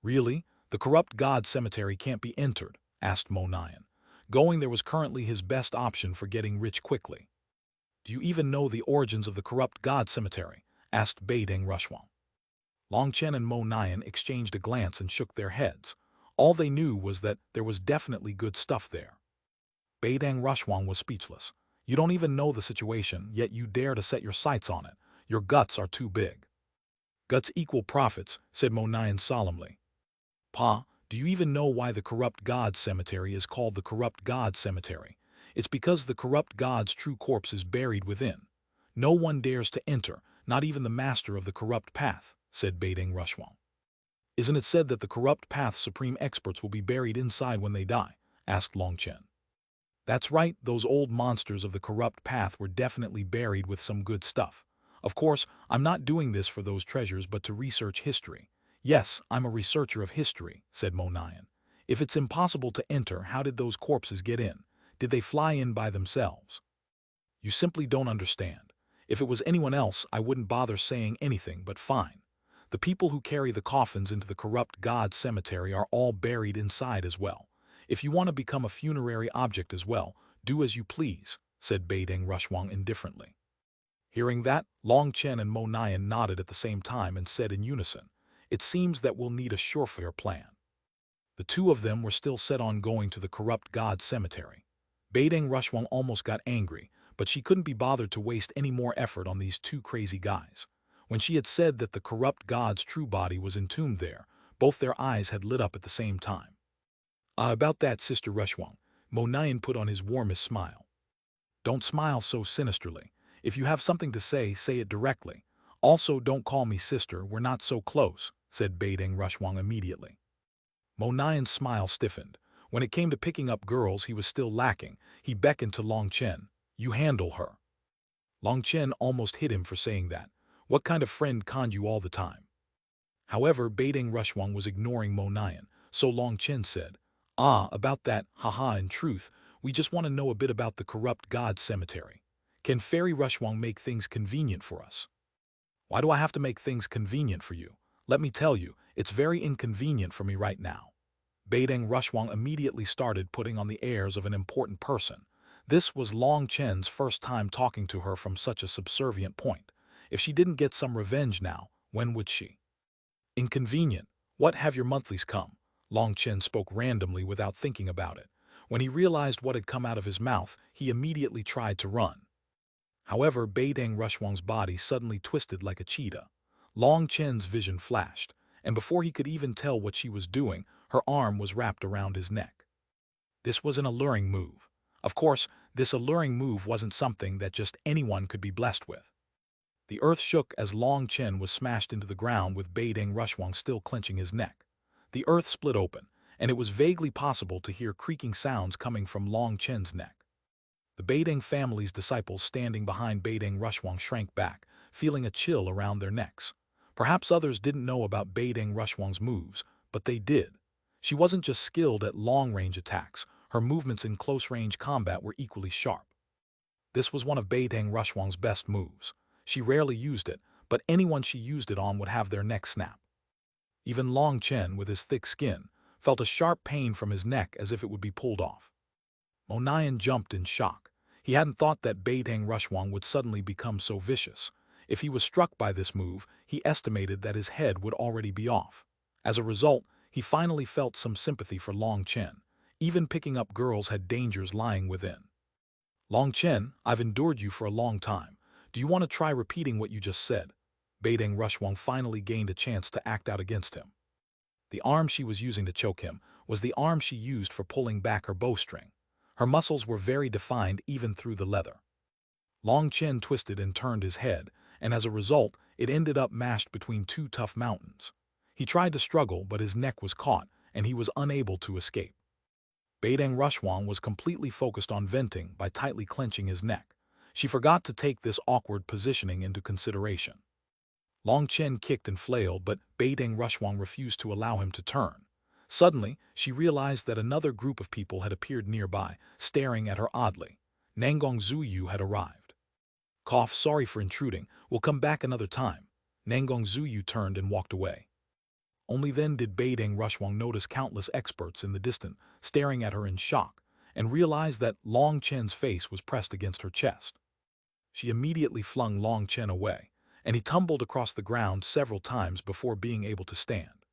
Really? The corrupt god cemetery can't be entered? Asked Mo Nian. Going there was currently his best option for getting rich quickly. Do you even know the origins of the corrupt god cemetery? Asked Beiding Rushwang. Long Chen and Mo Nian exchanged a glance and shook their heads. All they knew was that there was definitely good stuff there. Beiding Rushwang was speechless. You don't even know the situation, yet you dare to set your sights on it. Your guts are too big. Guts equal profits, said Mo Nian solemnly. Pa, do you even know why the corrupt god cemetery is called the corrupt god cemetery? It's because the corrupt god's true corpse is buried within. No one dares to enter, not even the master of the corrupt path, said Beiding Rushwang. Isn't it said that the corrupt path's supreme experts will be buried inside when they die? Asked Long Chen. That's right, those old monsters of the corrupt path were definitely buried with some good stuff. Of course, I'm not doing this for those treasures but to research history. Yes, I'm a researcher of history, said Mo Nian. If it's impossible to enter, how did those corpses get in? Did they fly in by themselves? You simply don't understand. If it was anyone else, I wouldn't bother saying anything, but fine. The people who carry the coffins into the corrupt god cemetery are all buried inside as well. If you want to become a funerary object as well, do as you please, said Beiding Rushwang indifferently. Hearing that, Long Chen and Mo Nian nodded at the same time and said in unison, It seems that we'll need a surefire plan. The two of them were still set on going to the corrupt god cemetery. Beiding Rushwang almost got angry, but she couldn't be bothered to waste any more effort on these two crazy guys. When she had said that the corrupt god's true body was entombed there, both their eyes had lit up at the same time. About that, Sister Rushwang, Mo Nian put on his warmest smile. Don't smile so sinisterly. If you have something to say it directly. Also, don't call me sister, we're not so close, said Beiding Rushwang immediately. Mo Nian's smile stiffened. When it came to picking up girls, he was still lacking. He beckoned to Long Chen. You handle her. Long Chen almost hit him for saying that. What kind of friend conned you all the time? However, Beiding Rushwang was ignoring Mo Nian, so Long Chen said, about that, haha, in truth, we just want to know a bit about the corrupt god cemetery. Can Fairy Rushwang make things convenient for us? Why do I have to make things convenient for you? Let me tell you, it's very inconvenient for me right now. Beiding Rushwang immediately started putting on the airs of an important person. This was Long Chen's first time talking to her from such a subservient point. If she didn't get some revenge now, when would she? Inconvenient. What have your monthlies come? Long Chen spoke randomly without thinking about it. When he realized what had come out of his mouth, he immediately tried to run. However, Beiding Rushwang's body suddenly twisted like a cheetah. Long Chen's vision flashed, and before he could even tell what she was doing, her arm was wrapped around his neck. This was an alluring move. Of course, this alluring move wasn't something that just anyone could be blessed with. The earth shook as Long Chen was smashed into the ground with Beiding Rushwang still clenching his neck. The earth split open, and it was vaguely possible to hear creaking sounds coming from Long Chen's neck. The Beiding family's disciples standing behind Beiding Rushwang shrank back, feeling a chill around their necks. Perhaps others didn't know about Beiding Rushwang's moves, but they did. She wasn't just skilled at long-range attacks, her movements in close-range combat were equally sharp. This was one of Beiding Rushwang's best moves. She rarely used it, but anyone she used it on would have their neck snap. Even Long Chen, with his thick skin, felt a sharp pain from his neck as if it would be pulled off. Mo Nian jumped in shock. He hadn't thought that Beiding Rushwang would suddenly become so vicious. If he was struck by this move, he estimated that his head would already be off. As a result, he finally felt some sympathy for Long Chen. Even picking up girls had dangers lying within. Long Chen, I've endured you for a long time. Do you want to try repeating what you just said? Beiding Rushwang finally gained a chance to act out against him. The arm she was using to choke him was the arm she used for pulling back her bowstring. Her muscles were very defined even through the leather. Long Chen twisted and turned his head, and as a result, it ended up mashed between two tough mountains. He tried to struggle, but his neck was caught, and he was unable to escape. Beiding Rushwang was completely focused on venting by tightly clenching his neck. She forgot to take this awkward positioning into consideration. Long Chen kicked and flailed, but Beiding Rushwang refused to allow him to turn. Suddenly, she realized that another group of people had appeared nearby, staring at her oddly. Nangong Zuyu had arrived. Cough, sorry for intruding, we'll come back another time. Nangong Zuyu turned and walked away. Only then did Beiding Rushwang notice countless experts in the distance staring at her in shock, and realized that Long Chen's face was pressed against her chest. She immediately flung Long Chen away, and he tumbled across the ground several times before being able to stand.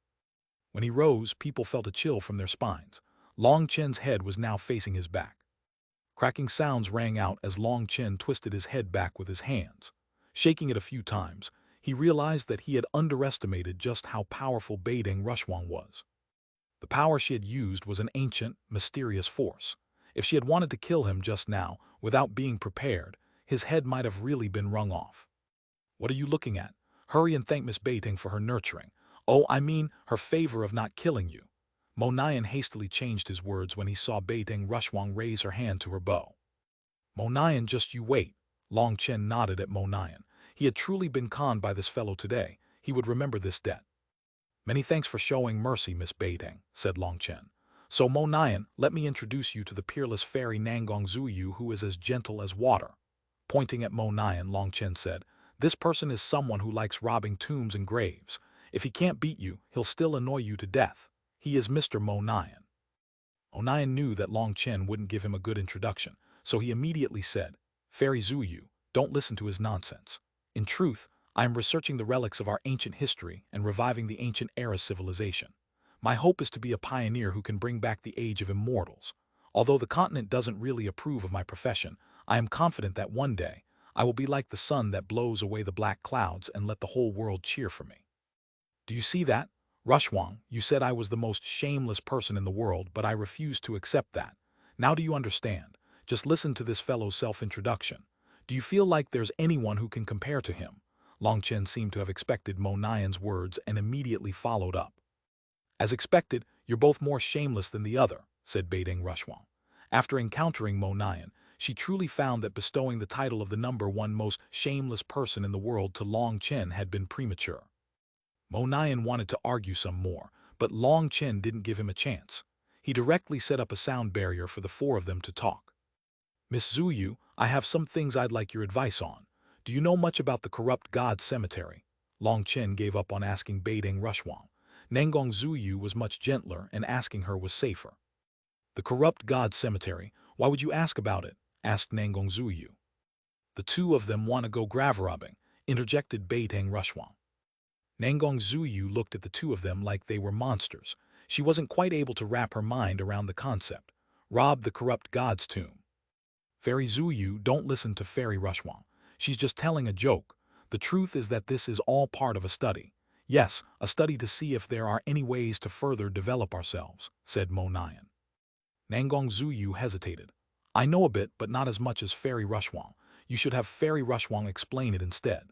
When he rose, people felt a chill from their spines. Long Chen's head was now facing his back. Cracking sounds rang out as Long Chen twisted his head back with his hands. Shaking it a few times, he realized that he had underestimated just how powerful Beiding Rushwang was. The power she had used was an ancient, mysterious force. If she had wanted to kill him just now, without being prepared, his head might have really been wrung off. "What are you looking at? Hurry and thank Miss Beiding for her nurturing. Oh, I mean, her favor of not killing you." Mo Nian hastily changed his words when he saw Beiding Rushwang raise her hand to her bow. "Mo Nian, just you wait." Long Chen nodded at Mo Nian. He had truly been conned by this fellow today. He would remember this debt. "Many thanks for showing mercy, Miss Beiding," said Long Chen. "So Mo Nian, let me introduce you to the peerless fairy Nangong Zuyu, who is as gentle as water." Pointing at Mo Nian, Long Chen said, "This person is someone who likes robbing tombs and graves. If he can't beat you, he'll still annoy you to death. He is Mr. Mo Nian." Mo Nian knew that Long Chen wouldn't give him a good introduction, so he immediately said, "Fairy Zuyu, don't listen to his nonsense. In truth, I am researching the relics of our ancient history and reviving the ancient era civilization. My hope is to be a pioneer who can bring back the age of immortals. Although the continent doesn't really approve of my profession, I am confident that one day, I will be like the sun that blows away the black clouds and let the whole world cheer for me." "Do you see that? Rushwang, you said I was the most shameless person in the world, but I refused to accept that. Now do you understand? Just listen to this fellow's self-introduction. Do you feel like there's anyone who can compare to him?" Long Chen seemed to have expected Mo Nian's words and immediately followed up. "As expected, you're both more shameless than the other," said Beiding Rushwang. After encountering Mo Nian, she truly found that bestowing the title of the #1 most shameless person in the world to Long Chen had been premature. Mo Nian wanted to argue some more, but Long Chen didn't give him a chance. He directly set up a sound barrier for the four of them to talk. "Miss Zuyu, I have some things I'd like your advice on. Do you know much about the corrupt god cemetery?" Long Chen gave up on asking Beiding Rushwang. Nangong Zuyu was much gentler, and asking her was safer. "The corrupt god cemetery, why would you ask about it?" asked Nangong Zuyu. "The two of them want to go grave robbing," interjected Beiding Rushwang. Nangong Zuyu looked at the two of them like they were monsters. She wasn't quite able to wrap her mind around the concept. Rob the corrupt god's tomb. "Fairy Zuyu, don't listen to Fairy Rushwang. She's just telling a joke. The truth is that this is all part of a study. Yes, a study to see if there are any ways to further develop ourselves," said Mo Nian. Nangong Zuyu hesitated. "I know a bit, but not as much as Fairy Rushwang. You should have Fairy Rushwang explain it instead."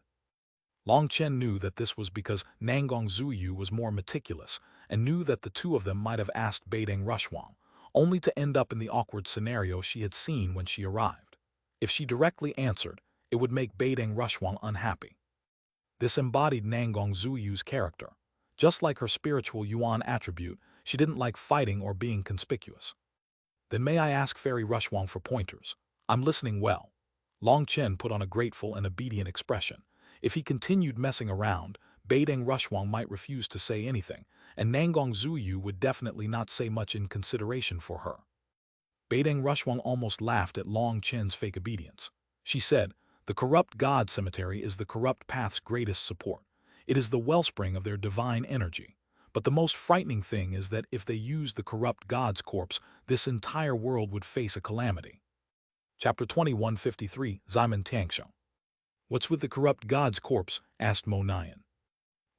Long Chen knew that this was because Nangong Zuyu was more meticulous, and knew that the two of them might have asked Beiding Rushwang, only to end up in the awkward scenario she had seen when she arrived. If she directly answered, it would make Beiding Rushwang unhappy. This embodied Nangong Zuyu's character. Just like her spiritual Yuan attribute, she didn't like fighting or being conspicuous. "Then may I ask Fairy Rushwang for pointers? I'm listening well." Long Chen put on a grateful and obedient expression. If he continued messing around, Beiding Rushwang might refuse to say anything, and Nangong Zuyu would definitely not say much in consideration for her. Beiding Rushwang almost laughed at Long Chen's fake obedience. She said, "The corrupt god cemetery is the corrupt path's greatest support. It is the wellspring of their divine energy. But the most frightening thing is that if they use the corrupt god's corpse, this entire world would face a calamity." Chapter 2153, Ximen Tiangshou. "What's with the corrupt god's corpse?" asked Mo Nian.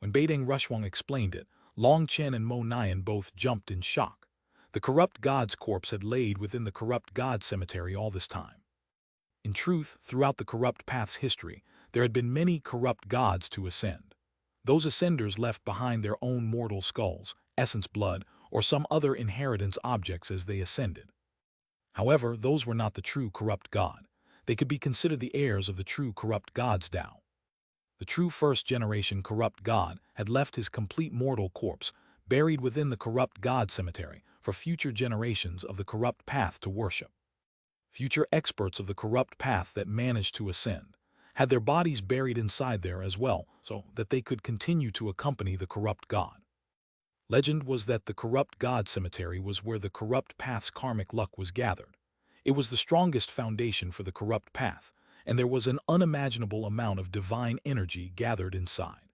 When Beiding Rushwang explained it, Long Chen and Mo Nian both jumped in shock. The corrupt god's corpse had laid within the corrupt god cemetery all this time. In truth, throughout the corrupt path's history, there had been many corrupt gods to ascend. Those ascenders left behind their own mortal skulls, essence blood, or some other inheritance objects as they ascended. However, those were not the true corrupt god. They could be considered the heirs of the true corrupt god's Tao. The true first-generation corrupt god had left his complete mortal corpse buried within the corrupt god cemetery for future generations of the corrupt path to worship. Future experts of the corrupt path that managed to ascend had their bodies buried inside there as well, so that they could continue to accompany the corrupt god. Legend was that the corrupt god cemetery was where the corrupt path's karmic luck was gathered. It was the strongest foundation for the corrupt path, and there was an unimaginable amount of divine energy gathered inside.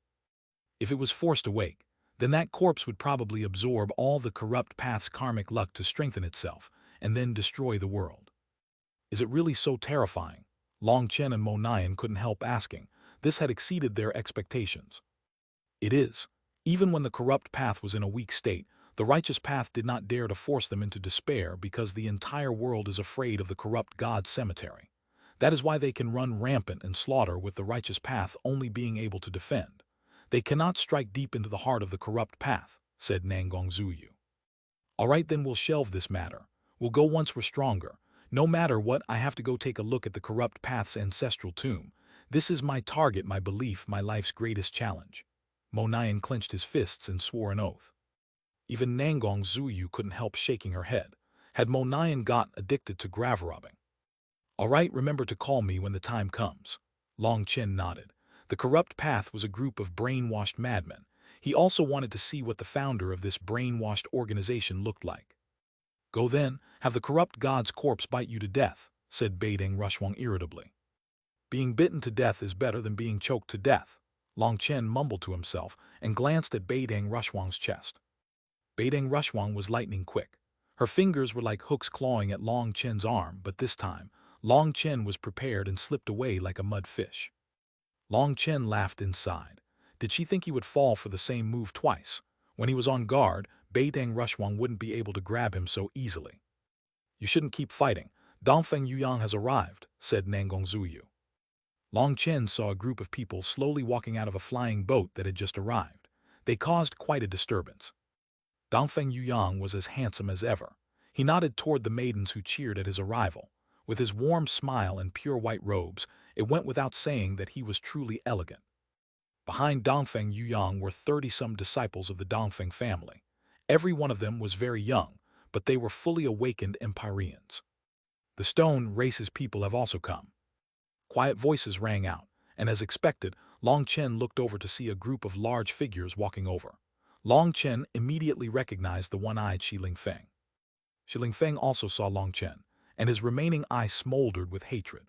If it was forced awake, then that corpse would probably absorb all the corrupt path's karmic luck to strengthen itself, and then destroy the world. Is it really so terrifying? Long Chen and Mo Nian couldn't help asking. This had exceeded their expectations. It is. Even when the corrupt path was in a weak state, the righteous path did not dare to force them into despair because the entire world is afraid of the corrupt god cemetery. That is why they can run rampant and slaughter with the righteous path only being able to defend. They cannot strike deep into the heart of the corrupt path, said Nangong Zuyu. All right, then we'll shelve this matter. We'll go once we're stronger. No matter what, I have to go take a look at the corrupt path's ancestral tomb. This is my target, my belief, my life's greatest challenge. Mo Nian clenched his fists and swore an oath. Even Nangong Zuyu couldn't help shaking her head. Had Mo Nian got addicted to grav-robbing? All right, remember to call me when the time comes. Long Chen nodded. The corrupt path was a group of brainwashed madmen. He also wanted to see what the founder of this brainwashed organization looked like. Go then, have the corrupt god's corpse bite you to death, said Beideng Rushuang irritably. Being bitten to death is better than being choked to death. Long Chen mumbled to himself and glanced at Beideng Rushuang's chest. Beideng Rushuang was lightning quick. Her fingers were like hooks clawing at Long Chen's arm, but this time, Long Chen was prepared and slipped away like a mud fish. Long Chen laughed inside. Did she think he would fall for the same move twice? When he was on guard, Beideng Rushuang wouldn't be able to grab him so easily. You shouldn't keep fighting. Dongfeng Yuyang has arrived, said Nangong Zuyu. Long Chen saw a group of people slowly walking out of a flying boat that had just arrived. They caused quite a disturbance. Dongfeng Yuyang was as handsome as ever. He nodded toward the maidens who cheered at his arrival. With his warm smile and pure white robes, it went without saying that he was truly elegant. Behind Dongfeng Yuyang were 30-some disciples of the Dongfeng family. Every one of them was very young, but they were fully awakened Empyreans. The stone race's people have also come. Quiet voices rang out, and as expected, Long Chen looked over to see a group of large figures walking over. Long Chen immediately recognized the one-eyed Shi Lingfeng. Shi Lingfeng also saw Long Chen, and his remaining eye smoldered with hatred.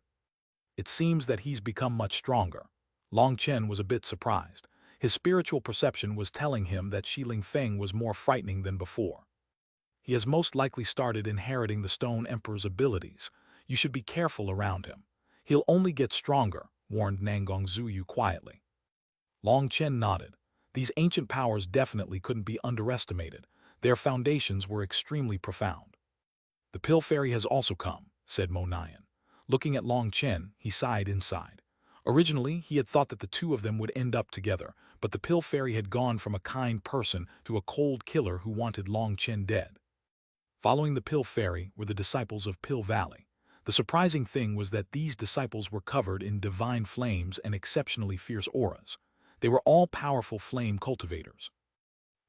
It seems that he's become much stronger. Long Chen was a bit surprised. His spiritual perception was telling him that Shi Lingfeng was more frightening than before. He has most likely started inheriting the Stone Emperor's abilities. You should be careful around him. He'll only get stronger, warned Nangong Zuyu quietly. Long Chen nodded. These ancient powers definitely couldn't be underestimated. Their foundations were extremely profound. The Pill Fairy has also come, said Mo Nian. Looking at Long Chen, he sighed inside. Originally, he had thought that the two of them would end up together, but the Pill Fairy had gone from a kind person to a cold killer who wanted Long Chen dead. Following the Pill Fairy were the disciples of Pill Valley. The surprising thing was that these disciples were covered in divine flames and exceptionally fierce auras. They were all powerful flame cultivators.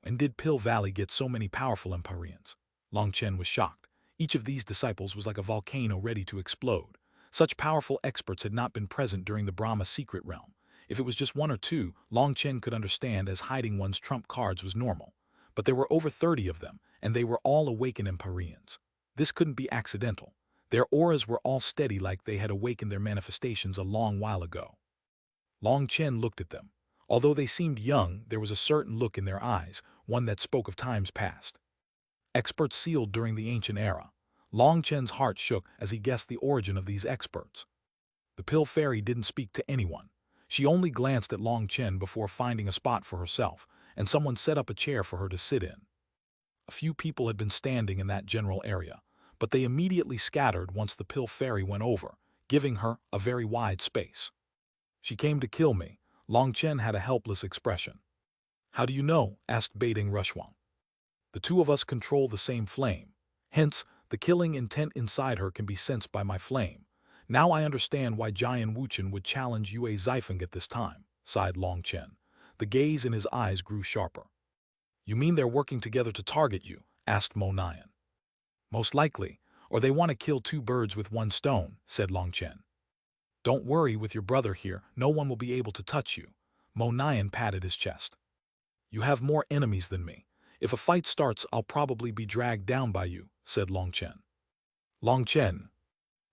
When did Pill Valley get so many powerful Empyreans? Long Chen was shocked. Each of these disciples was like a volcano ready to explode. Such powerful experts had not been present during the Brahma secret realm. If it was just one or two, Long Chen could understand, as hiding one's trump cards was normal. But there were over 30 of them, and they were all awakened Empyreans. This couldn't be accidental. Their auras were all steady, like they had awakened their manifestations a long while ago. Long Chen looked at them. Although they seemed young, there was a certain look in their eyes, one that spoke of times past. Experts sealed during the ancient era. Long Chen's heart shook as he guessed the origin of these experts. The Pill Fairy didn't speak to anyone. She only glanced at Long Chen before finding a spot for herself, and someone set up a chair for her to sit in. A few people had been standing in that general area, but they immediately scattered once the Pill Fairy went over, giving her a very wide space. She came to kill me. Long Chen had a helpless expression. How do you know? Asked Beideng Rushuang. The two of us control the same flame. Hence, the killing intent inside her can be sensed by my flame. Now I understand why Jian Wuchen would challenge Yue Zifeng at this time, sighed Long Chen. The gaze in his eyes grew sharper. You mean they're working together to target you? Asked Mo Nian. Most likely, or they want to kill two birds with one stone, said Long Chen. Don't worry, with your brother here, no one will be able to touch you. Mo Nian patted his chest. You have more enemies than me. If a fight starts, I'll probably be dragged down by you, said Long Chen. Long Chen.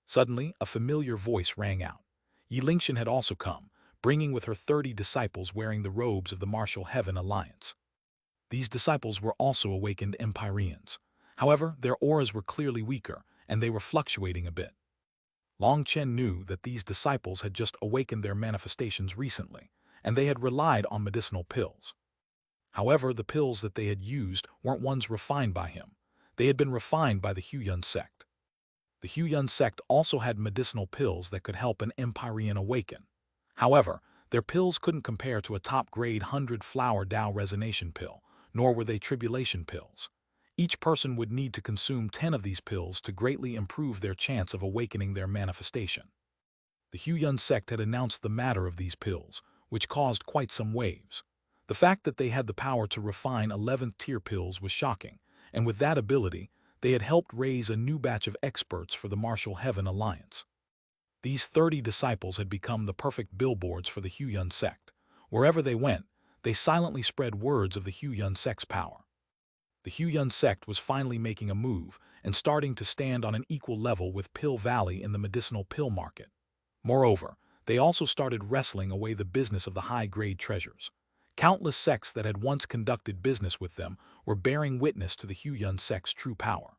Suddenly, a familiar voice rang out. Yi Lingshan had also come, bringing with her 30 disciples wearing the robes of the Martial Heaven Alliance. These disciples were also awakened Empyreans. However, their auras were clearly weaker, and they were fluctuating a bit. Long Chen knew that these disciples had just awakened their manifestations recently, and they had relied on medicinal pills. However, the pills that they had used weren't ones refined by him. They had been refined by the Huiyun sect. The Huiyun sect also had medicinal pills that could help an Empyrean awaken. However, their pills couldn't compare to a top-grade 100-flower Tao resonation pill, nor were they tribulation pills. Each person would need to consume 10 of these pills to greatly improve their chance of awakening their manifestation. The Huiyun sect had announced the matter of these pills, which caused quite some waves. The fact that they had the power to refine 11th-tier pills was shocking, and with that ability, they had helped raise a new batch of experts for the Martial Heaven Alliance. These 30 disciples had become the perfect billboards for the Huiyun sect. Wherever they went, they silently spread words of the Huiyun sect's power. The Huiyun sect was finally making a move and starting to stand on an equal level with Pill Valley in the medicinal pill market. Moreover, they also started wrestling away the business of the high-grade treasures. Countless sects that had once conducted business with them were bearing witness to the Huiyun sect's true power.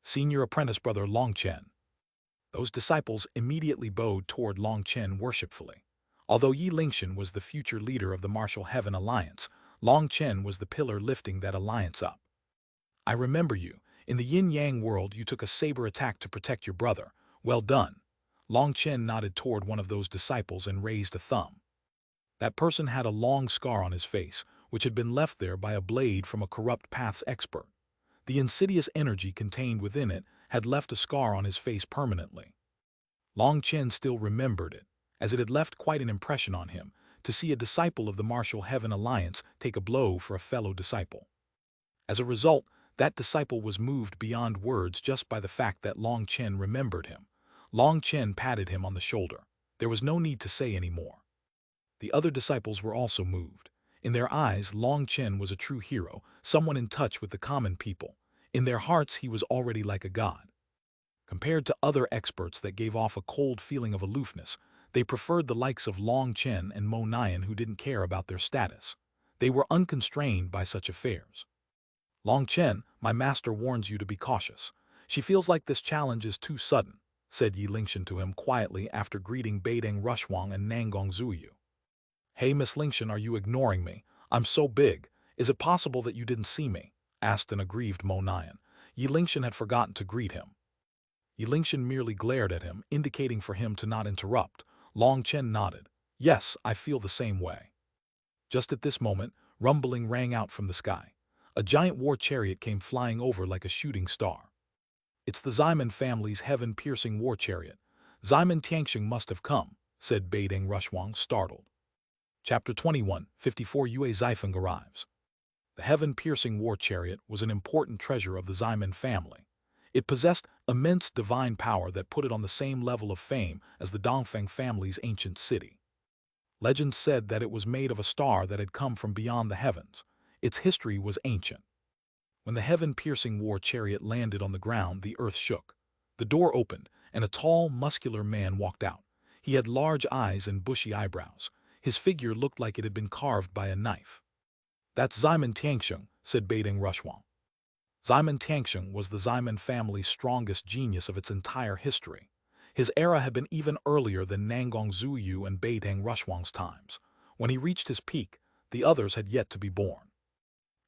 Senior apprentice brother Long Chen. Those disciples immediately bowed toward Long Chen worshipfully. Although Yi Lingshan was the future leader of the Martial Heaven Alliance, Long Chen was the pillar lifting that alliance up. I remember you. In the yin-yang world, you took a saber attack to protect your brother. Well done. Long Chen nodded toward one of those disciples and raised a thumb. That person had a long scar on his face, which had been left there by a blade from a corrupt path's expert. The insidious energy contained within it had left a scar on his face permanently. Long Chen still remembered it, as it had left quite an impression on him to see a disciple of the Martial Heaven Alliance take a blow for a fellow disciple. As a result, that disciple was moved beyond words just by the fact that Long Chen remembered him. Long Chen patted him on the shoulder. There was no need to say any more. The other disciples were also moved. In their eyes, Long Chen was a true hero, someone in touch with the common people. In their hearts, he was already like a god. Compared to other experts that gave off a cold feeling of aloofness, they preferred the likes of Long Chen and Mo Nian who didn't care about their status. They were unconstrained by such affairs. Long Chen, my master warns you to be cautious. She feels like this challenge is too sudden, said Yi Lingshan to him quietly after greeting Beideng Rushwang and Nangong Zuyu. Hey, Miss Lingshan, are you ignoring me? I'm so big. Is it possible that you didn't see me? Asked an aggrieved Mo Nian. Yi Lingshan had forgotten to greet him. Yi Lingshan merely glared at him, indicating for him to not interrupt. Long Chen nodded. Yes, I feel the same way. Just at this moment, rumbling rang out from the sky. A giant war chariot came flying over like a shooting star. It's the Ximen family's heaven-piercing war chariot. Ximen Tianxing must have come, said Beideng Rushwang, startled. Chapter 21, 54 Yue Zifeng arrives. The heaven-piercing war chariot was an important treasure of the Ximen family. It possessed immense divine power that put it on the same level of fame as the Dongfeng family's ancient city. Legend said that it was made of a star that had come from beyond the heavens. Its history was ancient. When the heaven-piercing war chariot landed on the ground, the earth shook. The door opened, and a tall, muscular man walked out. He had large eyes and bushy eyebrows. His figure looked like it had been carved by a knife. That's Ximen Tianxing, said Beideng Rushwang. Ximen Tianxing was the Ximen family's strongest genius of its entire history. His era had been even earlier than Nangong Zuyu and Beideng Rushwang's times. When he reached his peak, the others had yet to be born.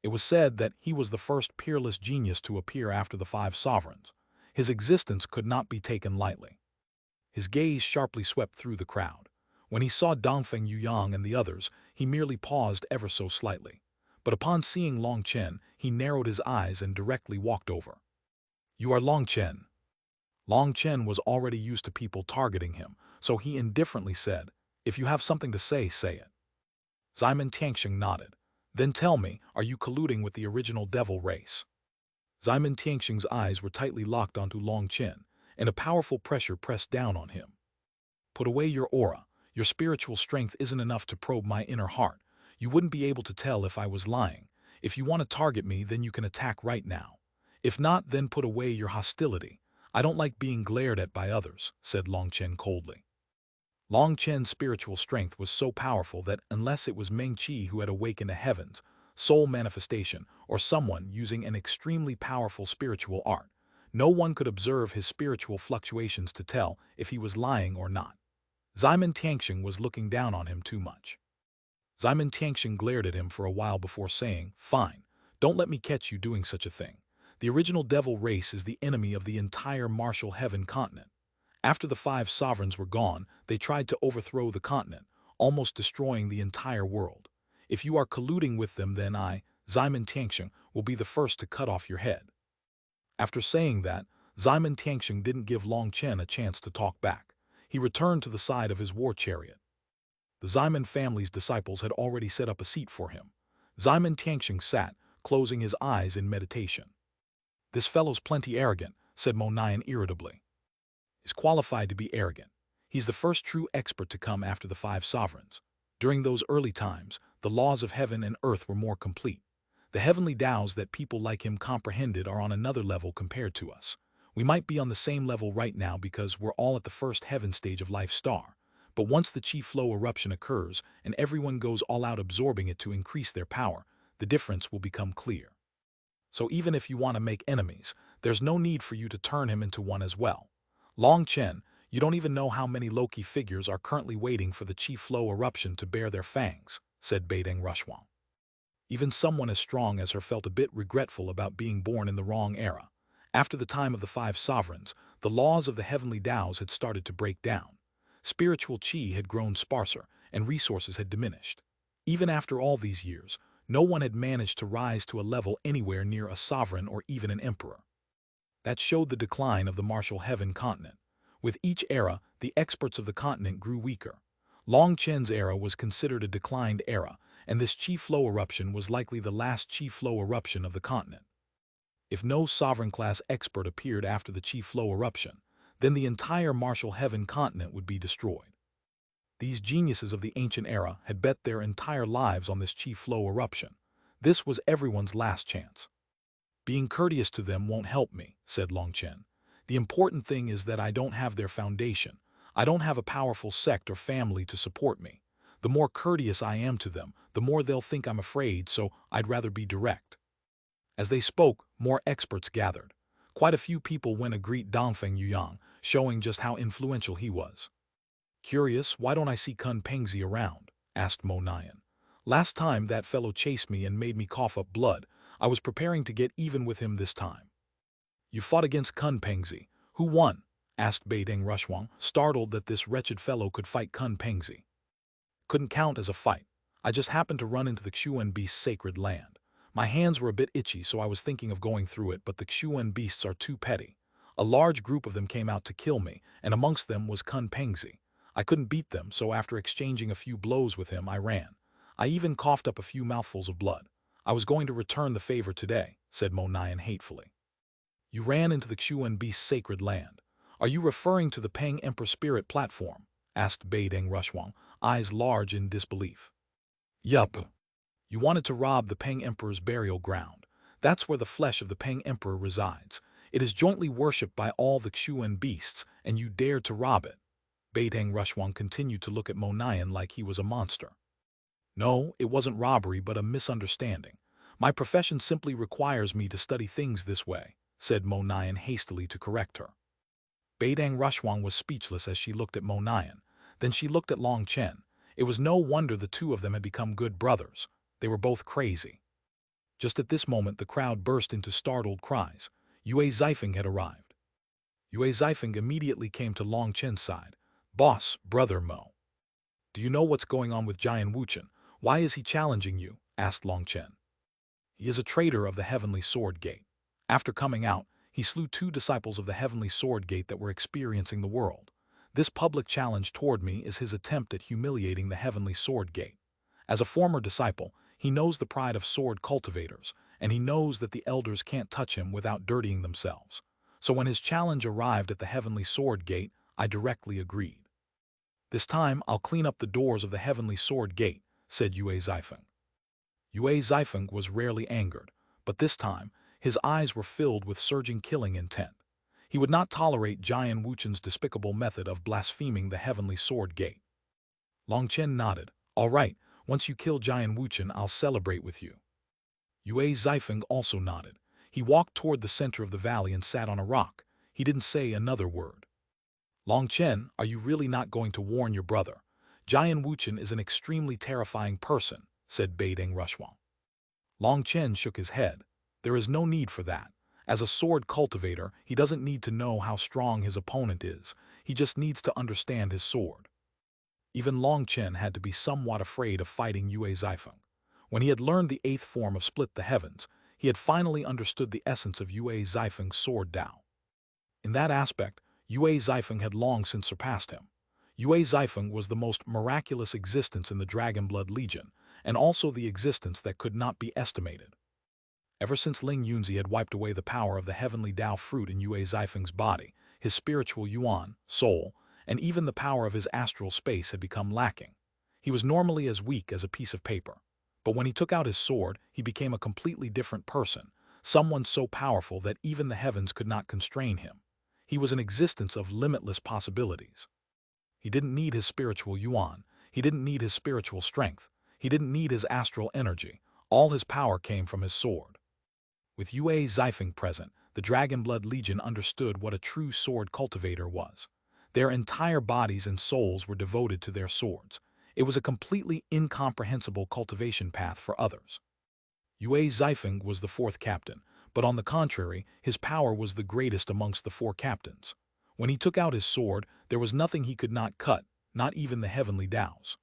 It was said that he was the first peerless genius to appear after the 5 sovereigns. His existence could not be taken lightly. His gaze sharply swept through the crowd. When he saw Dongfeng Yuyang and the others, he merely paused ever so slightly. But upon seeing Long Chen, he narrowed his eyes and directly walked over. You are Long Chen. Long Chen was already used to people targeting him, so he indifferently said, if you have something to say, say it. Ximen Tianxing nodded. Then tell me, are you colluding with the original devil race? Ximen Tianxing's eyes were tightly locked onto Long Chen, and a powerful pressure pressed down on him. Put away your aura. Your spiritual strength isn't enough to probe my inner heart. You wouldn't be able to tell if I was lying. If you want to target me, then you can attack right now. If not, then put away your hostility. I don't like being glared at by others," said Long Chen coldly. Long Chen's spiritual strength was so powerful that unless it was Meng Qi who had awakened a heavens, soul manifestation, or someone using an extremely powerful spiritual art, no one could observe his spiritual fluctuations to tell if he was lying or not. Ximen Tianxing was looking down on him too much. Ximen Tianxing glared at him for a while before saying, "Fine, don't let me catch you doing such a thing. The original devil race is the enemy of the entire martial heaven continent. After the 5 sovereigns were gone, they tried to overthrow the continent, almost destroying the entire world. If you are colluding with them, then I, Ximen Tianxing, will be the first to cut off your head." After saying that, Ximen Tianxing didn't give Long Chen a chance to talk back. He returned to the side of his war chariot. The Ximen family's disciples had already set up a seat for him. Ximen Tianxing sat, closing his eyes in meditation. "This fellow's plenty arrogant," said Mo Nian irritably. "He's qualified to be arrogant. He's the first true expert to come after the 5 sovereigns. During those early times, the laws of heaven and earth were more complete. The heavenly Tao's that people like him comprehended are on another level compared to us. We might be on the same level right now because we're all at the first heaven stage of life star. But once the chi flow eruption occurs and everyone goes all out absorbing it to increase their power, the difference will become clear. So even if you want to make enemies, there's no need for you to turn him into one as well. Long Chen, you don't even know how many Loki figures are currently waiting for the chi flow eruption to bare their fangs," said Baideng Rushwang. Even someone as strong as her felt a bit regretful about being born in the wrong era. After the time of the 5 sovereigns, the laws of the heavenly Tao's had started to break down. Spiritual chi had grown sparser, and resources had diminished. Even after all these years, no one had managed to rise to a level anywhere near a sovereign or even an emperor. That showed the decline of the martial heaven continent. With each era, the experts of the continent grew weaker. Long Chen's era was considered a declined era, and this chi flow eruption was likely the last chi flow eruption of the continent. If no sovereign-class expert appeared after the chi flow eruption, then the entire martial heaven continent would be destroyed. These geniuses of the ancient era had bet their entire lives on this chi flow eruption. This was everyone's last chance. "Being courteous to them won't help me," said Long Chen. "The important thing is that I don't have their foundation. I don't have a powerful sect or family to support me. The more courteous I am to them, the more they'll think I'm afraid, so I'd rather be direct." As they spoke, more experts gathered. Quite a few people went to greet Dongfeng Yuyang, showing just how influential he was. "Curious, why don't I see Kun Pengzi around?" asked Mo Nian. "Last time that fellow chased me and made me cough up blood. I was preparing to get even with him this time." "You fought against Kun Pengzi. Who won?" asked Baideng Rushwang, startled that this wretched fellow could fight Kun Pengzi. "Couldn't count as a fight. I just happened to run into the Xuan beast's sacred land. My hands were a bit itchy, so I was thinking of going through it, but the Xuan beasts are too petty. A large group of them came out to kill me, and amongst them was Kun Pengzi. I couldn't beat them, so after exchanging a few blows with him, I ran. I even coughed up a few mouthfuls of blood. I was going to return the favor today," said Mo Nian hatefully. "You ran into the Xuan beast's sacred land. Are you referring to the Peng Emperor Spirit platform?" asked Baideng Rushwang, eyes large in disbelief. "Yup. You wanted to rob the Peng Emperor's burial ground. That's where the flesh of the Peng Emperor resides. It is jointly worshipped by all the Xuan beasts, and you dared to rob it." Baideng Rushwang continued to look at Mo Nian like he was a monster. "No, it wasn't robbery but a misunderstanding. My profession simply requires me to study things this way," said Mo Nian hastily to correct her. Baideng Rushwang was speechless as she looked at Mo Nian. Then she looked at Long Chen. It was no wonder the two of them had become good brothers. They were both crazy. Just at this moment the crowd burst into startled cries. Yue Zifeng had arrived. Yue Zifeng immediately came to Long Chen's side. "Boss, brother Mo. Do you know what's going on with Jian Wuchen? Why is he challenging you?" asked Long Chen. "He is a traitor of the Heavenly Sword Gate. After coming out, he slew 2 disciples of the Heavenly Sword Gate that were experiencing the world. This public challenge toward me is his attempt at humiliating the Heavenly Sword Gate. As a former disciple, he knows the pride of sword cultivators, and he knows that the elders can't touch him without dirtying themselves. So when his challenge arrived at the Heavenly Sword Gate, I directly agreed. This time I'll clean up the doors of the Heavenly Sword Gate," said Yue Zifeng. Yue Zifeng was rarely angered, but this time, his eyes were filled with surging killing intent. He would not tolerate Jian Wuchen's despicable method of blaspheming the heavenly sword gate. Long Chen nodded. All right, once you kill Jian Wuchen, I'll celebrate with you. Yue Zifeng also nodded. He walked toward the center of the valley and sat on a rock. He didn't say another word. Long Chen, are you really not going to warn your brother? Jian Wuchen is an extremely terrifying person, said Beideng Rushwang. Long Chen shook his head. There is no need for that. As a sword cultivator, he doesn't need to know how strong his opponent is. He just needs to understand his sword. Even Long Chen had to be somewhat afraid of fighting Yue Zifeng. When he had learned the 8th form of Split the Heavens, he had finally understood the essence of Yue Zifeng's sword Dao. In that aspect, Yue Zifeng had long since surpassed him. Yue Zifeng was the most miraculous existence in the Dragonblood Legion, and also the existence that could not be estimated. Ever since Ling Yunzi had wiped away the power of the heavenly Dao fruit in Yue Zifeng's body, his spiritual yuan, soul, and even the power of his astral space had become lacking. He was normally as weak as a piece of paper. But when he took out his sword, he became a completely different person, someone so powerful that even the heavens could not constrain him. He was an existence of limitless possibilities. He didn't need his spiritual yuan. He didn't need his spiritual strength. He didn't need his astral energy. All his power came from his sword. With Yue Zifeng present, the Dragonblood Legion understood what a true sword cultivator was. Their entire bodies and souls were devoted to their swords. It was a completely incomprehensible cultivation path for others. Yue Zifeng was the 4th captain, but on the contrary, his power was the greatest amongst the 4 captains. When he took out his sword, there was nothing he could not cut, not even the heavenly Daos.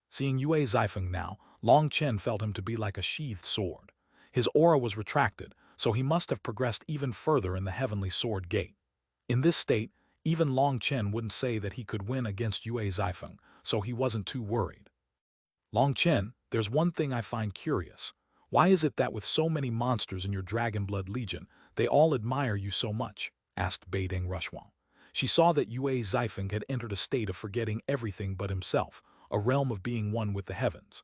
Seeing Yue Zifeng now, Long Chen felt him to be like a sheathed sword. His aura was retracted, so he must have progressed even further in the heavenly sword gate. In this state, even Long Chen wouldn't say that he could win against Yue Zifeng, so he wasn't too worried. Long Chen, there's one thing I find curious. Why is it that with so many monsters in your Dragonblood Legion, they all admire you so much? Asked Beideng Rushwang. She saw that Yue Zifeng had entered a state of forgetting everything but himself, a realm of being one with the heavens.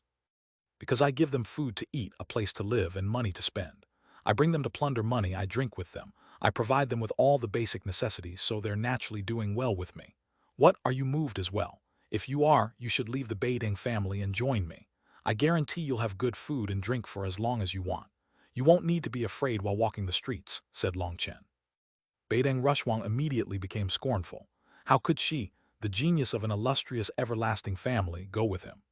Because I give them food to eat, a place to live, and money to spend. I bring them to plunder money, I drink with them. I provide them with all the basic necessities, so they're naturally doing well with me. What, are you moved as well? If you are, you should leave the Beideng family and join me. I guarantee you'll have good food and drink for as long as you want. You won't need to be afraid while walking the streets, said Long Chen. Beideng Rushwang immediately became scornful. How could she, the genius of an illustrious everlasting family, go with him?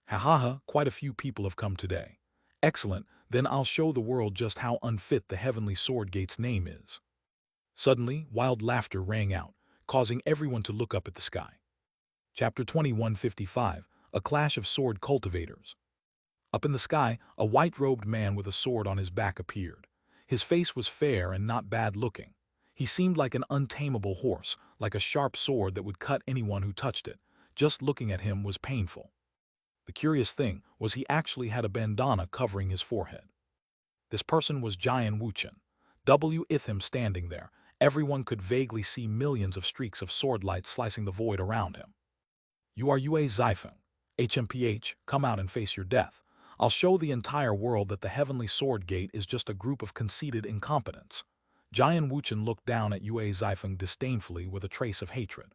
Ha ha ha, quite a few people have come today. Excellent, then I'll show the world just how unfit the heavenly sword gate's name is. Suddenly, wild laughter rang out, causing everyone to look up at the sky. Chapter 2155, A Clash of Sword Cultivators. Up in the sky, a white-robed man with a sword on his back appeared. His face was fair and not bad-looking. He seemed like an untamable horse, like a sharp sword that would cut anyone who touched it. Just looking at him was painful. The curious thing was he actually had a bandana covering his forehead. This person was Jian Wuchen. With him standing there, everyone could vaguely see millions of streaks of sword light slicing the void around him. You are Yue Zifeng. HMPH, come out and face your death. I'll show the entire world that the heavenly sword gate is just a group of conceited incompetents. Jian Wuchen looked down at Yue Zifeng disdainfully with a trace of hatred.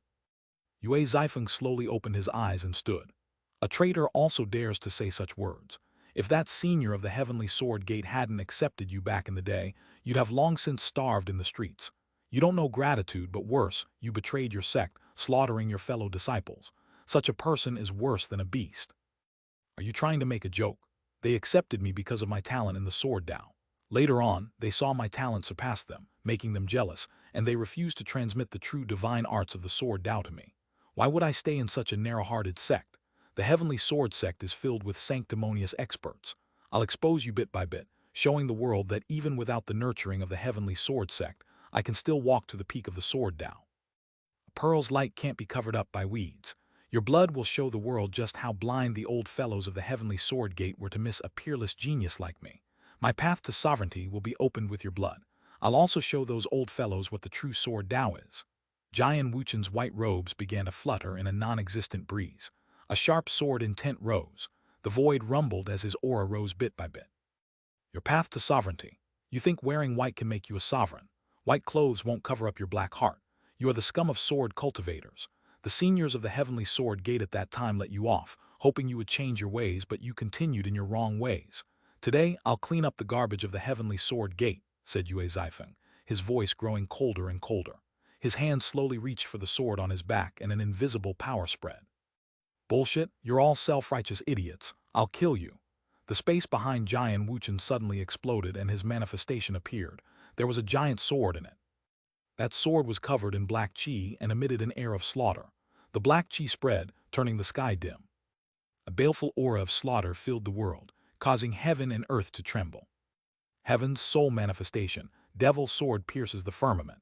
Yue Zifeng slowly opened his eyes and stood. A traitor also dares to say such words. If that senior of the heavenly sword gate hadn't accepted you back in the day, you'd have long since starved in the streets. You don't know gratitude, but worse, you betrayed your sect, slaughtering your fellow disciples. Such a person is worse than a beast. Are you trying to make a joke? They accepted me because of my talent in the sword Dao. Later on, they saw my talent surpass them, making them jealous, and they refused to transmit the true divine arts of the sword Dao to me. Why would I stay in such a narrow-hearted sect? The heavenly sword sect is filled with sanctimonious experts. I'll expose you bit by bit, showing the world that even without the nurturing of the heavenly sword sect, I can still walk to the peak of the sword Dao. A pearl's light can't be covered up by weeds. Your blood will show the world just how blind the old fellows of the heavenly sword gate were to miss a peerless genius like me. My path to sovereignty will be opened with your blood. I'll also show those old fellows what the true sword Dao is. Jian Wuchen's white robes began to flutter in a non-existent breeze. A sharp sword intent rose. The void rumbled as his aura rose bit by bit. Your path to sovereignty. You think wearing white can make you a sovereign. White clothes won't cover up your black heart. You are the scum of sword cultivators. The seniors of the heavenly sword gate at that time let you off, hoping you would change your ways, but you continued in your wrong ways. Today, I'll clean up the garbage of the heavenly sword gate, said Yue Zifeng, his voice growing colder and colder. His hand slowly reached for the sword on his back and an invisible power spread. Bullshit, you're all self-righteous idiots. I'll kill you. The space behind Jian Wuchen suddenly exploded and his manifestation appeared. There was a giant sword in it. That sword was covered in black chi and emitted an air of slaughter. The black chi spread, turning the sky dim. A baleful aura of slaughter filled the world, causing heaven and earth to tremble. Heaven's soul manifestation, devil's sword pierces the firmament.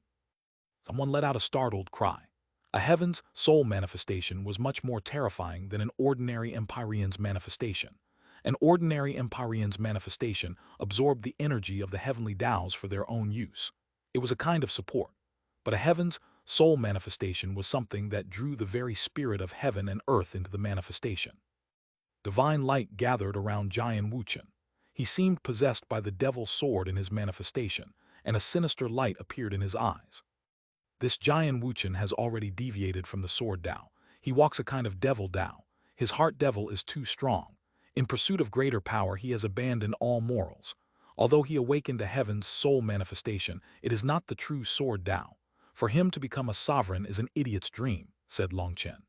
Someone let out a startled cry. A heaven's soul manifestation was much more terrifying than an ordinary Empyrean's manifestation. An ordinary Empyrean's manifestation absorbed the energy of the heavenly Taos for their own use. It was a kind of support. But a heaven's soul manifestation was something that drew the very spirit of heaven and earth into the manifestation. Divine light gathered around Jian Wuchen. He seemed possessed by the devil's sword in his manifestation, and a sinister light appeared in his eyes. This Jian Wuchen has already deviated from the sword Tao. He walks a kind of devil Tao. His heart devil is too strong. In pursuit of greater power, he has abandoned all morals. Although he awakened to heaven's soul manifestation, it is not the true sword Tao. For him to become a sovereign is an idiot's dream, said Long Chen.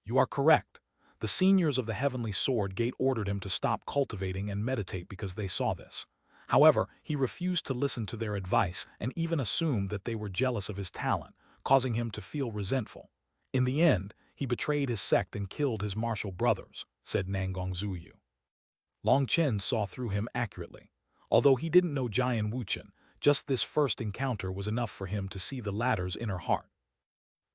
You are correct. The seniors of the heavenly sword gate ordered him to stop cultivating and meditate because they saw this. However, he refused to listen to their advice and even assumed that they were jealous of his talent, causing him to feel resentful. In the end, he betrayed his sect and killed his martial brothers, said Nangong Zuyu. Long Chen saw through him accurately. Although he didn't know Jian Wuchen, just this first encounter was enough for him to see the latter's inner heart.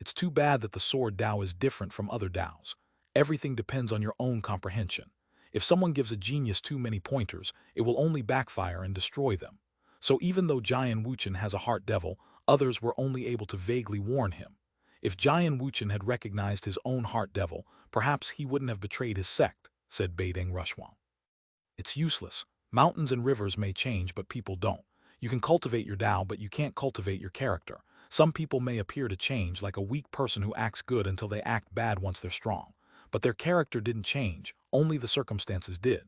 It's too bad that the sword Tao is different from other Taos. Everything depends on your own comprehension. If someone gives a genius too many pointers, it will only backfire and destroy them. So even though Jian Wuchen has a heart devil, others were only able to vaguely warn him. If Jian Wuchen had recognized his own heart devil, perhaps he wouldn't have betrayed his sect, said Beideng Rushwan. It's useless. Mountains and rivers may change, but people don't. You can cultivate your Tao, but you can't cultivate your character. Some people may appear to change, like a weak person who acts good until they act bad once they're strong. But their character didn't change, only the circumstances did.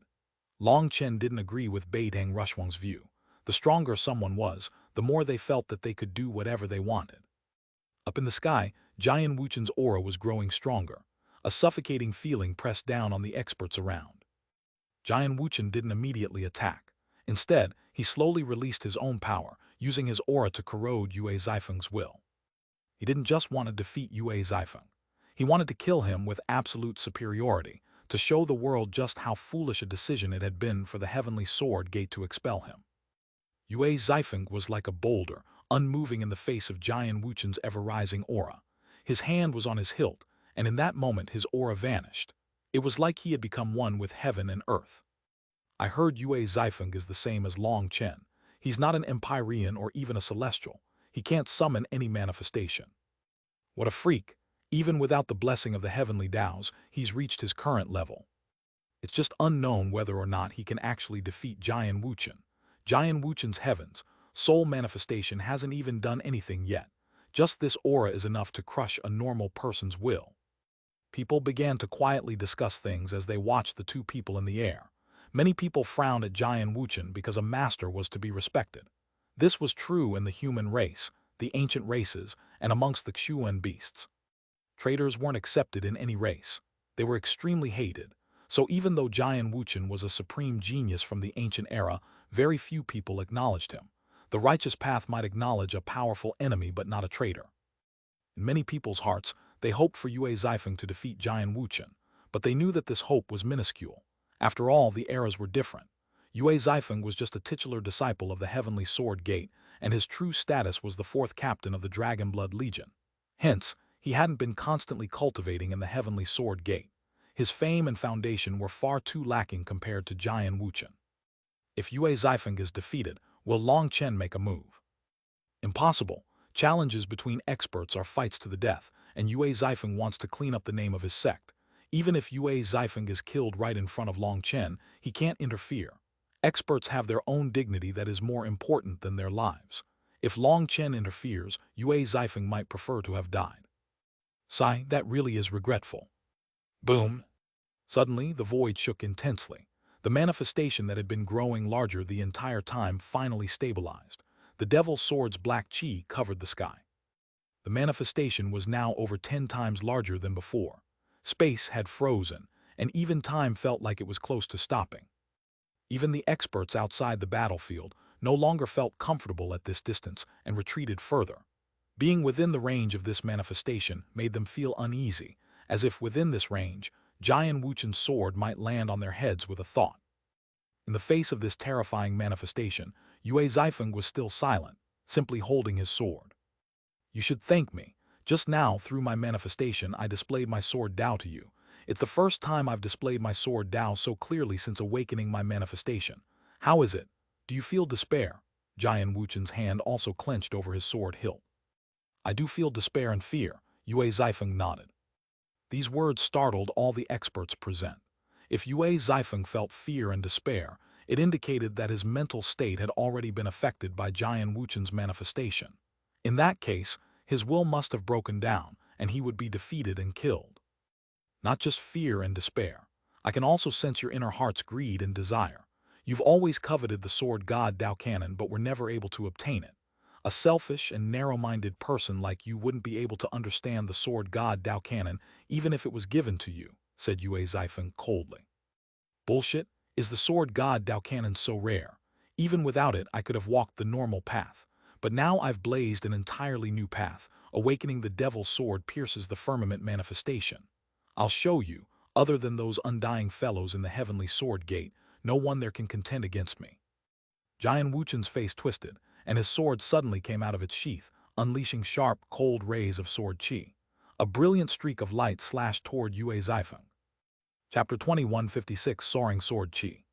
Long Chen didn't agree with Beideng Rushwang's view. The stronger someone was, the more they felt that they could do whatever they wanted. Up in the sky, Jian Wuchen's aura was growing stronger. A suffocating feeling pressed down on the experts around. Jian Wuchen didn't immediately attack. Instead, he slowly released his own power, using his aura to corrode Yue Zifeng's will. He didn't just want to defeat Yue Zifeng. He wanted to kill him with absolute superiority, to show the world just how foolish a decision it had been for the heavenly sword gate to expel him. Yue Zifeng was like a boulder, unmoving in the face of Jian Wuchen's ever-rising aura. His hand was on his hilt, and in that moment his aura vanished. It was like he had become one with heaven and earth. I heard Yue Zifeng is the same as Long Chen. He's not an Empyrean or even a celestial. He can't summon any manifestation. What a freak! Even without the blessing of the heavenly Taos, he's reached his current level. It's just unknown whether or not he can actually defeat Jian Wuchen. Jian Wuchen's heavens, soul manifestation hasn't even done anything yet. Just this aura is enough to crush a normal person's will. People began to quietly discuss things as they watched the two people in the air. Many people frowned at Jian Wuchen because a master was to be respected. This was true in the human race, the ancient races, and amongst the Xuanhuan beasts. Traitors weren't accepted in any race. They were extremely hated. So even though Jian Wuchen was a supreme genius from the ancient era, very few people acknowledged him. The righteous path might acknowledge a powerful enemy but not a traitor. In many people's hearts, they hoped for Yue Zifeng to defeat Jian Wuchen, but they knew that this hope was minuscule. After all, the eras were different. Yue Zifeng was just a titular disciple of the Heavenly Sword Gate, and his true status was the fourth captain of the Dragonblood Legion. Hence, he hadn't been constantly cultivating in the Heavenly Sword Gate. His fame and foundation were far too lacking compared to Jian Wuchen. If Yue Zifeng is defeated, will Long Chen make a move? Impossible. Challenges between experts are fights to the death, and Yue Zifeng wants to clean up the name of his sect. Even if Yue Zifeng is killed right in front of Long Chen, he can't interfere. Experts have their own dignity that is more important than their lives. If Long Chen interferes, Yue Zifeng might prefer to have died. Sigh, that really is regretful. Boom! Suddenly, the void shook intensely. The manifestation that had been growing larger the entire time finally stabilized. The devil's sword's black chi covered the sky. The manifestation was now over 10 times larger than before. Space had frozen, and even time felt like it was close to stopping. Even the experts outside the battlefield no longer felt comfortable at this distance and retreated further. Being within the range of this manifestation made them feel uneasy, as if within this range, Jian Wuchen's sword might land on their heads with a thought. In the face of this terrifying manifestation, Yue Zifeng was still silent, simply holding his sword. You should thank me. Just now, through my manifestation, I displayed my sword Dao to you. It's the first time I've displayed my sword Dao so clearly since awakening my manifestation. How is it? Do you feel despair? Jian Wuchen's hand also clenched over his sword hilt. I do feel despair and fear, Yue Zifeng nodded. These words startled all the experts present. If Yue Zifeng felt fear and despair, it indicated that his mental state had already been affected by Jian Wuchen's manifestation. In that case, his will must have broken down, and he would be defeated and killed. Not just fear and despair. I can also sense your inner heart's greed and desire. You've always coveted the sword god Dao Cannon but were never able to obtain it. A selfish and narrow-minded person like you wouldn't be able to understand the sword god Dao Cannon even if it was given to you, said Yue Zifeng coldly. Bullshit, is the sword god Dao Cannon so rare? Even without it, I could have walked the normal path. But now I've blazed an entirely new path. Awakening the devil's sword pierces the firmament manifestation. I'll show you, other than those undying fellows in the heavenly sword gate, no one there can contend against me. Jian Wuchen's face twisted, and his sword suddenly came out of its sheath, unleashing sharp, cold rays of sword chi. A brilliant streak of light slashed toward Yue Zifeng. Chapter 2156 Soaring Sword Chi.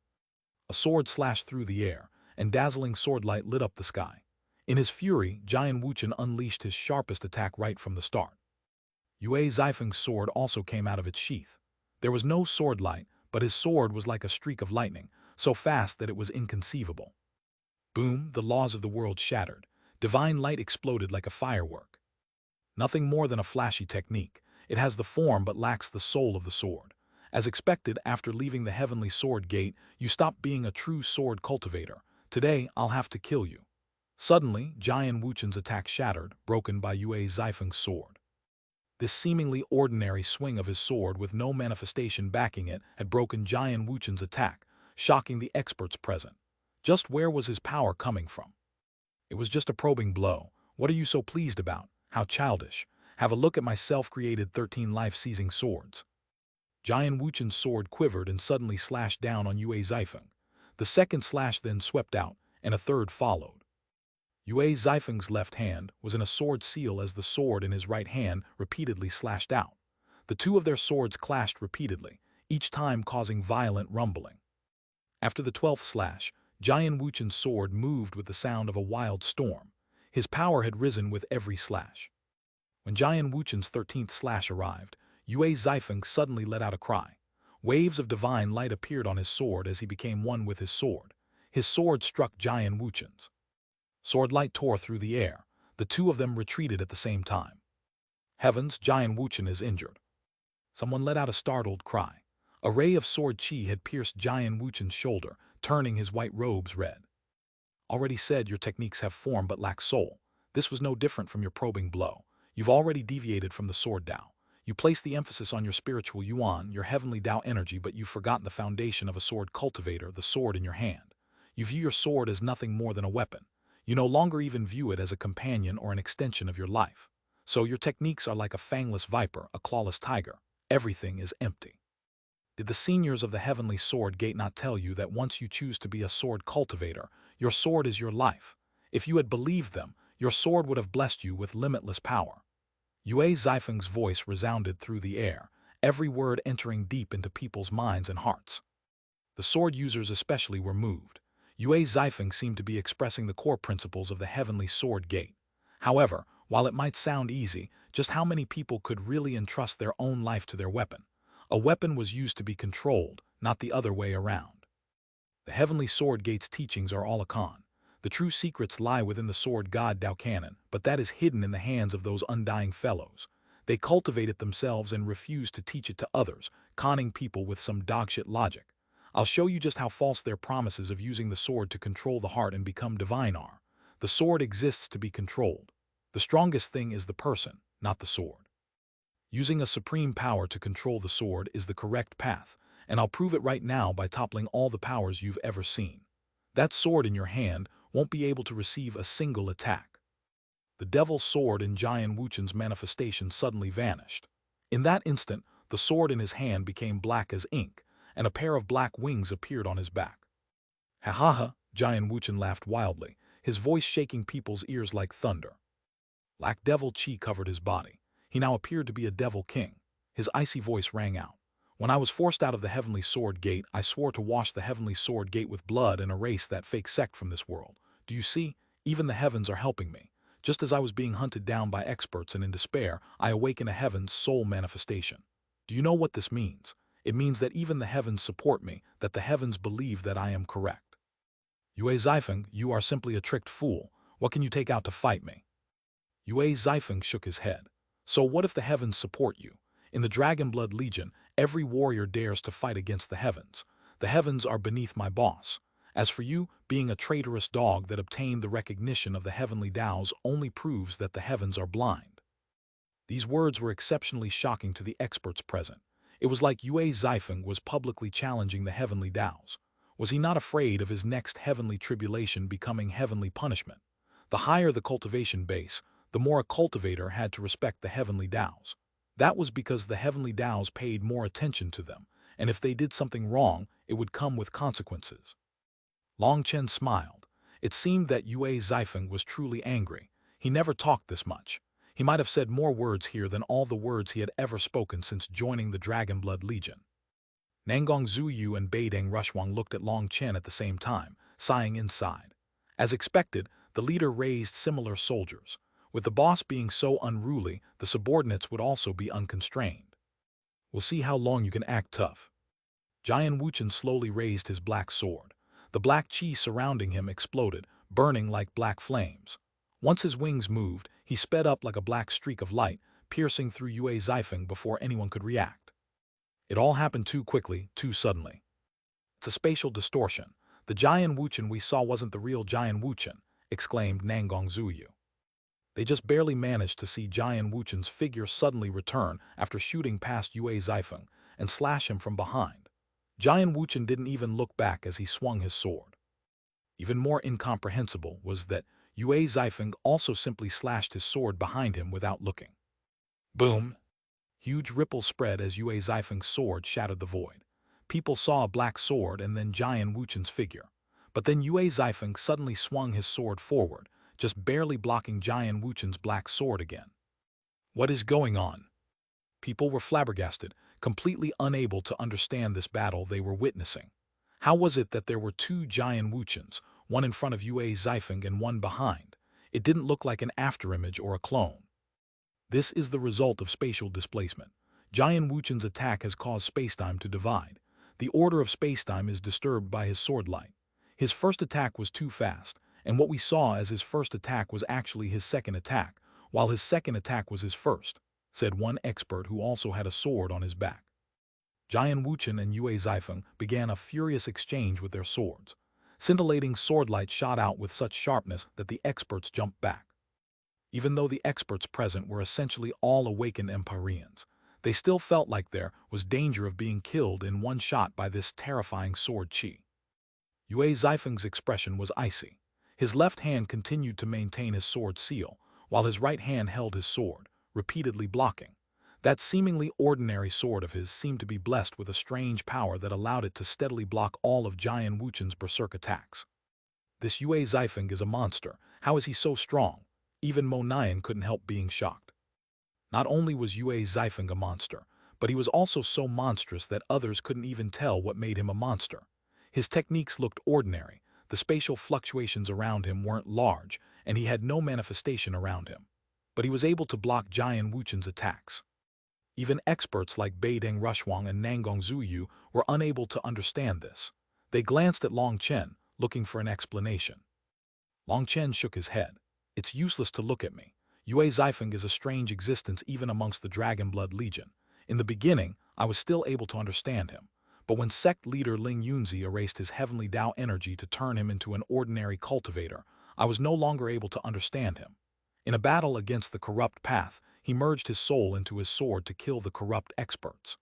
A sword slashed through the air, and dazzling sword light lit up the sky. In his fury, Jian Wuchen unleashed his sharpest attack right from the start. Yue Zifeng's sword also came out of its sheath. There was no sword light, but his sword was like a streak of lightning, so fast that it was inconceivable. Boom, the laws of the world shattered. Divine light exploded like a firework. Nothing more than a flashy technique. It has the form but lacks the soul of the sword. As expected, after leaving the heavenly sword gate, you stopped being a true sword cultivator. Today, I'll have to kill you. Suddenly, Jian Wuchen's attack shattered, broken by Yue Zifeng's sword. This seemingly ordinary swing of his sword with no manifestation backing it had broken Jian Wuchen's attack, shocking the experts present. Just where was his power coming from? It was just a probing blow. What are you so pleased about? How childish. Have a look at my self-created 13 life-seizing swords. Jian Wuchen's sword quivered and suddenly slashed down on Yue Zifeng. The second slash then swept out, and a third followed. Yue Zifeng's left hand was in a sword seal as the sword in his right hand repeatedly slashed out. The two of their swords clashed repeatedly, each time causing violent rumbling. After the 12th slash, Jian Wuchen's sword moved with the sound of a wild storm. His power had risen with every slash. When Jian Wuchen's 13th slash arrived, Yue Zifeng suddenly let out a cry. Waves of divine light appeared on his sword as he became one with his sword. His sword struck Jian Wuchen's. Sword light tore through the air. The two of them retreated at the same time. Heavens, Jian Wuchen is injured. Someone let out a startled cry. A ray of sword chi had pierced Jian Wuchen's shoulder, turning his white robes red. Already said your techniques have form but lack soul. This was no different from your probing blow. You've already deviated from the sword Dao. You place the emphasis on your spiritual yuan, your heavenly Dao energy, but you've forgotten the foundation of a sword cultivator, the sword in your hand. You view your sword as nothing more than a weapon. You no longer even view it as a companion or an extension of your life. So your techniques are like a fangless viper, a clawless tiger. Everything is empty. Did the seniors of the heavenly sword gate not tell you that once you choose to be a sword cultivator, your sword is your life? If you had believed them, your sword would have blessed you with limitless power. Yue Zifeng's voice resounded through the air, every word entering deep into people's minds and hearts. The sword users especially were moved. Yue Zifeng seemed to be expressing the core principles of the heavenly sword gate. However, while it might sound easy, just how many people could really entrust their own life to their weapon? A weapon was used to be controlled, not the other way around. The Heavenly Sword Gate's teachings are all a con. The true secrets lie within the sword god Dao, but that is hidden in the hands of those undying fellows. They cultivate it themselves and refuse to teach it to others, conning people with some dogshit logic. I'll show you just how false their promises of using the sword to control the heart and become divine are. The sword exists to be controlled. The strongest thing is the person, not the sword. Using a supreme power to control the sword is the correct path, and I'll prove it right now by toppling all the powers you've ever seen. That sword in your hand won't be able to receive a single attack. The devil's sword in Jian Wuchen's manifestation suddenly vanished. In that instant, the sword in his hand became black as ink, and a pair of black wings appeared on his back. Ha ha ha, Jian Wuchen laughed wildly, his voice shaking people's ears like thunder. Black devil chi covered his body. He now appeared to be a devil king. His icy voice rang out. When I was forced out of the Heavenly Sword Gate, I swore to wash the Heavenly Sword Gate with blood and erase that fake sect from this world. Do you see? Even the heavens are helping me. Just as I was being hunted down by experts and in despair, I awaken a heaven's soul manifestation. Do you know what this means? It means that even the heavens support me, that the heavens believe that I am correct. Yue Zifeng, you are simply a tricked fool. What can you take out to fight me? Yue Zifeng shook his head. So what if the heavens support you? In the Dragonblood Legion, every warrior dares to fight against the heavens. The heavens are beneath my boss. As for you, being a traitorous dog that obtained the recognition of the heavenly Daos only proves that the heavens are blind. These words were exceptionally shocking to the experts present. It was like Yue Zifeng was publicly challenging the heavenly Daos. Was he not afraid of his next heavenly tribulation becoming heavenly punishment? The higher the cultivation base, the more a cultivator had to respect the heavenly Daos. That was because the heavenly Daos paid more attention to them, and if they did something wrong, it would come with consequences. Long Chen smiled. It seemed that Yue Zifeng was truly angry. He never talked this much. He might have said more words here than all the words he had ever spoken since joining the Dragonblood Legion. Nanggong Zuyu and Beideng Rushwang looked at Long Chen at the same time, sighing inside. As expected, the leader raised similar soldiers. With the boss being so unruly, the subordinates would also be unconstrained. We'll see how long you can act tough. Jian Wuchen slowly raised his black sword. The black chi surrounding him exploded, burning like black flames. Once his wings moved, he sped up like a black streak of light, piercing through Yue Zifeng before anyone could react. It all happened too quickly, too suddenly. It's a spatial distortion. The Jian Wuchen we saw wasn't the real Jian Wuchen, exclaimed Nanggong Zuyu. They just barely managed to see Jian Wuchen's figure suddenly return after shooting past Yue Zifeng and slash him from behind. Jian Wuchen didn't even look back as he swung his sword. Even more incomprehensible was that Yue Zifeng also simply slashed his sword behind him without looking. Boom! Huge ripples spread as Yue Zifeng's sword shattered the void. People saw a black sword and then Jian Wuchen's figure. But then Yue Zifeng suddenly swung his sword forward, just barely blocking Jian Wuchen's black sword again. What is going on? People were flabbergasted, completely unable to understand this battle they were witnessing. How was it that there were two Jian Wuchens, one in front of Yue Zifeng and one behind? It didn't look like an afterimage or a clone. This is the result of spatial displacement. Jian Wuchen's attack has caused spacetime to divide. The order of spacetime is disturbed by his sword light. His first attack was too fast, and what we saw as his first attack was actually his second attack, while his second attack was his first, said one expert who also had a sword on his back. Jian Wuchen and Yue Zifeng began a furious exchange with their swords. Scintillating swordlight shot out with such sharpness that the experts jumped back. Even though the experts present were essentially all awakened Empyreans, they still felt like there was danger of being killed in one shot by this terrifying sword chi. Yue Zifeng's expression was icy. His left hand continued to maintain his sword seal, while his right hand held his sword, repeatedly blocking. That seemingly ordinary sword of his seemed to be blessed with a strange power that allowed it to steadily block all of Jian Wuchen's berserk attacks. This Yue Zifeng is a monster. How is he so strong? Even Mo Nian couldn't help being shocked. Not only was Yue Zifeng a monster, but he was also so monstrous that others couldn't even tell what made him a monster. His techniques looked ordinary. The spatial fluctuations around him weren't large, and he had no manifestation around him. But he was able to block Jian Wuchen's attacks. Even experts like Beideng Rushuang and Nangong Zuyu were unable to understand this. They glanced at Long Chen, looking for an explanation. Long Chen shook his head. It's useless to look at me. Yue Zifeng is a strange existence even amongst the Dragonblood Legion. In the beginning, I was still able to understand him. But when sect leader Ling Yunzi erased his heavenly Tao energy to turn him into an ordinary cultivator, I was no longer able to understand him. In a battle against the corrupt path, he merged his soul into his sword to kill the corrupt experts.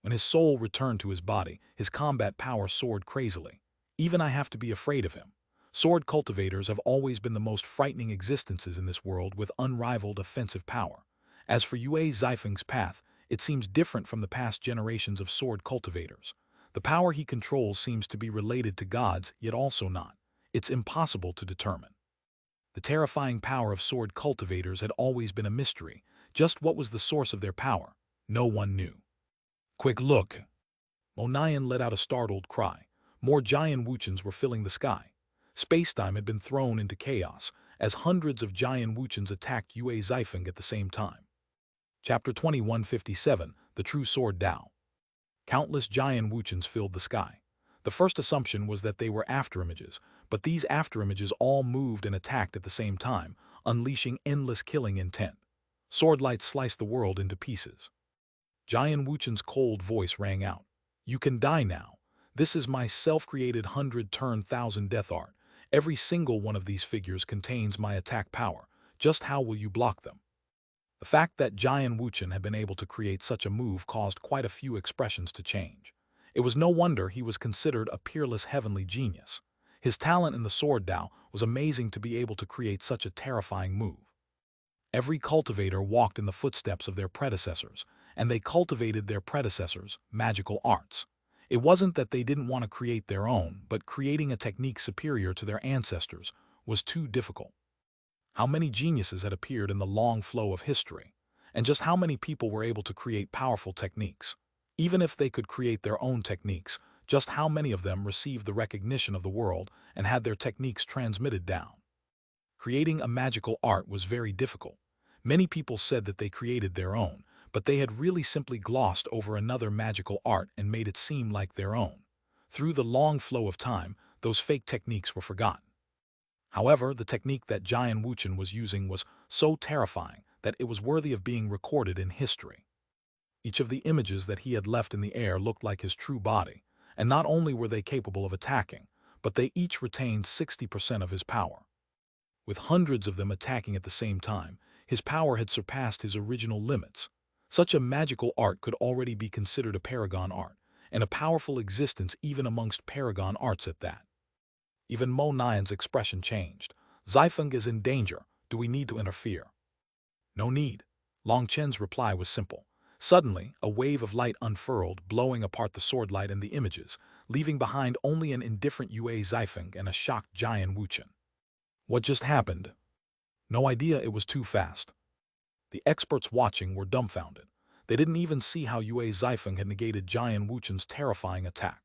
When his soul returned to his body, his combat power soared crazily. Even I have to be afraid of him. Sword cultivators have always been the most frightening existences in this world with unrivaled offensive power. As for Yue Zifeng's path, it seems different from the past generations of sword cultivators. The power he controls seems to be related to gods, yet also not. It's impossible to determine. The terrifying power of sword cultivators had always been a mystery. Just what was the source of their power? No one knew. Quick look! Monayan let out a startled cry. More giant Wuchens were filling the sky. Spacetime had been thrown into chaos, as hundreds of giant Wuchens attacked Yue Zifeng at the same time. Chapter 2157, The True Sword Tao. Countless giant Wuchens filled the sky. The first assumption was that they were afterimages, but these afterimages all moved and attacked at the same time, unleashing endless killing intent. Swordlight sliced the world into pieces. Giant Wuchen's cold voice rang out. You can die now. This is my self-created 100-turn-thousand death art. Every single one of these figures contains my attack power. Just how will you block them? The fact that Giant Wuchen had been able to create such a move caused quite a few expressions to change. It was no wonder he was considered a peerless heavenly genius. His talent in the sword Tao was amazing to be able to create such a terrifying move. Every cultivator walked in the footsteps of their predecessors, and they cultivated their predecessors' magical arts. It wasn't that they didn't want to create their own, but creating a technique superior to their ancestors was too difficult. How many geniuses had appeared in the long flow of history, and just how many people were able to create powerful techniques? Even if they could create their own techniques, just how many of them received the recognition of the world and had their techniques transmitted down? Creating a magical art was very difficult. Many people said that they created their own, but they had really simply glossed over another magical art and made it seem like their own. Through the long flow of time, those fake techniques were forgotten. However, the technique that Jian Wuchen was using was so terrifying that it was worthy of being recorded in history. Each of the images that he had left in the air looked like his true body, and not only were they capable of attacking, but they each retained 60% of his power. With hundreds of them attacking at the same time, his power had surpassed his original limits. Such a magical art could already be considered a paragon art, and a powerful existence even amongst paragon arts at that. Even Mo Nian's expression changed. Zifeng is in danger. Do we need to interfere? No need. Long Chen's reply was simple. Suddenly, a wave of light unfurled, blowing apart the sword light and the images, leaving behind only an indifferent Yue Zifeng and a shocked Jian Wuchen. What just happened? No idea, it was too fast. The experts watching were dumbfounded. They didn't even see how Yue Zifeng had negated Jian Wuchen's terrifying attack.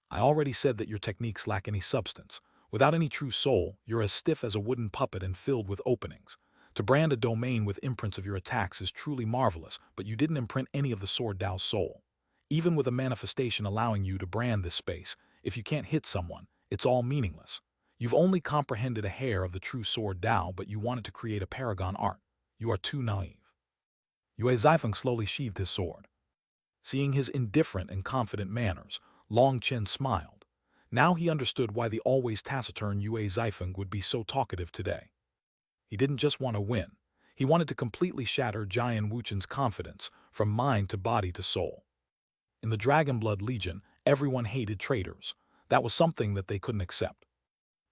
I already said that your techniques lack any substance. Without any true soul, you're as stiff as a wooden puppet and filled with openings. To brand a domain with imprints of your attacks is truly marvelous, but you didn't imprint any of the sword Tao's soul. Even with a manifestation allowing you to brand this space, if you can't hit someone, it's all meaningless. You've only comprehended a hair of the true sword Tao, but you wanted to create a paragon art. You are too naive. Yue Zifeng slowly sheathed his sword. Seeing his indifferent and confident manners, Long Chen smiled. Now he understood why the always taciturn Yue Zifeng would be so talkative today. He didn't just want to win. He wanted to completely shatter Jian Wuchen's confidence, from mind to body to soul. In the Dragonblood Legion, everyone hated traitors. That was something that they couldn't accept.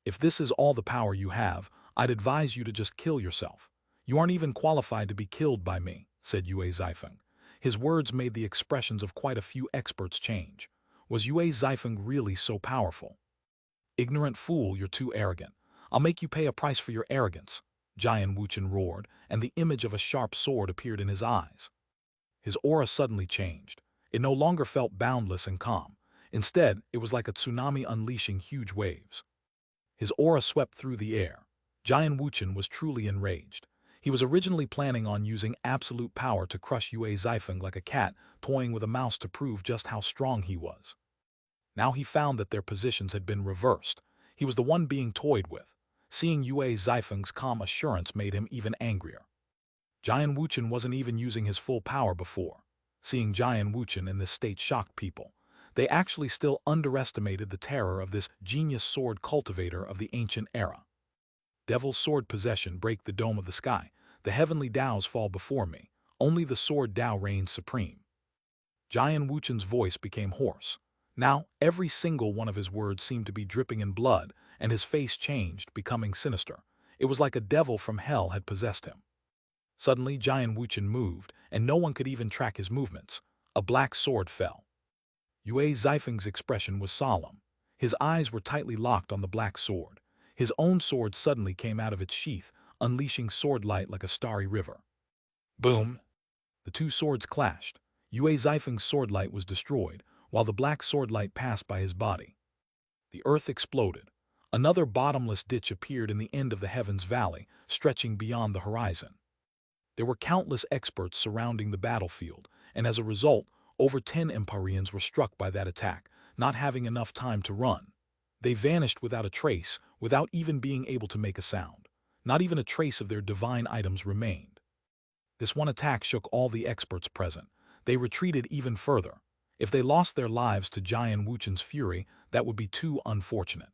If this is all the power you have, I'd advise you to just kill yourself. You aren't even qualified to be killed by me, said Yue Zifeng. His words made the expressions of quite a few experts change. Was Yue Zifeng really so powerful? Ignorant fool, you're too arrogant. I'll make you pay a price for your arrogance, Jian Wuchen roared, and the image of a sharp sword appeared in his eyes. His aura suddenly changed. It no longer felt boundless and calm. Instead, it was like a tsunami unleashing huge waves. His aura swept through the air. Jian Wuchen was truly enraged. He was originally planning on using absolute power to crush Yue Zifeng like a cat, toying with a mouse to prove just how strong he was. Now he found that their positions had been reversed. He was the one being toyed with. Seeing Yue Zifeng's calm assurance made him even angrier. Jian Wuchen wasn't even using his full power before. Seeing Jian Wuchen in this state shocked people. They actually still underestimated the terror of this genius sword cultivator of the ancient era. Devil's sword possession break the dome of the sky. The heavenly Tao's fall before me. Only the sword Tao reigns supreme. Jian Wuchen's voice became hoarse. Now, every single one of his words seemed to be dripping in blood, and his face changed, becoming sinister. It was like a devil from hell had possessed him. Suddenly, Jian Wuchen moved, and no one could even track his movements. A black sword fell. Yue Zifeng's expression was solemn. His eyes were tightly locked on the black sword. His own sword suddenly came out of its sheath, unleashing sword light like a starry river. Boom! The two swords clashed. Yue Zifeng's sword light was destroyed, while the black sword light passed by his body. The earth exploded. Another bottomless ditch appeared in the end of the heavens valley, stretching beyond the horizon. There were countless experts surrounding the battlefield, and as a result, over 10 Empyreans were struck by that attack, not having enough time to run. They vanished without a trace, without even being able to make a sound. Not even a trace of their divine items remained. This one attack shook all the experts present. They retreated even further. If they lost their lives to Jian Wuchen's fury, that would be too unfortunate.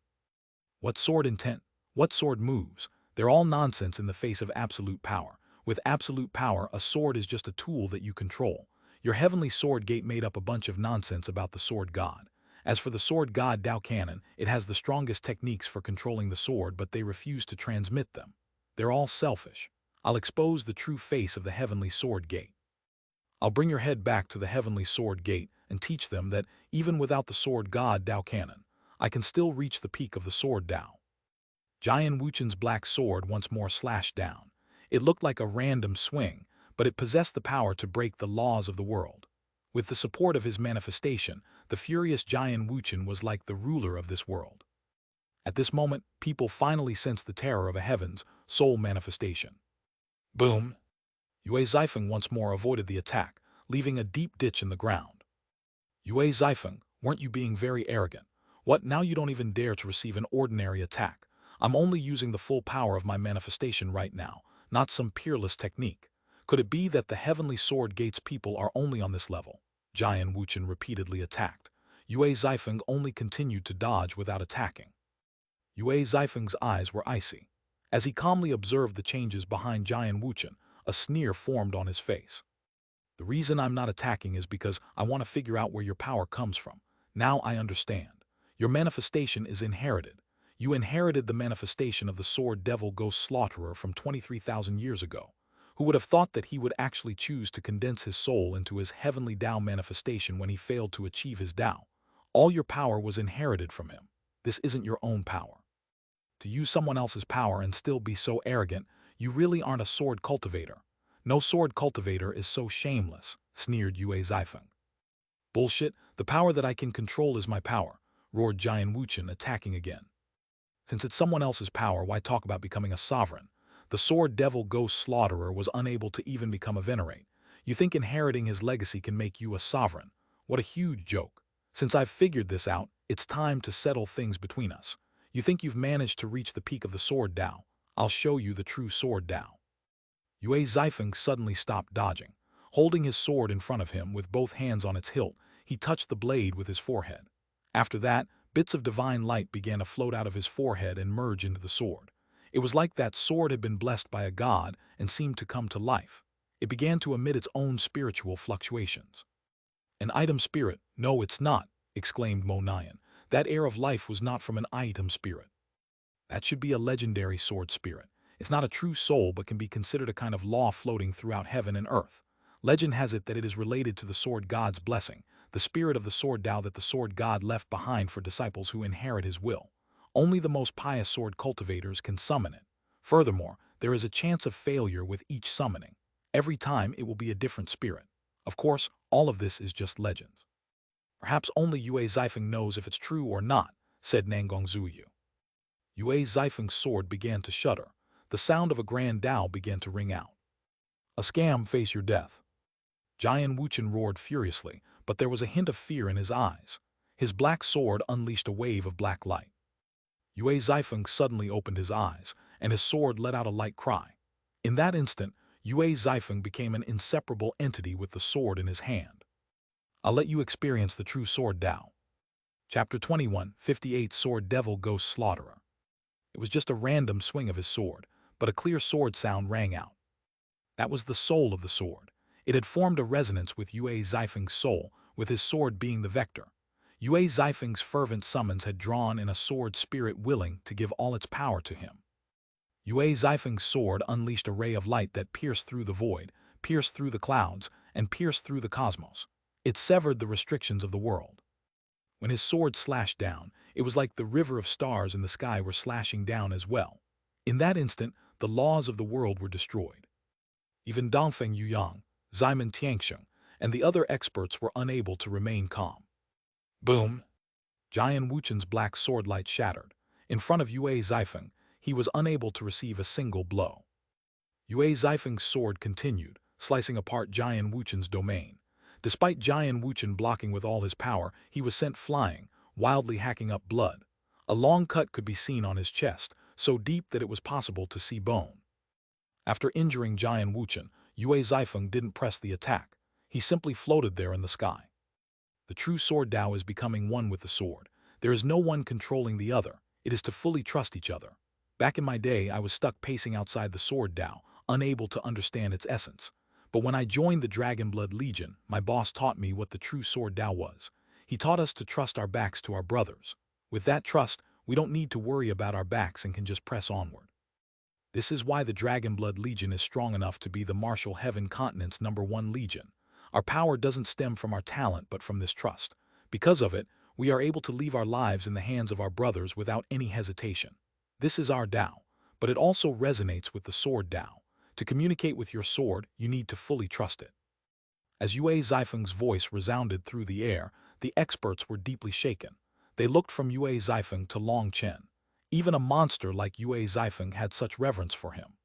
What sword intent? What sword moves? They're all nonsense in the face of absolute power. With absolute power, a sword is just a tool that you control. Your heavenly sword gate made up a bunch of nonsense about the sword god. As for the sword god Dao Canon, it has the strongest techniques for controlling the sword, but they refuse to transmit them. They're all selfish. I'll expose the true face of the heavenly sword gate. I'll bring your head back to the heavenly sword gate and teach them that even without the sword god Dao Canon, I can still reach the peak of the sword Dao. Jian Wuchen's black sword once more slashed down. It looked like a random swing, but it possessed the power to break the laws of the world. With the support of his manifestation, the furious Jian Wuchen was like the ruler of this world. At this moment, people finally sensed the terror of a heaven's soul manifestation. Boom! Yue Zifeng once more avoided the attack, leaving a deep ditch in the ground. Yue Zifeng, weren't you being very arrogant? What, now you don't even dare to receive an ordinary attack? I'm only using the full power of my manifestation right now, not some peerless technique. Could it be that the heavenly sword gate's people are only on this level? Jian Wuchen repeatedly attacked. Yue Zifeng only continued to dodge without attacking. Yue Zifeng's eyes were icy. As he calmly observed the changes behind Jian Wuchen, a sneer formed on his face. The reason I'm not attacking is because I want to figure out where your power comes from. Now I understand. Your manifestation is inherited. You inherited the manifestation of the sword devil ghost slaughterer from 23,000 years ago. Who would have thought that he would actually choose to condense his soul into his heavenly Tao manifestation when he failed to achieve his Tao? All your power was inherited from him. This isn't your own power. To use someone else's power and still be so arrogant, you really aren't a sword cultivator. No sword cultivator is so shameless, sneered Yue Zifeng. Bullshit, the power that I can control is my power, roared Jian Wuchen, attacking again. Since it's someone else's power, why talk about becoming a sovereign? The sword devil ghost slaughterer was unable to even become a venerate. You think inheriting his legacy can make you a sovereign? What a huge joke. Since I've figured this out, it's time to settle things between us. You think you've managed to reach the peak of the sword Tao? I'll show you the true sword Tao. Yue Zifeng suddenly stopped dodging. Holding his sword in front of him with both hands on its hilt, he touched the blade with his forehead. After that, bits of divine light began to float out of his forehead and merge into the sword. It was like that sword had been blessed by a god and seemed to come to life. It began to emit its own spiritual fluctuations. An item spirit? No, it's not, exclaimed Mo Nian. That air of life was not from an item spirit. That should be a legendary sword spirit. It's not a true soul but can be considered a kind of law floating throughout heaven and earth. Legend has it that it is related to the sword god's blessing, the spirit of the sword Tao that the sword god left behind for disciples who inherit his will. Only the most pious sword cultivators can summon it. Furthermore, there is a chance of failure with each summoning. Every time it will be a different spirit. Of course, all of this is just legends. Perhaps only Yue Zifeng knows if it's true or not, said Nangong Zuyu. Yue Zifeng's sword began to shudder. The the sound of a grand Tao began to ring out. A scam, face your death. Jian Wuchen roared furiously, but there was a hint of fear in his eyes. His black sword unleashed a wave of black light. Yue Zifeng suddenly opened his eyes, and his sword let out a light cry. In that instant, Yue Zifeng became an inseparable entity with the sword in his hand. I'll let you experience the true sword Tao. Chapter 21, 58 Sword Devil Ghost Slaughterer. It was just a random swing of his sword, but a clear sword sound rang out. That was the soul of the sword. It had formed a resonance with Yue Zifeng's soul, with his sword being the vector. Yue Zifeng's fervent summons had drawn in a sword spirit willing to give all its power to him. Yue Zifeng's sword unleashed a ray of light that pierced through the void, pierced through the clouds, and pierced through the cosmos. It severed the restrictions of the world. When his sword slashed down, it was like the river of stars in the sky were slashing down as well. In that instant, the laws of the world were destroyed. Even Dongfeng Yuyang, Ximen Tianxiong, and the other experts were unable to remain calm. Boom! Jian Wuchen's black sword light shattered. In front of Yue Zifeng, he was unable to receive a single blow. Yue Zifeng's sword continued, slicing apart Jian Wuchen's domain. Despite Jian Wuchen blocking with all his power, he was sent flying, wildly hacking up blood. A long cut could be seen on his chest, so deep that it was possible to see bone. After injuring Jian Wuchen, Yue Zifeng didn't press the attack. He simply floated there in the sky. The true sword Tao is becoming one with the sword. There is no one controlling the other. It is to fully trust each other. Back in my day, I was stuck pacing outside the sword Tao, unable to understand its essence. But when I joined the Dragonblood Legion, my boss taught me what the true sword Tao was. He taught us to trust our backs to our brothers. With that trust, we don't need to worry about our backs and can just press onward. This is why the Dragonblood Legion is strong enough to be the Martial Heaven Continent's #1 legion. Our power doesn't stem from our talent but from this trust. Because of it, we are able to leave our lives in the hands of our brothers without any hesitation. This is our Tao, but it also resonates with the sword Tao. To communicate with your sword, you need to fully trust it. As Yue Zifeng's voice resounded through the air, the experts were deeply shaken. They looked from Yue Zifeng to Long Chen. Even a monster like Yue Zifeng had such reverence for him.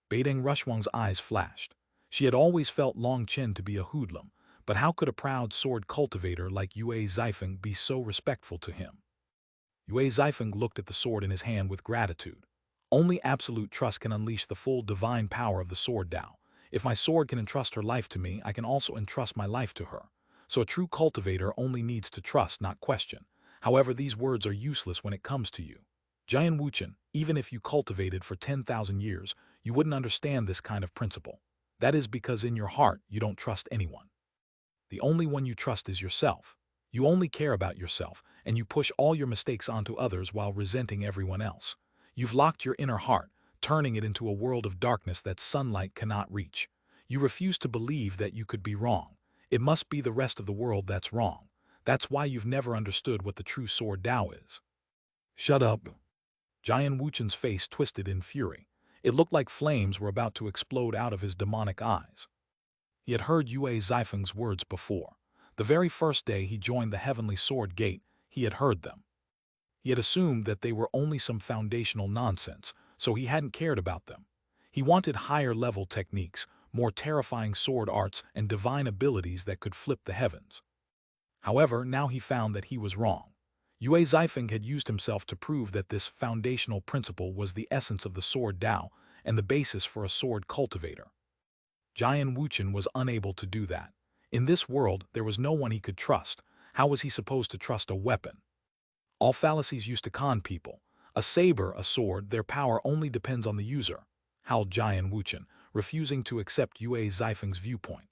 Beideng Rushuang's eyes flashed. She had always felt Long Chen to be a hoodlum, but how could a proud sword cultivator like Yue Zifeng be so respectful to him? Yue Zifeng looked at the sword in his hand with gratitude. Only absolute trust can unleash the full divine power of the sword Tao. If my sword can entrust her life to me, I can also entrust my life to her. So a true cultivator only needs to trust, not question. However, these words are useless when it comes to you. Jian Wuchen, even if you cultivated for 10,000 years, you wouldn't understand this kind of principle. That is because in your heart, you don't trust anyone. The only one you trust is yourself. You only care about yourself, and you push all your mistakes onto others while resenting everyone else. You've locked your inner heart, turning it into a world of darkness that sunlight cannot reach. You refuse to believe that you could be wrong. It must be the rest of the world that's wrong. That's why you've never understood what the true sword Tao is. Shut up. Jian Wuchen's face twisted in fury. It looked like flames were about to explode out of his demonic eyes. He had heard Yue Zifeng's words before. The very first day he joined the Heavenly Sword Gate, he had heard them. He had assumed that they were only some foundational nonsense, so he hadn't cared about them. He wanted higher-level techniques, more terrifying sword arts, and divine abilities that could flip the heavens. However, now he found that he was wrong. Yue Zifeng had used himself to prove that this foundational principle was the essence of the sword Tao and the basis for a sword cultivator. Jian Wuchen was unable to do that. In this world, there was no one he could trust. How was he supposed to trust a weapon? All fallacies used to con people. A saber, a sword, their power only depends on the user, howled Jian Wuchen, refusing to accept Yue Zifeng's viewpoint.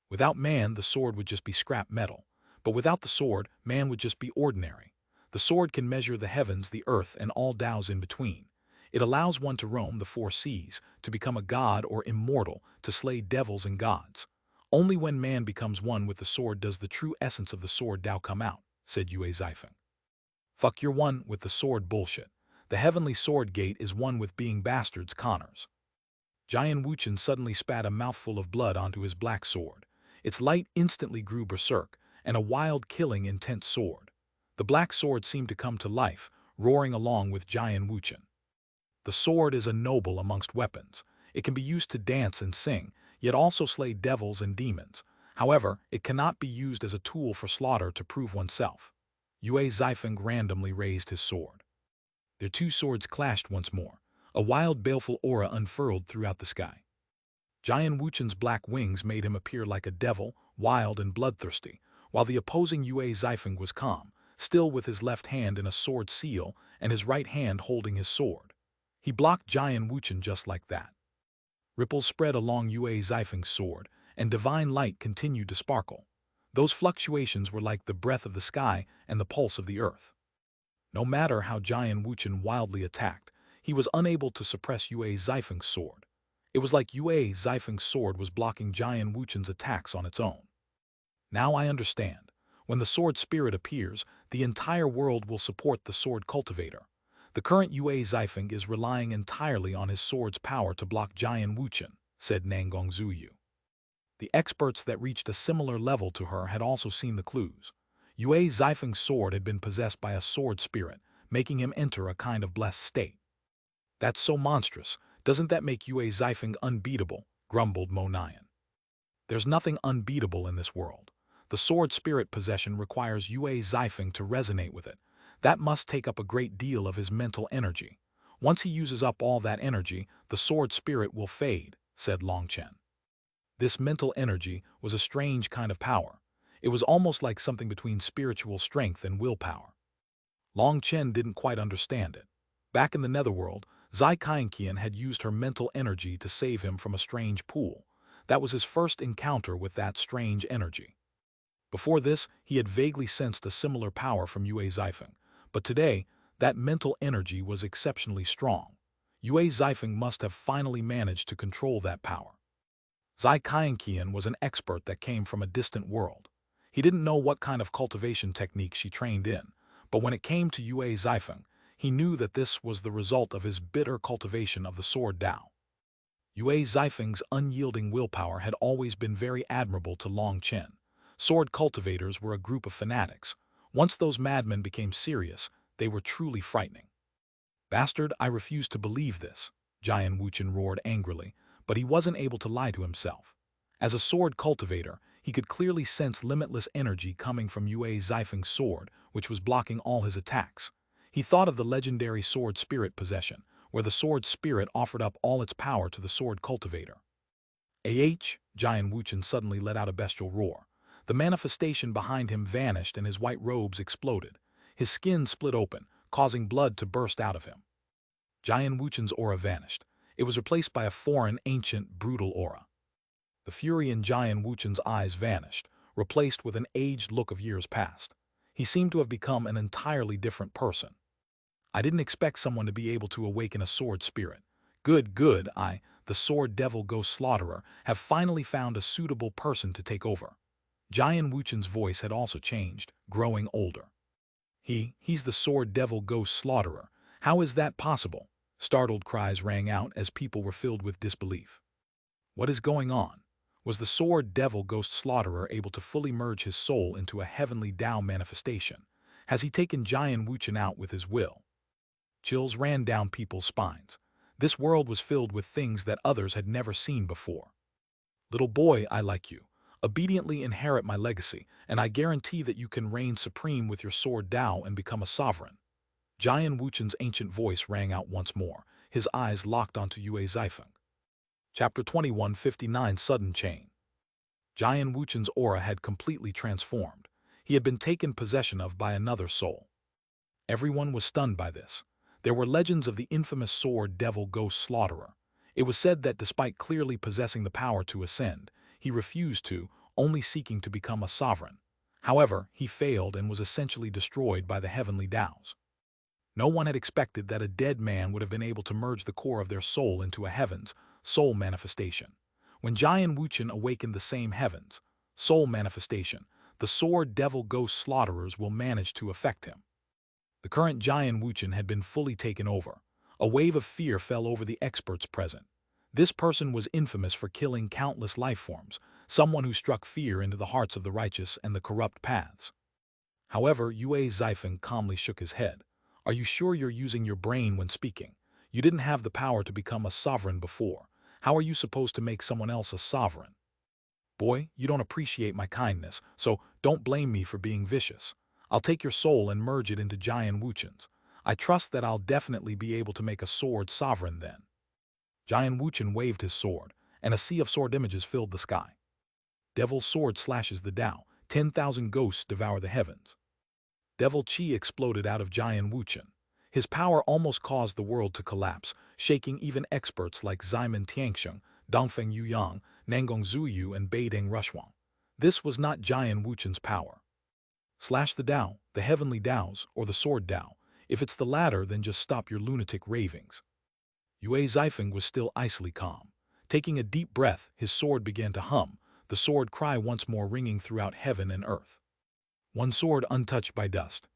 Without man, the sword would just be scrap metal. But without the sword, man would just be ordinary. The sword can measure the heavens, the earth, and all Taos in between. It allows one to roam the 4 seas, to become a god or immortal, to slay devils and gods. Only when man becomes one with the sword does the true essence of the sword Tao come out, said Yue Zifeng. Fuck your one with the sword bullshit. The Heavenly Sword Gate is one with being bastards, Connors. Jian Wuchen suddenly spat a mouthful of blood onto his black sword. Its light instantly grew berserk, and a wild, killing, intense sword. The black sword seemed to come to life, roaring along with Jian Wuchen. The sword is a noble amongst weapons. It can be used to dance and sing, yet also slay devils and demons. However, it cannot be used as a tool for slaughter to prove oneself. Yue Zifeng randomly raised his sword. Their two swords clashed once more. A wild, baleful aura unfurled throughout the sky. Jian Wuchen's black wings made him appear like a devil, wild and bloodthirsty, while the opposing Yue Zifeng was calm, still with his left hand in a sword seal and his right hand holding his sword. He blocked Jian Wuchen just like that. Ripples spread along Yue Zifeng's sword, and divine light continued to sparkle. Those fluctuations were like the breath of the sky and the pulse of the earth. No matter how Jian Wuchen wildly attacked, he was unable to suppress Yue Zifeng's sword. It was like Yue Zifeng's sword was blocking Jian Wuchen's attacks on its own. Now I understand. When the sword spirit appears, the entire world will support the sword cultivator. The current Yue Zifeng is relying entirely on his sword's power to block Jian Wuchen, said Nangong Zuyu. The experts that reached a similar level to her had also seen the clues. Yue Zifeng's sword had been possessed by a sword spirit, making him enter a kind of blessed state. That's so monstrous. Doesn't that make Yue Zifeng unbeatable? Grumbled Mo Nian. There's nothing unbeatable in this world. The sword spirit possession requires Yue Zifeng to resonate with it. That must take up a great deal of his mental energy. Once he uses up all that energy, the sword spirit will fade, said Long Chen. This mental energy was a strange kind of power. It was almost like something between spiritual strength and willpower. Long Chen didn't quite understand it. Back in the netherworld, Zai Kaienqian had used her mental energy to save him from a strange pool. That was his first encounter with that strange energy. Before this, he had vaguely sensed a similar power from Yue Zifeng, but today, that mental energy was exceptionally strong. Yue Zifeng must have finally managed to control that power. Zai Kaienqian was an expert that came from a distant world. He didn't know what kind of cultivation technique she trained in, but when it came to Yue Zifeng, he knew that this was the result of his bitter cultivation of the sword Dao. Yue Zifeng's unyielding willpower had always been very admirable to Long Chen. Sword cultivators were a group of fanatics. Once those madmen became serious, they were truly frightening. Bastard, I refuse to believe this, Jian Wuchen roared angrily, but he wasn't able to lie to himself. As a sword cultivator, he could clearly sense limitless energy coming from Yue Zifeng's sword, which was blocking all his attacks. He thought of the legendary sword spirit possession, where the sword spirit offered up all its power to the sword cultivator. Jian Wuchen suddenly let out a bestial roar. The manifestation behind him vanished and his white robes exploded. His skin split open, causing blood to burst out of him. Jian Wuchen's aura vanished. It was replaced by a foreign, ancient, brutal aura. The fury in Jian Wuchen's eyes vanished, replaced with an aged look of years past. He seemed to have become an entirely different person. I didn't expect someone to be able to awaken a sword spirit. Good, the sword devil ghost slaughterer, have finally found a suitable person to take over. Jian Wuchen's voice had also changed, growing older. He's the sword devil ghost slaughterer. How is that possible? Startled cries rang out as people were filled with disbelief. What is going on? Was the sword devil ghost slaughterer able to fully merge his soul into a heavenly Tao manifestation? Has he taken Jian Wuchen out with his will? Chills ran down people's spines. This world was filled with things that others had never seen before. Little boy, I like you. Obediently inherit my legacy, and I guarantee that you can reign supreme with your sword Dao and become a sovereign. Jian Wuchen's ancient voice rang out once more, his eyes locked onto Yue Zifeng. Chapter 2159 Sudden Chain. Jian Wuchen's aura had completely transformed. He had been taken possession of by another soul. Everyone was stunned by this. There were legends of the infamous sword devil ghost slaughterer. It was said that despite clearly possessing the power to ascend, he refused to, only seeking to become a sovereign. However, he failed and was essentially destroyed by the heavenly Taos. No one had expected that a dead man would have been able to merge the core of their soul into a heavens, soul manifestation. When Jian Wuchen awakened the same heavens, soul manifestation, the sword devil ghost slaughterers will manage to affect him. The current Jian Wuchen had been fully taken over. A wave of fear fell over the experts present. This person was infamous for killing countless life forms, someone who struck fear into the hearts of the righteous and the corrupt paths. However, Yue Zifeng calmly shook his head. Are you sure you're using your brain when speaking? You didn't have the power to become a sovereign before. How are you supposed to make someone else a sovereign? Boy, you don't appreciate my kindness, so don't blame me for being vicious. I'll take your soul and merge it into Jian Wuchen's. I trust that I'll definitely be able to make a sword sovereign then. Jian Wuchen waved his sword, and a sea of sword images filled the sky. Devil's sword slashes the Tao. 10,000 ghosts devour the heavens. Devil Qi exploded out of Jian Wuchen. His power almost caused the world to collapse, shaking even experts like Ximen Tianxiong, Dongfeng Yuyang, Nangong Zuyu, and Beideng Rushuang. This was not Jian Wuchen's power. Slash the Tao, the heavenly Taos, or the sword Tao. If it's the latter, then just stop your lunatic ravings. Yue Zifeng was still icily calm. Taking a deep breath, his sword began to hum, the sword cry once more ringing throughout heaven and earth. One sword untouched by dust.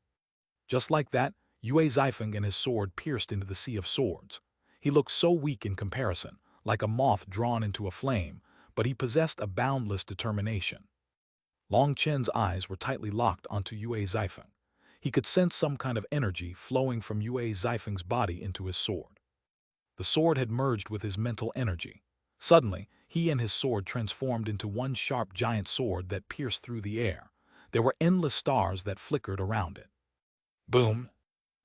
Just like that, Yue Zifeng and his sword pierced into the sea of swords. He looked so weak in comparison, like a moth drawn into a flame, but he possessed a boundless determination. Long Chen's eyes were tightly locked onto Yue Zifeng. He could sense some kind of energy flowing from Yue Zifeng's body into his sword. The sword had merged with his mental energy. Suddenly, he and his sword transformed into one sharp giant sword that pierced through the air. There were endless stars that flickered around it. Boom!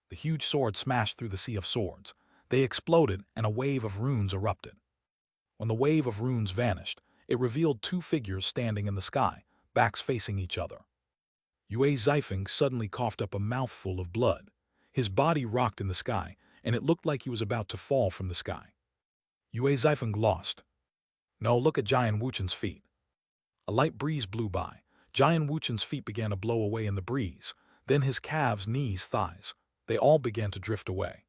The huge sword smashed through the sea of swords. They exploded, and a wave of runes erupted. When the wave of runes vanished, it revealed two figures standing in the sky, backs facing each other. Yue Zifeng suddenly coughed up a mouthful of blood. His body rocked in the sky, and it looked like he was about to fall from the sky. Yue Zifeng lost. No, look at Jian Wuchen's feet. A light breeze blew by. Jian Wuchen's feet began to blow away in the breeze. Then his calves, knees, thighs. They all began to drift away.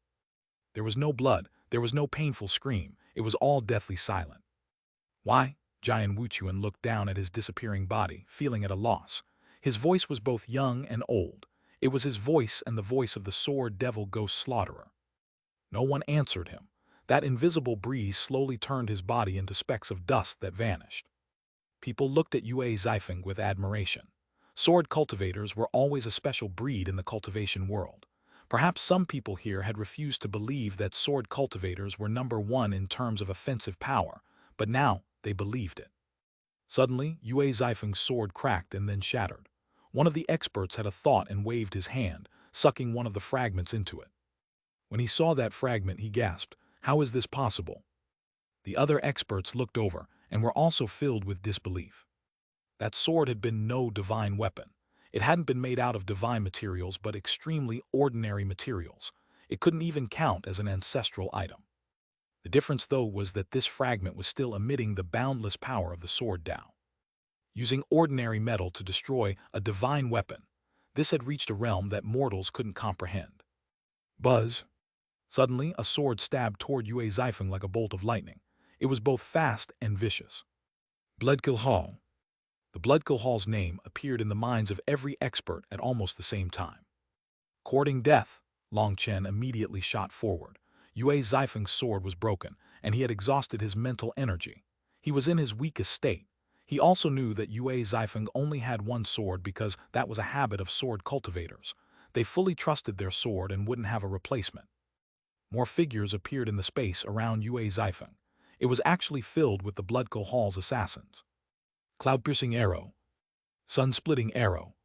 There was no blood. There was no painful scream. It was all deathly silent. Why? Jian Wuchen looked down at his disappearing body, feeling at a loss. His voice was both young and old. It was his voice and the voice of the sword devil ghost slaughterer. No one answered him. That invisible breeze slowly turned his body into specks of dust that vanished. People looked at Yue Zifeng with admiration. Sword cultivators were always a special breed in the cultivation world. Perhaps some people here had refused to believe that sword cultivators were number one in terms of offensive power, but now they believed it. Suddenly, Yue Zifeng's sword cracked and then shattered. One of the experts had a thought and waved his hand, sucking one of the fragments into it. When he saw that fragment, he gasped, "How is this possible?" The other experts looked over and were also filled with disbelief. That sword had been no divine weapon. It hadn't been made out of divine materials but extremely ordinary materials. It couldn't even count as an ancestral item. The difference, though, was that this fragment was still emitting the boundless power of the sword Tao. Using ordinary metal to destroy a divine weapon, this had reached a realm that mortals couldn't comprehend. Buzz! Suddenly, a sword stabbed toward Yue Zifeng like a bolt of lightning. It was both fast and vicious. Bloodkill Hall. The Bloodkill Hall's name appeared in the minds of every expert at almost the same time. Courting death, Long Chen immediately shot forward. Yue Zifeng's sword was broken, and he had exhausted his mental energy. He was in his weakest state. He also knew that Yue Zifeng only had one sword because that was a habit of sword cultivators. They fully trusted their sword and wouldn't have a replacement. More figures appeared in the space around Yue Zifeng. It was actually filled with the Bloodkill Hall's assassins. Cloud-piercing arrow. Sun-splitting arrow.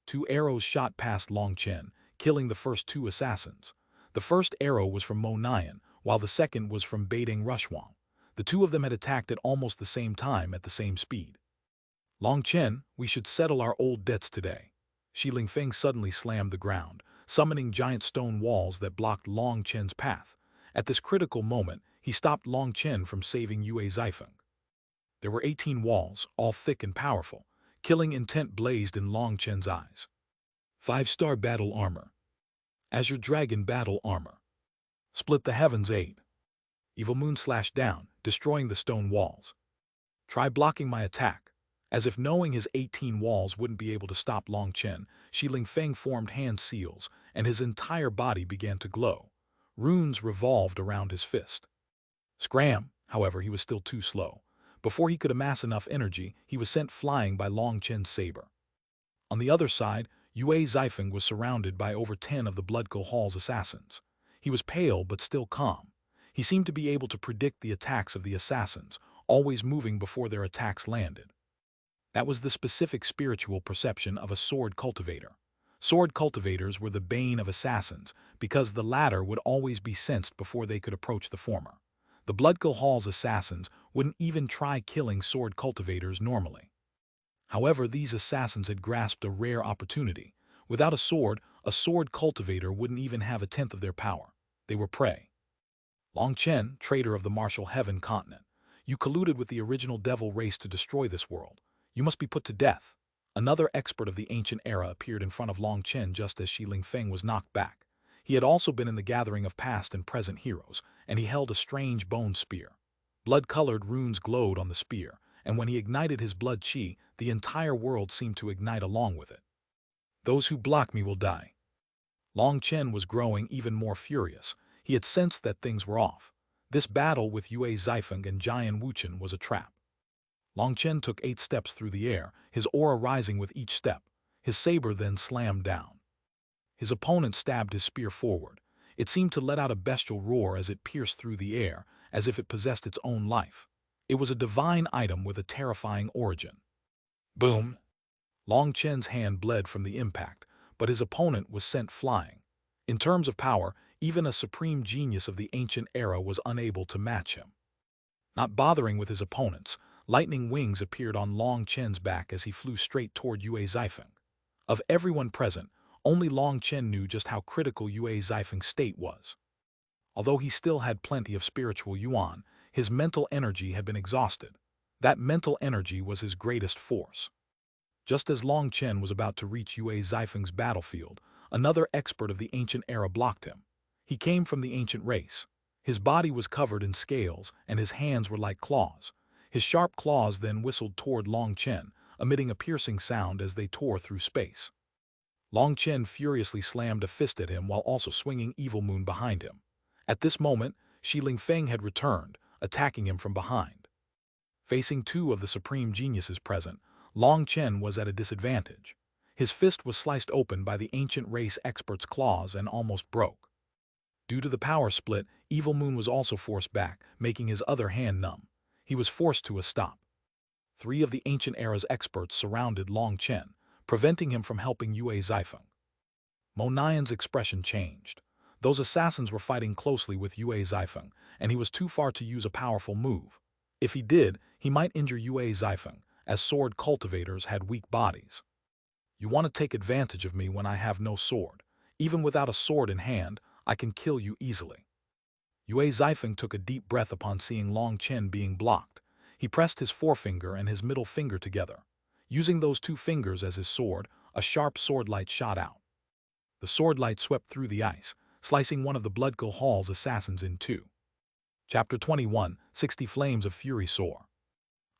Two arrows shot past Long Chen, killing the first two assassins. The first arrow was from Mo Nian, while the second was from Beideng Rushuang. The two of them had attacked at almost the same time at the same speed. Long Chen, we should settle our old debts today. Shi Lingfeng suddenly slammed the ground, summoning giant stone walls that blocked Long Chen's path. At this critical moment, he stopped Long Chen from saving Yue Zifeng. There were 18 walls, all thick and powerful. Killing intent blazed in Long Chen's eyes. 5-star battle armor. Azure Dragon battle armor. Split the heavens 8. Evil Moon slashed down, destroying the stone walls. Try blocking my attack. As if knowing his 18 walls wouldn't be able to stop Long Chen, Shi Lingfeng formed hand seals, and his entire body began to glow. Runes revolved around his fist. Scram! However, he was still too slow. Before he could amass enough energy, he was sent flying by Long Chen's saber. On the other side, Yue Zifeng was surrounded by over 10 of the Bloodkill Hall's assassins. He was pale but still calm. He seemed to be able to predict the attacks of the assassins, always moving before their attacks landed. That was the specific spiritual perception of a sword cultivator. Sword cultivators were the bane of assassins because the latter would always be sensed before they could approach the former. The Bloodkill Hall's assassins wouldn't even try killing sword cultivators normally. However, these assassins had grasped a rare opportunity. Without a sword cultivator wouldn't even have a tenth of their power. They were prey. Long Chen, traitor of the martial heaven continent, you colluded with the original devil race to destroy this world. You must be put to death. Another expert of the ancient era appeared in front of Long Chen just as Shi Lingfeng was knocked back. He had also been in the gathering of past and present heroes, and he held a strange bone spear. Blood-colored runes glowed on the spear, and when he ignited his blood chi, the entire world seemed to ignite along with it. Those who block me will die. Long Chen was growing even more furious. He had sensed that things were off. This battle with Yue Zifeng and Jian Wuchen was a trap. Long Chen took 8 steps through the air, his aura rising with each step. His saber then slammed down. His opponent stabbed his spear forward. It seemed to let out a bestial roar as it pierced through the air, as if it possessed its own life. It was a divine item with a terrifying origin. Boom! Long Chen's hand bled from the impact, but his opponent was sent flying. In terms of power, even a supreme genius of the ancient era was unable to match him. Not bothering with his opponents, lightning wings appeared on Long Chen's back as he flew straight toward Yue Zifeng. Of everyone present, only Long Chen knew just how critical Yue Zifeng's state was. Although he still had plenty of spiritual yuan, his mental energy had been exhausted. That mental energy was his greatest force. Just as Long Chen was about to reach Yue Zifeng's battlefield, another expert of the ancient era blocked him. He came from the ancient race. His body was covered in scales, and his hands were like claws. His sharp claws then whistled toward Long Chen, emitting a piercing sound as they tore through space. Long Chen furiously slammed a fist at him while also swinging Evil Moon behind him. At this moment, Shi Lingfeng had returned, attacking him from behind. Facing 2 of the supreme geniuses present, Long Chen was at a disadvantage. His fist was sliced open by the ancient race expert's claws and almost broke. Due to the power split, Evil Moon was also forced back, making his other hand numb. He was forced to a stop. 3 of the ancient era's experts surrounded Long Chen, preventing him from helping Yue Zifeng. Mo Nian's expression changed. Those assassins were fighting closely with Yue Zifeng, and he was too far to use a powerful move. If he did, he might injure Yue Zifeng, as sword cultivators had weak bodies. You want to take advantage of me when I have no sword. Even without a sword in hand, I can kill you easily. Yue Zifeng took a deep breath upon seeing Long Chen being blocked. He pressed his forefinger and his middle finger together. Using those 2 fingers as his sword, a sharp sword light shot out. The sword light swept through the ice, slicing one of the Bloodkill Hall's assassins in 2. Chapter 21, 60 Flames of Fury Soar.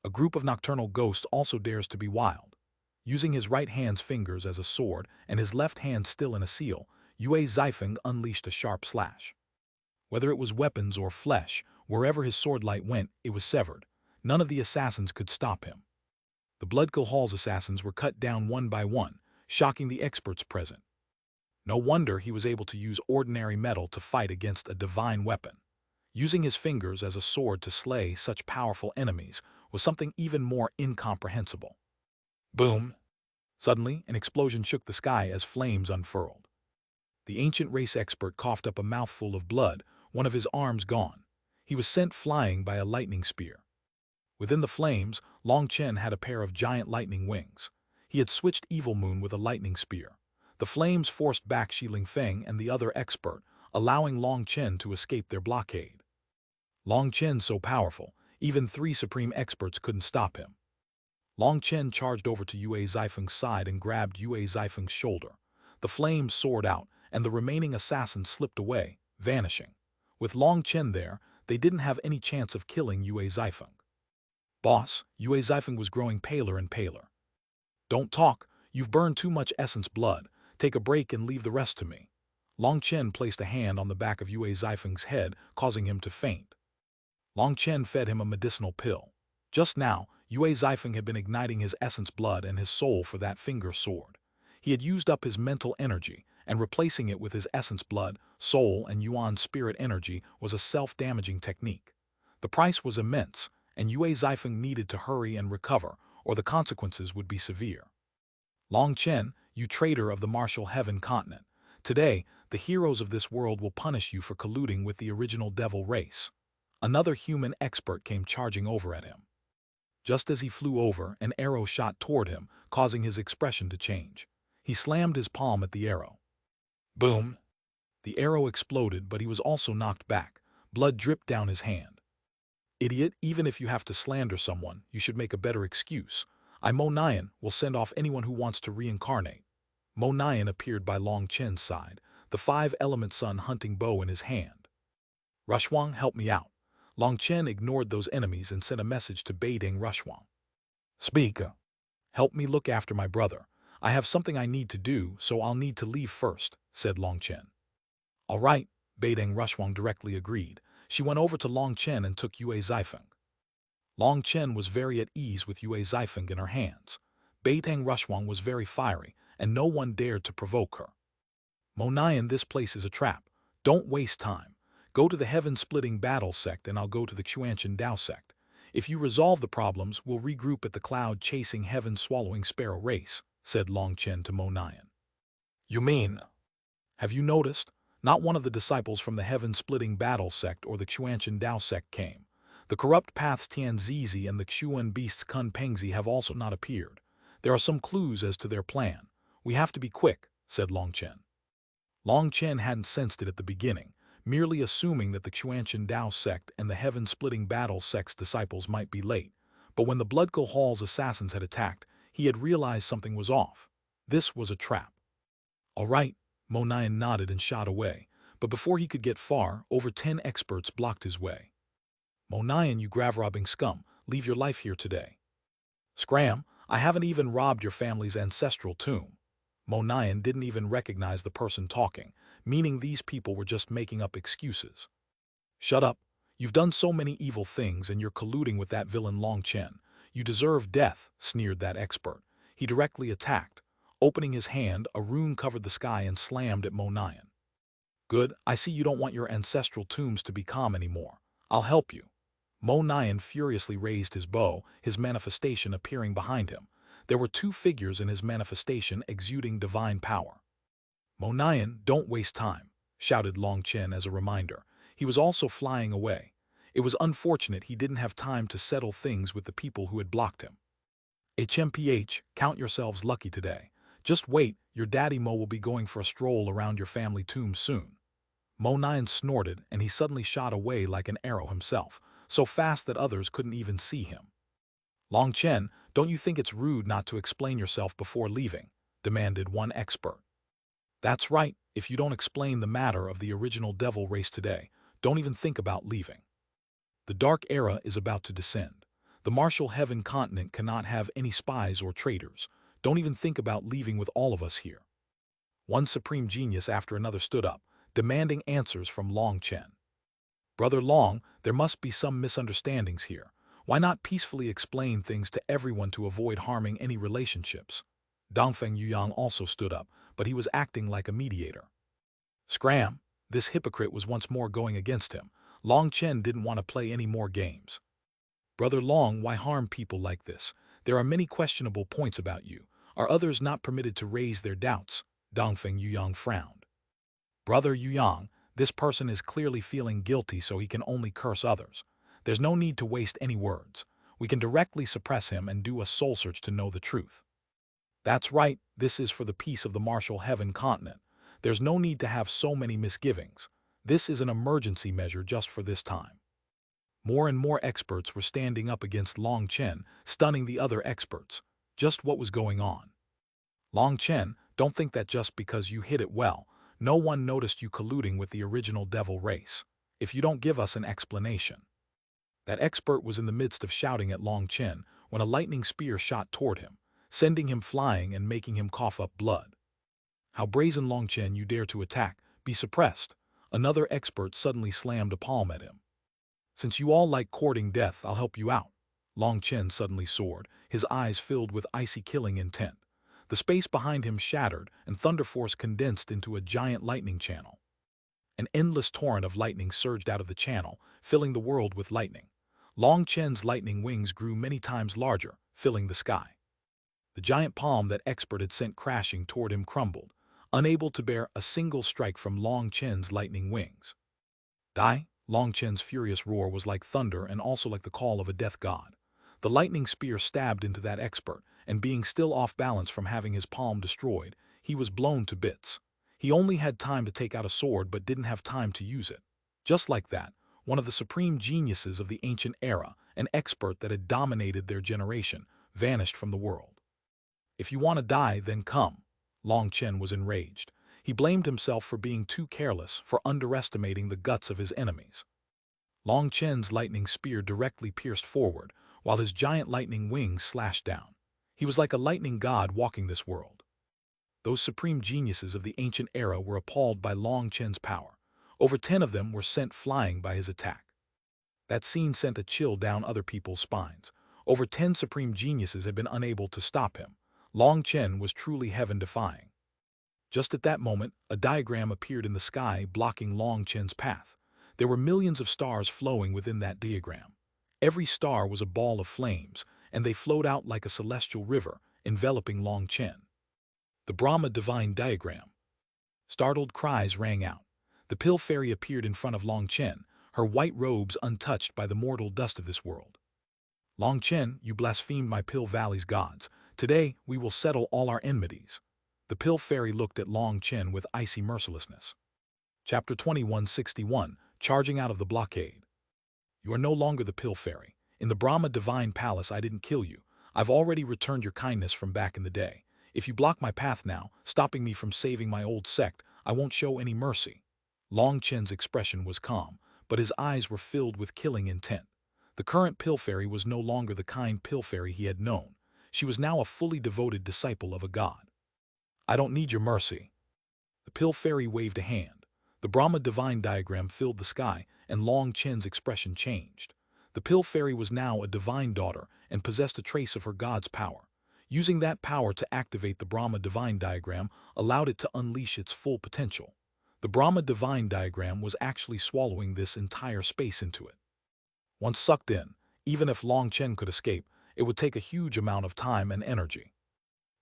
A group of nocturnal ghosts also dares to be wild. Using his right hand's fingers as a sword and his left hand still in a seal, Yue Zifeng unleashed a sharp slash. Whether it was weapons or flesh, wherever his sword light went, it was severed. None of the assassins could stop him. The Bloodkill Hall's assassins were cut down one by one, shocking the experts present. No wonder he was able to use ordinary metal to fight against a divine weapon. Using his fingers as a sword to slay such powerful enemies was something even more incomprehensible. Boom! Suddenly, an explosion shook the sky as flames unfurled. The ancient race expert coughed up a mouthful of blood, one of his arms gone. He was sent flying by a lightning spear. Within the flames, Long Chen had a pair of giant lightning wings. He had switched Evil Moon with a lightning spear. The flames forced back Shi Lingfeng and the other expert, allowing Long Chen to escape their blockade. Long Chen so powerful, even 3 supreme experts couldn't stop him. Long Chen charged over to Yue Zifeng's side and grabbed Yue Zifeng's shoulder. The flames soared out, and the remaining assassins slipped away, vanishing. With Long Chen there, they didn't have any chance of killing Yue Zifeng. Boss, Yue Zifeng was growing paler and paler. Don't talk, you've burned too much essence blood. Take a break and leave the rest to me. Long Chen placed a hand on the back of Yue Zifeng's head, causing him to faint. Long Chen fed him a medicinal pill. Just now, Yue Zifeng had been igniting his essence blood and his soul for that finger sword. He had used up his mental energy, and replacing it with his essence blood, soul, and Yuan spirit energy was a self-damaging technique. The price was immense, and Yue Zifeng needed to hurry and recover, or the consequences would be severe. Long Chen, you traitor of the martial heaven continent. Today, the heroes of this world will punish you for colluding with the original devil race. Another human expert came charging over at him. Just as he flew over, an arrow shot toward him, causing his expression to change. He slammed his palm at the arrow. Boom! The arrow exploded, but he was also knocked back. Blood dripped down his hand. Idiot, even if you have to slander someone, you should make a better excuse. Mo Nian will send off anyone who wants to reincarnate. Mo Nian appeared by Long Chen's side, the five-element sun hunting bow in his hand. Xuanhuan, help me out. Long Chen ignored those enemies and sent a message to Beiding Xuanhuan. Speak. Help me look after my brother. I have something I need to do, so I'll need to leave first, said Long Chen. All right, Beiding Xuanhuan directly agreed. She went over to Long Chen and took Yue Zifeng. Long Chen was very at ease with Yue Zifeng in her hands. Beiding Xuanhuan was very fiery, and no one dared to provoke her. Mo Nian, this place is a trap. Don't waste time. Go to the heaven-splitting battle sect and I'll go to the Xuanhuan Dao sect. If you resolve the problems, we'll regroup at the cloud-chasing heaven-swallowing sparrow race, said Long Chen to Mo Nian. You mean? Have you noticed? Not one of the disciples from the heaven-splitting battle sect or the Xuanhuan Dao sect came. The corrupt paths Tian Zizi and the Xuan beasts Kun Pengzi have also not appeared. There are some clues as to their plan. We have to be quick, said Long Chen. Long Chen hadn't sensed it at the beginning, merely assuming that the Xuanhuan Dao sect and the heaven-splitting battle sect's disciples might be late. But when the Bloodco Hall's assassins had attacked, he had realized something was off. This was a trap. All right, Mo Nian nodded and shot away, but before he could get far, over 10 experts blocked his way. Mo Nian, you grave-robbing scum, leave your life here today. Scram, I haven't even robbed your family's ancestral tomb. Mo Nian didn't even recognize the person talking, meaning these people were just making up excuses. Shut up. You've done so many evil things and you're colluding with that villain Long Chen. You deserve death, sneered that expert. He directly attacked. Opening his hand, a rune covered the sky and slammed at Mo Nian. Good, I see you don't want your ancestral tombs to be calm anymore. I'll help you. Mo Nian furiously raised his bow, his manifestation appearing behind him. There were two figures in his manifestation exuding divine power. Mo Nian, don't waste time, shouted Long Chen as a reminder. He was also flying away. It was unfortunate he didn't have time to settle things with the people who had blocked him. HMPH, count yourselves lucky today. Just wait, your daddy Mo will be going for a stroll around your family tomb soon. Mo Nian snorted and he suddenly shot away like an arrow himself, so fast that others couldn't even see him. Long Chen, don't you think it's rude not to explain yourself before leaving? Demanded one expert. That's right, if you don't explain the matter of the original devil race today, don't even think about leaving. The dark era is about to descend. The martial heaven continent cannot have any spies or traitors. Don't even think about leaving with all of us here. One supreme genius after another stood up, demanding answers from Long Chen. Brother Long, there must be some misunderstandings here. Why not peacefully explain things to everyone to avoid harming any relationships? Dongfeng Yuyang also stood up, but he was acting like a mediator. Scram! This hypocrite was once more going against him. Long Chen didn't want to play any more games. Brother Long, why harm people like this? There are many questionable points about you. Are others not permitted to raise their doubts? Dongfeng Yuyang frowned. Brother Yuyang, this person is clearly feeling guilty, so he can only curse others. There's no need to waste any words. We can directly suppress him and do a soul search to know the truth. That's right, this is for the peace of the martial heaven continent. There's no need to have so many misgivings. This is an emergency measure just for this time. More and more experts were standing up against Long Chen, stunning the other experts. Just what was going on? Long Chen, don't think that just because you hit it well, no one noticed you colluding with the original devil race. If you don't give us an explanation. That expert was in the midst of shouting at Long Chen when a lightning spear shot toward him, sending him flying and making him cough up blood. How brazen, Long Chen, you dare to attack, be suppressed. Another expert suddenly slammed a palm at him. Since you all like courting death, I'll help you out. Long Chen suddenly soared, his eyes filled with icy killing intent. The space behind him shattered, and thunder force condensed into a giant lightning channel. An endless torrent of lightning surged out of the channel, filling the world with lightning. Long Chen's lightning wings grew many times larger, filling the sky. The giant palm that expert had sent crashing toward him crumbled, unable to bear a single strike from Long Chen's lightning wings. Die! Long Chen's furious roar was like thunder and also like the call of a death god. The lightning spear stabbed into that expert, and being still off balance from having his palm destroyed, he was blown to bits. He only had time to take out a sword but didn't have time to use it. Just like that, one of the supreme geniuses of the ancient era, an expert that had dominated their generation, vanished from the world. If you want to die, then come. Long Chen was enraged. He blamed himself for being too careless, for underestimating the guts of his enemies. Long Chen's lightning spear directly pierced forward, while his giant lightning wings slashed down. He was like a lightning god walking this world. Those supreme geniuses of the ancient era were appalled by Long Chen's power. Over 10 of them were sent flying by his attack. That scene sent a chill down other people's spines. Over 10 supreme geniuses had been unable to stop him. Long Chen was truly heaven-defying. Just at that moment, a diagram appeared in the sky, blocking Long Chen's path. There were millions of stars flowing within that diagram. Every star was a ball of flames, and they flowed out like a celestial river, enveloping Long Chen. The Brahma Divine Diagram. Startled cries rang out. The Pill Fairy appeared in front of Long Chen, her white robes untouched by the mortal dust of this world. Long Chen, you blasphemed my Pill Valley's gods. Today, we will settle all our enmities. The Pill Fairy looked at Long Chen with icy mercilessness. Chapter 2161, Charging Out of the Blockade. You are no longer the Pill Fairy. In the Brahma Divine Palace, I didn't kill you. I've already returned your kindness from back in the day. If you block my path now, stopping me from saving my old sect, I won't show any mercy. Long Chen's expression was calm, but his eyes were filled with killing intent. The current Pill Fairy was no longer the kind Pill Fairy he had known. She was now a fully devoted disciple of a god. I don't need your mercy. The Pill Fairy waved a hand. The Brahma Divine Diagram filled the sky, and Long Chen's expression changed. The Pill Fairy was now a divine daughter and possessed a trace of her god's power. Using that power to activate the Brahma Divine Diagram allowed it to unleash its full potential. The Brahma Divine Diagram was actually swallowing this entire space into it. Once sucked in, even if Long Chen could escape, it would take a huge amount of time and energy.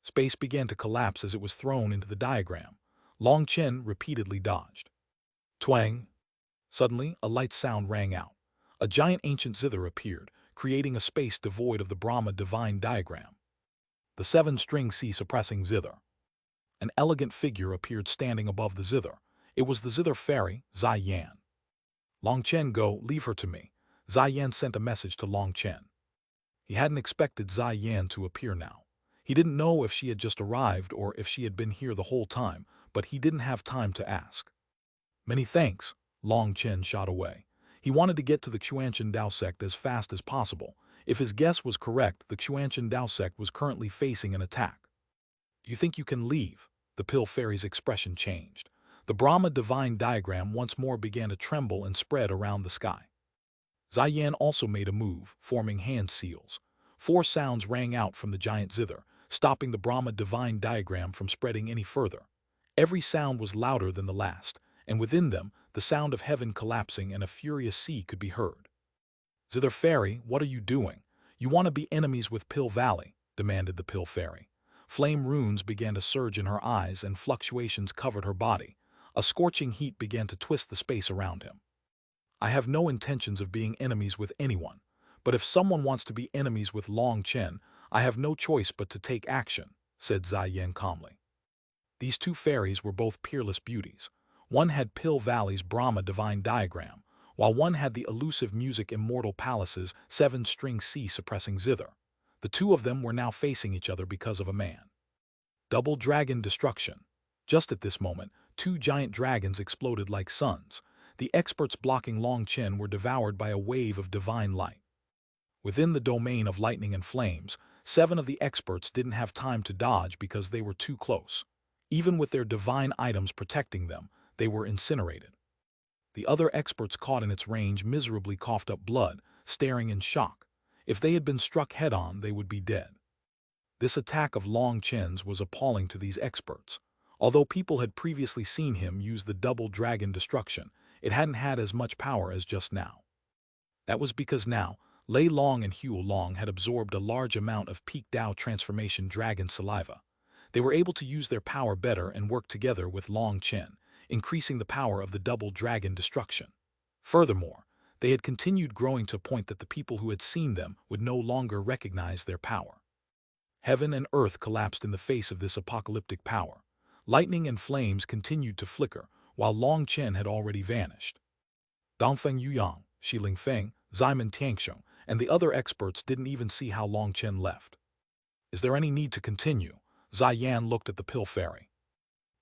Space began to collapse as it was thrown into the diagram. Long Chen repeatedly dodged. Twang! Suddenly, a light sound rang out. A giant ancient zither appeared, creating a space devoid of the Brahma Divine Diagram. The 7-string C-suppressing zither. An elegant figure appeared standing above the zither. It was the zither fairy, Zai Yan. Long Chen, go, leave her to me. Zai Yan sent a message to Long Chen. He hadn't expected Zai Yan to appear now. He didn't know if she had just arrived or if she had been here the whole time, but he didn't have time to ask. Many thanks, Long Chen shot away. He wanted to get to the Xuanhuan Dao sect as fast as possible. If his guess was correct, the Xuanhuan Dao sect was currently facing an attack. Do you think you can leave? The Pill Fairy's expression changed. The Brahma Divine Diagram once more began to tremble and spread around the sky. Zai Yan also made a move, forming hand seals. 4 sounds rang out from the giant zither, stopping the Brahma Divine Diagram from spreading any further. Every sound was louder than the last, and within them, the sound of heaven collapsing and a furious sea could be heard. Zither Fairy, what are you doing? You want to be enemies with Pill Valley, demanded the Pill Fairy. Flame runes began to surge in her eyes and fluctuations covered her body. A scorching heat began to twist the space around him. I have no intentions of being enemies with anyone, but if someone wants to be enemies with Long Chen, I have no choice but to take action, said Zai Yan calmly. These 2 fairies were both peerless beauties. One had Pill Valley's Brahma Divine Diagram, while one had the elusive music Immortal Palace's 7-string C-suppressing zither. The 2 of them were now facing each other because of a man. Double Dragon Destruction. Just at this moment, 2 giant dragons exploded like suns. The experts blocking Long Chen were devoured by a wave of divine light. Within the domain of lightning and flames, 7 of the experts didn't have time to dodge because they were too close. Even with their divine items protecting them, they were incinerated. The other experts caught in its range miserably coughed up blood, staring in shock. If they had been struck head-on, they would be dead. This attack of Long Chen's was appalling to these experts. Although people had previously seen him use the double dragon destruction, it hadn't had as much power as just now. That was because now, Lei Long and Hue Long had absorbed a large amount of peak Dao transformation dragon saliva. They were able to use their power better and work together with Long Chen, increasing the power of the double dragon destruction. Furthermore, they had continued growing to a point that the people who had seen them would no longer recognize their power. Heaven and earth collapsed in the face of this apocalyptic power. Lightning and flames continued to flicker, while Long Chen had already vanished. Dongfeng Yuyang, Shiling Feng, Ximen Tiangsheng, and the other experts didn't even see how Long Chen left. Is there any need to continue? Zai Yan looked at the Pill Fairy.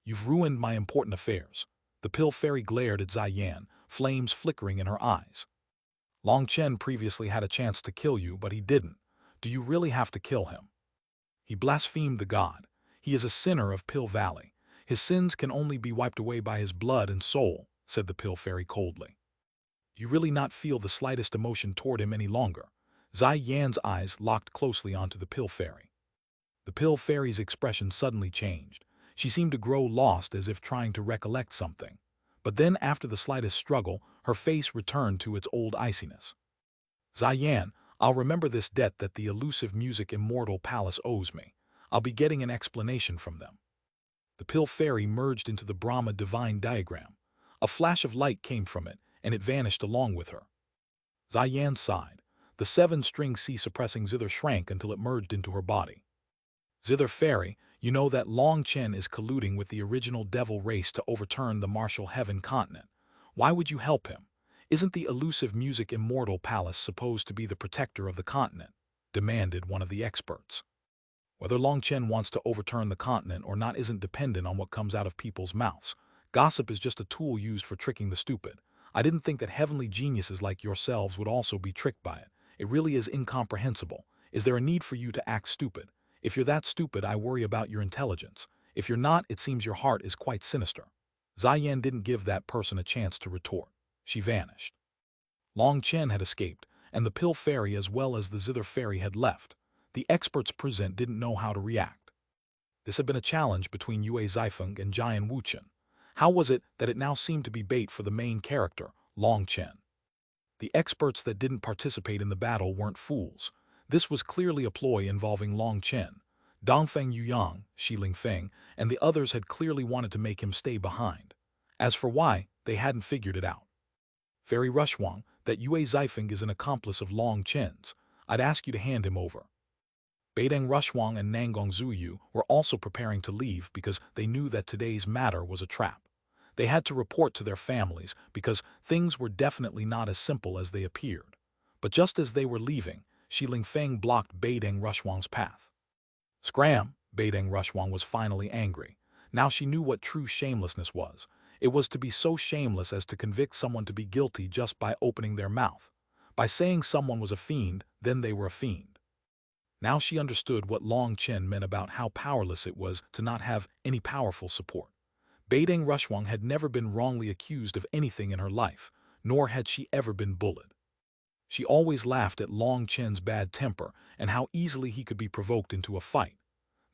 You've ruined my important affairs. The Pill Fairy glared at Zai Yan, flames flickering in her eyes. Long Chen previously had a chance to kill you, but he didn't. Do you really have to kill him? He blasphemed the god. He is a sinner of Pill Valley. His sins can only be wiped away by his blood and soul, said the Pill Fairy coldly. Do you really not feel the slightest emotion toward him any longer? Zai Yan's eyes locked closely onto the Pill Fairy. The Pill Fairy's expression suddenly changed. She seemed to grow lost as if trying to recollect something. But then, after the slightest struggle, her face returned to its old iciness. Zai Yan, I'll remember this debt that the elusive music immortal palace owes me. I'll be getting an explanation from them. The Pill Fairy merged into the Brahma divine diagram. A flash of light came from it, and it vanished along with her. Zai Yan sighed. The seven-string sea-suppressing zither shrank until it merged into her body. Zither Fairy, you know that Long Chen is colluding with the original devil race to overturn the martial heaven continent. Why would you help him? Isn't the elusive music immortal palace supposed to be the protector of the continent? Demanded one of the experts. Whether Long Chen wants to overturn the continent or not isn't dependent on what comes out of people's mouths. Gossip is just a tool used for tricking the stupid. I didn't think that heavenly geniuses like yourselves would also be tricked by it. It really is incomprehensible. Is there a need for you to act stupid? If you're that stupid, I worry about your intelligence. If you're not, it seems your heart is quite sinister. Zai Yan didn't give that person a chance to retort. She vanished. Long Chen had escaped, and the Pill Fairy as well as the Zither Fairy had left. The experts present didn't know how to react. This had been a challenge between Yue Zaifeng and Jian Wuchen. How was it that it now seemed to be bait for the main character, Long Chen? The experts that didn't participate in the battle weren't fools. This was clearly a ploy involving Long Chen. Dongfeng Yuyang, Shiling Feng, and the others had clearly wanted to make him stay behind. As for why, they hadn't figured it out. Fairy Rushwang, that Yue Zaifeng is an accomplice of Long Chen's. I'd ask you to hand him over. Beideng Rushwang and Nangong Zuyu were also preparing to leave because they knew that today's matter was a trap. They had to report to their families because things were definitely not as simple as they appeared. But just as they were leaving, Shiling Feng blocked Beideng Rushwang's path. Scram! Beideng Rushwang was finally angry. Now she knew what true shamelessness was. It was to be so shameless as to convict someone to be guilty just by opening their mouth. By saying someone was a fiend, then they were a fiend. Now she understood what Long Chen meant about how powerless it was to not have any powerful support. Beideng Rushwang had never been wrongly accused of anything in her life, nor had she ever been bullied. She always laughed at Long Chen's bad temper and how easily he could be provoked into a fight.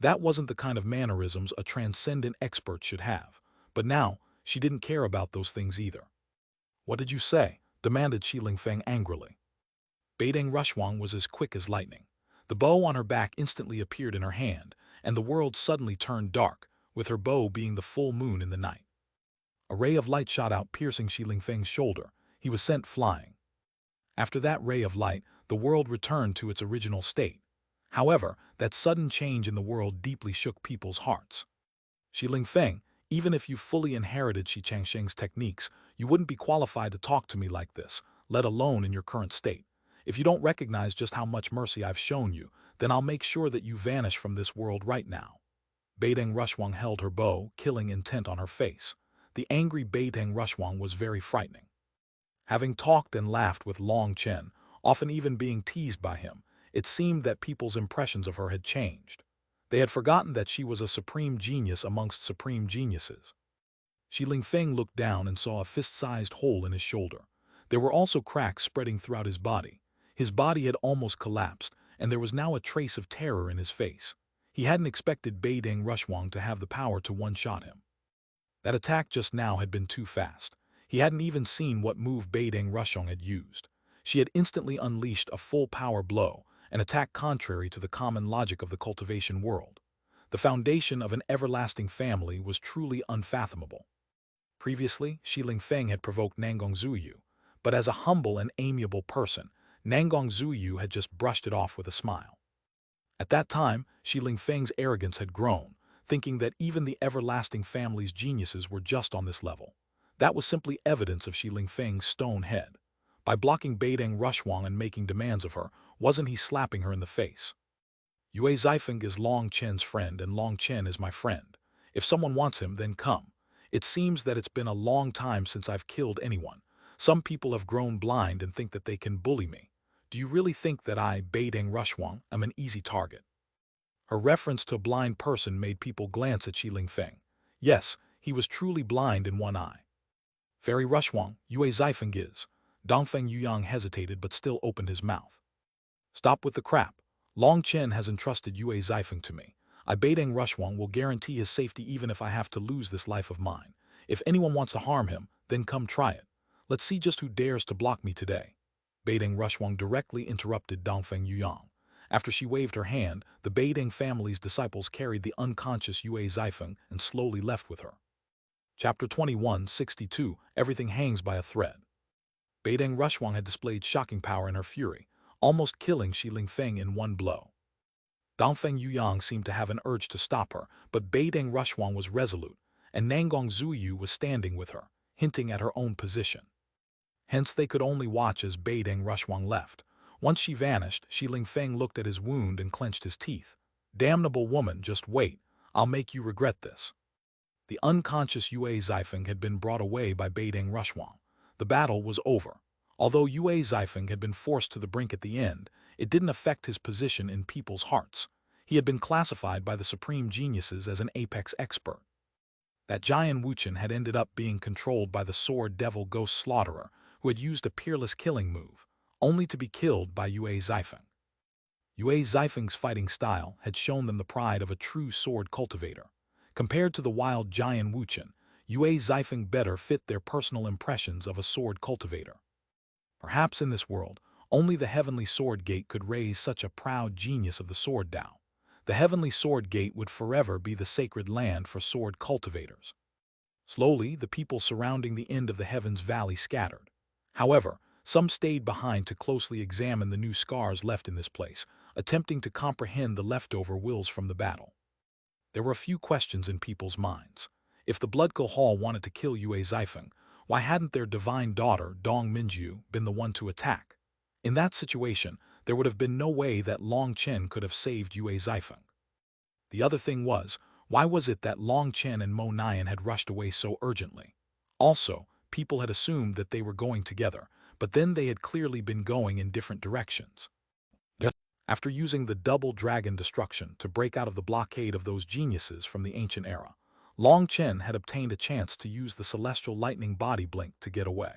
That wasn't the kind of mannerisms a transcendent expert should have. But now, she didn't care about those things either. What did you say? Demanded Shiling Feng angrily. Beideng Rushwang was as quick as lightning. The bow on her back instantly appeared in her hand, and the world suddenly turned dark, with her bow being the full moon in the night. A ray of light shot out, piercing Shiling Feng's shoulder. He was sent flying. After that ray of light, the world returned to its original state. However, that sudden change in the world deeply shook people's hearts. Shiling Feng, even if you fully inherited Shi Changsheng's techniques, you wouldn't be qualified to talk to me like this, let alone in your current state. If you don't recognize just how much mercy I've shown you, then I'll make sure that you vanish from this world right now. Beideng Rushwang held her bow, killing intent on her face. The angry Beideng Rushwang was very frightening. Having talked and laughed with Long Chen, often even being teased by him, it seemed that people's impressions of her had changed. They had forgotten that she was a supreme genius amongst supreme geniuses. Shiling Feng looked down and saw a fist-sized hole in his shoulder. There were also cracks spreading throughout his body. His body had almost collapsed, and there was now a trace of terror in his face. He hadn't expected Beiding Rushwang to have the power to one-shot him. That attack just now had been too fast. He hadn't even seen what move Beiding Rushwang had used. She had instantly unleashed a full-power blow, an attack contrary to the common logic of the cultivation world. The foundation of an everlasting family was truly unfathomable. Previously, Shi Lingfeng had provoked Nangong Zuyu, but as a humble and amiable person, Nangong Zuyu had just brushed it off with a smile. At that time, Shi Lingfeng's arrogance had grown, thinking that even the everlasting family's geniuses were just on this level. That was simply evidence of Shi Lingfeng's stone head. By blocking Beiding Rushwang and making demands of her, wasn't he slapping her in the face? Yue Zifeng is Long Chen's friend and Long Chen is my friend. If someone wants him, then come. It seems that it's been a long time since I've killed anyone. Some people have grown blind and think that they can bully me. Do you really think that I, Beiding Rushwang, am an easy target? Her reference to a blind person made people glance at Shi Lingfeng. Yes, he was truly blind in one eye. Fairy Rushwang, Yue Zifeng is. Dongfeng Yuyang hesitated but still opened his mouth. Stop with the crap. Long Chen has entrusted Yue Zifeng to me. I Beiding Rushwang will guarantee his safety even if I have to lose this life of mine. If anyone wants to harm him, then come try it. Let's see just who dares to block me today. Beiding Rushwang directly interrupted Dongfeng Yuyang. After she waved her hand, the Beiding family's disciples carried the unconscious Yue Zifeng and slowly left with her. Chapter 21:62 Everything hangs by a thread. Beiding Rushwang had displayed shocking power in her fury, almost killing Shi Lingfeng in one blow. Dongfeng Yuyang seemed to have an urge to stop her, but Beiding Rushwang was resolute, and Nangong Zuyu was standing with her, hinting at her own position. Hence they could only watch as Beiding Rushwang left. Once she vanished, Shi Lingfeng looked at his wound and clenched his teeth. Damnable woman, just wait. I'll make you regret this. The unconscious Yue Zifeng had been brought away by Beiding Rushwang. The battle was over. Although Yue Zifeng had been forced to the brink at the end, it didn't affect his position in people's hearts. He had been classified by the supreme geniuses as an apex expert. That giant Wuchen had ended up being controlled by the sword devil ghost slaughterer, who had used a peerless killing move, only to be killed by Yue Zifeng. Yue Zifeng's fighting style had shown them the pride of a true sword cultivator. Compared to the wild giant Wuchen, Yue Zifeng better fit their personal impressions of a sword cultivator. Perhaps in this world, only the Heavenly Sword Gate could raise such a proud genius of the Sword Dao. The Heavenly Sword Gate would forever be the sacred land for sword cultivators. Slowly, the people surrounding the end of the Heavens Valley scattered. However, some stayed behind to closely examine the new scars left in this place, attempting to comprehend the leftover wills from the battle. There were a few questions in people's minds. If the Bloodco Hall wanted to kill Yue Zifeng, why hadn't their divine daughter, Dong Minju, been the one to attack? In that situation, there would have been no way that Long Chen could have saved Yue Zifeng. The other thing was, why was it that Long Chen and Mo Nian had rushed away so urgently? Also, people had assumed that they were going together, but then they had clearly been going in different directions. After using the double dragon destruction to break out of the blockade of those geniuses from the ancient era, Long Chen had obtained a chance to use the celestial lightning body blink to get away.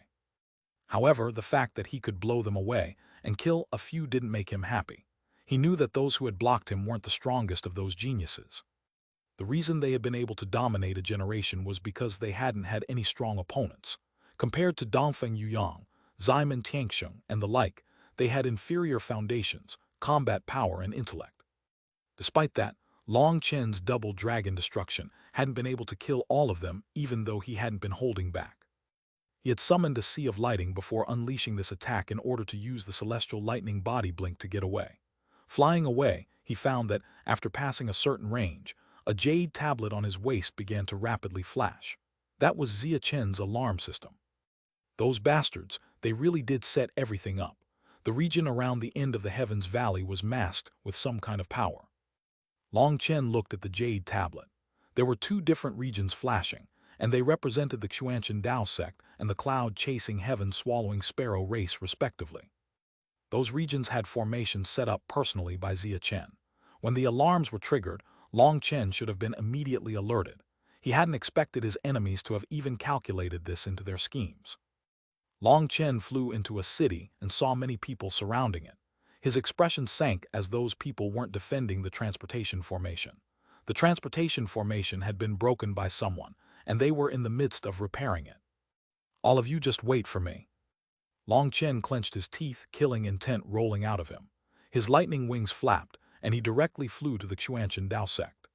However, the fact that he could blow them away and kill a few didn't make him happy. He knew that those who had blocked him weren't the strongest of those geniuses. The reason they had been able to dominate a generation was because they hadn't had any strong opponents. Compared to Dongfeng Yuyang, Ximen Tianxiong, and the like, they had inferior foundations, combat power, and intellect. Despite that, Long Chen's double dragon destruction hadn't been able to kill all of them even though he hadn't been holding back. He had summoned a sea of lighting before unleashing this attack in order to use the celestial lightning body blink to get away. Flying away, he found that, after passing a certain range, a jade tablet on his waist began to rapidly flash. That was Xia Chen's alarm system. Those bastards, they really did set everything up. The region around the end of the Heavens Valley was masked with some kind of power. Long Chen looked at the jade tablet. There were two different regions flashing, and they represented the Xuanhuan Dao sect and the cloud-chasing heaven-swallowing sparrow race respectively. Those regions had formations set up personally by Xia Chen. When the alarms were triggered, Long Chen should have been immediately alerted. He hadn't expected his enemies to have even calculated this into their schemes. Long Chen flew into a city and saw many people surrounding it. His expression sank as those people weren't defending the transportation formation. The transportation formation had been broken by someone, and they were in the midst of repairing it. All of you just wait for me. Long Chen clenched his teeth, killing intent rolling out of him. His lightning wings flapped, and he directly flew to the Xuanhuan Dao sect.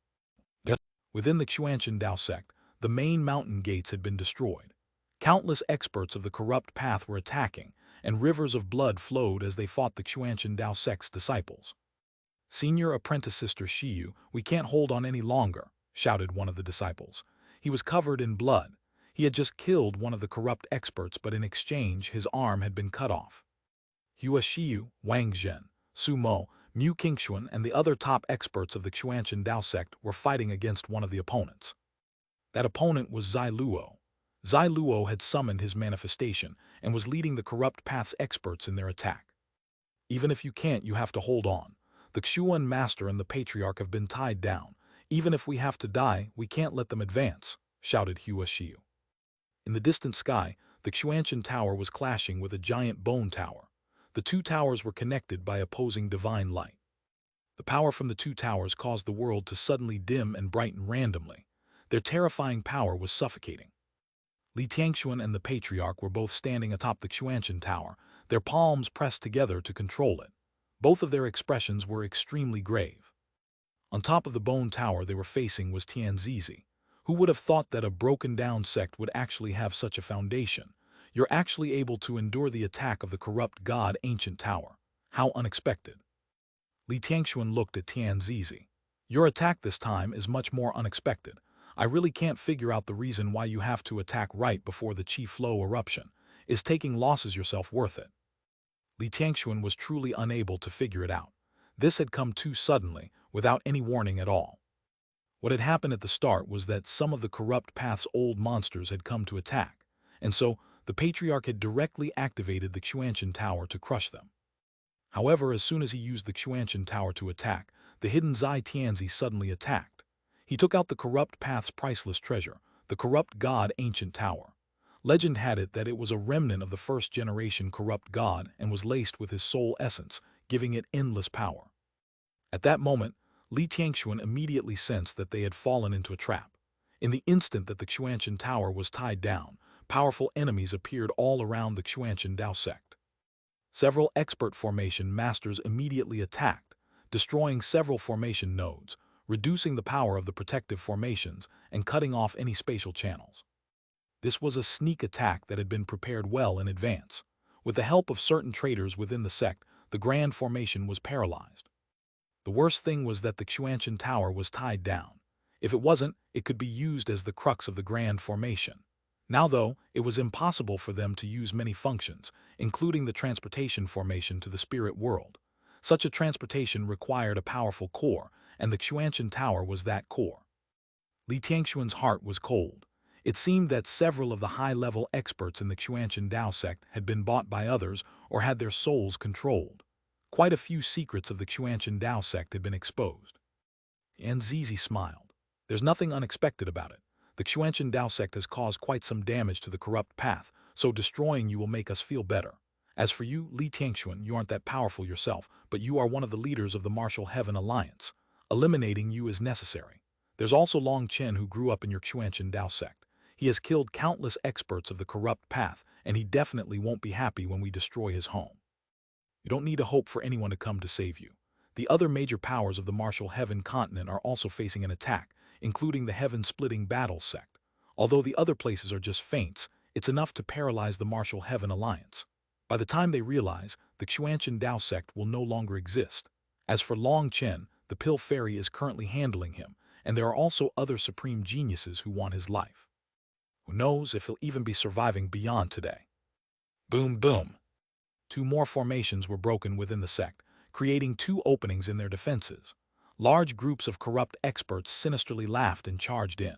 Within the Xuanhuan Dao sect, the main mountain gates had been destroyed. Countless experts of the corrupt path were attacking, and rivers of blood flowed as they fought the Xuanhuan Dao sect's disciples. "Senior Apprentice Sister Shiyu, we can't hold on any longer," shouted one of the disciples. He was covered in blood. He had just killed one of the corrupt experts, but in exchange his arm had been cut off. Hua Shiyu, Wang Zhen, Su Mo, Mu Qingxuan, and the other top experts of the Xuanhuan Dao sect were fighting against one of the opponents. That opponent was Zai Luo. Zai Luo had summoned his manifestation and was leading the corrupt path's experts in their attack. "Even if you can't, you have to hold on. The Xuan Master and the Patriarch have been tied down. Even if we have to die, we can't let them advance," shouted Hua Shiyu. In the distant sky, the Xuanhuan Tower was clashing with a giant bone tower. The two towers were connected by opposing divine light. The power from the two towers caused the world to suddenly dim and brighten randomly. Their terrifying power was suffocating. Li Tianxuan and the Patriarch were both standing atop the Xuanhuan Tower, their palms pressed together to control it. Both of their expressions were extremely grave. On top of the bone tower they were facing was Tianzizi. Who would have thought that a broken-down sect would actually have such a foundation? You're actually able to endure the attack of the corrupt god ancient tower. How unexpected. Li Tianxuan looked at Tianzizi. Your attack this time is much more unexpected. I really can't figure out the reason why you have to attack right before the Qi flow eruption. Is taking losses yourself worth it? Li Tianxuan was truly unable to figure it out. This had come too suddenly, without any warning at all. What had happened at the start was that some of the corrupt path's old monsters had come to attack, and so the Patriarch had directly activated the Xuanhuan Tower to crush them. However, as soon as he used the Xuanhuan Tower to attack, the hidden Zai Tianzi suddenly attacked. He took out the corrupt path's priceless treasure, the corrupt god ancient tower. Legend had it that it was a remnant of the first-generation corrupt god and was laced with his soul essence, giving it endless power. At that moment, Li Tianxuan immediately sensed that they had fallen into a trap. In the instant that the Xuanhuan Tower was tied down, powerful enemies appeared all around the Xuanhuan Dao sect. Several expert formation masters immediately attacked, destroying several formation nodes, reducing the power of the protective formations and cutting off any spatial channels. This was a sneak attack that had been prepared well in advance. With the help of certain traders within the sect, the Grand Formation was paralyzed. The worst thing was that the Xuanhuan Tower was tied down. If it wasn't, it could be used as the crux of the Grand Formation. Now, though, it was impossible for them to use many functions, including the transportation formation to the spirit world. Such a transportation required a powerful core, and the Xuanhuan Tower was that core. Li Tianxuan's heart was cold. It seemed that several of the high-level experts in the Xuanhuan Dao sect had been bought by others or had their souls controlled. Quite a few secrets of the Xuanhuan Dao sect had been exposed. Zizi smiled. There's nothing unexpected about it. The Xuanhuan Dao sect has caused quite some damage to the corrupt path, so destroying you will make us feel better. As for you, Li Tianxuan, you aren't that powerful yourself, but you are one of the leaders of the Martial Heaven Alliance. Eliminating you is necessary. There's also Long Chen who grew up in your Xuanhuan Dao sect. He has killed countless experts of the corrupt path, and he definitely won't be happy when we destroy his home. You don't need to hope for anyone to come to save you. The other major powers of the Martial Heaven continent are also facing an attack, including the Heaven-splitting battle sect. Although the other places are just feints, it's enough to paralyze the Martial Heaven Alliance. By the time they realize, the Xuanhuan Dao sect will no longer exist. As for Long Chen, the Pill Fairy is currently handling him, and there are also other supreme geniuses who want his life. Who knows if he'll even be surviving beyond today. Boom, boom. Two more formations were broken within the sect, creating two openings in their defenses. Large groups of corrupt experts sinisterly laughed and charged in.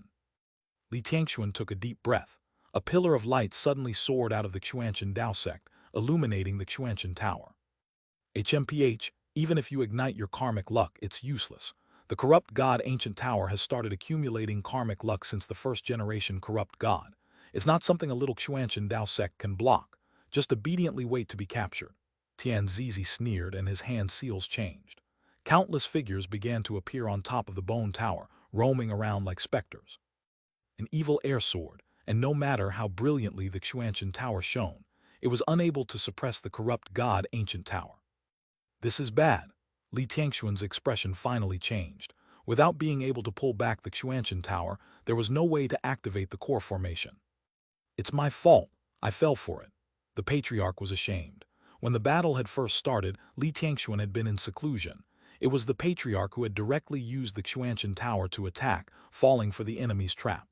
Li Tianxuan took a deep breath. A pillar of light suddenly soared out of the Xuanhuan Dao sect, illuminating the Xuanhuan Tower. HMPH, even if you ignite your karmic luck, it's useless. The corrupt god ancient tower has started accumulating karmic luck since the first-generation corrupt god. It's not something a little Xuanhuan Dao sect can block. Just obediently wait to be captured. Tianzizi sneered and his hand seals changed. Countless figures began to appear on top of the bone tower, roaming around like specters. An evil air sword, and no matter how brilliantly the Xuanhuan tower shone, it was unable to suppress the corrupt god ancient tower. This is bad. Li Tianxuan's expression finally changed. Without being able to pull back the Xuanhuan tower, there was no way to activate the core formation. It's my fault. I fell for it. The patriarch was ashamed. When the battle had first started, Li Tianxuan had been in seclusion. It was the patriarch who had directly used the Xuanhuan tower to attack, falling for the enemy's trap.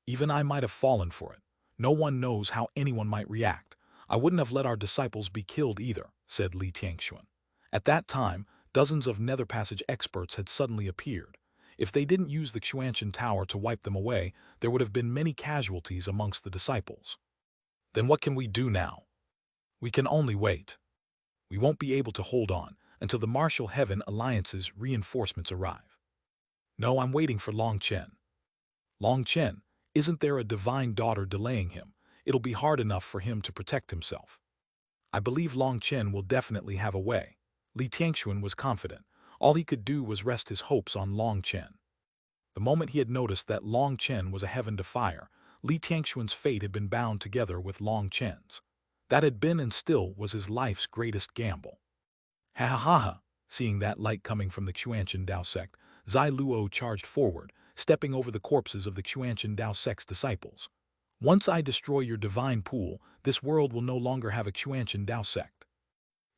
Even I might have fallen for it. No one knows how anyone might react. I wouldn't have let our disciples be killed either, said Li Tianxuan. At that time, dozens of Nether Passage experts had suddenly appeared. If they didn't use the Xuanhuan tower to wipe them away, there would have been many casualties amongst the disciples. Then what can we do now? We can only wait. We won't be able to hold on until the Martial Heaven Alliance's reinforcements arrive. No, I'm waiting for Long Chen. Long Chen, isn't there a divine daughter delaying him? It'll be hard enough for him to protect himself. I believe Long Chen will definitely have a way. Li Tianxuan was confident. All he could do was rest his hopes on Long Chen. The moment he had noticed that Long Chen was a heaven to fire, Li Tianxuan's fate had been bound together with Long Chen's. That had been and still was his life's greatest gamble. Ha ha ha ha! Seeing that light coming from the Xuanhuan Dao sect, Zai Luo charged forward, stepping over the corpses of the Xuanhuan Dao sect's disciples. Once I destroy your divine pool, this world will no longer have a Xuanhuan Dao sect.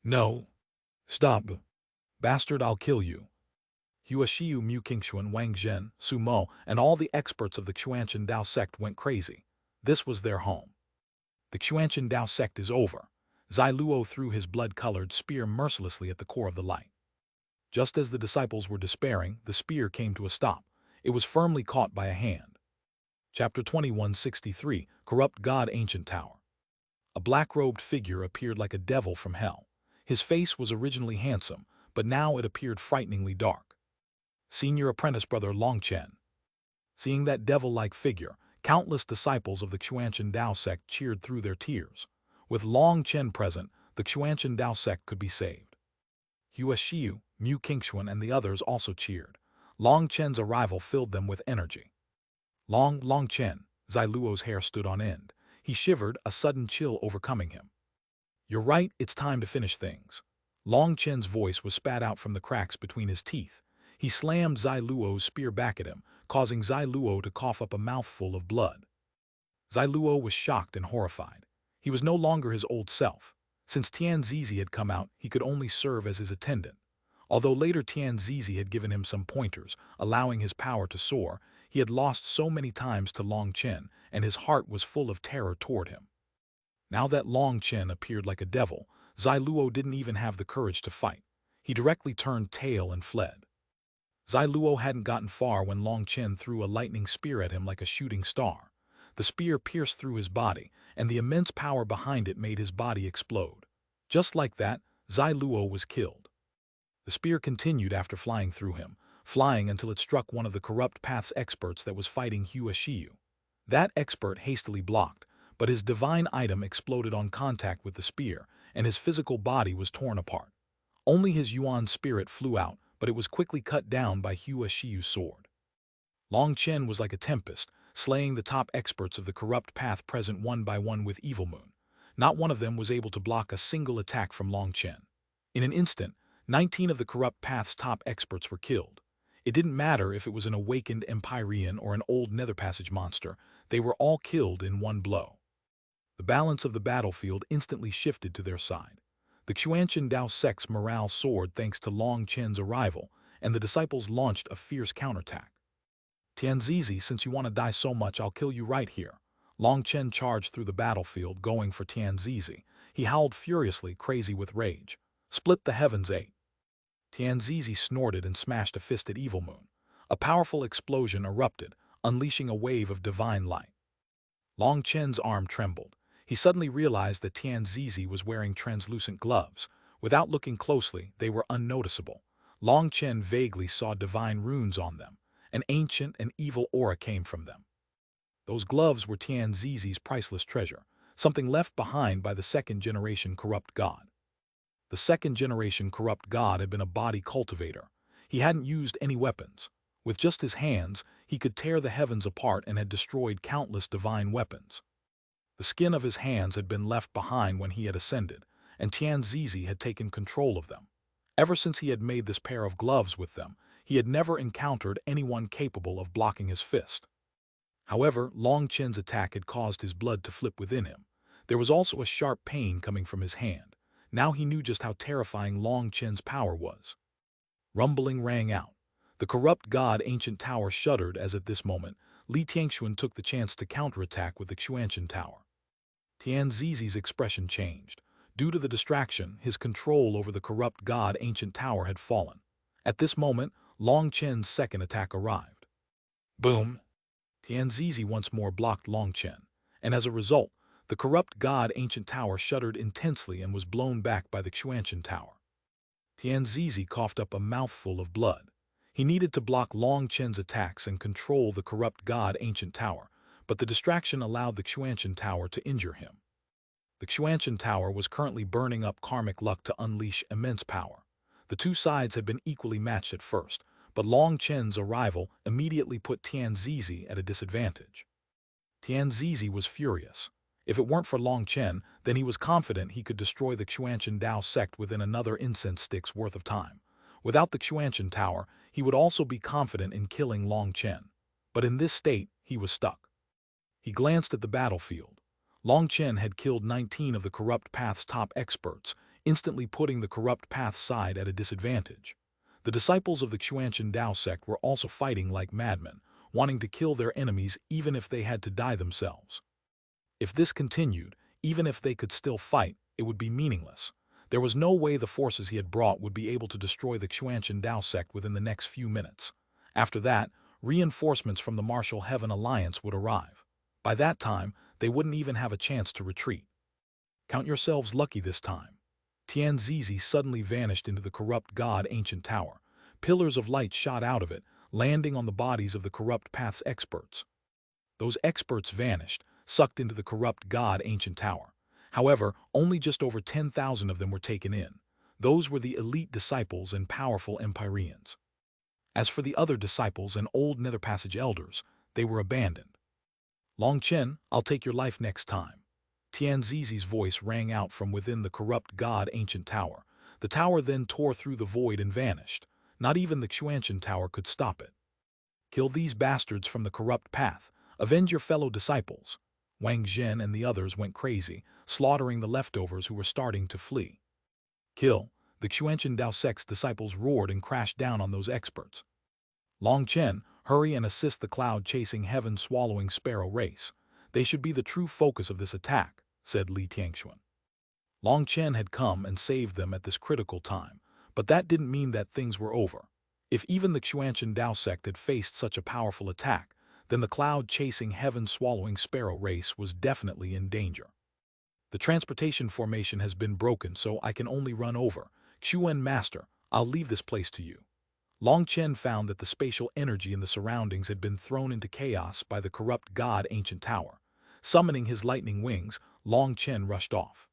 No. Stop. Bastard, I'll kill you. Huashiu, Mu Qingxuan, Wang Zhen, Su Mo, and all the experts of the Xuanhuan Dao sect went crazy. This was their home. The Xuanhuan Dao sect is over. Zai Luo threw his blood-colored spear mercilessly at the core of the light. Just as the disciples were despairing, the spear came to a stop. It was firmly caught by a hand. Chapter 2163, Corrupt God Ancient Tower. A black-robed figure appeared like a devil from hell. His face was originally handsome, but now it appeared frighteningly dark. Senior apprentice brother Long Chen. Seeing that devil-like figure, countless disciples of the Xuanhuan Dao sect cheered through their tears. With Long Chen present, the Xuanhuan Dao sect could be saved. Huashiu, Mu Qingxuan, and the others also cheered. Long Chen's arrival filled them with energy. Long Chen, Zai Luo's hair stood on end. He shivered, a sudden chill overcoming him. You're right, it's time to finish things. Long Chen's voice was spat out from the cracks between his teeth. He slammed Zai Luo's spear back at him, causing Zai Luo to cough up a mouthful of blood. Zai Luo was shocked and horrified. He was no longer his old self. Since Tianzizi had come out, he could only serve as his attendant. Although later Tianzizi had given him some pointers, allowing his power to soar, he had lost so many times to Long Chen, and his heart was full of terror toward him. Now that Long Chen appeared like a devil, Zai Luo didn't even have the courage to fight. He directly turned tail and fled. Zai Luo hadn't gotten far when Long Chen threw a lightning spear at him like a shooting star. The spear pierced through his body, and the immense power behind it made his body explode. Just like that, Zai Luo was killed. The spear continued after flying through him, flying until it struck one of the Corrupt Path's experts that was fighting Huashiu. That expert hastily blocked, but his divine item exploded on contact with the spear, and his physical body was torn apart. Only his Yuan spirit flew out, but it was quickly cut down by Huashiu's sword. Long Chen was like a tempest, slaying the top experts of the Corrupt Path present one by one with Evil Moon. Not one of them was able to block a single attack from Long Chen. In an instant, 19 of the Corrupt Path's top experts were killed. It didn't matter if it was an awakened Empyrean or an old Nether Passage monster, they were all killed in one blow. The balance of the battlefield instantly shifted to their side. The Xuanhuan Dao sect's morale soared thanks to Long Chen's arrival, and the disciples launched a fierce counterattack. Tianzizi, since you want to die so much, I'll kill you right here. Long Chen charged through the battlefield, going for Tianzizi. He howled furiously, crazy with rage. Split the heavens 8. Tianzizi snorted and smashed a fist at Evil Moon. A powerful explosion erupted, unleashing a wave of divine light. Long Chen's arm trembled. He suddenly realized that Tianzizi was wearing translucent gloves. Without looking closely, they were unnoticeable. Long Chen vaguely saw divine runes on them. An ancient and evil aura came from them. Those gloves were Tianzizi's priceless treasure, something left behind by the second-generation corrupt god. The second-generation corrupt god had been a body cultivator. He hadn't used any weapons. With just his hands, he could tear the heavens apart and had destroyed countless divine weapons. The skin of his hands had been left behind when he had ascended, and Tianzizi had taken control of them. Ever since he had made this pair of gloves with them, he had never encountered anyone capable of blocking his fist. However, Long Chen's attack had caused his blood to flip within him. There was also a sharp pain coming from his hand. Now he knew just how terrifying Long Chen's power was. Rumbling rang out. The corrupt god ancient tower shuddered as at this moment, Li Tianxuan took the chance to counterattack with the Xuanhuan tower. Tianzizi's expression changed. Due to the distraction, his control over the corrupt god ancient tower had fallen. At this moment, Long Chen's second attack arrived. Boom! Tianzizi once more blocked Long Chen, and as a result, the corrupt god ancient tower shuddered intensely and was blown back by the Xuanhuan tower. Tianzizi coughed up a mouthful of blood. He needed to block Long Chen's attacks and control the corrupt god ancient tower, but the distraction allowed the Xuanhuan tower to injure him. The Xuanhuan tower was currently burning up karmic luck to unleash immense power. The two sides had been equally matched at first, but Long Chen's arrival immediately put Tianzizi at a disadvantage. Tianzizi was furious. If it weren't for Long Chen, then he was confident he could destroy the Xuanhuan Dao sect within another incense stick's worth of time. Without the Xuanhuan tower, he would also be confident in killing Long Chen. But in this state, he was stuck. He glanced at the battlefield. Long Chen had killed 19 of the Corrupt Path's top experts, instantly putting the Corrupt Path side at a disadvantage. The disciples of the Xuanhuan Dao sect were also fighting like madmen, wanting to kill their enemies even if they had to die themselves. If this continued, even if they could still fight, it would be meaningless. There was no way the forces he had brought would be able to destroy the Xuanhuan Dao sect within the next few minutes. After that, reinforcements from the Martial Heaven Alliance would arrive. By that time, they wouldn't even have a chance to retreat. Count yourselves lucky this time. Tianzizi suddenly vanished into the corrupt god ancient tower. Pillars of light shot out of it, landing on the bodies of the corrupt path's experts. Those experts vanished, sucked into the corrupt god ancient tower. However, only just over 10,000 of them were taken in. Those were the elite disciples and powerful Empyreans. As for the other disciples and old Nether Passage elders, they were abandoned. Long Chen, I'll take your life next time. Tianzizi's voice rang out from within the corrupt god ancient tower. The tower then tore through the void and vanished. Not even the Xuanhuan tower could stop it. Kill these bastards from the corrupt path. Avenge your fellow disciples. Wang Zhen and the others went crazy, slaughtering the leftovers who were starting to flee. Kill! The Xuanhuan Dao sect's disciples roared and crashed down on those experts. Long Chen, hurry and assist the cloud-chasing heaven-swallowing sparrow race. They should be the true focus of this attack, said Li Tianxuan. Long Chen had come and saved them at this critical time, but that didn't mean that things were over. If even the Xuanhuan Dao sect had faced such a powerful attack, then the cloud-chasing heaven-swallowing sparrow race was definitely in danger. The transportation formation has been broken, so I can only run over. Xuan Master, I'll leave this place to you. Long Chen found that the spatial energy in the surroundings had been thrown into chaos by the corrupt god ancient tower. Summoning his lightning wings, Long Chen rushed off.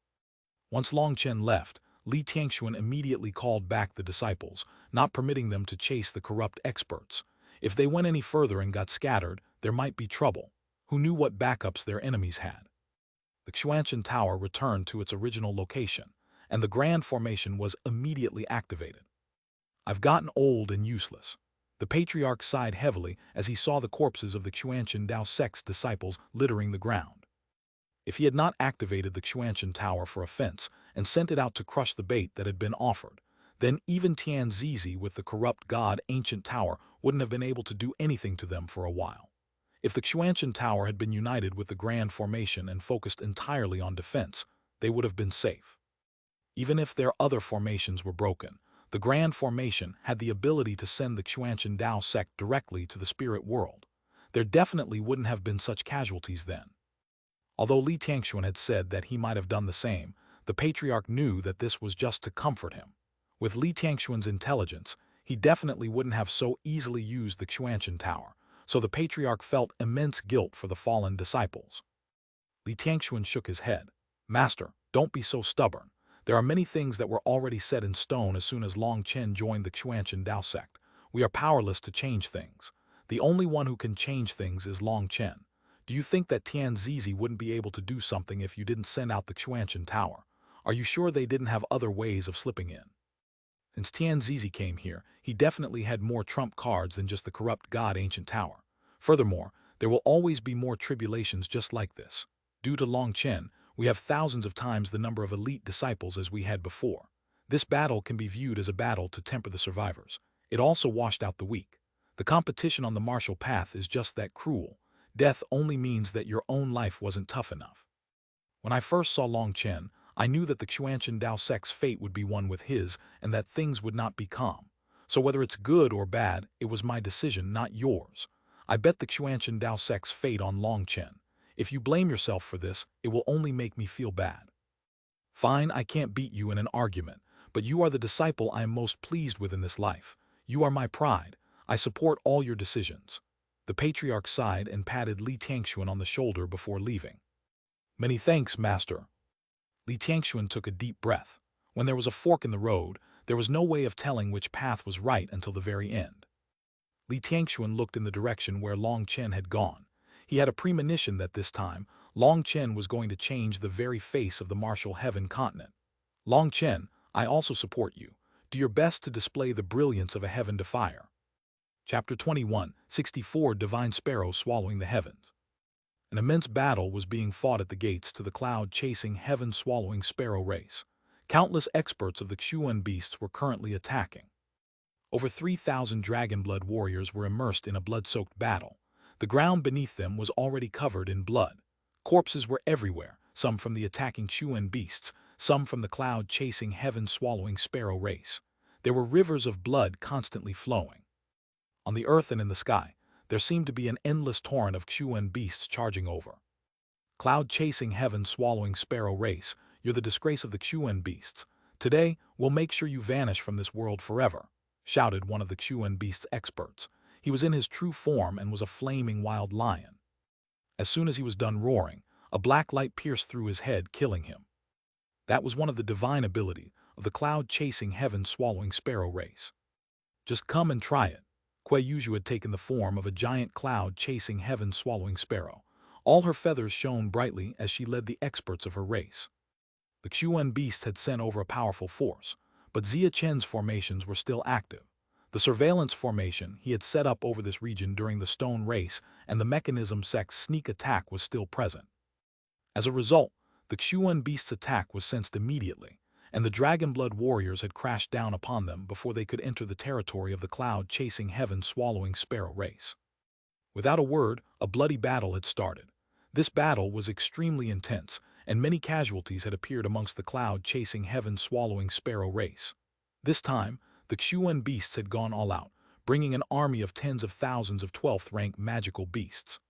Once Long Chen left, Li Tianxuan immediately called back the disciples, not permitting them to chase the corrupt experts. If they went any further and got scattered, there might be trouble. Who knew what backups their enemies had? The Xuanhuan tower returned to its original location, and the grand formation was immediately activated. I've gotten old and useless. The patriarch sighed heavily as he saw the corpses of the Xuanhuan Dao sect's disciples littering the ground. If he had not activated the Xuanhuan tower for offense and sent it out to crush the bait that had been offered, then even Tianzizi with the corrupt god ancient tower wouldn't have been able to do anything to them for a while. If the Xuanhuan tower had been united with the grand formation and focused entirely on defense, they would have been safe. Even if their other formations were broken, the Grand Formation had the ability to send the Xuanhuan Dao sect directly to the spirit world. There definitely wouldn't have been such casualties then. Although Li Tianxuan had said that he might have done the same, the patriarch knew that this was just to comfort him. With Li Tianxuan's intelligence, he definitely wouldn't have so easily used the Xuanhuan tower, so the patriarch felt immense guilt for the fallen disciples. Li Tianxuan shook his head. Master, don't be so stubborn. There are many things that were already set in stone as soon as Long Chen joined the Xuanhuan Dao sect. We are powerless to change things. The only one who can change things is Long Chen. Do you think that Tian Zizi wouldn't be able to do something if you didn't send out the Xuanhuan Tower? Are you sure they didn't have other ways of slipping in? Since Tian Zizi came here, he definitely had more trump cards than just the corrupt god ancient tower. Furthermore, there will always be more tribulations just like this. Due to Long Chen, we have thousands of times the number of elite disciples as we had before. This battle can be viewed as a battle to temper the survivors. It also washed out the weak. The competition on the martial path is just that cruel. Death only means that your own life wasn't tough enough. When I first saw Long Chen, I knew that the Xuanhuan Dao sect's fate would be one with his and that things would not be calm. So whether it's good or bad, it was my decision, not yours. I bet the Xuanhuan Dao sect's fate on Long Chen. If you blame yourself for this, it will only make me feel bad. Fine, I can't beat you in an argument, but you are the disciple I am most pleased with in this life. You are my pride. I support all your decisions. The patriarch sighed and patted Li Tianxuan on the shoulder before leaving. Many thanks, master. Li Tianxuan took a deep breath. When there was a fork in the road, there was no way of telling which path was right until the very end. Li Tianxuan looked in the direction where Long Chen had gone. He had a premonition that this time, Long Chen was going to change the very face of the martial heaven continent. Long Chen, I also support you. Do your best to display the brilliance of a heaven to fire. Chapter 21, 64 Divine Sparrow Swallowing the Heavens. An immense battle was being fought at the gates to the cloud-chasing, heaven-swallowing sparrow race. Countless experts of the Xuan beasts were currently attacking. Over 3,000 dragon-blood warriors were immersed in a blood-soaked battle. The ground beneath them was already covered in blood. Corpses were everywhere, some from the attacking Xuan beasts, some from the cloud-chasing, heaven-swallowing sparrow race. There were rivers of blood constantly flowing. On the earth and in the sky, there seemed to be an endless torrent of Xuan beasts charging over. Cloud-chasing, heaven-swallowing sparrow race, you're the disgrace of the Xuan beasts. Today, we'll make sure you vanish from this world forever, shouted one of the Xuan beasts' experts. He was in his true form and was a flaming wild lion. As soon as he was done roaring, a black light pierced through his head, killing him. That was one of the divine abilities of the cloud-chasing, heaven-swallowing sparrow race. Just come and try it. Kuei Yuzhu had taken the form of a giant cloud-chasing, heaven-swallowing sparrow. All her feathers shone brightly as she led the experts of her race. The Xuan beast had sent over a powerful force, but Zia Chen's formations were still active. The surveillance formation he had set up over this region during the stone race and the mechanism sect's sneak attack was still present. As a result, the Xuan beast's attack was sensed immediately, and the dragon-blood warriors had crashed down upon them before they could enter the territory of the cloud-chasing, heaven-swallowing sparrow race. Without a word, a bloody battle had started. This battle was extremely intense, and many casualties had appeared amongst the cloud-chasing, heaven-swallowing sparrow race. This time, the Xuan beasts had gone all out, bringing an army of tens of thousands of 12th-rank magical beasts.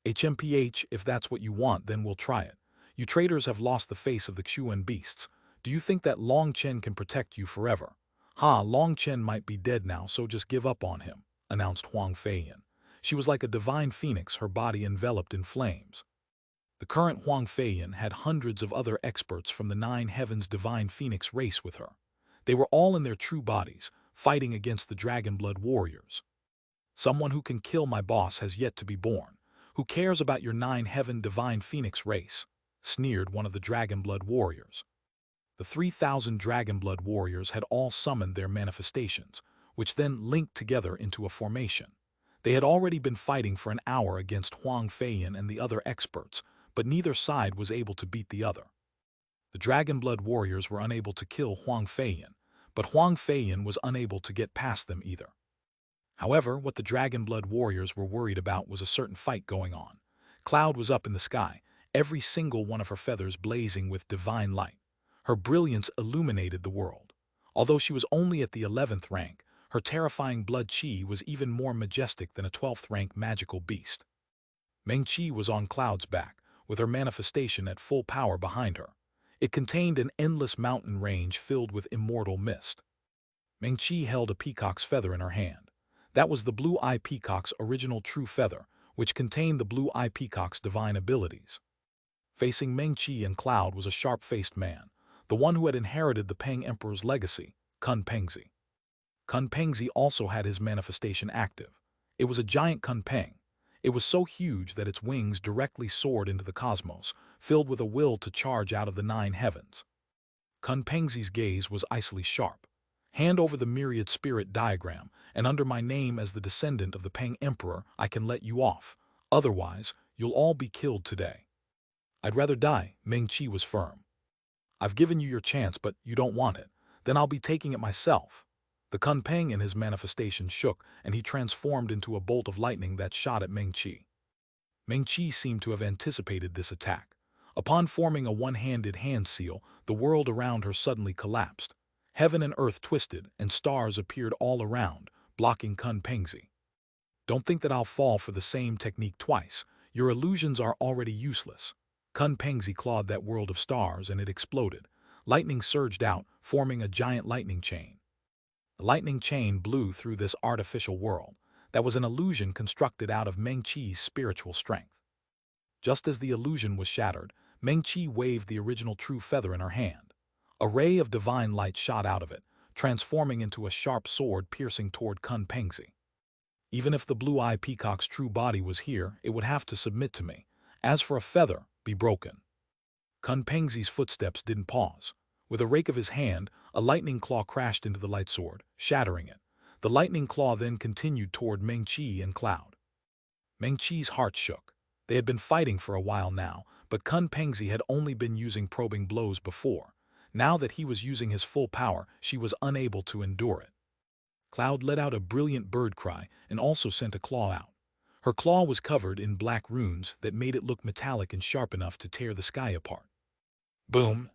HMPH, if that's what you want, then we'll try it. You traitors have lost the face of the Xuan beasts. Do you think that Long Chen can protect you forever? Long Chen might be dead now, so just give up on him, announced Huang Feiyan. She was like a divine phoenix, her body enveloped in flames. The current Huang Feiyan had hundreds of other experts from the 9 Heavens divine phoenix race with her. They were all in their true bodies, fighting against the dragon-blood warriors. Someone who can kill my boss has yet to be born. Who cares about your 9 Heaven divine phoenix race? Sneered one of the dragon-blood warriors. The 3,000 dragon-blood warriors had all summoned their manifestations, which then linked together into a formation. They had already been fighting for an hour against Huang Feiyan and the other experts, but neither side was able to beat the other. The dragon-blood warriors were unable to kill Huang Feiyan, but Huang Feiyan was unable to get past them either. However, what the dragon-blood warriors were worried about was a certain fight going on. Cloud was up in the sky, every single one of her feathers blazing with divine light. Her brilliance illuminated the world. Although she was only at the 11th rank, her terrifying blood chi was even more majestic than a 12th rank magical beast. Meng Qi was on Cloud's back, with her manifestation at full power behind her. It contained an endless mountain range filled with immortal mist. Meng Qi held a peacock's feather in her hand. That was the blue-eye peacock's original true feather, which contained the blue-eye peacock's divine abilities. Facing Meng Qi and Cloud was a sharp-faced man. the one who had inherited the Peng Emperor's legacy, Kun Pengzi. Kun Pengzi also had his manifestation active. It was a giant Kun Peng. It was so huge that its wings directly soared into the cosmos, filled with a will to charge out of the 9 heavens. Kun Pengzi's gaze was icily sharp. Hand over the myriad spirit diagram, and under my name as the descendant of the Peng Emperor, I can let you off. Otherwise, you'll all be killed today. I'd rather die, Meng Qi was firm. I've given you your chance, but you don't want it. Then I'll be taking it myself. The Kun Peng in his manifestation shook, and he transformed into a bolt of lightning that shot at Meng Qi. Meng Qi seemed to have anticipated this attack. Upon forming a one-handed hand seal, the world around her suddenly collapsed. Heaven and earth twisted, and stars appeared all around, blocking Kun Pengzi. Don't think that I'll fall for the same technique twice. Your illusions are already useless. Kun Pengzi clawed that world of stars, and it exploded. Lightning surged out, forming a giant lightning chain. The lightning chain blew through this artificial world. That was an illusion constructed out of Meng Qi's spiritual strength. Just as the illusion was shattered, Meng Qi waved the original true feather in her hand. A ray of divine light shot out of it, transforming into a sharp sword piercing toward Kun Pengzi. Even if the blue-eye peacock's true body was here, it would have to submit to me. As for a feather, be broken. Kun Pengzi's footsteps didn't pause. With a rake of his hand, a lightning claw crashed into the light sword, shattering it. The lightning claw then continued toward Meng Qi and Cloud. Meng Qi's heart shook. They had been fighting for a while now, but Kun Pengzi had only been using probing blows before. Now that he was using his full power, she was unable to endure it. Cloud let out a brilliant bird cry and also sent a claw out. Her claw was covered in black runes that made it look metallic and sharp enough to tear the sky apart. Boom!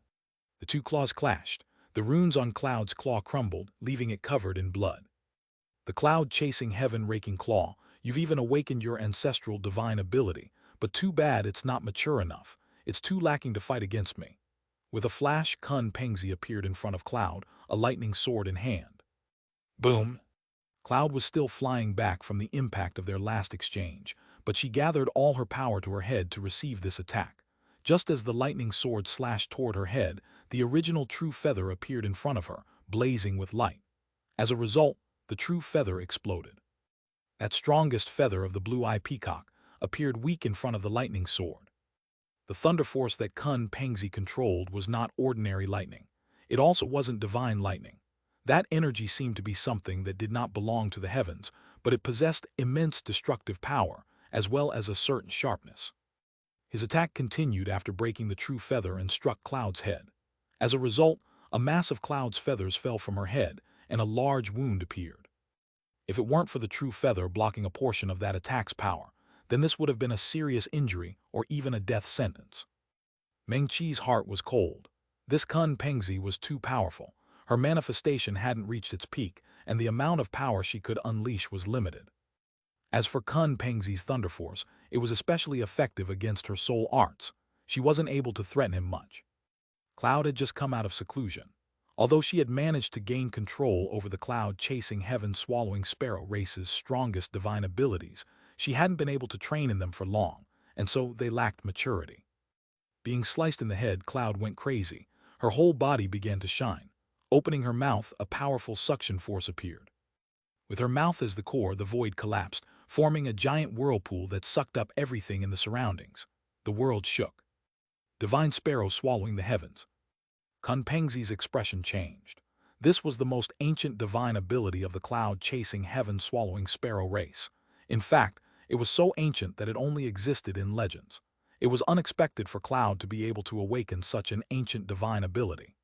The 2 claws clashed. The runes on Cloud's claw crumbled, leaving it covered in blood. The cloud-chasing heaven-raking claw, you've even awakened your ancestral divine ability, but too bad it's not mature enough. It's too lacking to fight against me. With a flash, Kun Pengzi appeared in front of Cloud, a lightning sword in hand. Boom! Cloud was still flying back from the impact of their last exchange, but she gathered all her power to her head to receive this attack. Just as the lightning sword slashed toward her head, the original true feather appeared in front of her, blazing with light. As a result, the true feather exploded. That strongest feather of the blue-eye peacock appeared weak in front of the lightning sword. The thunder force that Kun Pengzi controlled was not ordinary lightning. It also wasn't divine lightning. That energy seemed to be something that did not belong to the heavens, but it possessed immense destructive power, as well as a certain sharpness. His attack continued after breaking the true feather and struck Cloud's head. As a result, a mass of Cloud's feathers fell from her head, and a large wound appeared. If it weren't for the true feather blocking a portion of that attack's power, then this would have been a serious injury or even a death sentence. Meng Qi's heart was cold. This Kun Pengzi was too powerful. Her manifestation hadn't reached its peak, and the amount of power she could unleash was limited. As for Kun Pengzi's thunder force, it was especially effective against her soul arts. She wasn't able to threaten him much. Cloud had just come out of seclusion. Although she had managed to gain control over the cloud-chasing heaven-swallowing sparrow race's strongest divine abilities, she hadn't been able to train in them for long, and so they lacked maturity. Being sliced in the head, Cloud went crazy. Her whole body began to shine. Opening her mouth, a powerful suction force appeared. With her mouth as the core, the void collapsed, forming a giant whirlpool that sucked up everything in the surroundings. The world shook. Divine sparrow swallowing the heavens. Kun Pengzi's expression changed. This was the most ancient divine ability of the cloud-chasing heaven-swallowing sparrow race. In fact, it was so ancient that it only existed in legends. It was unexpected for Cloud to be able to awaken such an ancient divine ability.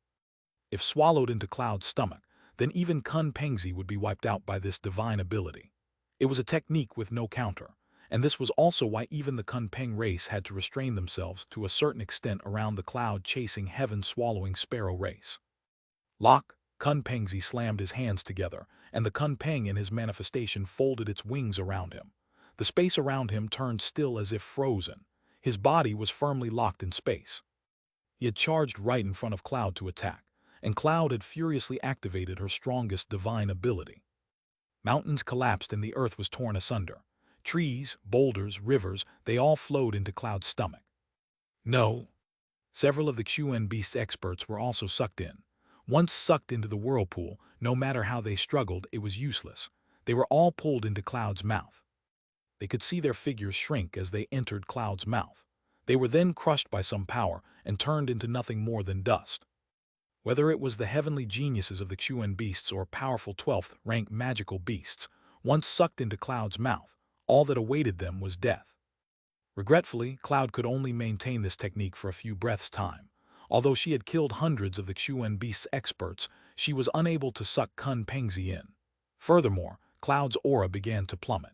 If swallowed into Cloud's stomach, then even Kun Pengzi would be wiped out by this divine ability. It was a technique with no counter, and this was also why even the Kun Peng race had to restrain themselves to a certain extent around the cloud-chasing heaven-swallowing sparrow race. Lock, Kun Pengzi slammed his hands together, and the Kun Peng in his manifestation folded its wings around him. The space around him turned still as if frozen. His body was firmly locked in space. He had charged right in front of Cloud to attack, and Cloud had furiously activated her strongest divine ability. Mountains collapsed and the earth was torn asunder. Trees, boulders, rivers, they all flowed into Cloud's stomach. No! Several of the Xuan Beast's experts were also sucked in. Once sucked into the whirlpool, no matter how they struggled, it was useless. They were all pulled into Cloud's mouth. They could see their figures shrink as they entered Cloud's mouth. They were then crushed by some power and turned into nothing more than dust. Whether it was the heavenly geniuses of the Xuan beasts or powerful 12th-rank magical beasts, once sucked into Cloud's mouth, all that awaited them was death. Regretfully, Cloud could only maintain this technique for a few breaths' time. Although she had killed hundreds of the Xuan beasts' experts, she was unable to suck Kun Pengzi in. Furthermore, Cloud's aura began to plummet.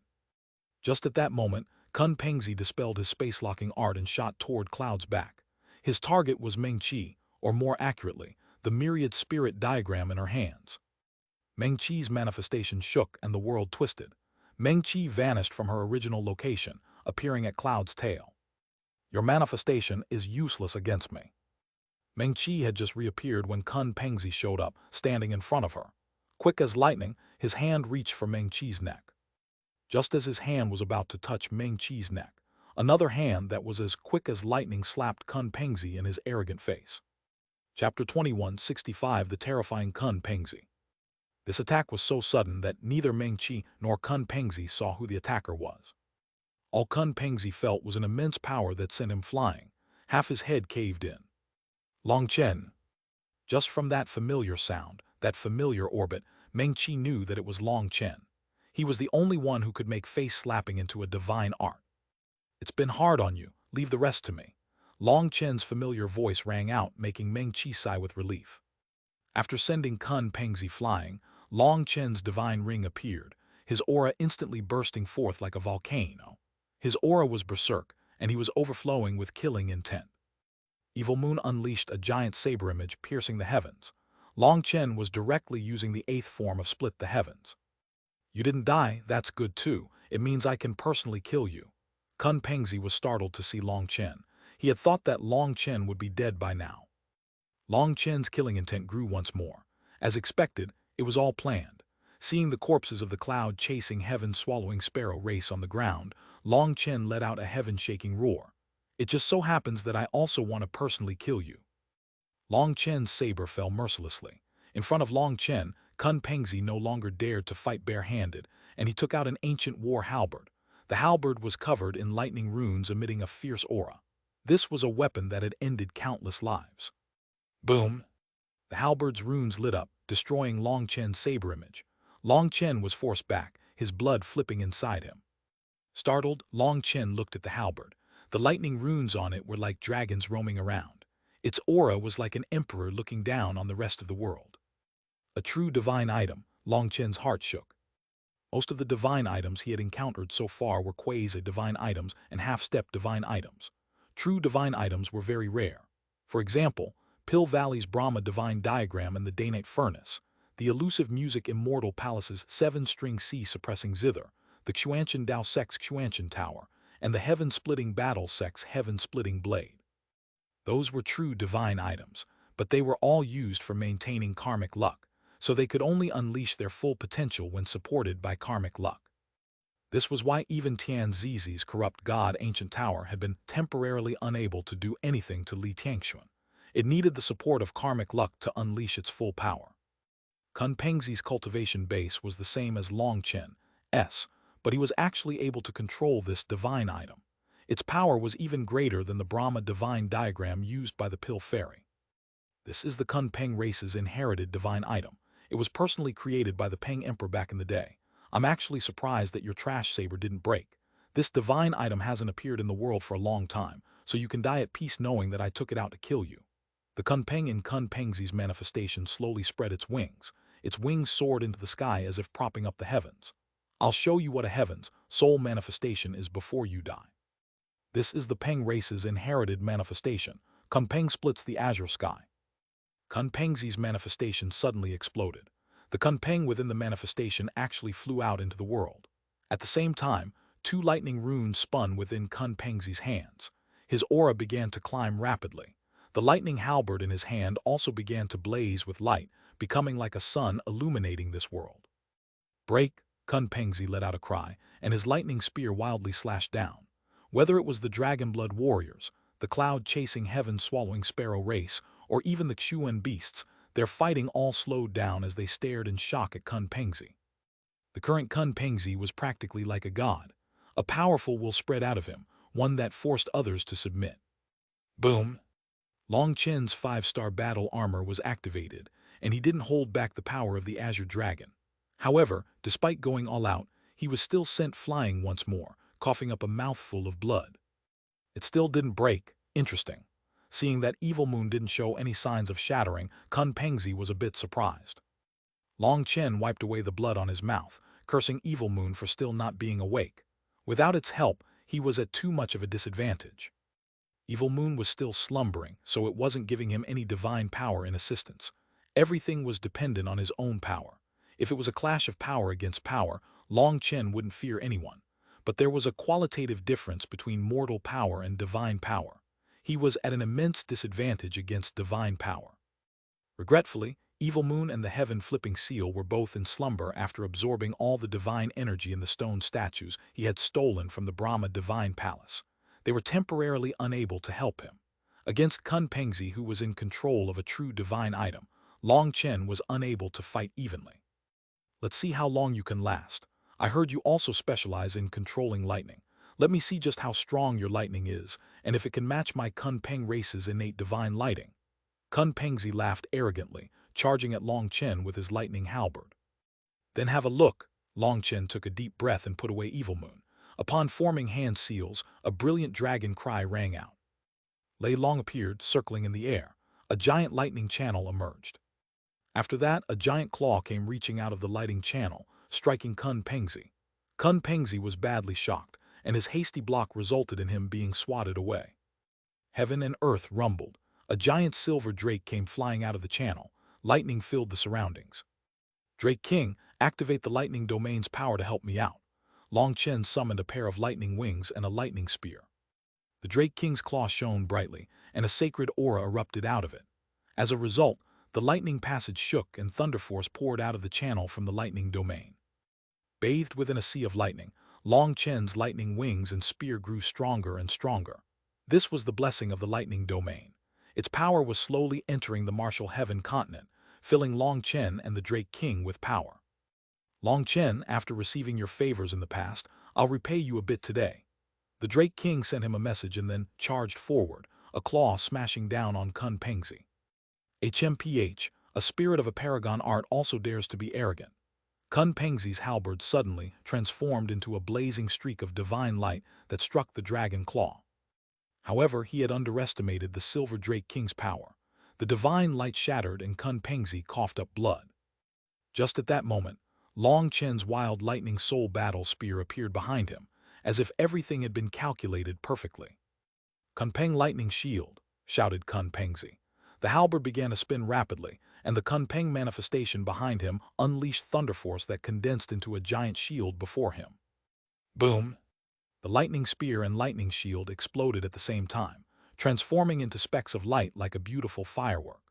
Just at that moment, Kun Pengzi dispelled his space-locking art and shot toward Cloud's back. His target was Meng Qi, or more accurately, the myriad spirit diagram in her hands. Meng Qi's manifestation shook and the world twisted. Meng Qi vanished from her original location, appearing at Cloud's tail. Your manifestation is useless against me. Meng Qi had just reappeared when Kun Pengzi showed up, standing in front of her. Quick as lightning, his hand reached for Meng Qi's neck. Just as his hand was about to touch Meng Qi's neck, another hand that was as quick as lightning slapped Kun Pengzi in his arrogant face. Chapter 2165 The Terrifying Kun Pengzi. This attack was so sudden that neither Meng Qi nor Kun Pengzi saw who the attacker was. All Kun Pengzi felt was an immense power that sent him flying. Half his head caved in. Long Chen. Just from that familiar sound, that familiar orbit, Meng Qi knew that it was Long Chen. He was the only one who could make face-slapping into a divine art. It's been hard on you, leave the rest to me. Long Chen's familiar voice rang out, making Meng Qi sigh with relief. After sending Kun Pengzi flying, Long Chen's divine ring appeared, his aura instantly bursting forth like a volcano. His aura was berserk, and he was overflowing with killing intent. Evil Moon unleashed a giant saber image piercing the heavens. Long Chen was directly using the 8th form of Split the Heavens. You didn't die, that's good too. It means I can personally kill you. Kun Pengzi was startled to see Long Chen. He had thought that Long Chen would be dead by now. Long Chen's killing intent grew once more. As expected, it was all planned. Seeing the corpses of the cloud-chasing heaven-swallowing sparrow race on the ground, Long Chen let out a heaven-shaking roar. It just so happens that I also want to personally kill you. Long Chen's saber fell mercilessly. In front of Long Chen, Kun Pengzi no longer dared to fight bare-handed, and he took out an ancient war halberd. The halberd was covered in lightning runes emitting a fierce aura. This was a weapon that had ended countless lives. Boom! The halberd's runes lit up, destroying Long Chen's saber image. Long Chen was forced back, his blood flipping inside him. Startled, Long Chen looked at the halberd. The lightning runes on it were like dragons roaming around. Its aura was like an emperor looking down on the rest of the world. A true divine item, Long Chen's heart shook. Most of the divine items he had encountered so far were quasi-divine items and half-step divine items. True divine items were very rare. For example, Pill Valley's Brahma divine diagram and the Danite furnace, the elusive music Immortal Palace's 7-string C suppressing zither, the Xuanhuan Dao Sec's Xuanhuan Tower, and the Heaven-splitting Battle Sec's Heaven-splitting Blade. Those were true divine items, but they were all used for maintaining karmic luck, so they could only unleash their full potential when supported by karmic luck. This was why even Tian Zizi's corrupt god Ancient Tower had been temporarily unable to do anything to Li Tianxuan. It needed the support of karmic luck to unleash its full power. Kun Pengzi's cultivation base was the same as Long Chen's, but he was actually able to control this divine item. Its power was even greater than the Brahma divine diagram used by the Pill Fairy. This is the Kun Peng race's inherited divine item. It was personally created by the Peng Emperor back in the day. I'm actually surprised that your trash saber didn't break. This divine item hasn't appeared in the world for a long time, so you can die at peace knowing that I took it out to kill you. The Kun Peng in Kun Pengzi's manifestation slowly spread its wings. Its wings soared into the sky as if propping up the heavens. I'll show you what a heaven's soul manifestation is before you die. This is the Peng race's inherited manifestation. Kun Peng splits the azure sky. Kun Pengzi's manifestation suddenly exploded. The Kun Peng within the manifestation actually flew out into the world. At the same time, 2 lightning runes spun within Kun Pengzi's hands. His aura began to climb rapidly. The lightning halberd in his hand also began to blaze with light, becoming like a sun illuminating this world. Break! Kun Pengzi let out a cry, and his lightning spear wildly slashed down. Whether it was the Dragonblood warriors, the cloud-chasing heaven-swallowing sparrow race, or even the Xuanhuan beasts, their fighting all slowed down as they stared in shock at Kun Pengzi. The current Kun Pengzi was practically like a god. A powerful will spread out of him, one that forced others to submit. Boom! Long Chen's 5-star battle armor was activated, and he didn't hold back the power of the Azure Dragon. However, despite going all out, he was still sent flying once more, coughing up a mouthful of blood. It still didn't break. Interesting. Seeing that Evil Moon didn't show any signs of shattering, Kun Pengzi was a bit surprised. Long Chen wiped away the blood on his mouth, cursing Evil Moon for still not being awake. Without its help, he was at too much of a disadvantage. Evil Moon was still slumbering, so it wasn't giving him any divine power in assistance. Everything was dependent on his own power. If it was a clash of power against power, Long Chen wouldn't fear anyone. But there was a qualitative difference between mortal power and divine power. He was at an immense disadvantage against divine power. Regretfully, Evil Moon and the heaven-flipping seal were both in slumber after absorbing all the divine energy in the stone statues he had stolen from the Brahma Divine Palace. They were temporarily unable to help him. Against Kun Pengzi, who was in control of a true divine item, Long Chen was unable to fight evenly. Let's see how long you can last. I heard you also specialize in controlling lightning. Let me see just how strong your lightning is, and if it can match my Kun Peng race's innate divine lighting. Kun Pengzi laughed arrogantly, charging at Long Chen with his lightning halberd. Then have a look. Long Chen took a deep breath and put away Evil Moon. Upon forming hand seals, a brilliant dragon cry rang out. Lei Long appeared, circling in the air. A giant lightning channel emerged. After that, a giant claw came reaching out of the lighting channel, striking Kun Pengzi. Kun Pengzi was badly shocked, and his hasty block resulted in him being swatted away. Heaven and earth rumbled. A giant silver drake came flying out of the channel. Lightning filled the surroundings. Drake King, activate the lightning domain's power to help me out. Long Chen summoned a pair of lightning wings and a lightning spear. The Drake King's claw shone brightly, and a sacred aura erupted out of it. As a result, the lightning passage shook and thunder force poured out of the channel from the lightning domain. Bathed within a sea of lightning, Long Chen's lightning wings and spear grew stronger and stronger. This was the blessing of the lightning domain. Its power was slowly entering the martial heaven continent, filling Long Chen and the Drake King with power. Long Chen, after receiving your favors in the past, I'll repay you a bit today. The Drake King sent him a message and then charged forward, a claw smashing down on Kun Pengzi. HMPH, a spirit of a paragon art, also dares to be arrogant. Kun Pengzi's halberd suddenly transformed into a blazing streak of divine light that struck the dragon claw. However, he had underestimated the Silver Drake King's power. The divine light shattered and Kun Pengzi coughed up blood. Just at that moment, Long Chen's wild lightning soul battle spear appeared behind him, as if everything had been calculated perfectly. Kun Peng Lightning Shield, shouted Kun Pengzi. The halberd began to spin rapidly, and the Kun Peng manifestation behind him unleashed thunder force that condensed into a giant shield before him. Boom! The lightning spear and lightning shield exploded at the same time, transforming into specks of light like a beautiful firework.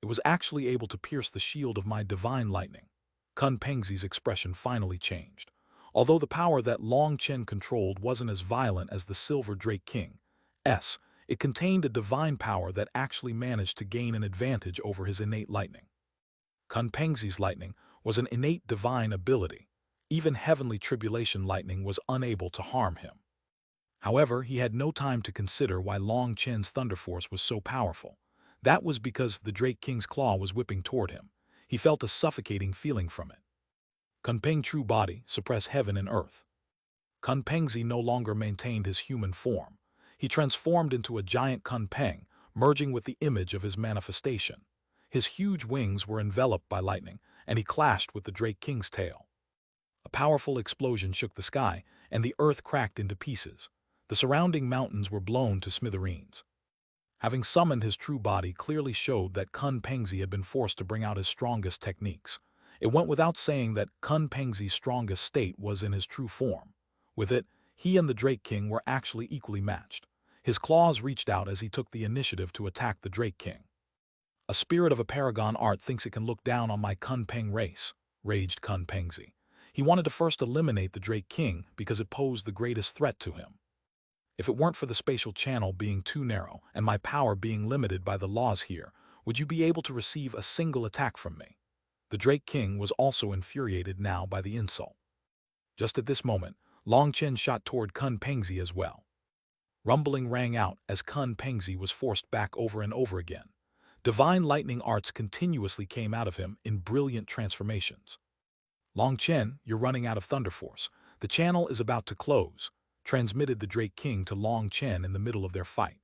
It was actually able to pierce the shield of my divine lightning. Kun Pengzi's expression finally changed. Although the power that Long Chen controlled wasn't as violent as the Silver Drake King's, it contained a divine power that actually managed to gain an advantage over his innate lightning. Kun Pengzi's lightning was an innate divine ability. Even heavenly tribulation lightning was unable to harm him. However, he had no time to consider why Long Chen's thunder force was so powerful. That was because the Drake King's claw was whipping toward him. He felt a suffocating feeling from it. Kun Peng true body, suppress heaven and earth. Kun Pengzi no longer maintained his human form. He transformed into a giant Kun Peng, merging with the image of his manifestation. His huge wings were enveloped by lightning, and he clashed with the Drake King's tail. A powerful explosion shook the sky, and the earth cracked into pieces. The surrounding mountains were blown to smithereens. Having summoned his true body clearly showed that Kun Pengzi had been forced to bring out his strongest techniques. It went without saying that Kun Pengzi's strongest state was in his true form. With it, he and the Drake King were actually equally matched. His claws reached out as he took the initiative to attack the Drake King. A spirit of a paragon art thinks it can look down on my Kun Peng race, raged Kun Pengzi. He wanted to first eliminate the Drake King because it posed the greatest threat to him. If it weren't for the spatial channel being too narrow and my power being limited by the laws here, would you be able to receive a single attack from me? The Drake King was also infuriated now by the insult. Just at this moment, Long Chen shot toward Kun Pengzi as well. Rumbling rang out as Kun Pengzi was forced back over and over again. Divine lightning arts continuously came out of him in brilliant transformations. Long Chen, you're running out of thunder force. The channel is about to close, transmitted the Drake King to Long Chen in the middle of their fight.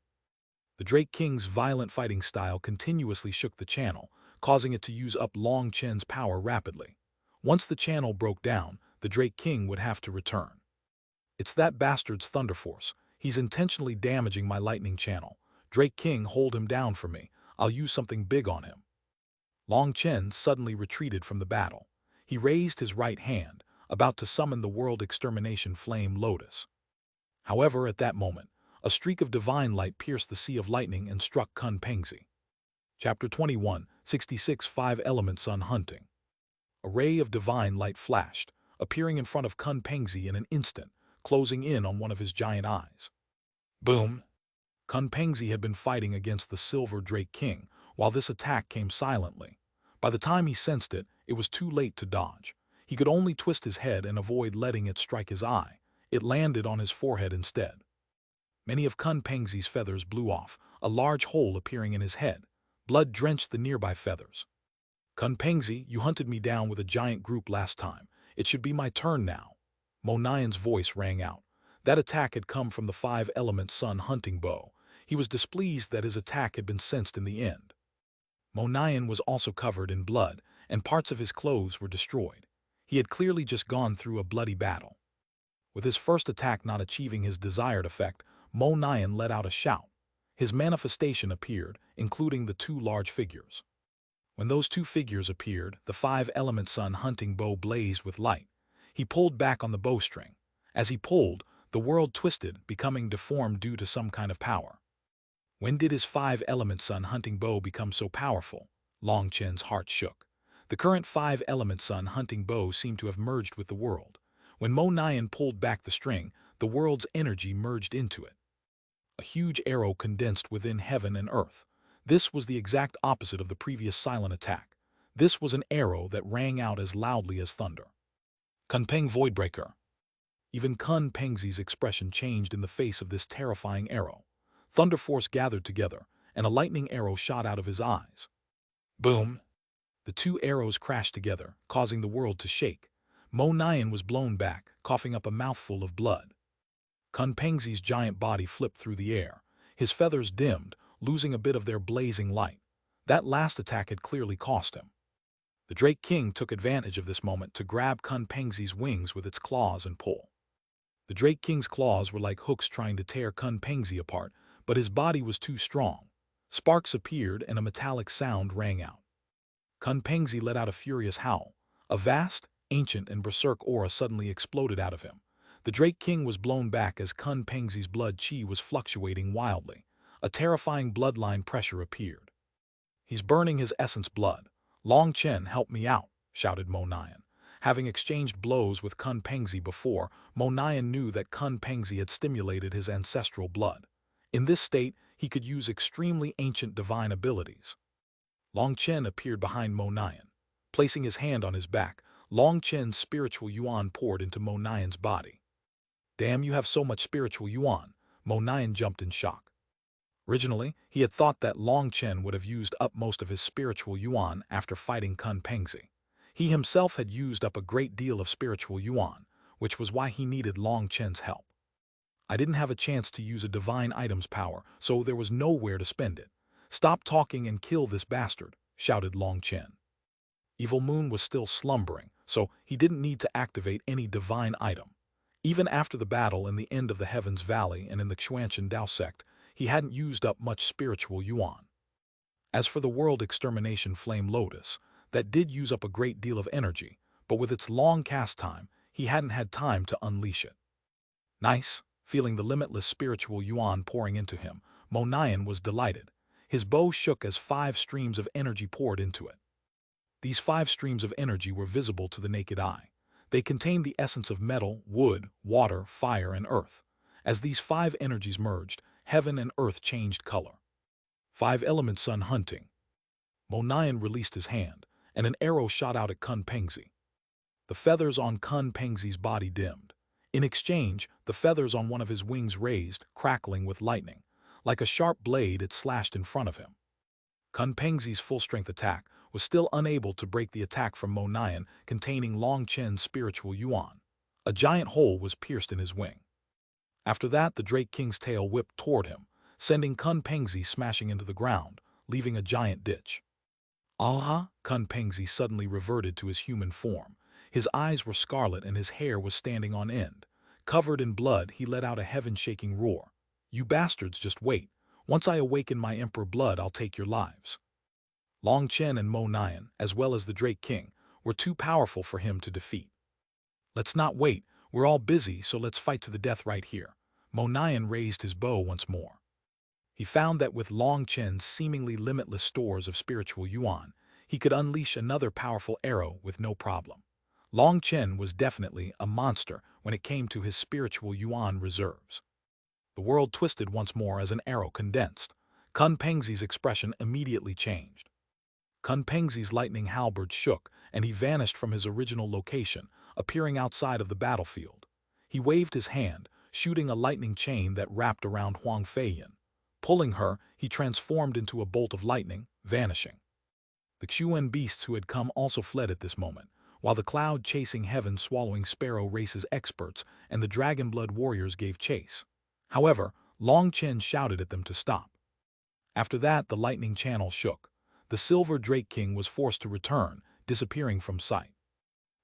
The Drake King's violent fighting style continuously shook the channel, causing it to use up Long Chen's power rapidly. Once the channel broke down, the Drake King would have to return. It's that bastard's thunder force. He's intentionally damaging my lightning channel. Drake King, hold him down for me. I'll use something big on him. Long Chen suddenly retreated from the battle. He raised his right hand, about to summon the world extermination flame lotus. However, at that moment, a streak of divine light pierced the sea of lightning and struck Kun Pengzi. Chapter 21, 66 5-Element Sun Hunting. A ray of divine light flashed, appearing in front of Kun Pengzi in an instant, closing in on one of his giant eyes. Boom! Kun Pengzi had been fighting against the Silver Drake King, while this attack came silently. By the time he sensed it, it was too late to dodge. He could only twist his head and avoid letting it strike his eye. It landed on his forehead instead. Many of Kun Pengzi's feathers blew off, a large hole appearing in his head. Blood drenched the nearby feathers. Kun Pengzi, you hunted me down with a giant group last time. It should be my turn now. Mo Nian's voice rang out. That attack had come from the 5-element sun hunting bow. He was displeased that his attack had been sensed in the end. Mo Nian was also covered in blood, and parts of his clothes were destroyed. He had clearly just gone through a bloody battle. With his first attack not achieving his desired effect, Mo Nian let out a shout. His manifestation appeared, including the two large figures. When those two figures appeared, the 5-element sun hunting bow blazed with light. He pulled back on the bowstring. As he pulled, the world twisted, becoming deformed due to some kind of power. When did his 5-element sun hunting bow become so powerful? Long Chen's heart shook. The current 5-element sun hunting bow seemed to have merged with the world. When Mo Nian pulled back the string, the world's energy merged into it. A huge arrow condensed within heaven and earth. This was the exact opposite of the previous silent attack. This was an arrow that rang out as loudly as thunder. Kunpeng Voidbreaker. Even Kun Pengzi's expression changed in the face of this terrifying arrow. Thunder force gathered together, and a lightning arrow shot out of his eyes. Boom! The two arrows crashed together, causing the world to shake. Mo Nian was blown back, coughing up a mouthful of blood. Kun Pengzi's giant body flipped through the air. His feathers dimmed, losing a bit of their blazing light. That last attack had clearly cost him. The Drake King took advantage of this moment to grab Kun Pengzi's wings with its claws and pull. The Drake King's claws were like hooks trying to tear Kun Pengzi apart, but his body was too strong. Sparks appeared and a metallic sound rang out. Kun Pengzi let out a furious howl. A vast, ancient, and berserk aura suddenly exploded out of him. The Drake King was blown back as Kun Pengzi's blood chi was fluctuating wildly. A terrifying bloodline pressure appeared. He's burning his essence blood. Long Chen, help me out, shouted Mo Nian. Having exchanged blows with Kun Pengzi before, Mo Nian knew that Kun Pengzi had stimulated his ancestral blood. In this state, he could use extremely ancient divine abilities. Long Chen appeared behind Mo Nian. Placing his hand on his back, Long Chen's spiritual yuan poured into Mo Nian's body. Damn, you have so much spiritual yuan. Mo Nian jumped in shock. Originally, he had thought that Long Chen would have used up most of his spiritual yuan after fighting Kun Pengzi. He himself had used up a great deal of spiritual yuan, which was why he needed Long Chen's help. I didn't have a chance to use a divine item's power, so there was nowhere to spend it. Stop talking and kill this bastard, shouted Long Chen. Evil Moon was still slumbering, so he didn't need to activate any divine item. Even after the battle in the end of the Heavens Valley and in the Xuanhuan Dao sect, he hadn't used up much spiritual yuan. As for the world extermination flame lotus, that did use up a great deal of energy, but with its long cast time, he hadn't had time to unleash it. Nice. Feeling the limitless spiritual yuan pouring into him, Mo Nian was delighted. His bow shook as 5 streams of energy poured into it. These 5 streams of energy were visible to the naked eye. They contained the essence of metal, wood, water, fire, and earth. As these 5 energies merged, heaven and earth changed color. 5-element sun hunting. Mo released his hand, and an arrow shot out at Kun Pengzi. The feathers on Kun Pengzi's body dimmed. In exchange, the feathers on one of his wings raised, crackling with lightning. Like a sharp blade, it slashed in front of him. Kun Pengzi's full-strength attack was still unable to break the attack from Mo containing Long Chen's spiritual yuan. A giant hole was pierced in his wing. After that, the Drake King's tail whipped toward him, sending Kun Pengzi smashing into the ground, leaving a giant ditch. Aha! Kun Pengzi suddenly reverted to his human form. His eyes were scarlet and his hair was standing on end. Covered in blood, he let out a heaven-shaking roar. "You bastards, just wait. Once I awaken my Emperor blood, I'll take your lives." Long Chen and Mo, as well as the Drake King, were too powerful for him to defeat. "Let's not wait. We're all busy, so let's fight to the death right here." Mo raised his bow once more. He found that with Long Chen's seemingly limitless stores of spiritual yuan, he could unleash another powerful arrow with no problem. Long Chen was definitely a monster when it came to his spiritual yuan reserves. The world twisted once more as an arrow condensed. Kun Pengzi's expression immediately changed. Kun Pengzi's lightning halberd shook, and he vanished from his original location, appearing outside of the battlefield. He waved his hand, shooting a lightning chain that wrapped around Huang Feiyin. Pulling her, he transformed into a bolt of lightning, vanishing. The Xuanhuan beasts who had come also fled at this moment, while the cloud-chasing heaven-swallowing sparrow race's experts and the dragon-blood warriors gave chase. However, Long Chen shouted at them to stop. After that, the lightning channel shook. The silver Drake King was forced to return, disappearing from sight.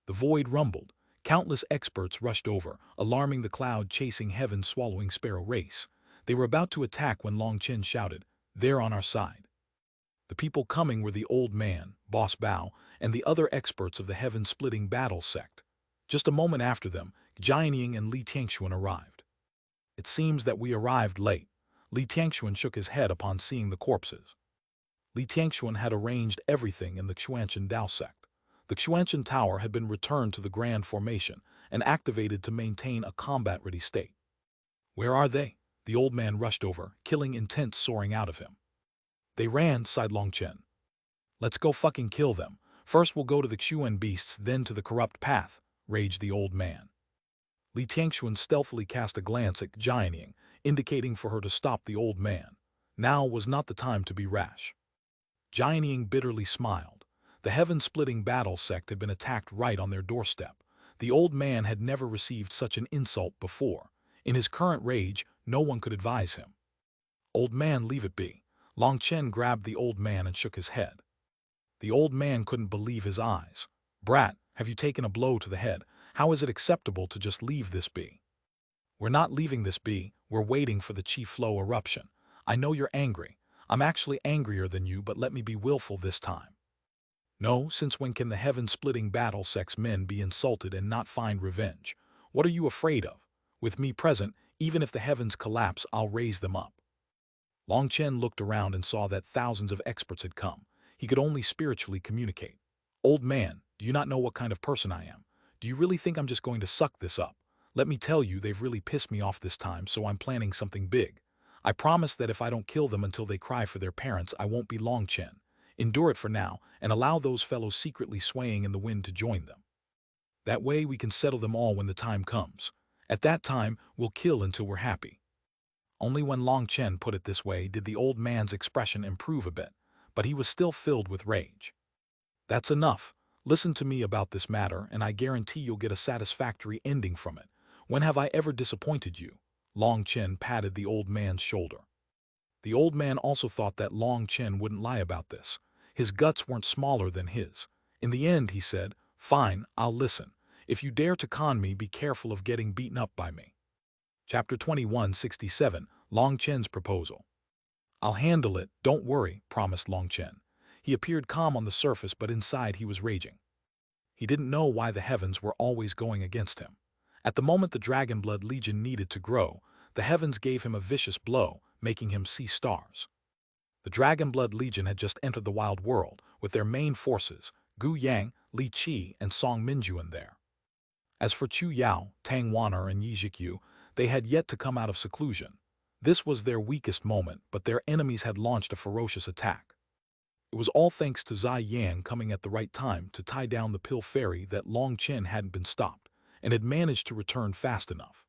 The void rumbled. Countless experts rushed over, alarming the cloud-chasing heaven-swallowing sparrow race. They were about to attack when Long Chen shouted, "They're on our side." The people coming were the old man, Boss Bao, and the other experts of the heaven-splitting battle sect. Just a moment after them, Jianying and Li Tianxuan arrived. "It seems that we arrived late." Li Tianxuan shook his head upon seeing the corpses. Li Tianxuan had arranged everything in the Xuanhuan Dao sect. The Xuanhuan Tower had been returned to the Grand Formation and activated to maintain a combat-ready state. "Where are they?" The old man rushed over, killing intent soaring out of him. "They ran," sighed Long Chen. "Let's go fucking kill them. First we'll go to the Xuanhuan beasts, then to the corrupt path," raged the old man. Li Tianxuan stealthily cast a glance at Jianying, indicating for her to stop the old man. Now was not the time to be rash. Jianying bitterly smiled. The heaven-splitting battle sect had been attacked right on their doorstep. The old man had never received such an insult before. In his current rage, no one could advise him. "Old man, leave it be." Long Chen grabbed the old man and shook his head. The old man couldn't believe his eyes. "Brat, have you taken a blow to the head? How is it acceptable to just leave this be?" "We're not leaving this be, we're waiting for the chi flow eruption. I know you're angry. I'm actually angrier than you, but let me be willful this time." "No, since when can the heaven-splitting battle sect's men be insulted and not find revenge? What are you afraid of? With me present, even if the heavens collapse, I'll raise them up." Long Chen looked around and saw that thousands of experts had come. He could only spiritually communicate. "Old man, do you not know what kind of person I am? Do you really think I'm just going to suck this up? Let me tell you, they've really pissed me off this time, so I'm planning something big. I promise that if I don't kill them until they cry for their parents, I won't be Long Chen. Endure it for now, and allow those fellows secretly swaying in the wind to join them. That way we can settle them all when the time comes. At that time, we'll kill until we're happy." Only when Long Chen put it this way did the old man's expression improve a bit, but he was still filled with rage. "That's enough. Listen to me about this matter, and I guarantee you'll get a satisfactory ending from it. When have I ever disappointed you?" Long Chen patted the old man's shoulder. The old man also thought that Long Chen wouldn't lie about this. His guts weren't smaller than his. In the end, he said, "Fine, I'll listen. If you dare to con me, be careful of getting beaten up by me." Chapter 2167, Long Chen's Proposal. "I'll handle it, don't worry," promised Long Chen. He appeared calm on the surface, but inside he was raging. He didn't know why the heavens were always going against him. At the moment the Dragonblood Legion needed to grow, the heavens gave him a vicious blow, making him see stars. The Dragonblood Legion had just entered the wild world, with their main forces, Gu Yang, Li Qi, and Song Minjuan there. As for Chu Yao, Tang Wan'er, and Yi Zhikyu, They had yet to come out of seclusion. This was their weakest moment, but their enemies had launched a ferocious attack. It was all thanks to Zai Yan coming at the right time to tie down the pill fairy that Long Chen hadn't been stopped, and had managed to return fast enough.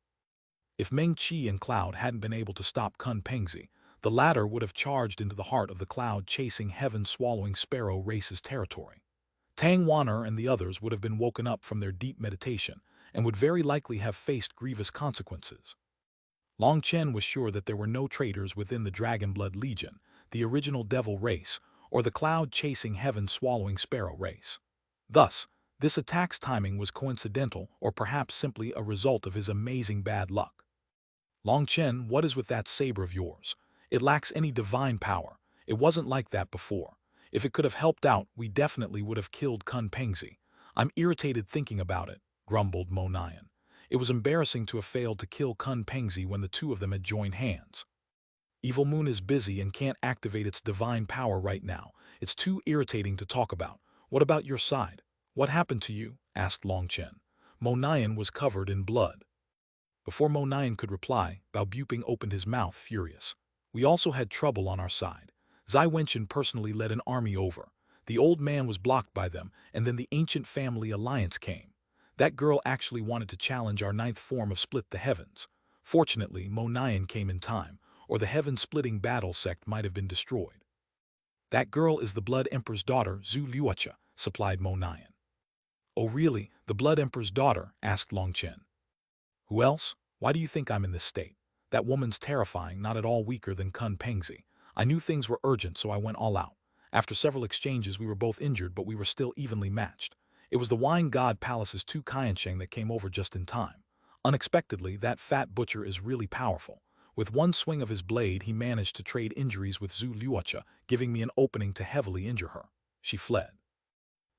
If Meng Qi and Cloud hadn't been able to stop Kun Pengzi, the latter would have charged into the heart of the cloud-chasing, heaven-swallowing sparrow race's territory. Tang Wan'er and the others would have been woken up from their deep meditation, and would very likely have faced grievous consequences. Long Chen was sure that there were no traitors within the Dragonblood Legion, the original devil race, or the cloud-chasing, heaven-swallowing sparrow race. Thus, this attack's timing was coincidental or perhaps simply a result of his amazing bad luck. Long Chen, what is with that saber of yours? It lacks any divine power. It wasn't like that before. If it could have helped out, we definitely would have killed Kun Pengzi. I'm irritated thinking about it, grumbled Mo Nian. It was embarrassing to have failed to kill Kun Pengzi when the two of them had joined hands. Evil Moon is busy and can't activate its divine power right now. It's too irritating to talk about. What about your side? What happened to you? Asked Long Chen. Mo Nian was covered in blood. Before Mo Nian could reply, Bao Buping opened his mouth, furious. We also had trouble on our side. Zai Wenchen personally led an army over. The old man was blocked by them, and then the ancient family alliance came. That girl actually wanted to challenge our ninth form of Split the Heavens. Fortunately, Mo Nian came in time, or the heaven-splitting battle sect might have been destroyed. That girl is the Blood Emperor's daughter, Zhu Luocha, supplied Mo Nian. Oh really, the Blood Emperor's daughter? Asked Long Chen. Who else? Why do you think I'm in this state? That woman's terrifying, not at all weaker than Kun Pengzi. I knew things were urgent, so I went all out. After several exchanges, we were both injured, but we were still evenly matched. It was the Wine God Palace's Tu Qiansheng that came over just in time. Unexpectedly, that fat butcher is really powerful. With one swing of his blade, he managed to trade injuries with Zhu Luocha, giving me an opening to heavily injure her. She fled.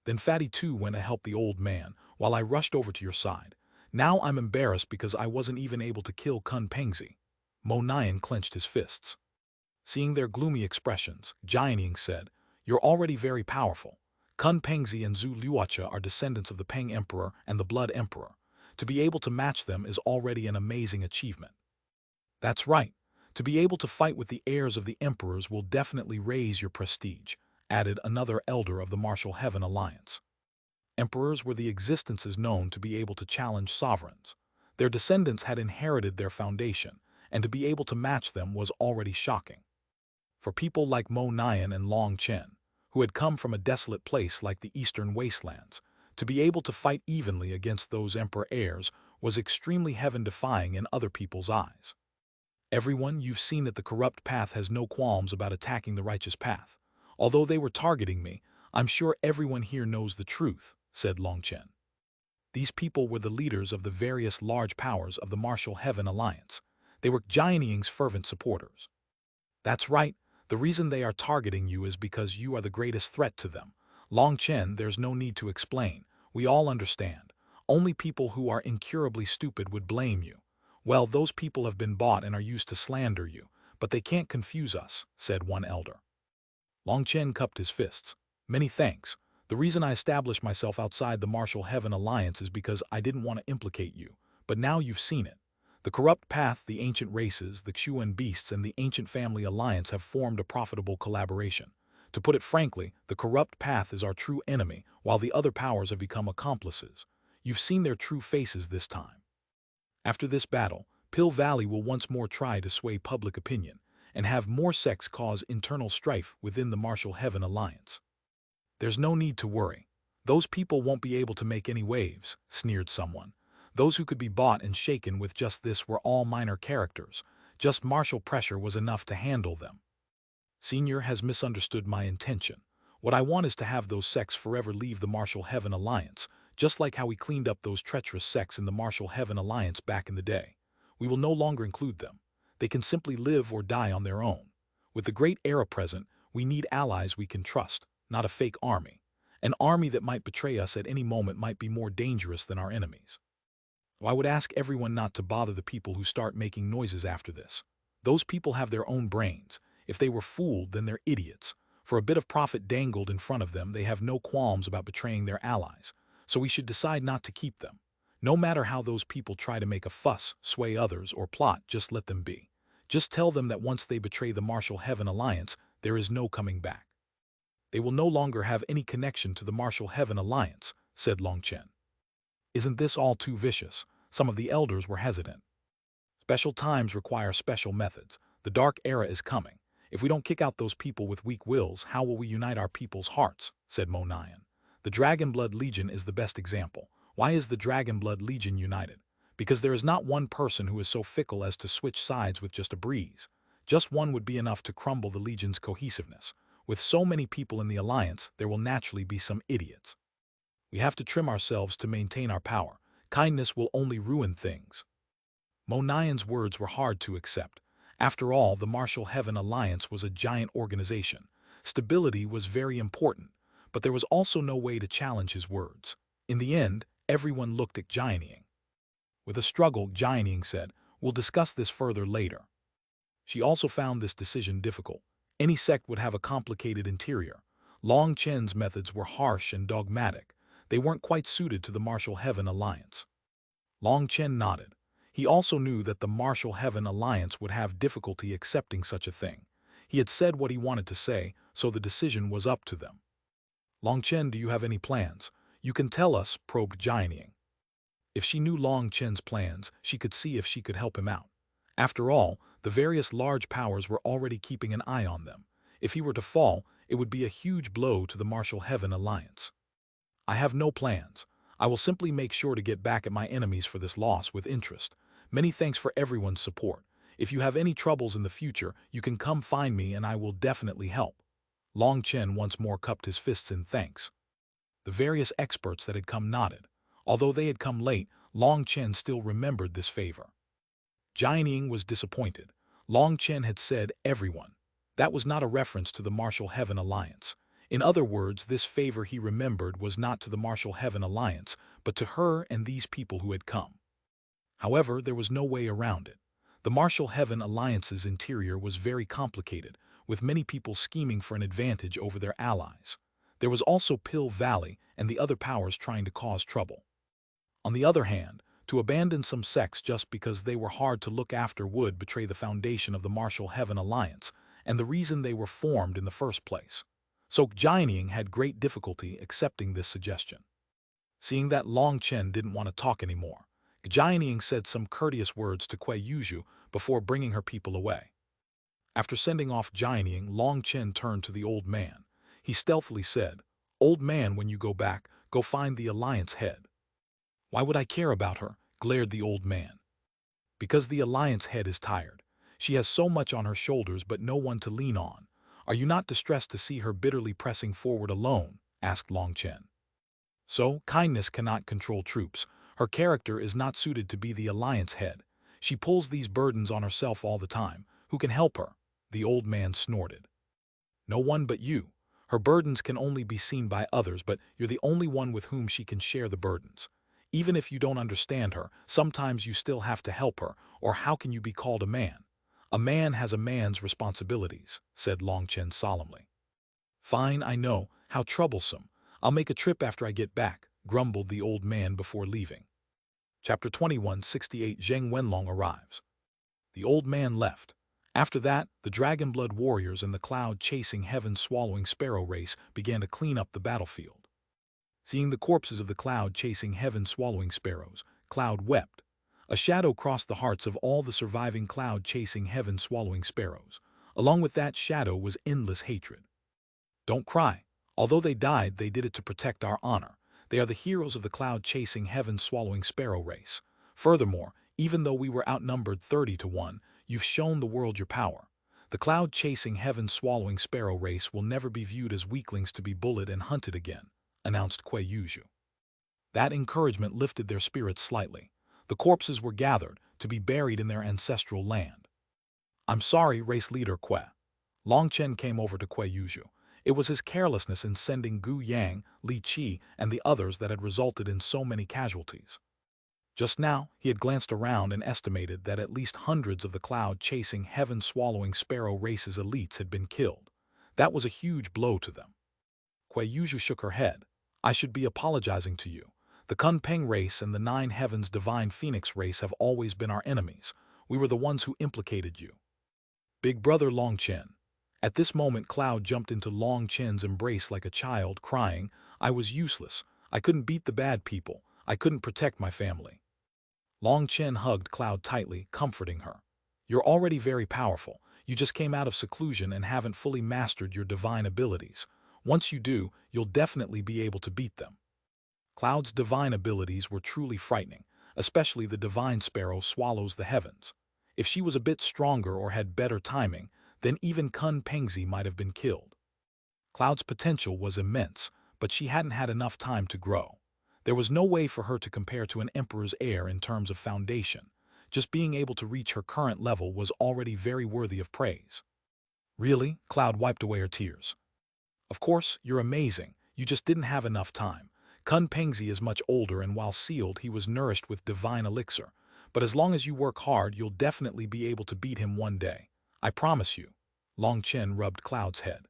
Then Fatty too went to help the old man, while I rushed over to your side. Now I'm embarrassed because I wasn't even able to kill Kun Pengzi. Mo Nian clenched his fists. Seeing their gloomy expressions, Jianing said, You're already very powerful. Kun Pengzi and Zhu Luocha are descendants of the Peng Emperor and the Blood Emperor. To be able to match them is already an amazing achievement. That's right. To be able to fight with the heirs of the emperors will definitely raise your prestige, added another elder of the Martial Heaven Alliance. Emperors were the existences known to be able to challenge sovereigns. Their descendants had inherited their foundation, and to be able to match them was already shocking. For people like Mo Nian and Long Chen, who had come from a desolate place like the eastern wastelands, to be able to fight evenly against those emperor heirs was extremely heaven-defying in other people's eyes. Everyone, you've seen that the corrupt path has no qualms about attacking the righteous path. Although they were targeting me, I'm sure everyone here knows the truth, said Long Chen. These people were the leaders of the various large powers of the Martial Heaven Alliance. They were Jianing's fervent supporters. That's right, the reason they are targeting you is because you are the greatest threat to them. Long Chen, there's no need to explain. We all understand. Only people who are incurably stupid would blame you. Well, those people have been bought and are used to slander you, but they can't confuse us, said one elder. Long Chen cupped his fists. Many thanks. The reason I established myself outside the Martial Heaven Alliance is because I didn't want to implicate you, but now you've seen it. The corrupt path, the ancient races, the Xuanhuan beasts, and the ancient family alliance have formed a profitable collaboration. To put it frankly, the corrupt path is our true enemy, while the other powers have become accomplices. You've seen their true faces this time. After this battle, Pill Valley will once more try to sway public opinion, and have more sects cause internal strife within the Martial Heaven Alliance. There's no need to worry. Those people won't be able to make any waves, sneered someone. Those who could be bought and shaken with just this were all minor characters. Just martial pressure was enough to handle them. Senior has misunderstood my intention. What I want is to have those sects forever leave the Martial Heaven Alliance, just like how we cleaned up those treacherous sects in the Martial Heaven Alliance back in the day. We will no longer include them. They can simply live or die on their own. With the great era present, we need allies we can trust, not a fake army. An army that might betray us at any moment might be more dangerous than our enemies. I would ask everyone not to bother the people who start making noises after this. Those people have their own brains. If they were fooled, then they're idiots. For a bit of profit dangled in front of them, they have no qualms about betraying their allies. So we should decide not to keep them. No matter how those people try to make a fuss, sway others, or plot, just let them be. Just tell them that once they betray the Martial Heaven Alliance, there is no coming back. They will no longer have any connection to the Martial Heaven Alliance, said Long Chen. Isn't this all too vicious? Some of the elders were hesitant. Special times require special methods. The Dark Era is coming. If we don't kick out those people with weak wills, how will we unite our people's hearts? Said Mo-Nian. The Dragonblood Legion is the best example. Why is the Dragonblood Legion united? Because there is not one person who is so fickle as to switch sides with just a breeze. Just one would be enough to crumble the Legion's cohesiveness. With so many people in the alliance, there will naturally be some idiots. We have to trim ourselves to maintain our power. Kindness will only ruin things. Mo-Nian's words were hard to accept. After all, the Martial Heaven Alliance was a giant organization. Stability was very important, but there was also no way to challenge his words. In the end, everyone looked at Jianying. With a struggle, Jianying said, "We'll discuss this further later." She also found this decision difficult. Any sect would have a complicated interior. Long Chen's methods were harsh and dogmatic. They weren't quite suited to the Martial Heaven Alliance. Long Chen nodded. He also knew that the Martial Heaven Alliance would have difficulty accepting such a thing. He had said what he wanted to say, so the decision was up to them. Long Chen, do you have any plans? You can tell us, probed Jianying. If she knew Long Chen's plans, she could see if she could help him out. After all, the various large powers were already keeping an eye on them. If he were to fall, it would be a huge blow to the Martial Heaven Alliance. I have no plans. I will simply make sure to get back at my enemies for this loss with interest. Many thanks for everyone's support. If you have any troubles in the future, you can come find me and I will definitely help. Long Chen once more cupped his fists in thanks. The various experts that had come nodded. Although they had come late, Long Chen still remembered this favor. Jianying was disappointed. Long Chen had said everyone. That was not a reference to the Martial Heaven Alliance. In other words, this favor he remembered was not to the Martial Heaven Alliance, but to her and these people who had come. However, there was no way around it. The Martial Heaven Alliance's interior was very complicated, with many people scheming for an advantage over their allies. There was also Pill Valley and the other powers trying to cause trouble. On the other hand, to abandon some sects just because they were hard to look after would betray the foundation of the Martial Heaven Alliance and the reason they were formed in the first place. So Jianying had great difficulty accepting this suggestion. Seeing that Long Chen didn't want to talk anymore, Jianying said some courteous words to Kuei Yuzhu before bringing her people away. After sending off Jianying, Long Chen turned to the old man. He stealthily said, "Old man, when you go back, go find the Alliance head." "Why would I care about her?" glared the old man. "Because the Alliance head is tired. She has so much on her shoulders but no one to lean on. Are you not distressed to see her bitterly pressing forward alone?" asked Long Chen. "So, kindness cannot control troops. Her character is not suited to be the Alliance head. She pulls these burdens on herself all the time. Who can help her?" The old man snorted. "No one but you. Her burdens can only be seen by others, but you're the only one with whom she can share the burdens. Even if you don't understand her, sometimes you still have to help her, or how can you be called a man? A man has a man's responsibilities," said Long Chen solemnly. "Fine, I know. How troublesome. I'll make a trip after I get back," grumbled the old man before leaving. Chapter 2168 Zheng Wenlong arrives. The old man left. After that, the Dragonblood warriors and the cloud-chasing heaven-swallowing sparrow race began to clean up the battlefield. Seeing the corpses of the cloud-chasing heaven-swallowing sparrows, Cloud wept. A shadow crossed the hearts of all the surviving cloud-chasing heaven-swallowing sparrows. Along with that shadow was endless hatred. "Don't cry. Although they died, they did it to protect our honor. They are the heroes of the cloud-chasing heaven-swallowing sparrow race. Furthermore, even though we were outnumbered 30-1, you've shown the world your power. The cloud-chasing heaven-swallowing sparrow race will never be viewed as weaklings to be bullied and hunted again," announced Kuei Yuzhu. That encouragement lifted their spirits slightly. The corpses were gathered to be buried in their ancestral land. "I'm sorry, race leader Kuei." Long Chen came over to Kuei Yuzhu. It was his carelessness in sending Gu Yang, Li Qi, and the others that had resulted in so many casualties. Just now, he had glanced around and estimated that at least hundreds of the cloud-chasing, heaven-swallowing sparrow race's elites had been killed. That was a huge blow to them. Kuei Yuzhu shook her head. "I should be apologizing to you. The Kunpeng race and the Nine Heavens Divine Phoenix race have always been our enemies. We were the ones who implicated you. Big brother Long Chen. At this moment Cloud jumped into Long Chen's embrace like a child, crying, I was useless. I couldn't beat the bad people. I couldn't protect my family. Long Chen hugged Cloud tightly, comforting her. You're already very powerful. You just came out of seclusion and haven't fully mastered your divine abilities. Once you do, you'll definitely be able to beat them. Cloud's divine abilities were truly frightening, especially the divine sparrow swallows the heavens. If she was a bit stronger or had better timing, then even Kun Pengzi might have been killed. Cloud's potential was immense, but she hadn't had enough time to grow. There was no way for her to compare to an emperor's heir in terms of foundation. Just being able to reach her current level was already very worthy of praise. Really? Cloud wiped away her tears. Of course, you're amazing. You just didn't have enough time. Kun Pengzi is much older, and while sealed, he was nourished with divine elixir. But as long as you work hard, you'll definitely be able to beat him one day. I promise you. Long Chen rubbed Cloud's head.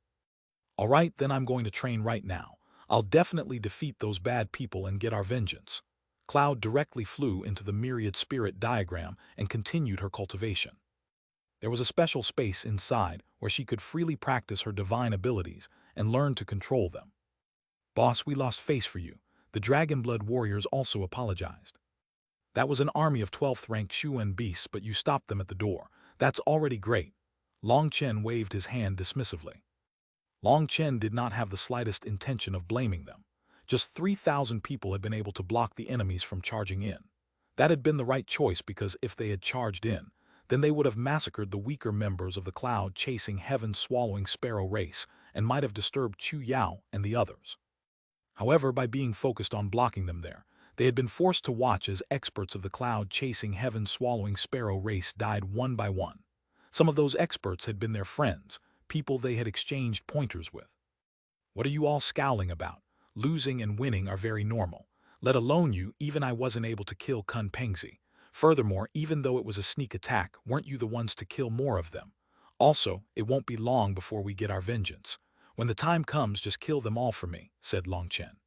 All right, then I'm going to train right now. I'll definitely defeat those bad people and get our vengeance. Cloud directly flew into the myriad spirit diagram and continued her cultivation. There was a special space inside where she could freely practice her divine abilities and learn to control them. Boss, we lost face for you. The Dragon Blood warriors also apologized. That was an army of 12th rank Xuanhuan beasts, but you stopped them at the door. That's already great. Long Chen waved his hand dismissively. Long Chen did not have the slightest intention of blaming them. Just 3,000 people had been able to block the enemies from charging in. That had been the right choice, because if they had charged in, then they would have massacred the weaker members of the cloud-chasing heaven-swallowing sparrow race and might have disturbed Chu Yao and the others. However, by being focused on blocking them there, they had been forced to watch as experts of the cloud-chasing heaven-swallowing sparrow race died one by one. Some of those experts had been their friends, people they had exchanged pointers with. What are you all scowling about? Losing and winning are very normal. Let alone you, even I wasn't able to kill Kun Pengzi. Furthermore, even though it was a sneak attack, weren't you the ones to kill more of them? Also, it won't be long before we get our vengeance. When the time comes, just kill them all for me, said Long Chen.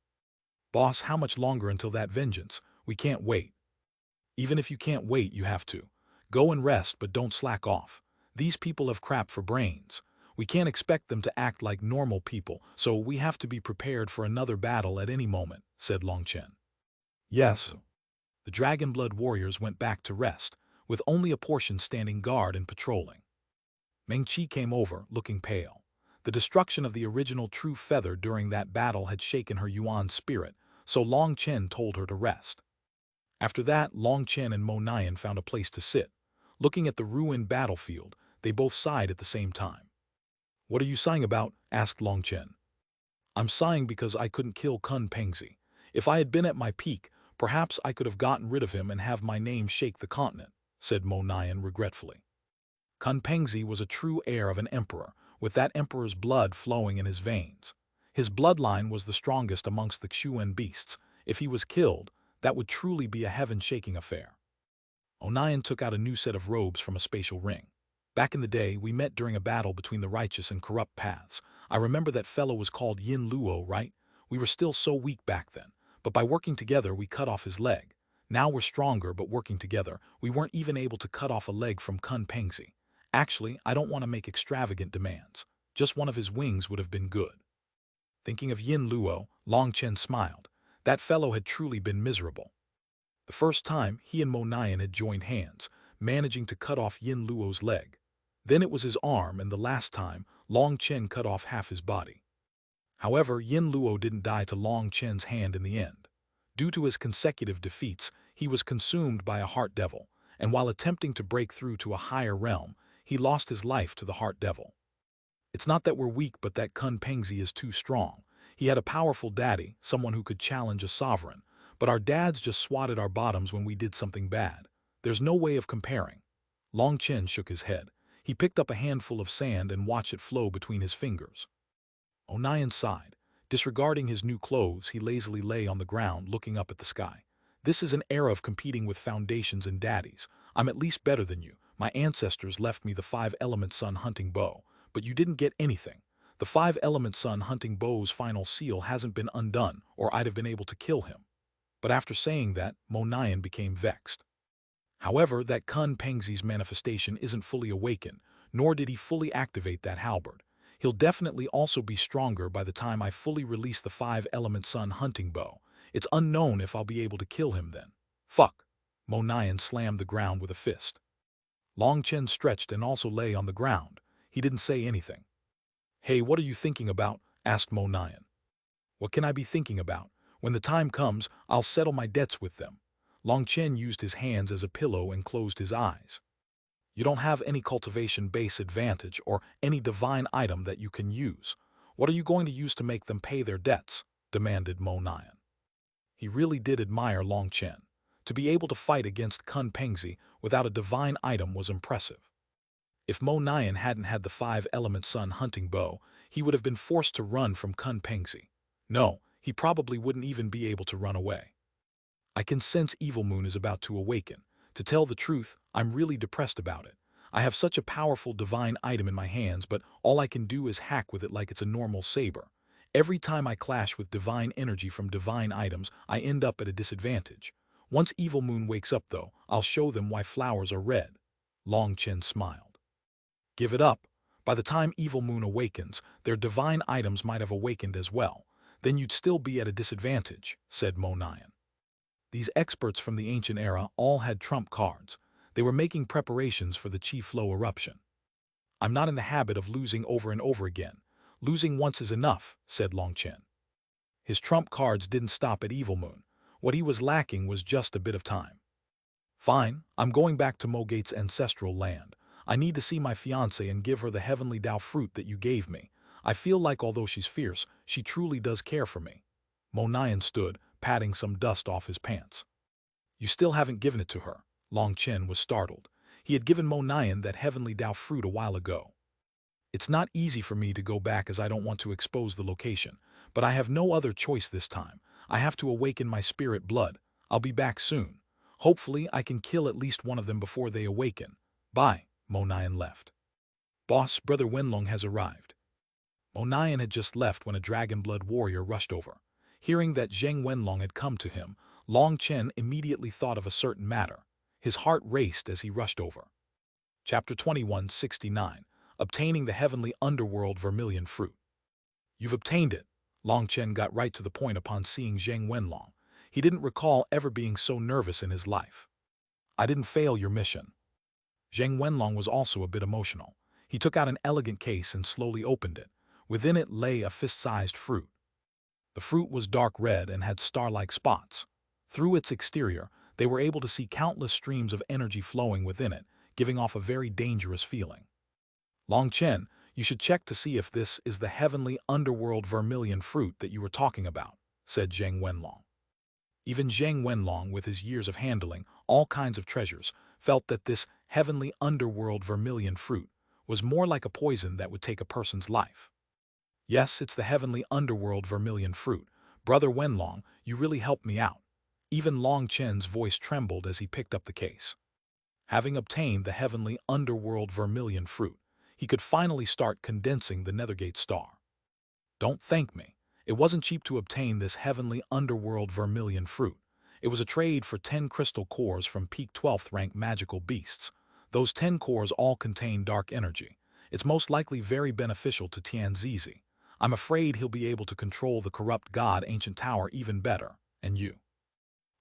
Boss, how much longer until that vengeance? We can't wait. Even if you can't wait, you have to. Go and rest, but don't slack off. These people have crap for brains. We can't expect them to act like normal people, so we have to be prepared for another battle at any moment, said Long Chen. Yes. The Dragon Blood warriors went back to rest, with only a portion standing guard and patrolling. Meng Qi came over, looking pale. The destruction of the original True Feather during that battle had shaken her Yuan spirit, so Long Chen told her to rest. After that, Long Chen and Mo Nian found a place to sit. Looking at the ruined battlefield, they both sighed at the same time. What are you sighing about? Asked Long Chen. I'm sighing because I couldn't kill Kun Pengzi. If I had been at my peak, perhaps I could have gotten rid of him and have my name shake the continent, said Mo Nian regretfully. Kun Pengzi was a true heir of an emperor, with that emperor's blood flowing in his veins. His bloodline was the strongest amongst the Xuanhuan beasts. If he was killed, that would truly be a heaven-shaking affair. Onion took out a new set of robes from a spatial ring. Back in the day, we met during a battle between the righteous and corrupt paths. I remember that fellow was called Yin Luo, right? We were still so weak back then, but by working together, we cut off his leg. Now we're stronger, but working together, we weren't even able to cut off a leg from Kun Pengzi. Actually, I don't want to make extravagant demands. Just one of his wings would have been good. Thinking of Yin Luo, Long Chen smiled. That fellow had truly been miserable. The first time, he and Mo Nian had joined hands, managing to cut off Yin Luo's leg. Then it was his arm, and the last time, Long Chen cut off half his body. However, Yin Luo didn't die to Long Chen's hand in the end. Due to his consecutive defeats, he was consumed by a heart devil, and while attempting to break through to a higher realm, he lost his life to the heart devil. It's not that we're weak, but that Kun Pengzi is too strong. He had a powerful daddy, someone who could challenge a sovereign, but our dads just swatted our bottoms when we did something bad. There's no way of comparing. Long Chen shook his head. He picked up a handful of sand and watched it flow between his fingers. Onion sighed. Disregarding his new clothes, he lazily lay on the ground looking up at the sky. This is an era of competing with foundations and daddies. I'm at least better than you. My ancestors left me the 5-element sun hunting bow, but you didn't get anything. The 5-element sun hunting bow's final seal hasn't been undone, or I'd have been able to kill him. but after saying that, Mo Nian became vexed. However, that Kun Pengzi's manifestation isn't fully awakened, nor did he fully activate that halberd. He'll definitely also be stronger by the time I fully release the 5-element sun hunting bow. It's unknown if I'll be able to kill him then. Fuck. Mo Nian slammed the ground with a fist. Long Chen stretched and also lay on the ground. He didn't say anything. Hey, what are you thinking about? Asked Mo Nian. What can I be thinking about? When the time comes, I'll settle my debts with them. Long Chen used his hands as a pillow and closed his eyes. You don't have any cultivation base advantage or any divine item that you can use. What are you going to use to make them pay their debts? Demanded Mo Nian. He really did admire Long Chen. To be able to fight against Kun Pengzi without a divine item was impressive. If Mo Nian hadn't had the 5-element sun hunting bow, he would have been forced to run from Kun Pengzi. No, he probably wouldn't even be able to run away. I can sense Evil Moon is about to awaken. To tell the truth, I'm really depressed about it. I have such a powerful divine item in my hands, but all I can do is hack with it like it's a normal saber. Every time I clash with divine energy from divine items, I end up at a disadvantage. Once Evil Moon wakes up though, I'll show them why flowers are red. Long Chen smiled. Give it up. By the time Evil Moon awakens, their divine items might have awakened as well. Then you'd still be at a disadvantage, said Mo Nian. These experts from the ancient era all had trump cards. They were making preparations for the Chi Flow eruption. I'm not in the habit of losing over and over again. Losing once is enough, said Long Chen. His trump cards didn't stop at Evil Moon. What he was lacking was just a bit of time. Fine, I'm going back to Mogate's ancestral land. I need to see my fiancée and give her the heavenly Dao fruit that you gave me. I feel like although she's fierce, she truly does care for me. Mo Nian stood, patting some dust off his pants. You still haven't given it to her. Long Chen was startled. He had given Mo Nian that heavenly Dao fruit a while ago. It's not easy for me to go back as I don't want to expose the location, but I have no other choice this time. I have to awaken my spirit blood. I'll be back soon. Hopefully I can kill at least one of them before they awaken. Bye. Mo Nian left. Boss, Brother Wenlong has arrived. Mo Nian had just left when a dragon blood warrior rushed over. Hearing that Zheng Wenlong had come to him, Long Chen immediately thought of a certain matter. His heart raced as he rushed over. Chapter 2169. Obtaining the heavenly underworld vermilion fruit. You've obtained it. Long Chen got right to the point upon seeing Zheng Wenlong. He didn't recall ever being so nervous in his life. I didn't fail your mission. Zheng Wenlong was also a bit emotional. He took out an elegant case and slowly opened it. Within it lay a fist-sized fruit. The fruit was dark red and had star-like spots. Through its exterior, they were able to see countless streams of energy flowing within it, giving off a very dangerous feeling. Long Chen, you should check to see if this is the heavenly underworld vermilion fruit that you were talking about, said Zheng Wenlong. Even Zheng Wenlong, with his years of handling all kinds of treasures, felt that this heavenly underworld vermilion fruit was more like a poison that would take a person's life. Yes, it's the heavenly underworld vermilion fruit. Brother Wenlong, you really helped me out. Even Long Chen's voice trembled as he picked up the case. Having obtained the heavenly underworld vermilion fruit, he could finally start condensing the Nethergate star. Don't thank me. It wasn't cheap to obtain this heavenly underworld vermilion fruit. It was a trade for 10 crystal cores from peak 12th rank magical beasts. Those 10 cores all contain dark energy. It's most likely very beneficial to Tianzizi. I'm afraid he'll be able to control the corrupt god ancient tower even better. And you?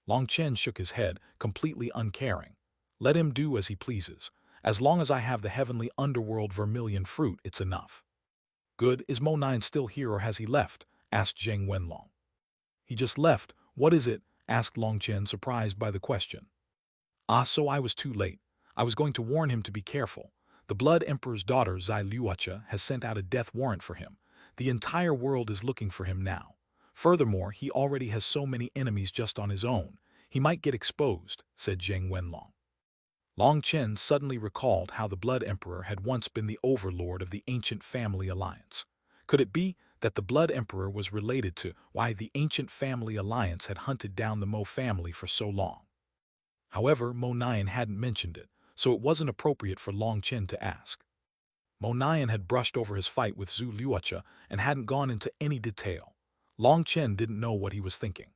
Long Chen shook his head, completely uncaring. Let him do as he pleases. As long as I have the heavenly underworld vermilion fruit, it's enough. Good, is Mo Nian still here or has he left? Asked Zheng Wenlong. He just left. What is it? Asked Long Chen, surprised by the question. Ah, so I was too late. I was going to warn him to be careful. The Blood Emperor's daughter, Zai Luocha, has sent out a death warrant for him. The entire world is looking for him now. Furthermore, he already has so many enemies just on his own. He might get exposed, said Zheng Wenlong. Long Chen suddenly recalled how the Blood Emperor had once been the overlord of the ancient family alliance. Could it be that the Blood Emperor was related to why the ancient family alliance had hunted down the Mo family for so long? However, Mo Nian hadn't mentioned it, so it wasn't appropriate for Long Chen to ask. Mo Nian had brushed over his fight with Zhu Luocha and hadn't gone into any detail. Long Chen didn't know what he was thinking.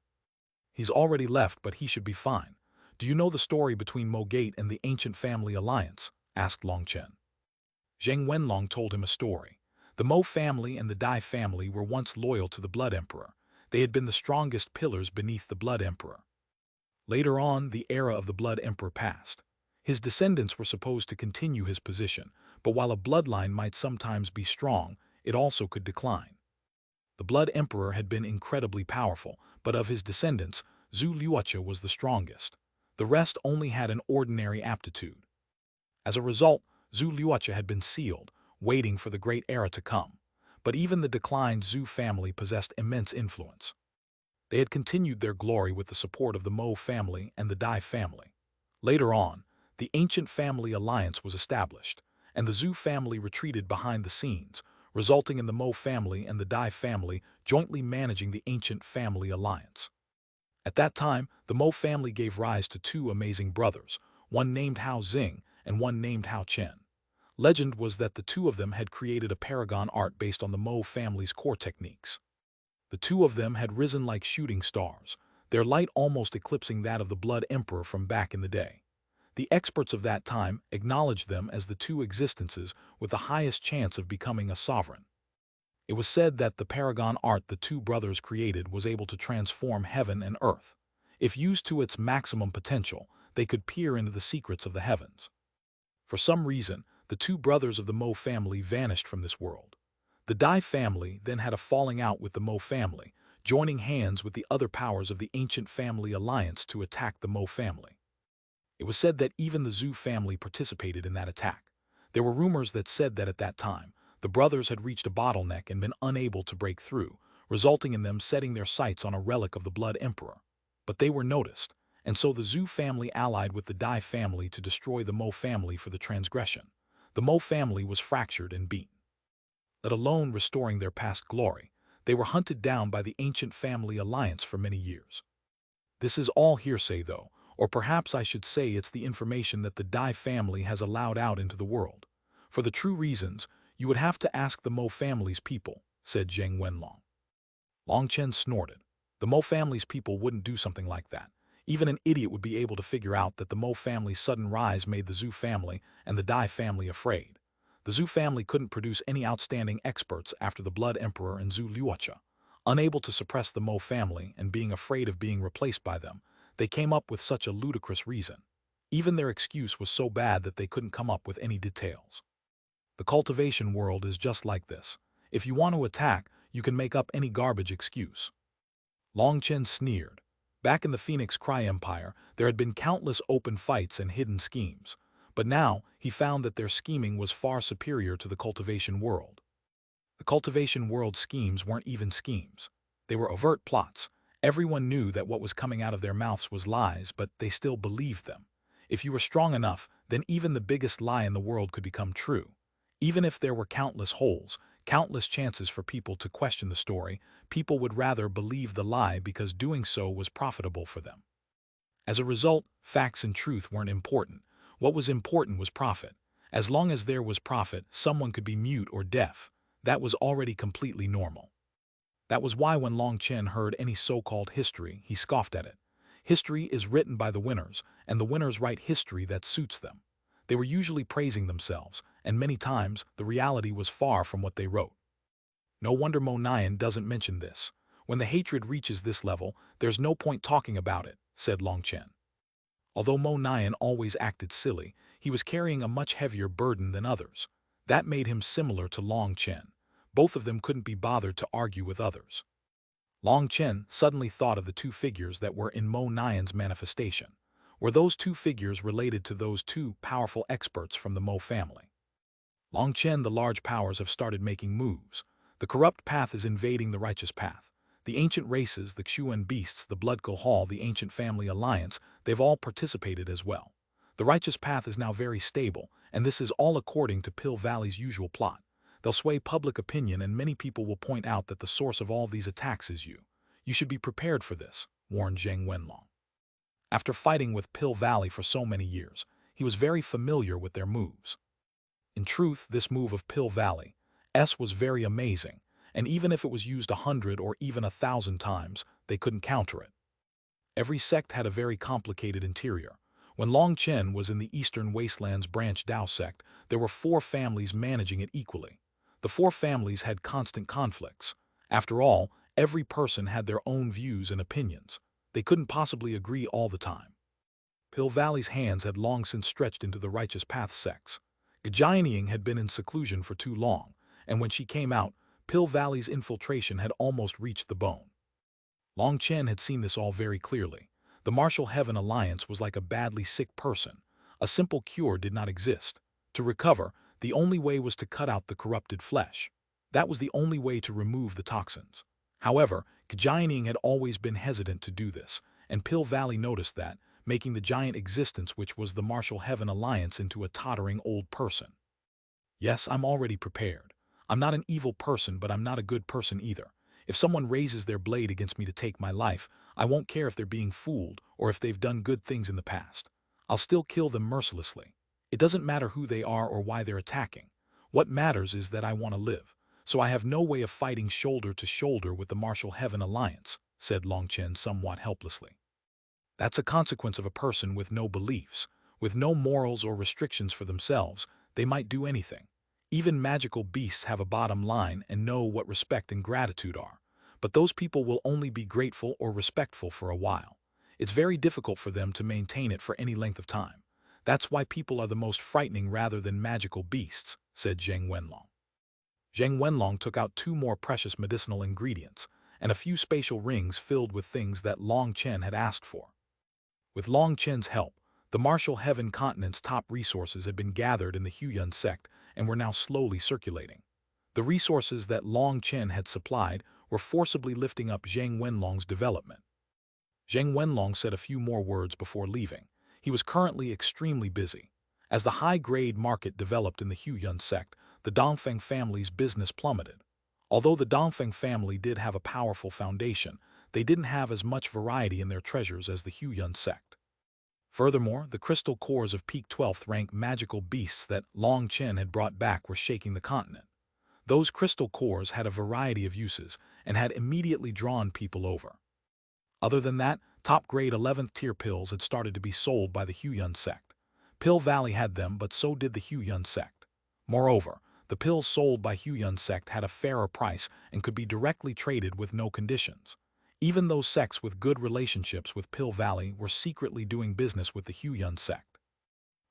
He's already left, but he should be fine. Do you know the story between Mogate and the ancient family alliance? Asked Long Chen. Zheng Wenlong told him a story. The Mo family and the Dai family were once loyal to the Blood Emperor. They had been the strongest pillars beneath the Blood Emperor. Later on, the era of the Blood Emperor passed. His descendants were supposed to continue his position, but while a bloodline might sometimes be strong, it also could decline. The Blood Emperor had been incredibly powerful, but of his descendants, Zhu Luocha was the strongest. The rest only had an ordinary aptitude. As a result, Zhu Luocha had been sealed, waiting for the great era to come. But even the declined Zhu family possessed immense influence. They had continued their glory with the support of the Mo family and the Dai family. Later on, the ancient family alliance was established, and the Zhu family retreated behind the scenes, resulting in the Mo family and the Dai family jointly managing the ancient family alliance. At that time, the Mo family gave rise to two amazing brothers, one named Hao Xing and one named Hao Chen. Legend was that the two of them had created a paragon art based on the Mo family's core techniques. The two of them had risen like shooting stars, their light almost eclipsing that of the Blood Emperor from back in the day. The experts of that time acknowledged them as the two existences with the highest chance of becoming a sovereign. It was said that the paragon art the two brothers created was able to transform heaven and earth. If used to its maximum potential, they could peer into the secrets of the heavens. For some reason, the two brothers of the Mo family vanished from this world. The Dai family then had a falling out with the Mo family, joining hands with the other powers of the ancient family alliance to attack the Mo family. It was said that even the Zhu family participated in that attack. There were rumors that said that at that time, the brothers had reached a bottleneck and been unable to break through, resulting in them setting their sights on a relic of the Blood Emperor. But they were noticed, and so the Zhu family allied with the Dai family to destroy the Mo family for the transgression. The Mo family was fractured and beaten. Let alone restoring their past glory, they were hunted down by the ancient family alliance for many years. This is all hearsay, though, or perhaps I should say it's the information that the Dai family has allowed out into the world. For the true reasons, you would have to ask the Mo family's people, said Zheng Wenlong. Long Chen snorted. The Mo family's people wouldn't do something like that. Even an idiot would be able to figure out that the Mo family's sudden rise made the Zhu family and the Dai family afraid. The Zhu family couldn't produce any outstanding experts after the Blood Emperor and Zhu Luocha. Unable to suppress the Mo family and being afraid of being replaced by them, they came up with such a ludicrous reason. Even their excuse was so bad that they couldn't come up with any details. The cultivation world is just like this. If you want to attack, you can make up any garbage excuse. Long Chen sneered. Back in the Phoenix Cry Empire, there had been countless open fights and hidden schemes. But now, he found that their scheming was far superior to the cultivation world. The cultivation world schemes weren't even schemes. They were overt plots. Everyone knew that what was coming out of their mouths was lies, but they still believed them. If you were strong enough, then even the biggest lie in the world could become true. Even if there were countless holes, countless chances for people to question the story, people would rather believe the lie because doing so was profitable for them. As a result, facts and truth weren't important. What was important was profit. As long as there was profit, someone could be mute or deaf. That was already completely normal. That was why when Long Chen heard any so-called history, he scoffed at it. History is written by the winners, and the winners write history that suits them. They were usually praising themselves, and many times the reality was far from what they wrote. No wonder Mo Nian doesn't mention this. When the hatred reaches this level, there's no point talking about it, said Long Chen. Although Mo Nian always acted silly, he was carrying a much heavier burden than others. That made him similar to Long Chen. Both of them couldn't be bothered to argue with others. Long Chen suddenly thought of the two figures that were in Mo Nian's manifestation. Were those two figures related to those two powerful experts from the Mo family? Long Chen, the large powers have started making moves. The corrupt path is invading the righteous path. The ancient races, the Xuanhuan beasts, the Blood Hall, the ancient family alliance, they've all participated as well. The righteous path is now very stable, and this is all according to Pill Valley's usual plot. They'll sway public opinion, and many people will point out that the source of all these attacks is you. You should be prepared for this, warned Zheng Wenlong. After fighting with Pill Valley for so many years, he was very familiar with their moves. In truth, this move of Pill Valley was very amazing, and even if it was used 100 or even 1,000 times, they couldn't counter it. Every sect had a very complicated interior. When Long Chen was in the Eastern Wastelands branch Dao sect, there were 4 families managing it equally. The 4 families had constant conflicts. After all, every person had their own views and opinions. They couldn't possibly agree all the time. Pill Valley's hands had long since stretched into the righteous path sects. Gajianying had been in seclusion for too long, and when she came out, Pill Valley's infiltration had almost reached the bone. Long Chen had seen this all very clearly. The Martial Heaven Alliance was like a badly sick person. A simple cure did not exist. To recover, the only way was to cut out the corrupted flesh. That was the only way to remove the toxins. However, Gajianying had always been hesitant to do this, and Pill Valley noticed that, making the giant existence which was the Martial Heaven Alliance into a tottering old person. Yes, I'm already prepared. I'm not an evil person, but I'm not a good person either. If someone raises their blade against me to take my life, I won't care if they're being fooled or if they've done good things in the past. I'll still kill them mercilessly. It doesn't matter who they are or why they're attacking. What matters is that I want to live. So I have no way of fighting shoulder to shoulder with the Martial Heaven Alliance, said Long Chen somewhat helplessly. That's a consequence of a person with no beliefs, with no morals or restrictions for themselves. They might do anything. Even magical beasts have a bottom line and know what respect and gratitude are. But those people will only be grateful or respectful for a while. It's very difficult for them to maintain it for any length of time. That's why people are the most frightening rather than magical beasts, said Zheng Wenlong. Zheng Wenlong took out 2 more precious medicinal ingredients and a few spatial rings filled with things that Long Chen had asked for. With Long Chen's help, the Martial Heaven continent's top resources had been gathered in the Huiyun sect and were now slowly circulating. The resources that Long Chen had supplied were forcibly lifting up Zheng Wenlong's development. Zheng Wenlong said a few more words before leaving. He was currently extremely busy. As the high-grade market developed in the Huiyun sect, the Dongfeng family's business plummeted. Although the Dongfeng family did have a powerful foundation, they didn't have as much variety in their treasures as the Huiyun sect. Furthermore, the crystal cores of peak 12th rank magical beasts that Long Chen had brought back were shaking the continent. Those crystal cores had a variety of uses and had immediately drawn people over. Other than that, top-grade 11th tier pills had started to be sold by the Huiyun sect. Pill Valley had them, but so did the Huiyun sect. Moreover, the pills sold by Huiyun sect had a fairer price and could be directly traded with no conditions. Even those sects with good relationships with Pill Valley were secretly doing business with the Huiyun sect.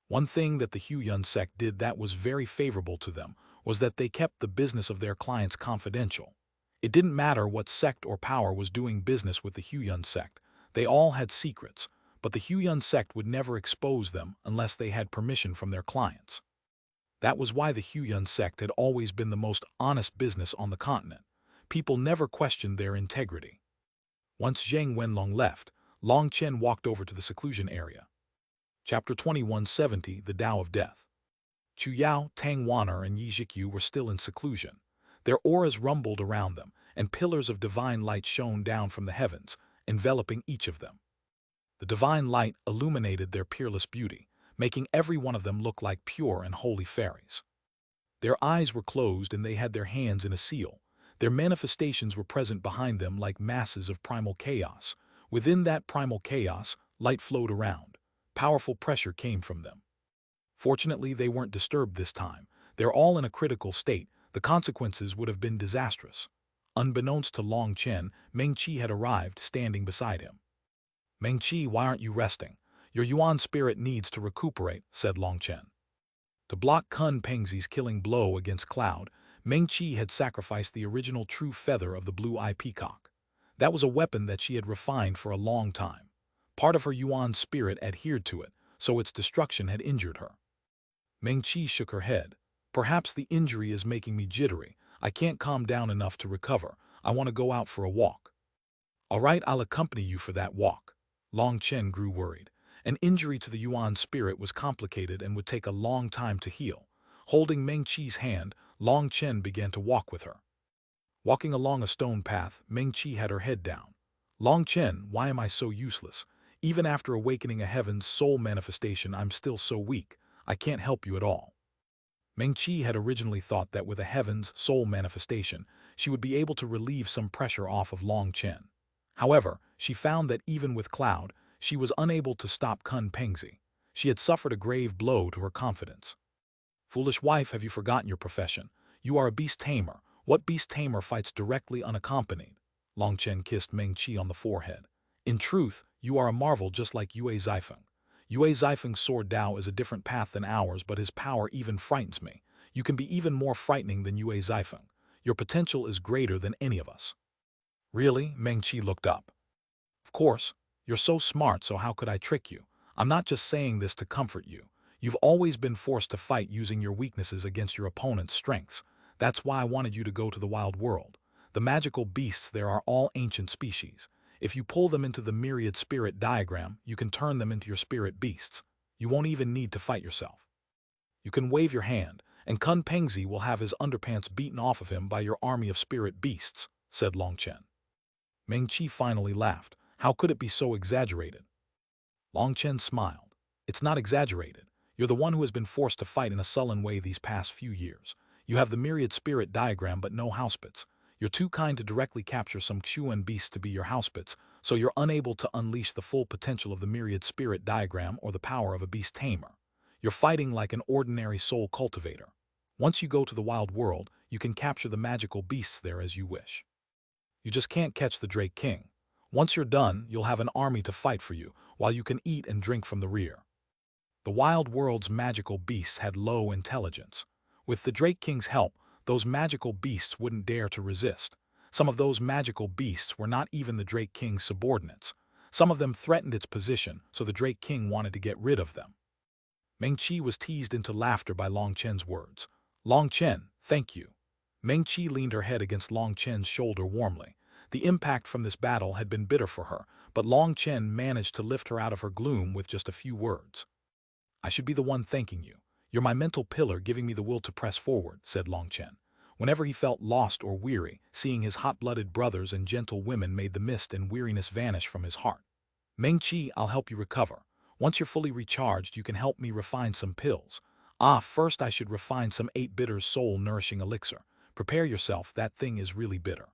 One thing that the Huiyun sect did that was very favorable to them was that they kept the business of their clients confidential. It didn't matter what sect or power was doing business with the Huiyun sect. They all had secrets, but the Huiyun sect would never expose them unless they had permission from their clients. That was why the Huiyun sect had always been the most honest business on the continent. People never questioned their integrity. Once Zheng Wenlong left, Long Chen walked over to the seclusion area. Chapter 2170, The Tao of Death. Chu Yao, Tang Waner, and Yi Zhikyu were still in seclusion. Their auras rumbled around them, and pillars of divine light shone down from the heavens, enveloping each of them. The divine light illuminated their peerless beauty, making every one of them look like pure and holy fairies. Their eyes were closed and they had their hands in a seal. Their manifestations were present behind them like masses of primal chaos. Within that primal chaos, light flowed around. Powerful pressure came from them. Fortunately, they weren't disturbed this time. They're all in a critical state. The consequences would have been disastrous. Unbeknownst to Long Chen, Meng Qi had arrived, standing beside him. Meng Qi, why aren't you resting? Your Yuan spirit needs to recuperate, said Long Chen. To block Kun Pengxi's killing blow against Cloud, Meng Qi had sacrificed the original true feather of the blue-eye peacock. That was a weapon that she had refined for a long time. Part of her Yuan spirit adhered to it, so its destruction had injured her. Meng Qi shook her head. Perhaps the injury is making me jittery. I can't calm down enough to recover. I want to go out for a walk. All right, I'll accompany you for that walk. Long Chen grew worried. An injury to the Yuan spirit was complicated and would take a long time to heal. Holding Meng Qi's hand, Long Chen began to walk with her. Walking along a stone path, Meng Qi had her head down. Long Chen, why am I so useless? Even after awakening a heaven's soul manifestation, I'm still so weak. I can't help you at all. Meng Qi had originally thought that with a heaven's soul manifestation, she would be able to relieve some pressure off of Long Chen. However, she found that even with Cloud, she was unable to stop Kun Pengzi. She had suffered a grave blow to her confidence. Foolish wife, have you forgotten your profession? You are a beast tamer. What beast tamer fights directly unaccompanied? Long Chen kissed Meng Qi on the forehead. In truth, you are a marvel just like Yue Zifeng. Yue Zifeng's sword Dao is a different path than ours, but his power even frightens me. You can be even more frightening than Yue Zifeng. Your potential is greater than any of us. Really? Meng Qi looked up. Of course. You're so smart, so how could I trick you? I'm not just saying this to comfort you. You've always been forced to fight using your weaknesses against your opponent's strengths. That's why I wanted you to go to the wild world. The magical beasts there are all ancient species. If you pull them into the myriad spirit diagram, you can turn them into your spirit beasts. You won't even need to fight yourself. You can wave your hand, and Kun Pengzi will have his underpants beaten off of him by your army of spirit beasts, said Long Chen. Meng Qi finally laughed. How could it be so exaggerated? Long Chen smiled. It's not exaggerated. You're the one who has been forced to fight in a sullen way these past few years. You have the myriad spirit diagram but no housepits. You're too kind to directly capture some Xuanhuan beasts to be your housepits, so you're unable to unleash the full potential of the myriad spirit diagram or the power of a beast tamer. You're fighting like an ordinary soul cultivator. Once you go to the wild world, you can capture the magical beasts there as you wish. You just can't catch the Drake King. Once you're done, you'll have an army to fight for you, while you can eat and drink from the rear. The wild world's magical beasts had low intelligence. With the Drake King's help, those magical beasts wouldn't dare to resist. Some of those magical beasts were not even the Drake King's subordinates. Some of them threatened its position, so the Drake King wanted to get rid of them. Meng Qi was teased into laughter by Long Chen's words. Long Chen, thank you. Meng Qi leaned her head against Long Chen's shoulder warmly. The impact from this battle had been bitter for her, but Long Chen managed to lift her out of her gloom with just a few words. I should be the one thanking you. You're my mental pillar, giving me the will to press forward, said Long Chen. Whenever he felt lost or weary, seeing his hot-blooded brothers and gentle women made the mist and weariness vanish from his heart. Meng Qi, I'll help you recover. Once you're fully recharged, you can help me refine some pills. First I should refine some 8 bitters soul-nourishing elixir. Prepare yourself, that thing is really bitter.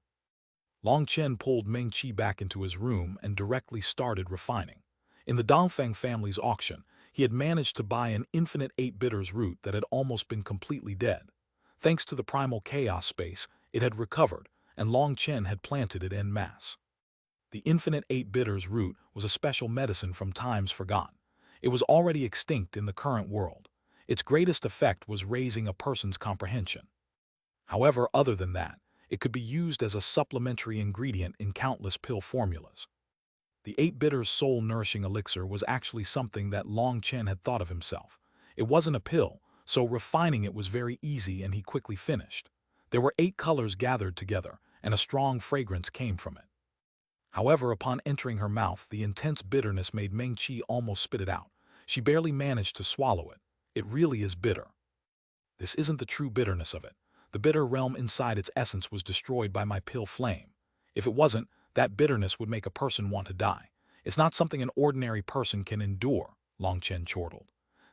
Long Chen pulled Meng Qi back into his room and directly started refining. In the Dongfeng family's auction, he had managed to buy an infinite 8 bitters root that had almost been completely dead. Thanks to the primal chaos space, it had recovered, and Long Chen had planted it en masse. The infinite 8 bitters root was a special medicine from times forgotten. It was already extinct in the current world. Its greatest effect was raising a person's comprehension. However, other than that, it could be used as a supplementary ingredient in countless pill formulas. The 8 bitters soul-nourishing elixir was actually something that Long Chen had thought of himself. It wasn't a pill, so refining it was very easy and he quickly finished. There were 8 colors gathered together, and a strong fragrance came from it. However, upon entering her mouth, the intense bitterness made Meng Qi almost spit it out. She barely managed to swallow it. It really is bitter. This isn't the true bitterness of it. The bitter realm inside its essence was destroyed by my pill flame. If it wasn't, that bitterness would make a person want to die. It's not something an ordinary person can endure, Long Chen chortled.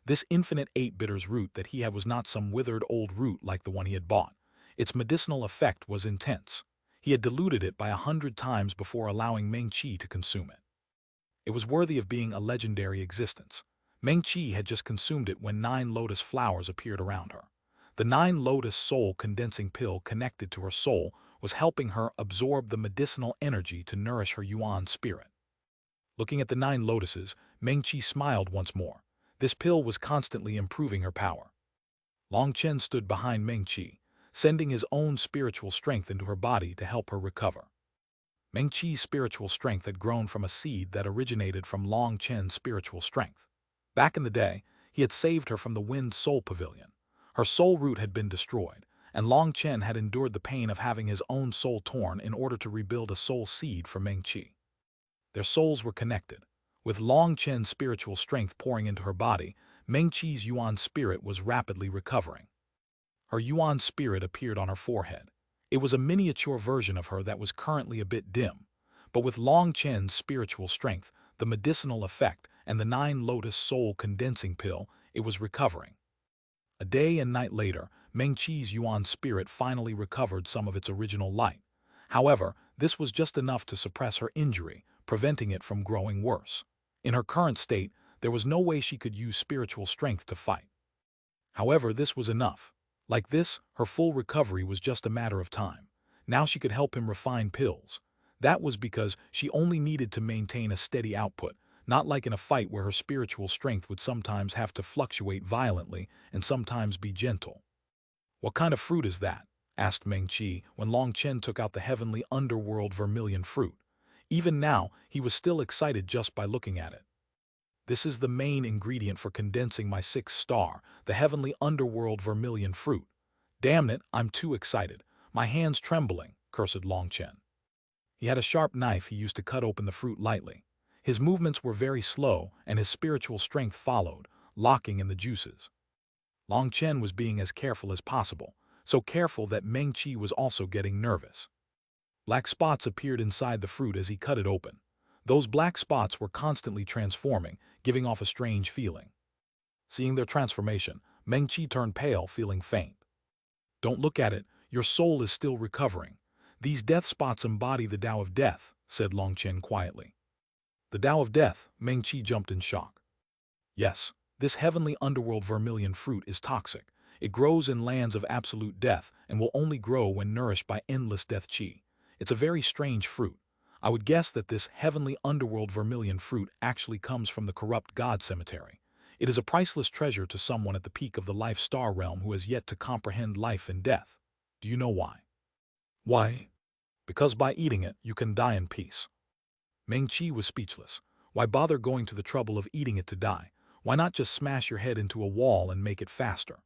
This infinite 8 bitters root that he had was not some withered old root like the one he had bought. Its medicinal effect was intense. He had diluted it by 100 times before allowing Meng Qi to consume it. It was worthy of being a legendary existence. Meng Qi had just consumed it when 9 lotus flowers appeared around her. The 9 lotus soul condensing pill connected to her soul was helping her absorb the medicinal energy to nourish her Yuan spirit. Looking at the 9 lotuses, Meng Qi smiled once more. This pill was constantly improving her power. Long Chen stood behind Meng Qi, sending his own spiritual strength into her body to help her recover. Meng Qi's spiritual strength had grown from a seed that originated from Long Chen's spiritual strength. Back in the day, he had saved her from the Wind Soul Pavilion. Her soul root had been destroyed, and Long Chen had endured the pain of having his own soul torn in order to rebuild a soul seed for Meng Qi. Their souls were connected. With Long Chen's spiritual strength pouring into her body, Meng Qi's Yuan spirit was rapidly recovering. Her Yuan spirit appeared on her forehead. It was a miniature version of her that was currently a bit dim, but with Long Chen's spiritual strength, the medicinal effect, and the 9 lotus soul condensing pill, it was recovering. A day and night later, Meng Qi's Yuan spirit finally recovered some of its original light. However, This was just enough to suppress her injury, preventing it from growing worse. In her current state, there was no way she could use spiritual strength to fight. However, this was enough. Like this, her full recovery was just a matter of time. Now she could help him refine pills. That was because she only needed to maintain a steady output, not like in a fight where her spiritual strength would sometimes have to fluctuate violently and sometimes be gentle. "What kind of fruit is that?" asked Meng Qi when Long Chen took out the heavenly underworld vermilion fruit. Even now, he was still excited just by looking at it. "This is the main ingredient for condensing my 6th star, the heavenly underworld vermilion fruit. Damn it, I'm too excited. My hand's trembling," cursed Long Chen. He had a sharp knife he used to cut open the fruit lightly. His movements were very slow, and his spiritual strength followed, locking in the juices. Long Chen was being as careful as possible, so careful that Meng Qi was also getting nervous. Black spots appeared inside the fruit as he cut it open. Those black spots were constantly transforming, giving off a strange feeling. Seeing their transformation, Meng Qi turned pale, feeling faint. "Don't look at it, your soul is still recovering. These death spots embody the Tao of Death," said Long Chen quietly. "The Tao of Death?" Meng Qi jumped in shock. "Yes, this heavenly underworld vermilion fruit is toxic. It grows in lands of absolute death and will only grow when nourished by endless death qi. It's a very strange fruit. I would guess that this heavenly underworld vermilion fruit actually comes from the corrupt god cemetery. It is a priceless treasure to someone at the peak of the life star realm who has yet to comprehend life and death. Do you know why?" "Why?" "Because by eating it, you can die in peace." Meng Qi was speechless. Why bother going to the trouble of eating it to die? Why not just smash your head into a wall and make it faster?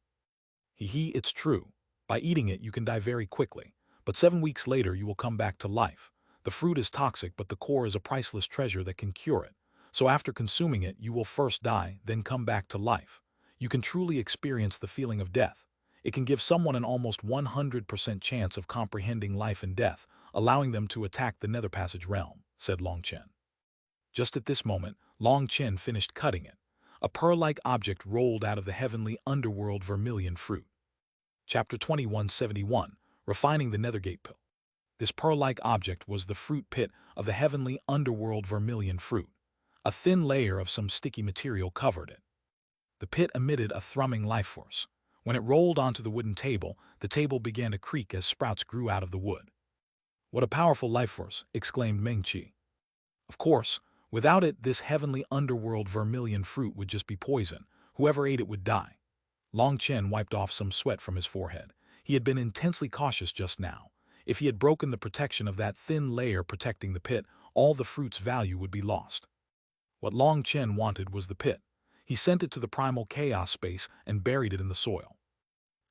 It's true. By eating it, you can die very quickly. But 7 weeks later, you will come back to life. The fruit is toxic, but the core is a priceless treasure that can cure it. So after consuming it, you will first die, then come back to life. You can truly experience the feeling of death. It can give someone an almost 100% chance of comprehending life and death, allowing them to attack the Nether Passage realm, said Long Chen. Just at this moment, Long Chen finished cutting it. A pearl-like object rolled out of the heavenly underworld vermilion fruit. Chapter 2171, Refining the Nethergate Pill. This pearl-like object was the fruit pit of the heavenly underworld vermilion fruit. A thin layer of some sticky material covered it. The pit emitted a thrumming life force. When it rolled onto the wooden table, the table began to creak as sprouts grew out of the wood. "What a powerful life force," exclaimed Meng Qi. "Of course, without it, this heavenly underworld vermilion fruit would just be poison. Whoever ate it would die." Long Chen wiped off some sweat from his forehead. He had been intensely cautious just now. If he had broken the protection of that thin layer protecting the pit, all the fruit's value would be lost. What Long Chen wanted was the pit. He sent it to the primal chaos space and buried it in the soil.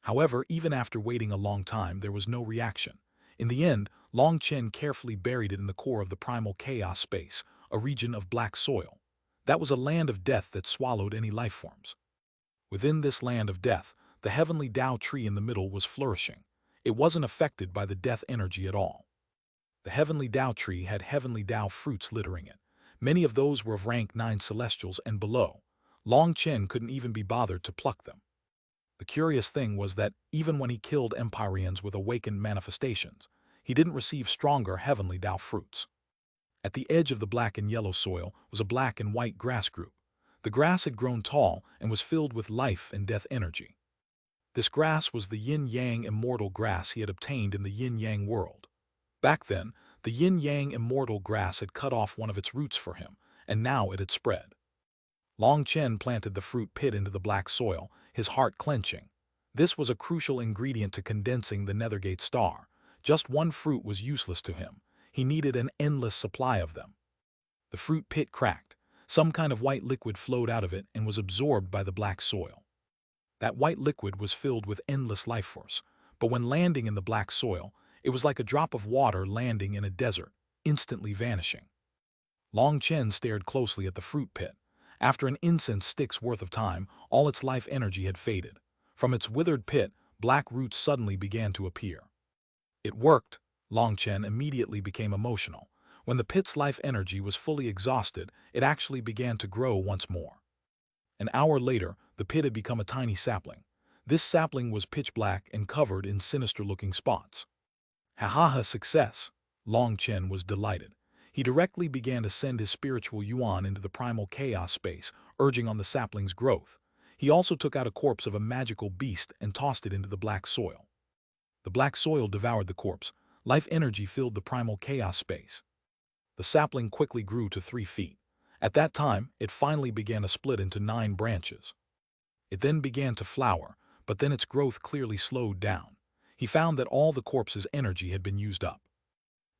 However, even after waiting a long time, there was no reaction. In the end, Long Chen carefully buried it in the core of the primal chaos space, a region of black soil. That was a land of death that swallowed any life forms. Within this land of death, the heavenly Tao tree in the middle was flourishing. It wasn't affected by the death energy at all. The heavenly Tao tree had heavenly Tao fruits littering it. Many of those were of rank 9 celestials and below. Long Chen couldn't even be bothered to pluck them. The curious thing was that even when he killed Empyreans with awakened manifestations, he didn't receive stronger heavenly Tao fruits. At the edge of the black and yellow soil was a black and white grass group. The grass had grown tall and was filled with life and death energy. This grass was the yin-yang immortal grass he had obtained in the yin-yang world. Back then, the yin-yang immortal grass had cut off one of its roots for him, and now it had spread. Long Chen planted the fruit pit into the black soil, his heart clenching. This was a crucial ingredient to condensing the Nethergate star. Just one fruit was useless to him. He needed an endless supply of them. The fruit pit cracked. Some kind of white liquid flowed out of it and was absorbed by the black soil. That white liquid was filled with endless life force, but when landing in the black soil, it was like a drop of water landing in a desert, instantly vanishing. Long Chen stared closely at the fruit pit. After an incense stick's worth of time, all its life energy had faded. From its withered pit, black roots suddenly began to appear. It worked. Long Chen immediately became emotional. When the pit's life energy was fully exhausted, it actually began to grow once more. An hour later, the pit had become a tiny sapling. This sapling was pitch black and covered in sinister-looking spots. "Ha ha ha, success!" Long Chen was delighted. He directly began to send his spiritual yuan into the primal chaos space, urging on the sapling's growth. He also took out a corpse of a magical beast and tossed it into the black soil. The black soil devoured the corpse. Life energy filled the primal chaos space. The sapling quickly grew to 3 feet. At that time, it finally began to split into 9 branches. It then began to flower, but then its growth clearly slowed down. He found that all the corpse's energy had been used up.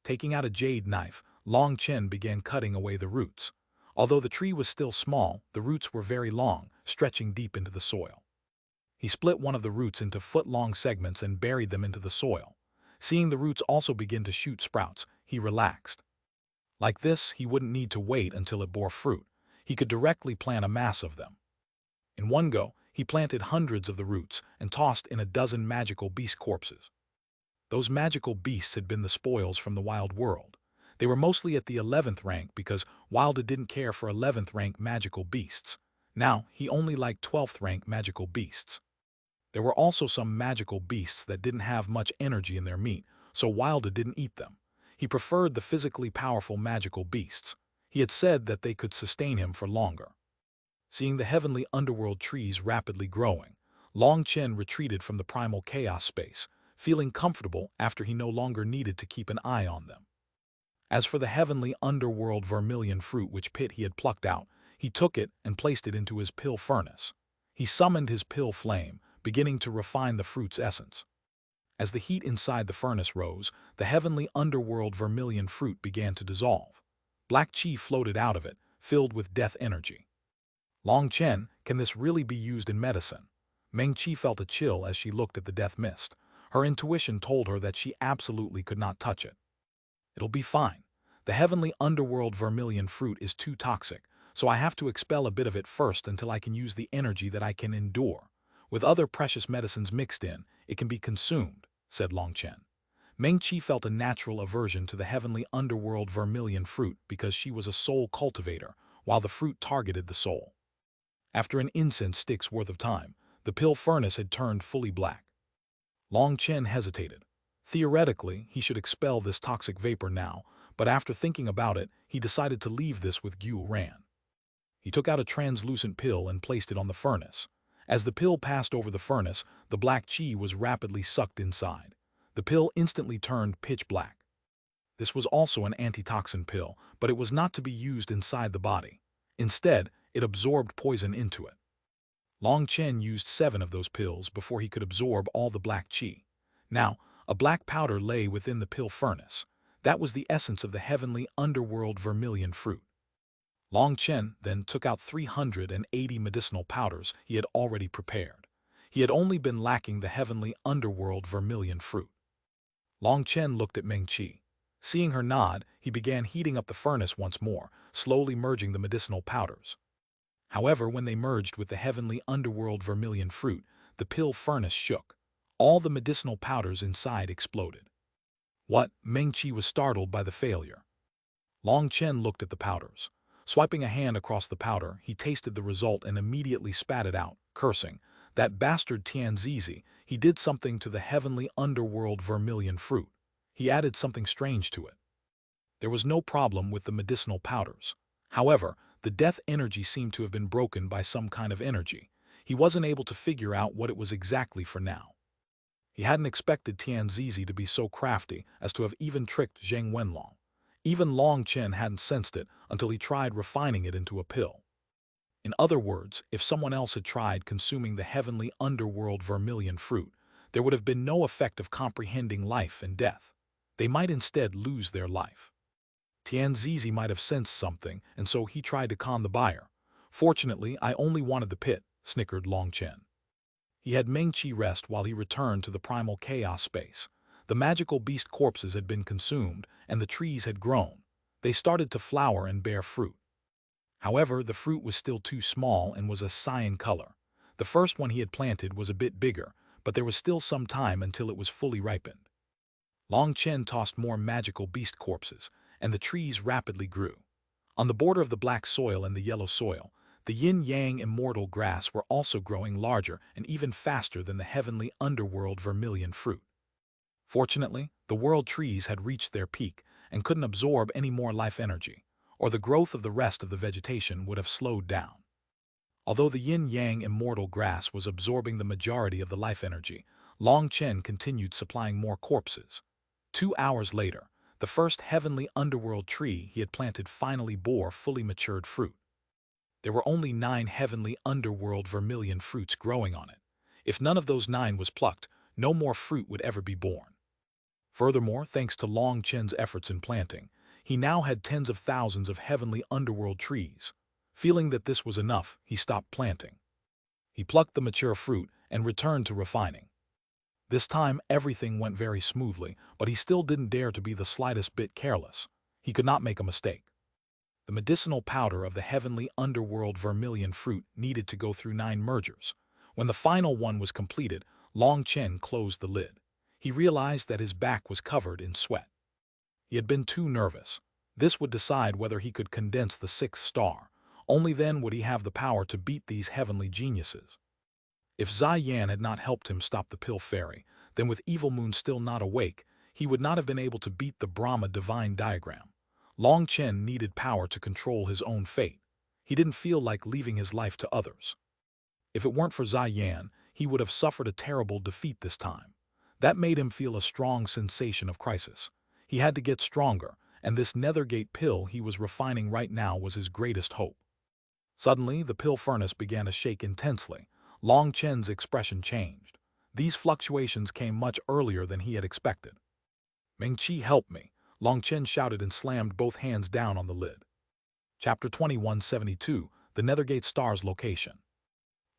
Taking out a jade knife, Long Chen began cutting away the roots. Although the tree was still small, the roots were very long, stretching deep into the soil. He split one of the roots into foot-long segments and buried them into the soil. Seeing the roots also begin to shoot sprouts, he relaxed. Like this, he wouldn't need to wait until it bore fruit. He could directly plant a mass of them. In one go, he planted hundreds of the roots and tossed in a dozen magical beast corpses. Those magical beasts had been the spoils from the wild world. They were mostly at the 11th rank because Wilder didn't care for 11th rank magical beasts. Now, he only liked 12th rank magical beasts. There were also some magical beasts that didn't have much energy in their meat, so Wilder didn't eat them. He preferred the physically powerful magical beasts. He had said that they could sustain him for longer. Seeing the heavenly underworld trees rapidly growing, Long Chen retreated from the primal chaos space, feeling comfortable after he no longer needed to keep an eye on them. As for the heavenly underworld vermilion fruit which Pit he had plucked out, he took it and placed it into his pill furnace. He summoned his pill flame, beginning to refine the fruit's essence. As the heat inside the furnace rose, the heavenly underworld vermilion fruit began to dissolve. Black chi floated out of it, filled with death energy. Long Chen, can this really be used in medicine? Meng Qi felt a chill as she looked at the death mist. Her intuition told her that she absolutely could not touch it. It'll be fine. The heavenly underworld vermilion fruit is too toxic, so I have to expel a bit of it first until I can use the energy that I can endure. With other precious medicines mixed in, it can be consumed, said Long Chen. Meng Qi felt a natural aversion to the heavenly underworld vermilion fruit because she was a soul cultivator, while the fruit targeted the soul. After an incense stick's worth of time, the pill furnace had turned fully black. Long Chen hesitated. Theoretically, he should expel this toxic vapor now, but after thinking about it, he decided to leave this with Gu Ran. He took out a translucent pill and placed it on the furnace. As the pill passed over the furnace, the black chi was rapidly sucked inside. The pill instantly turned pitch black. This was also an antitoxin pill, but it was not to be used inside the body. Instead, it absorbed poison into it. Long Chen used 7 of those pills before he could absorb all the black chi. Now, a black powder lay within the pill furnace. That was the essence of the heavenly underworld vermilion fruit. Long Chen then took out 380 medicinal powders he had already prepared. He had only been lacking the heavenly underworld vermilion fruit. Long Chen looked at Meng Qi. Seeing her nod, he began heating up the furnace once more, slowly merging the medicinal powders. However, when they merged with the heavenly underworld vermilion fruit, the pill furnace shook. All the medicinal powders inside exploded. What? Meng Qi was startled by the failure. Long Chen looked at the powders. Swiping a hand across the powder, he tasted the result and immediately spat it out, cursing. That bastard Tianzizi, he did something to the heavenly underworld vermilion fruit. He added something strange to it. There was no problem with the medicinal powders. However, the death energy seemed to have been broken by some kind of energy. He wasn't able to figure out what it was exactly for now. He hadn't expected Tianzizi to be so crafty as to have even tricked Zheng Wenlong. Even Long Chen hadn't sensed it until he tried refining it into a pill. In other words, if someone else had tried consuming the heavenly underworld vermilion fruit, there would have been no effect of comprehending life and death. They might instead lose their life. Tianzizi might have sensed something, and so he tried to con the buyer. Fortunately, I only wanted the pit, snickered Long Chen. He had Meng Qi rest while he returned to the primal chaos space. The magical beast corpses had been consumed, and the trees had grown. They started to flower and bear fruit. However, the fruit was still too small and was a cyan color. The first one he had planted was a bit bigger, but there was still some time until it was fully ripened. Long Chen tossed more magical beast corpses, and the trees rapidly grew. On the border of the black soil and the yellow soil, the yin-yang immortal grass were also growing larger and even faster than the heavenly underworld vermilion fruit. Fortunately, the world trees had reached their peak, and couldn't absorb any more life energy, or the growth of the rest of the vegetation would have slowed down. Although the yin-yang immortal grass was absorbing the majority of the life energy, Long Chen continued supplying more corpses. 2 hours later, the first heavenly underworld tree he had planted finally bore fully matured fruit. There were only 9 heavenly underworld vermilion fruits growing on it. If none of those 9 was plucked, no more fruit would ever be born. Furthermore, thanks to Long Chen's efforts in planting, he now had tens of thousands of heavenly underworld trees. Feeling that this was enough, he stopped planting. He plucked the mature fruit and returned to refining. This time, everything went very smoothly, but he still didn't dare to be the slightest bit careless. He could not make a mistake. The medicinal powder of the heavenly underworld vermilion fruit needed to go through 9 mergers. When the final one was completed, Long Chen closed the lid. He realized that his back was covered in sweat. He had been too nervous. This would decide whether he could condense the 6th star. Only then would he have the power to beat these heavenly geniuses. If Xuanhuan had not helped him stop the pill fairy, then with Evil Moon still not awake, he would not have been able to beat the Brahma divine diagram. Long Chen needed power to control his own fate. He didn't feel like leaving his life to others. If it weren't for Xuanhuan, he would have suffered a terrible defeat this time. That made him feel a strong sensation of crisis. He had to get stronger, and this nethergate pill he was refining right now was his greatest hope. Suddenly, the pill furnace began to shake intensely. Long Chen's expression changed. These fluctuations came much earlier than he had expected. "Meng-Chi, help me!" Long Chen shouted and slammed both hands down on the lid. Chapter 2172, The Nethergate Star's Location.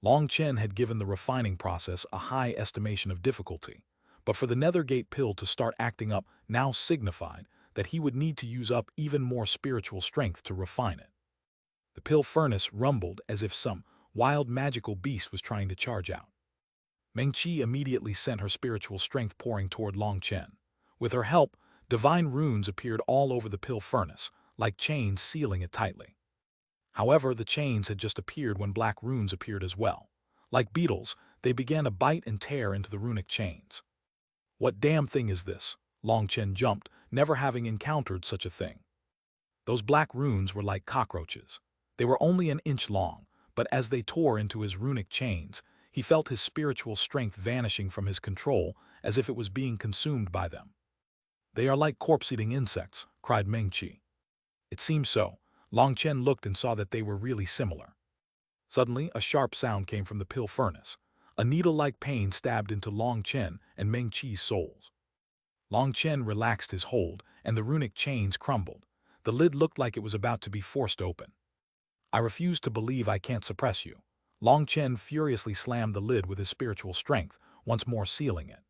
Long Chen had given the refining process a high estimation of difficulty, but for the Nethergate pill to start acting up now signified that he would need to use up even more spiritual strength to refine it. The pill furnace rumbled as if some wild magical beast was trying to charge out. Meng-Chi immediately sent her spiritual strength pouring toward Long Chen. With her help, divine runes appeared all over the pill furnace, like chains sealing it tightly. However, the chains had just appeared when black runes appeared as well. Like beetles, they began to bite and tear into the runic chains. "What damn thing is this?" Long Chen jumped, never having encountered such a thing. Those black runes were like cockroaches. They were only an inch long, but as they tore into his runic chains, he felt his spiritual strength vanishing from his control as if it was being consumed by them. "They are like corpse-eating insects," cried Meng-Chi. It seemed so. Long Chen looked and saw that they were really similar. Suddenly, a sharp sound came from the pill furnace. A needle-like pain stabbed into Long Chen and Meng-Chi's souls. Long Chen relaxed his hold, and the runic chains crumbled. The lid looked like it was about to be forced open. "I refuse to believe I can't suppress you." Long Chen furiously slammed the lid with his spiritual strength, once more sealing it.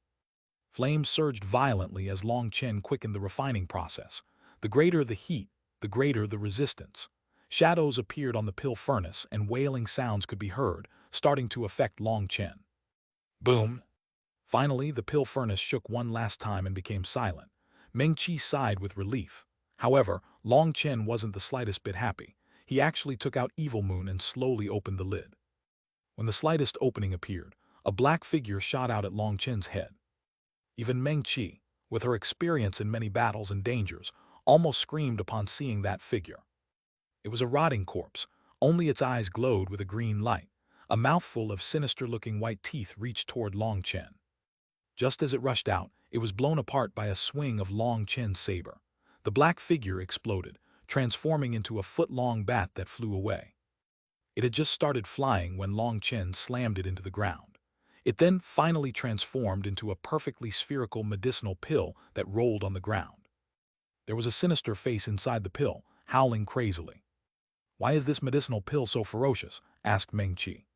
Flames surged violently as Long Chen quickened the refining process. The greater the heat, the greater the resistance. Shadows appeared on the pill furnace and wailing sounds could be heard, starting to affect Long Chen. Boom! Finally, the pill furnace shook one last time and became silent. Meng-Chi sighed with relief. However, Long Chen wasn't the slightest bit happy. He actually took out Evil Moon and slowly opened the lid. When the slightest opening appeared, a black figure shot out at Long Chen's head. Even Meng-Chi, with her experience in many battles and dangers, almost screamed upon seeing that figure. It was a rotting corpse, only its eyes glowed with a green light. A mouthful of sinister-looking white teeth reached toward Long Chen. Just as it rushed out, it was blown apart by a swing of Long Chen's saber. The black figure exploded, transforming into a foot-long bat that flew away. It had just started flying when Long Chen slammed it into the ground. It then finally transformed into a perfectly spherical medicinal pill that rolled on the ground. There was a sinister face inside the pill, howling crazily. "Why is this medicinal pill so ferocious?" asked Meng-Chi.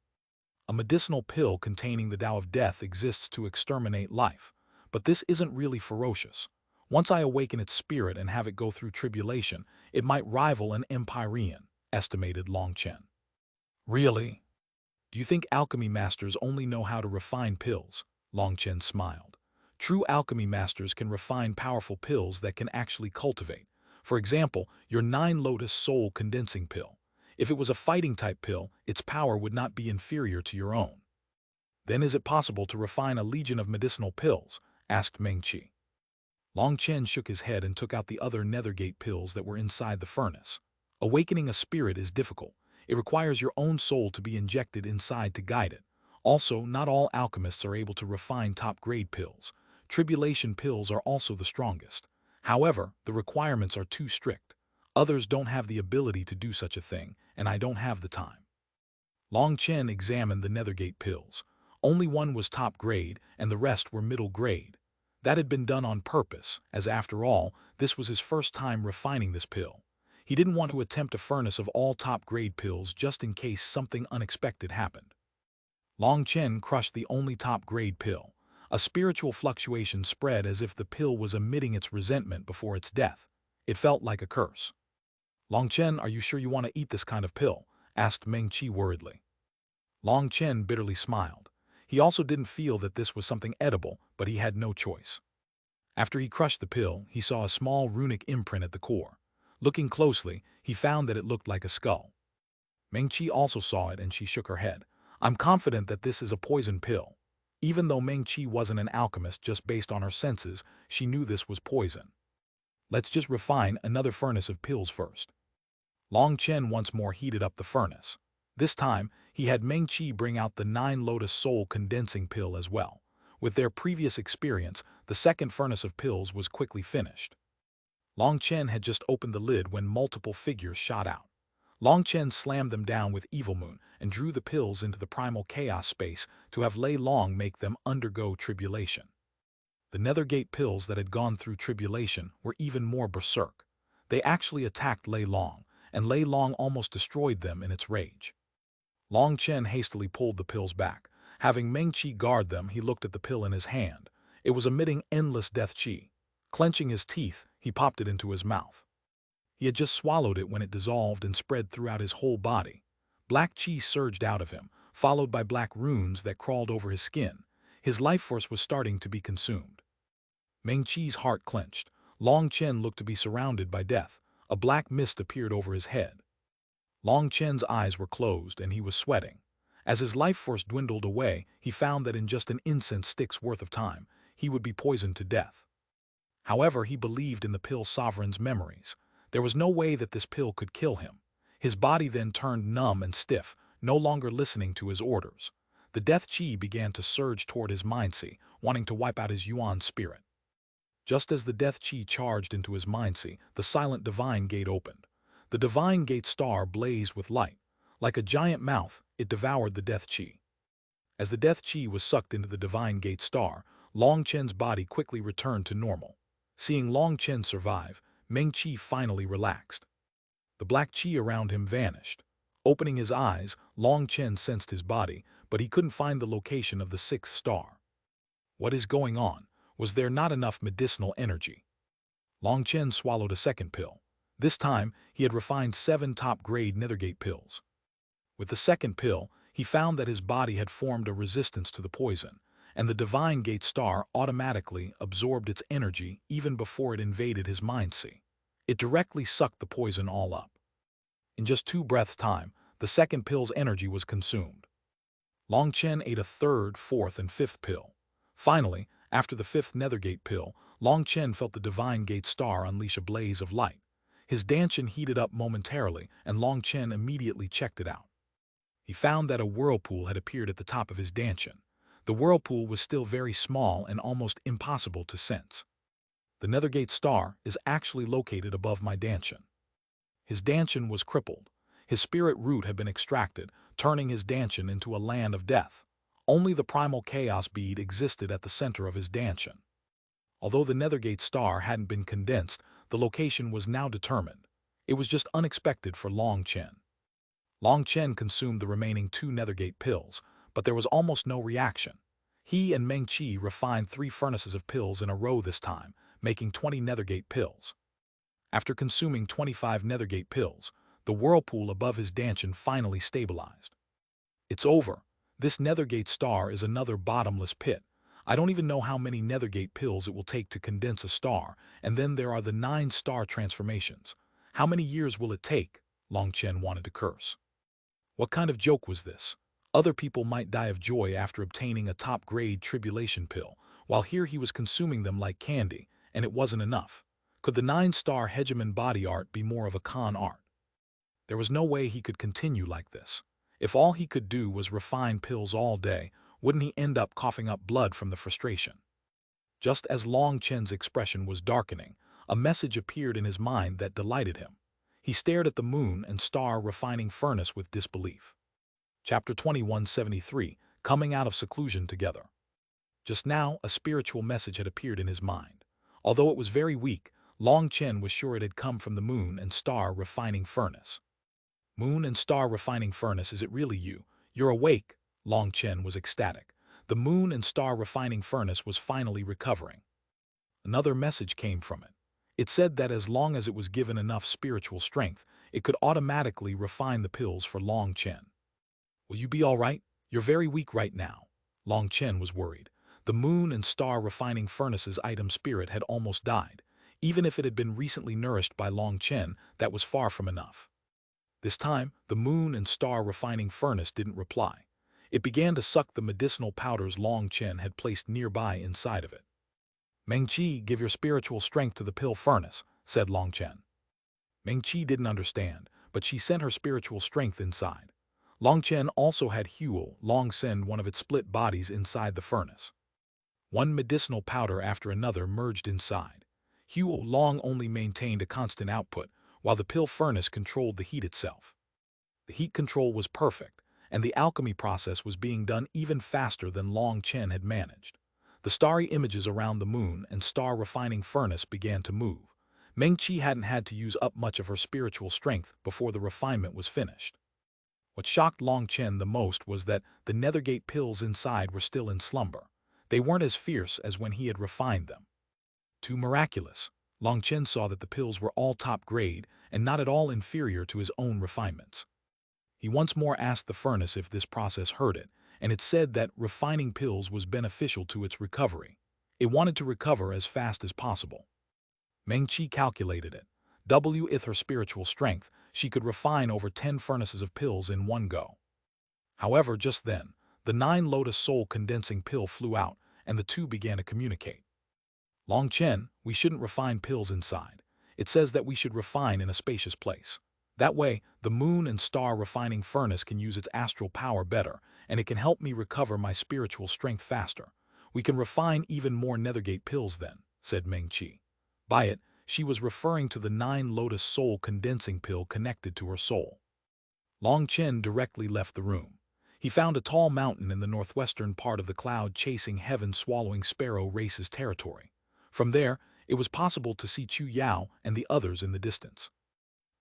"A medicinal pill containing the Tao of Death exists to exterminate life, but this isn't really ferocious. Once I awaken its spirit and have it go through tribulation, it might rival an empyrean," estimated Long Chen. "Really? Do you think alchemy masters only know how to refine pills?" Long Chen smiled. "True alchemy masters can refine powerful pills that can actually cultivate. For example, your 9-lotus soul condensing pill. If it was a fighting-type pill, its power would not be inferior to your own." "Then is it possible to refine a legion of medicinal pills?" asked Meng-Chi. Long Chen shook his head and took out the other nethergate pills that were inside the furnace. Awakening a spirit is difficult. It requires your own soul to be injected inside to guide it. Also, not all alchemists are able to refine top-grade pills. Tribulation pills are also the strongest. However, the requirements are too strict. Others don't have the ability to do such a thing, and I don't have the time. Long Chen examined the nethergate pills. Only one was top grade, and the rest were middle grade. That had been done on purpose, as after all, this was his first time refining this pill. He didn't want to attempt a furnace of all top-grade pills just in case something unexpected happened. Long Chen crushed the only top-grade pill. A spiritual fluctuation spread as if the pill was emitting its resentment before its death. It felt like a curse. Long Chen, are you sure you want to eat this kind of pill? Asked Meng Qi worriedly. Long Chen bitterly smiled. He also didn't feel that this was something edible, but he had no choice. After he crushed the pill, he saw a small runic imprint at the core. Looking closely, he found that it looked like a skull. Meng Qi also saw it and she shook her head. I'm confident that this is a poison pill. Even though Meng Qi wasn't an alchemist just based on her senses, she knew this was poison. Let's just refine another furnace of pills first. Long Chen once more heated up the furnace. This time, he had Meng Qi bring out the 9 Lotus Soul condensing pill as well. With their previous experience, the second furnace of pills was quickly finished. Long Chen had just opened the lid when multiple figures shot out. Long Chen slammed them down with Evil Moon and drew the pills into the primal chaos space to have Lei Long make them undergo tribulation. The nethergate pills that had gone through tribulation were even more berserk. They actually attacked Lei Long, and Lei Long almost destroyed them in its rage. Long Chen hastily pulled the pills back. Having Meng Qi guard them, he looked at the pill in his hand. It was emitting endless death qi. Clenching his teeth, he popped it into his mouth. He had just swallowed it when it dissolved and spread throughout his whole body. Black qi surged out of him, followed by black runes that crawled over his skin. His life force was starting to be consumed. Meng Qi's heart clenched. Long Chen looked to be surrounded by death. A black mist appeared over his head. Long Chen's eyes were closed and he was sweating. As his life force dwindled away, he found that in just an incense stick's worth of time, he would be poisoned to death. However, he believed in the pill sovereign's memories. There was no way that this pill could kill him. His body then turned numb and stiff, no longer listening to his orders. The death qi began to surge toward his mindsi, wanting to wipe out his yuan spirit. Just as the death qi charged into his mindsi, the silent divine gate opened. The divine gate star blazed with light. Like a giant mouth, it devoured the death qi. As the death qi was sucked into the divine gate star, Long Chen's body quickly returned to normal. Seeing Long Chen survive, Meng Qi finally relaxed. The black qi around him vanished. Opening his eyes, Long Chen sensed his body, but he couldn't find the location of the 6th star. What is going on? Was there not enough medicinal energy? Long Chen swallowed a second pill. This time, he had refined 7 top-grade nethergate pills. With the second pill, he found that his body had formed a resistance to the poison, and the divine gate star automatically absorbed its energy even before it invaded his mindsi. It directly sucked the poison all up. In just 2 breaths' time, the second pill's energy was consumed. Long Chen ate a 3rd, 4th, and 5th pill. Finally, after the 5th nethergate pill, Long Chen felt the divine gate star unleash a blaze of light. His dantian heated up momentarily, and Long Chen immediately checked it out. He found that a whirlpool had appeared at the top of his dantian. The whirlpool was still very small and almost impossible to sense. The nethergate star is actually located above my dantian. His dantian was crippled. His spirit root had been extracted, turning his dantian into a land of death. Only the primal chaos bead existed at the center of his dantian. Although the nethergate star hadn't been condensed, the location was now determined. It was just unexpected for Long Chen. Long Chen consumed the remaining 2 nethergate pills, but there was almost no reaction. He and Meng Qi refined 3 furnaces of pills in a row this time, making 20 nethergate pills. After consuming 25 nethergate pills, the whirlpool above his dantian finally stabilized. It's over. This nethergate star is another bottomless pit. I don't even know how many nethergate pills it will take to condense a star, and then there are the 9 star transformations. How many years will it take? Long Chen wanted to curse. What kind of joke was this? Other people might die of joy after obtaining a top-grade tribulation pill, while here he was consuming them like candy, and it wasn't enough. Could the 9-star Hegemon body art be more of a con art? There was no way he could continue like this. If all he could do was refine pills all day, wouldn't he end up coughing up blood from the frustration? Just as Long Chen's expression was darkening, a message appeared in his mind that delighted him. He stared at the moon and star refining furnace with disbelief. Chapter 2173, Coming Out of Seclusion Together. Just now, a spiritual message had appeared in his mind. Although it was very weak, Long Chen was sure it had come from the moon and star refining furnace. Moon and star refining furnace, is it really you? You're awake. Long Chen was ecstatic. The moon and star refining furnace was finally recovering. Another message came from it. It said that as long as it was given enough spiritual strength, it could automatically refine the pills for Long Chen. Will you be all right? You're very weak right now. Long Chen was worried. The moon and star refining furnace's item spirit had almost died. Even if it had been recently nourished by Long Chen, that was far from enough. This time, the moon and star refining furnace didn't reply. It began to suck the medicinal powders Long Chen had placed nearby inside of it. Meng-Chi, give your spiritual strength to the pill furnace, said Long Chen. Meng-Chi didn't understand, but she sent her spiritual strength inside. Long Chen also had Huo Long send one of its split bodies inside the furnace. One medicinal powder after another merged inside. Huo Long only maintained a constant output, while the pill furnace controlled the heat itself. The heat control was perfect, and the alchemy process was being done even faster than Long Chen had managed. The starry images around the moon and star refining furnace began to move. Meng-Chi hadn't had to use up much of her spiritual strength before the refinement was finished. What shocked Long Chen the most was that the nethergate pills inside were still in slumber. They weren't as fierce as when he had refined them. Too miraculous. Long Chen saw that the pills were all top grade and not at all inferior to his own refinements. He once more asked the furnace if this process hurt it, and it said that refining pills was beneficial to its recovery. It wanted to recover as fast as possible. Meng-Chi calculated it. With her spiritual strength, she could refine over 10 furnaces of pills in one go. However, just then, the 9 Lotus Soul condensing pill flew out, and the two began to communicate. Long Chen, we shouldn't refine pills inside. It says that we should refine in a spacious place. That way, the moon and star refining furnace can use its astral power better, and it can help me recover my spiritual strength faster. We can refine even more nethergate pills then, said Meng-Chi. By it, she was referring to the 9 Lotus Soul condensing pill connected to her soul. Long Chen directly left the room. He found a tall mountain in the northwestern part of the cloud-chasing heaven-swallowing sparrow race's territory. From there, it was possible to see Chu Yao and the others in the distance.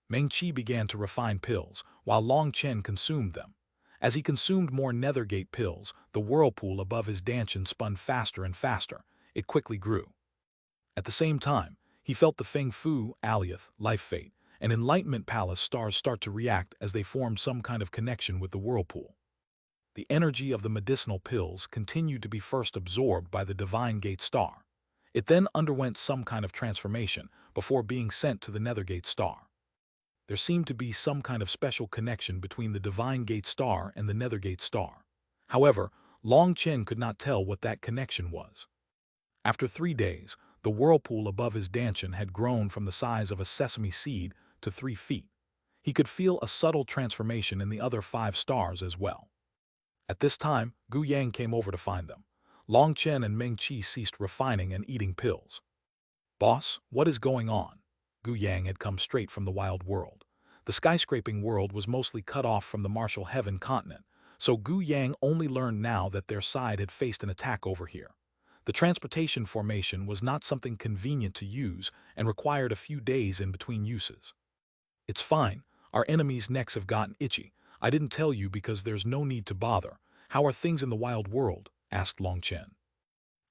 Meng-Chi began to refine pills, while Long Chen consumed them. As he consumed more nethergate pills, the whirlpool above his dantian spun faster and faster. It quickly grew. At the same time, he felt the Feng Fu, Alioth, Life Fate, and Enlightenment Palace stars start to react as they formed some kind of connection with the whirlpool. The energy of the medicinal pills continued to be first absorbed by the Divine Gate star. It then underwent some kind of transformation before being sent to the Nethergate star. There seemed to be some kind of special connection between the Divine Gate star and the Nethergate star. However, Long Chen could not tell what that connection was. After 3 days, the whirlpool above his dantian had grown from the size of a sesame seed to 3 feet. He could feel a subtle transformation in the other 5 stars as well. At this time, Gu Yang came over to find them. Long Chen and Meng-Chi ceased refining and eating pills. Boss, what is going on? Gu Yang had come straight from the wild world. The skyscraping world was mostly cut off from the martial heaven continent, so Gu Yang only learned now that their side had faced an attack over here. The transportation formation was not something convenient to use and required a few days in between uses. It's fine. Our enemies' necks have gotten itchy. I didn't tell you because there's no need to bother. How are things in the wild world? Asked Long Chen.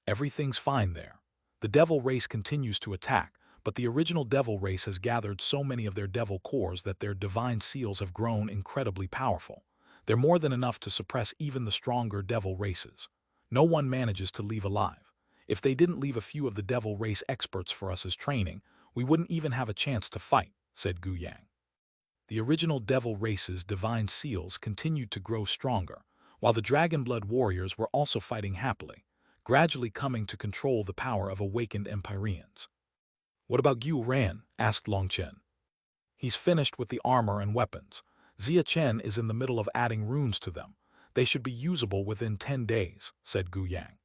Everything's fine there. The devil race continues to attack, but the original devil race has gathered so many of their devil cores that their divine seals have grown incredibly powerful. They're more than enough to suppress even the stronger devil races. No one manages to leave alive. If they didn't leave a few of the devil race experts for us as training, we wouldn't even have a chance to fight, said Gu Yang. The original devil race's divine seals continued to grow stronger, while the dragon blood warriors were also fighting happily. gradually coming to control the power of awakened Empyreans. "What about Xuanhuan?" asked Long Chen. "He's finished with the armor and weapons. Xia Chen is in the middle of adding runes to them. They should be usable within 10 days, said Gu Yang.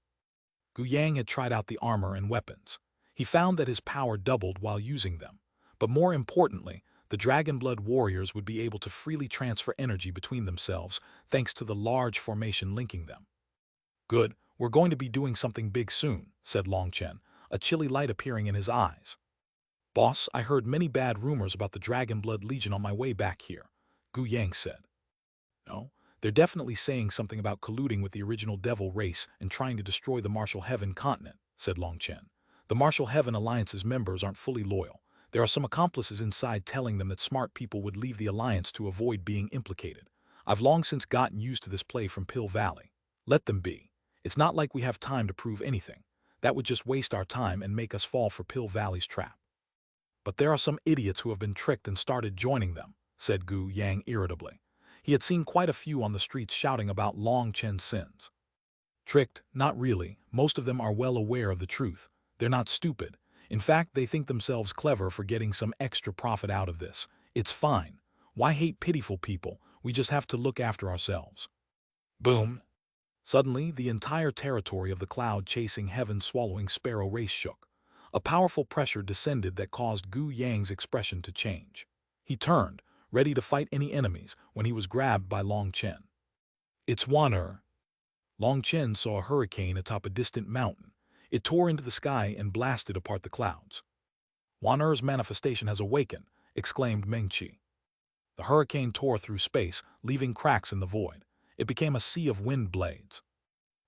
Gu Yang had tried out the armor and weapons. He found that his power doubled while using them. But more importantly, the Dragonblood warriors would be able to freely transfer energy between themselves thanks to the large formation linking them. "Good, we're going to be doing something big soon," said Long Chen, a chilly light appearing in his eyes. "Boss, I heard many bad rumors about the Dragonblood Legion on my way back here," Gu Yang said. "No, they're definitely saying something about colluding with the original devil race and trying to destroy the Martial Heaven continent," said Long Chen. "The Martial Heaven Alliance's members aren't fully loyal. There are some accomplices inside telling them that smart people would leave the Alliance to avoid being implicated. I've long since gotten used to this play from Pill Valley. Let them be. It's not like we have time to prove anything. That would just waste our time and make us fall for Pill Valley's trap." "But there are some idiots who have been tricked and started joining them," said Gu Yang irritably. He had seen quite a few on the streets shouting about Long Chen's sins. "Tricked? Not really. Most of them are well aware of the truth. They're not stupid. In fact, they think themselves clever for getting some extra profit out of this. It's fine. Why hate pitiful people? We just have to look after ourselves." Boom! Suddenly, the entire territory of the cloud-chasing heaven-swallowing sparrow race shook. A powerful pressure descended that caused Gu Yang's expression to change. He turned, ready to fight any enemies, when he was grabbed by Long Chen. "It's Xuanhuan." Long Chen saw a hurricane atop a distant mountain. It tore into the sky and blasted apart the clouds. "Xuanhuan's manifestation has awakened," exclaimed Meng Qi. The hurricane tore through space, leaving cracks in the void. It became a sea of wind blades.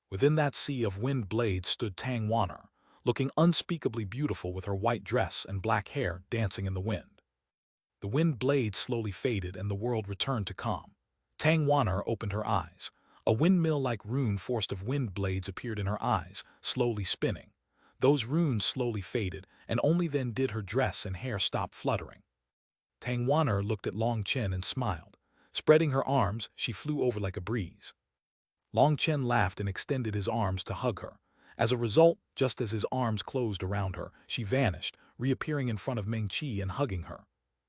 Within that sea of wind blades stood Tang Xuanhuan, looking unspeakably beautiful with her white dress and black hair dancing in the wind. The wind blades slowly faded and the world returned to calm. Tang Xuanhuan opened her eyes. A windmill-like rune forest of wind blades appeared in her eyes, slowly spinning. Those runes slowly faded, and only then did her dress and hair stop fluttering. Tang Xuanhuan looked at Long Chen and smiled. Spreading her arms, she flew over like a breeze. Long Chen laughed and extended his arms to hug her. As a result, just as his arms closed around her, she vanished, reappearing in front of Meng Qi and hugging her.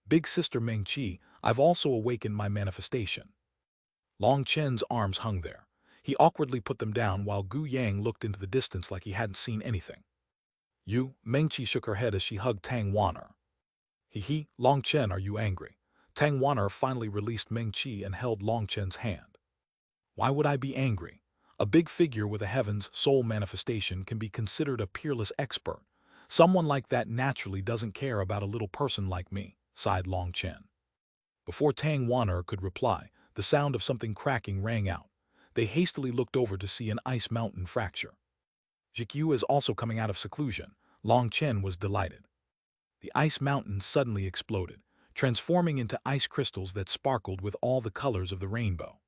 "Big sister Meng Qi, I've also awakened my manifestation." Long Chen's arms hung there. He awkwardly put them down while Gu Yang looked into the distance like he hadn't seen anything. "You?" Meng Qi shook her head as she hugged Tang Xuanhuan. "He, Long Chen, are you angry?" Tang Xuanhuan finally released Meng Qi and held Long Chen's hand. "Why would I be angry? A big figure with a heaven's soul manifestation can be considered a peerless expert. Someone like that naturally doesn't care about a little person like me," sighed Long Chen. Before Tang Xuanhuan could reply, the sound of something cracking rang out. They hastily looked over to see an ice mountain fracture. "Jikyu is also coming out of seclusion." Long Chen was delighted. The ice mountain suddenly exploded, transforming into ice crystals that sparkled with all the colors of the rainbow.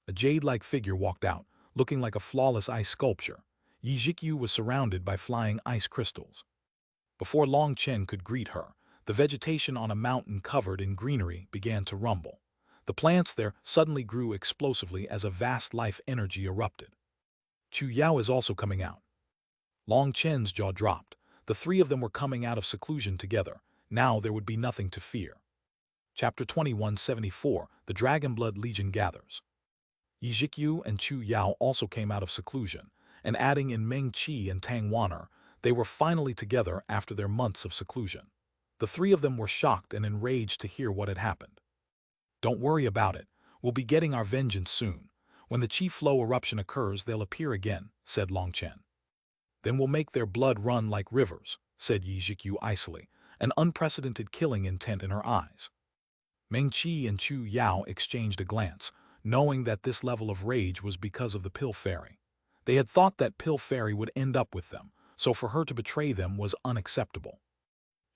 A jade-like figure walked out, looking like a flawless ice sculpture. Yi Jikyu was surrounded by flying ice crystals. Before Long Chen could greet her, the vegetation on a mountain covered in greenery began to rumble. The plants there suddenly grew explosively as a vast life energy erupted. "Chu Yao is also coming out." Long Chen's jaw dropped. The three of them were coming out of seclusion together. Now there would be nothing to fear. Chapter 2174, The Dragonblood Legion Gathers. Yi Jikyu and Chu Yao also came out of seclusion, and adding in Meng Qi and Tang Xuanhuan, they were finally together after their months of seclusion. The three of them were shocked and enraged to hear what had happened. "Don't worry about it. We'll be getting our vengeance soon. When the Chi Flow eruption occurs, they'll appear again," said Long Chen. "Then we'll make their blood run like rivers," said Yi Jikyu icily, an unprecedented killing intent in her eyes. Meng Qi and Chu Yao exchanged a glance, knowing that this level of rage was because of the Pill Fairy. They had thought that Pill Fairy would end up with them, so for her to betray them was unacceptable.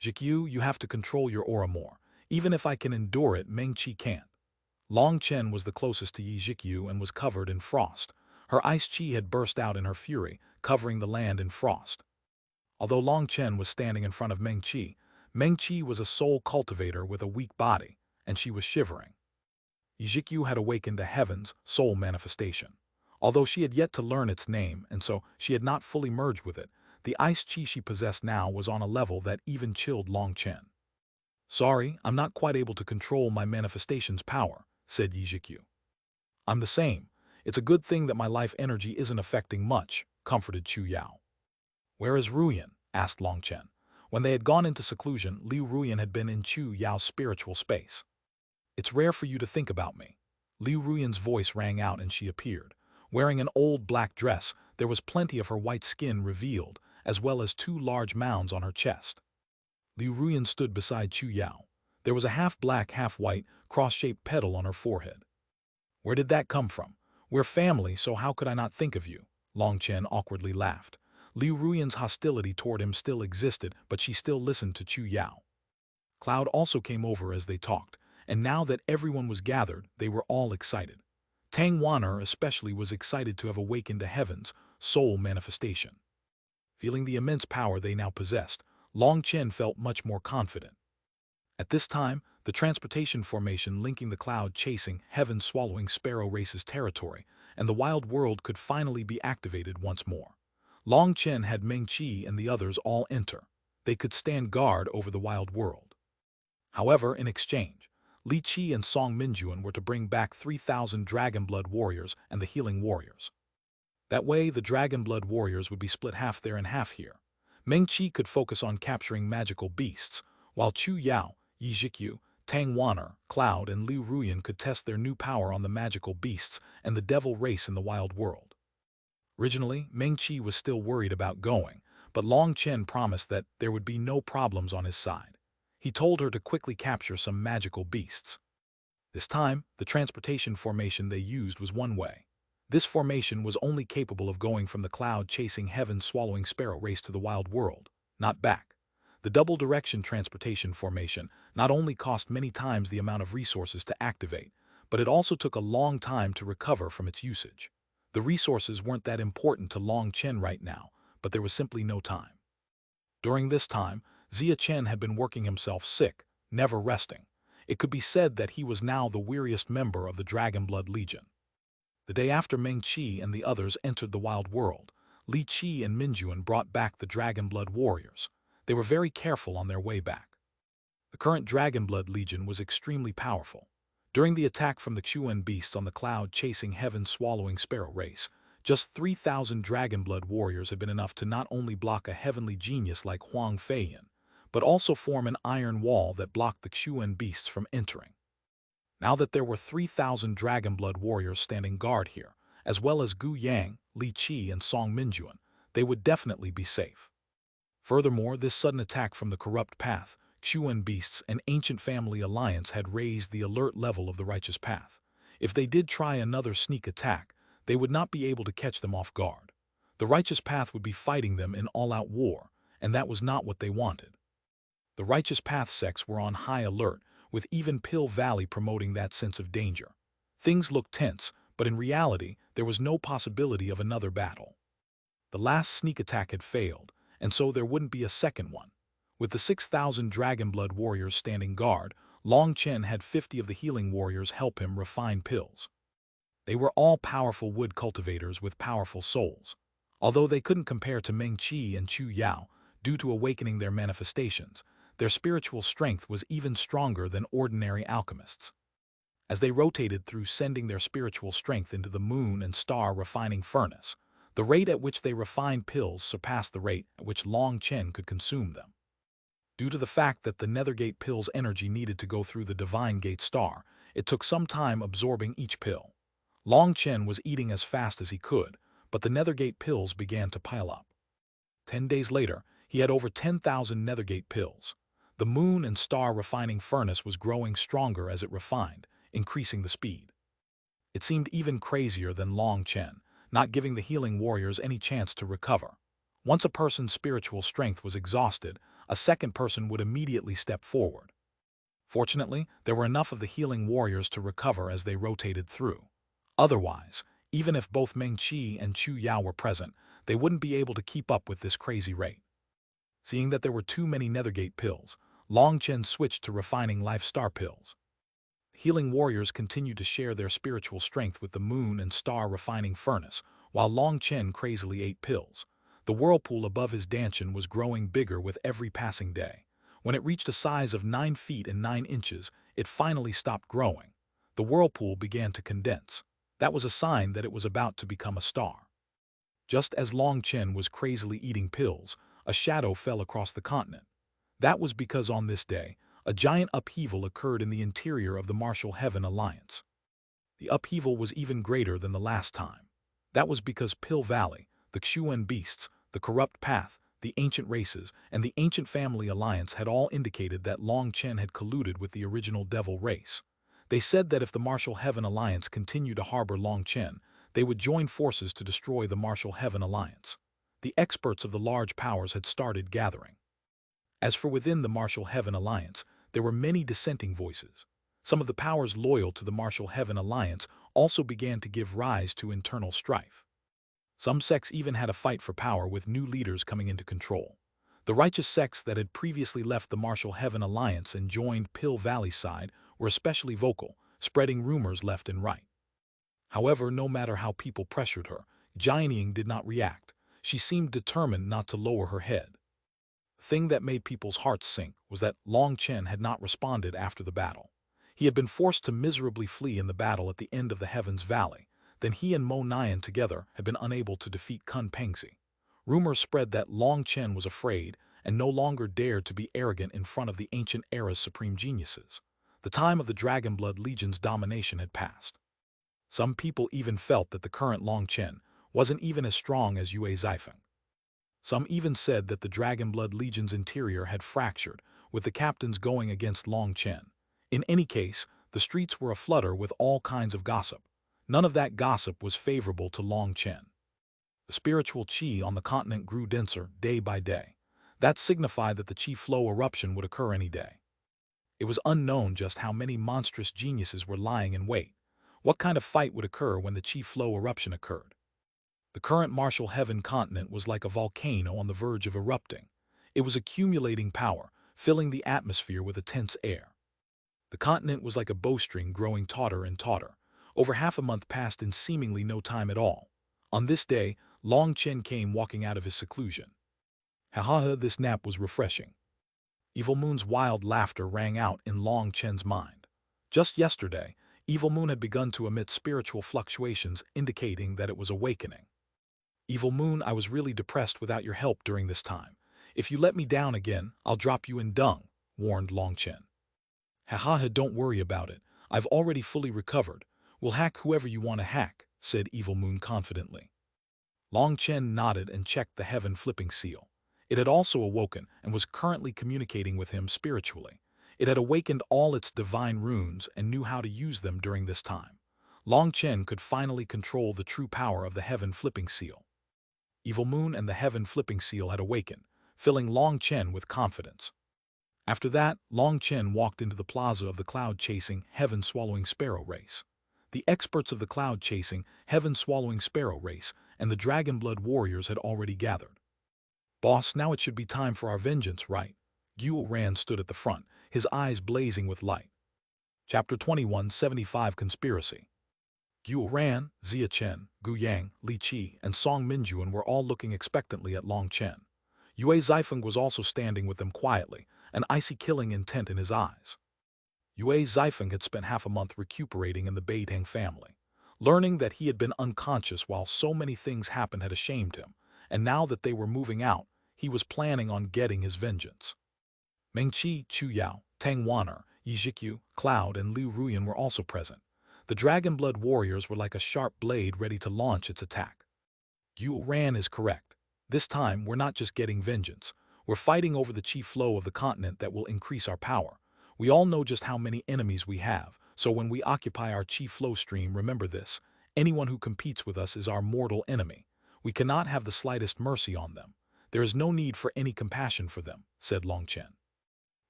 "Jikyu, you have to control your aura more. Even if I can endure it, Meng Qi can't." Long Chen was the closest to Yi Jikyu and was covered in frost. Her ice chi had burst out in her fury, covering the land in frost. Although Long Chen was standing in front of Meng Qi was a soul cultivator with a weak body, and she was shivering. Yi Jikyu had awakened a heaven's soul manifestation. Although she had yet to learn its name, and so she had not fully merged with it, the ice chi she possessed now was on a level that even chilled Long Chen. "Sorry, I'm not quite able to control my manifestation's power," said Yizhikyu. "I'm the same. It's a good thing that my life energy isn't affecting much," comforted Chu Yao. "Where is Ruyan?" asked Long Chen. When they had gone into seclusion, Liu Ruyan had been in Chu Yao's spiritual space. "It's rare for you to think about me." Liu Ruyan's voice rang out and she appeared. Wearing an old black dress, there was plenty of her white skin revealed, as well as 2 large mounds on her chest. Liu Ruyan stood beside Chu Yao. There was a half-black, half-white, cross-shaped petal on her forehead. "Where did that come from? We're family, so how could I not think of you?" Long Chen awkwardly laughed. Liu Ruyan's hostility toward him still existed, but she still listened to Chu Yao. Cloud also came over as they talked, and now that everyone was gathered, they were all excited. Tang Wan'er especially was excited to have awakened to heaven's soul manifestation. Feeling the immense power they now possessed, Long Chen felt much more confident. At this time, the transportation formation linking the cloud-chasing, heaven-swallowing sparrow race's territory and the wild world could finally be activated once more. Long Chen had Meng Qi and the others all enter. They could stand guard over the wild world. However, in exchange, Li Qi and Song Minjuan were to bring back 3,000 Dragonblood warriors and the healing warriors. That way, the Dragonblood warriors would be split half there and half here. Meng Qi could focus on capturing magical beasts, while Chu Yao, Yi Zhikyu, Tang Wan'er, Cloud, and Liu Ruyan could test their new power on the magical beasts and the devil race in the wild world. Originally, Meng Qi was still worried about going, but Long Chen promised that there would be no problems on his side. He told her to quickly capture some magical beasts. This time, the transportation formation they used was one way. This formation was only capable of going from the cloud-chasing heaven-swallowing sparrow race to the wild world, not back. The double-direction transportation formation not only cost many times the amount of resources to activate, but it also took a long time to recover from its usage. The resources weren't that important to Long Chen right now, but there was simply no time. During this time, Zia Chen had been working himself sick, never resting. It could be said that he was now the weariest member of the Dragonblood Legion. The day after Meng Qi and the others entered the wild world, Li Qi and Minjuan brought back the Dragonblood warriors. They were very careful on their way back. The current Dragonblood Legion was extremely powerful. During the attack from the Xuanhuan beasts on the cloud-chasing heaven-swallowing sparrow race, just 3,000 Dragonblood warriors had been enough to not only block a heavenly genius like Huang Feiyan, but also form an iron wall that blocked the Xuanhuan beasts from entering. Now that there were 3,000 Dragonblood warriors standing guard here, as well as Gu Yang, Li Qi, and Song Minjuan, they would definitely be safe. Furthermore, this sudden attack from the corrupt path, Xuanhuan beasts, and ancient family alliance had raised the alert level of the righteous path. If they did try another sneak attack, they would not be able to catch them off guard. The righteous path would be fighting them in all-out war, and that was not what they wanted. The righteous path sects were on high alert, with even Pill Valley promoting that sense of danger. Things looked tense, but in reality, there was no possibility of another battle. The last sneak attack had failed, and so there wouldn't be a second one. With the 6,000 Dragonblood warriors standing guard, Long Chen had 50 of the healing warriors help him refine pills. They were all powerful wood cultivators with powerful souls. Although they couldn't compare to Meng Qi and Chu Yao, due to awakening their manifestations, their spiritual strength was even stronger than ordinary alchemists. As they rotated through sending their spiritual strength into the moon and star refining furnace, the rate at which they refined pills surpassed the rate at which Long Chen could consume them. Due to the fact that the Nethergate pill's energy needed to go through the Divine Gate star, it took some time absorbing each pill. Long Chen was eating as fast as he could, but the Nethergate pills began to pile up. 10 days later, he had over 10,000 Nethergate pills. The moon and star refining furnace was growing stronger as it refined, increasing the speed. It seemed even crazier than Long Chen, not giving the healing warriors any chance to recover. Once a person's spiritual strength was exhausted, a second person would immediately step forward. Fortunately, there were enough of the healing warriors to recover as they rotated through. Otherwise, even if both Meng Qi and Chu Yao were present, they wouldn't be able to keep up with this crazy rate. Seeing that there were too many Nethergate pills, Long Chen switched to refining Life Star pills. healing warriors continued to share their spiritual strength with the moon and star refining furnace, while Long Chen crazily ate pills. The whirlpool above his dantian was growing bigger with every passing day. When it reached a size of 9 feet and 9 inches, it finally stopped growing. The whirlpool began to condense. That was a sign that it was about to become a star. Just as Long Chen was crazily eating pills, a shadow fell across the continent. That was because on this day, a giant upheaval occurred in the interior of the Martial Heaven Alliance. The upheaval was even greater than the last time. That was because Pill Valley, the Xuanhuan beasts, the corrupt path, the ancient races, and the ancient family alliance had all indicated that Long Chen had colluded with the original devil race. They said that if the Martial Heaven Alliance continued to harbor Long Chen, they would join forces to destroy the Martial Heaven Alliance. The experts of the large powers had started gathering. As for within the Martial Heaven Alliance, there were many dissenting voices. Some of the powers loyal to the Martial Heaven Alliance also began to give rise to internal strife. Some sects even had a fight for power with new leaders coming into control. The righteous sects that had previously left the Martial Heaven Alliance and joined Pill Valley's side were especially vocal, spreading rumors left and right. However, no matter how people pressured her, Jianying did not react. She seemed determined not to lower her head. The thing that made people's hearts sink was that Long Chen had not responded after the battle. He had been forced to miserably flee in the battle at the end of the Heavens Valley. Then he and Mo Nian together had been unable to defeat Kun Pengzi. Rumors spread that Long Chen was afraid and no longer dared to be arrogant in front of the ancient era's supreme geniuses. The time of the Dragonblood Legion's domination had passed. Some people even felt that the current Long Chen wasn't even as strong as Yue Zifeng. Some even said that the Dragonblood Legion's interior had fractured, with the captains going against Long Chen. In any case, the streets were aflutter with all kinds of gossip. None of that gossip was favorable to Long Chen. The spiritual qi on the continent grew denser day by day. That signified that the qi flow eruption would occur any day. It was unknown just how many monstrous geniuses were lying in wait. What kind of fight would occur when the qi flow eruption occurred? The current Martial Heaven continent was like a volcano on the verge of erupting. It was accumulating power, filling the atmosphere with a tense air. The continent was like a bowstring growing tauter and tauter. Over half a month passed in seemingly no time at all. On this day, Long Chen came walking out of his seclusion. Ha, this nap was refreshing. Evil Moon's wild laughter rang out in Long Chen's mind. Just yesterday, Evil Moon had begun to emit spiritual fluctuations indicating that it was awakening. Evil Moon, I was really depressed without your help during this time. If you let me down again, I'll drop you in dung, warned Long Chen. Don't worry about it. I've already fully recovered. We'll hack whoever you want to hack, said Evil Moon confidently. Long Chen nodded and checked the heaven flipping seal. It had also awoken and was currently communicating with him spiritually. It had awakened all its divine runes and knew how to use them during this time. Long Chen could finally control the true power of the heaven flipping seal. Evil Moon and the heaven flipping seal had awakened, filling Long Chen with confidence. After that, Long Chen walked into the plaza of the cloud-chasing, heaven-swallowing sparrow race. The experts of the cloud-chasing, heaven-swallowing sparrow race and the Dragonblood warriors had already gathered. Boss, now it should be time for our vengeance, right? Xuanhuan stood at the front, his eyes blazing with light. Chapter 2175 Conspiracy. Xuanhuan, Zia Chen, Gu Yang, Li Qi, and Song Minjuan were all looking expectantly at Long Chen. Yue Zifeng was also standing with them quietly, an icy killing intent in his eyes. Yue Zifeng had spent half a month recuperating in the Beideng family. Learning that he had been unconscious while so many things happened had ashamed him, and now that they were moving out, he was planning on getting his vengeance. Mengqi, Chu Yao, Tang Wan'er, Yi Zhikyu, Cloud, and Liu Ruyan were also present. The Dragonblood warriors were like a sharp blade ready to launch its attack. Xuanhuan is correct. This time, we're not just getting vengeance. We're fighting over the chi flow of the continent that will increase our power. We all know just how many enemies we have, so when we occupy our chi flow stream, remember this: anyone who competes with us is our mortal enemy. We cannot have the slightest mercy on them. There is no need for any compassion for them, said Long Chen.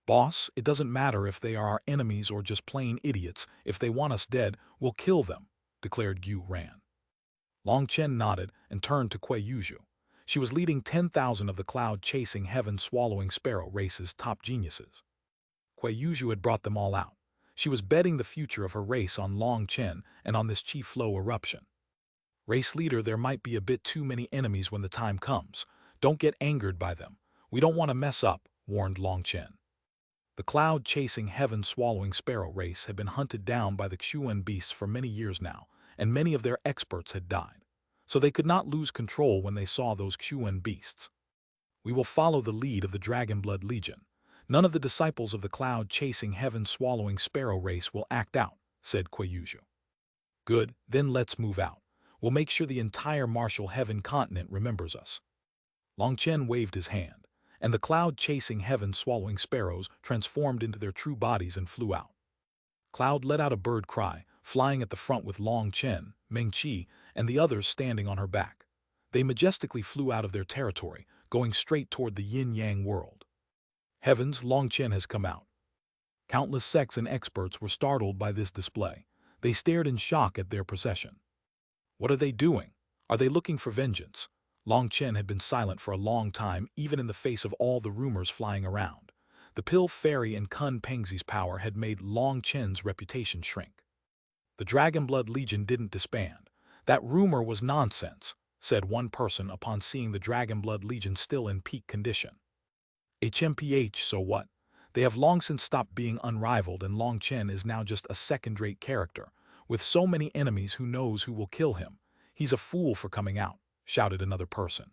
Boss, it doesn't matter if they are our enemies or just plain idiots. If they want us dead, we'll kill them, declared Xuanhuan. Long Chen nodded and turned to Kuei Yuzhu. She was leading 10,000 of the cloud-chasing, heaven-swallowing sparrow race's top geniuses. Kuei Yuzhu had brought them all out. She was betting the future of her race on Long Chen and on this chi flow eruption. Race leader, there might be a bit too many enemies when the time comes. Don't get angered by them. We don't want to mess up, warned Long Chen. The cloud-chasing, heaven-swallowing sparrow race had been hunted down by the Xuanhuan beasts for many years now, and many of their experts had died. So they could not lose control when they saw those Xuanhuan beasts. We will follow the lead of the Dragonblood Legion. None of the disciples of the cloud-chasing, heaven-swallowing sparrow race will act out, said Kueyuju. Good, then let's move out. We'll make sure the entire martial heaven continent remembers us. Long Chen waved his hand, and the cloud-chasing, heaven-swallowing sparrows transformed into their true bodies and flew out. Cloud let out a bird cry, flying at the front with Long Chen, Meng Qi, and the others standing on her back. They majestically flew out of their territory, going straight toward the yin-yang world. Heavens, Long Chen has come out. Countless sects and experts were startled by this display. They stared in shock at their procession. What are they doing? Are they looking for vengeance? Long Chen had been silent for a long time, even in the face of all the rumors flying around. The Pill Fairy and Kun Pengzi's power had made Long Chen's reputation shrink. The Dragonblood Legion didn't disband. That rumor was nonsense, said one person upon seeing the Dragonblood Legion still in peak condition. HMPH, so what? They have long since stopped being unrivaled, and Long Chen is now just a second-rate character. With so many enemies, who knows who will kill him? He's a fool for coming out, shouted another person.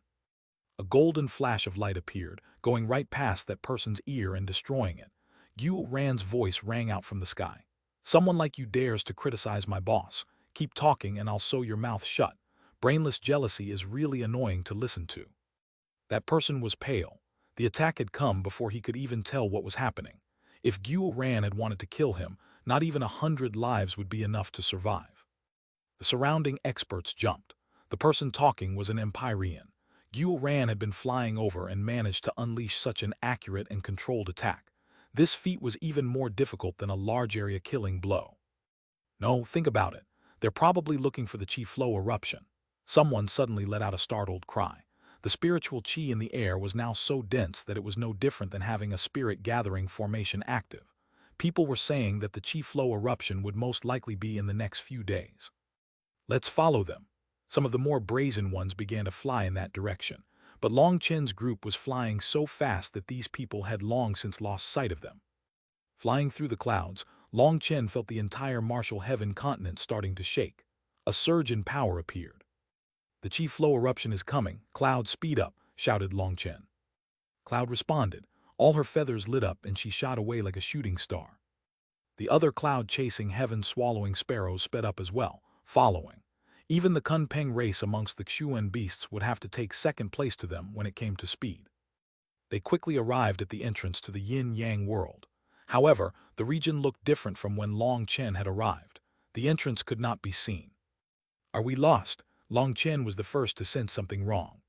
A golden flash of light appeared, going right past that person's ear and destroying it. Yu Ran's voice rang out from the sky. Someone like you dares to criticize my boss. Keep talking and I'll sew your mouth shut. Brainless jealousy is really annoying to listen to. That person was pale. The attack had come before he could even tell what was happening. If Yu Ran had wanted to kill him, not even 100 lives would be enough to survive. The surrounding experts jumped. The person talking was an Empyrean. Yu Ran had been flying over and managed to unleash such an accurate and controlled attack. This feat was even more difficult than a large-area killing blow. No, think about it. They're probably looking for the chi flow eruption. Someone suddenly let out a startled cry. The spiritual chi in the air was now so dense that it was no different than having a spirit gathering formation active. People were saying that the chi flow eruption would most likely be in the next few days. Let's follow them. Some of the more brazen ones began to fly in that direction, but Long Chen's group was flying so fast that these people had long since lost sight of them. Flying through the clouds, Long Chen felt the entire martial heaven continent starting to shake. A surge in power appeared. The chi flow eruption is coming. Cloud, speed up, shouted Long Chen. Cloud responded. All her feathers lit up and she shot away like a shooting star. The other cloud-chasing, heaven-swallowing sparrows sped up as well, following. Even the Kunpeng race amongst the Xuanhuan beasts would have to take second place to them when it came to speed. They quickly arrived at the entrance to the yin-yang world. However, the region looked different from when Long Chen had arrived. The entrance could not be seen. Are we lost? Long Chen was the first to sense something wrong.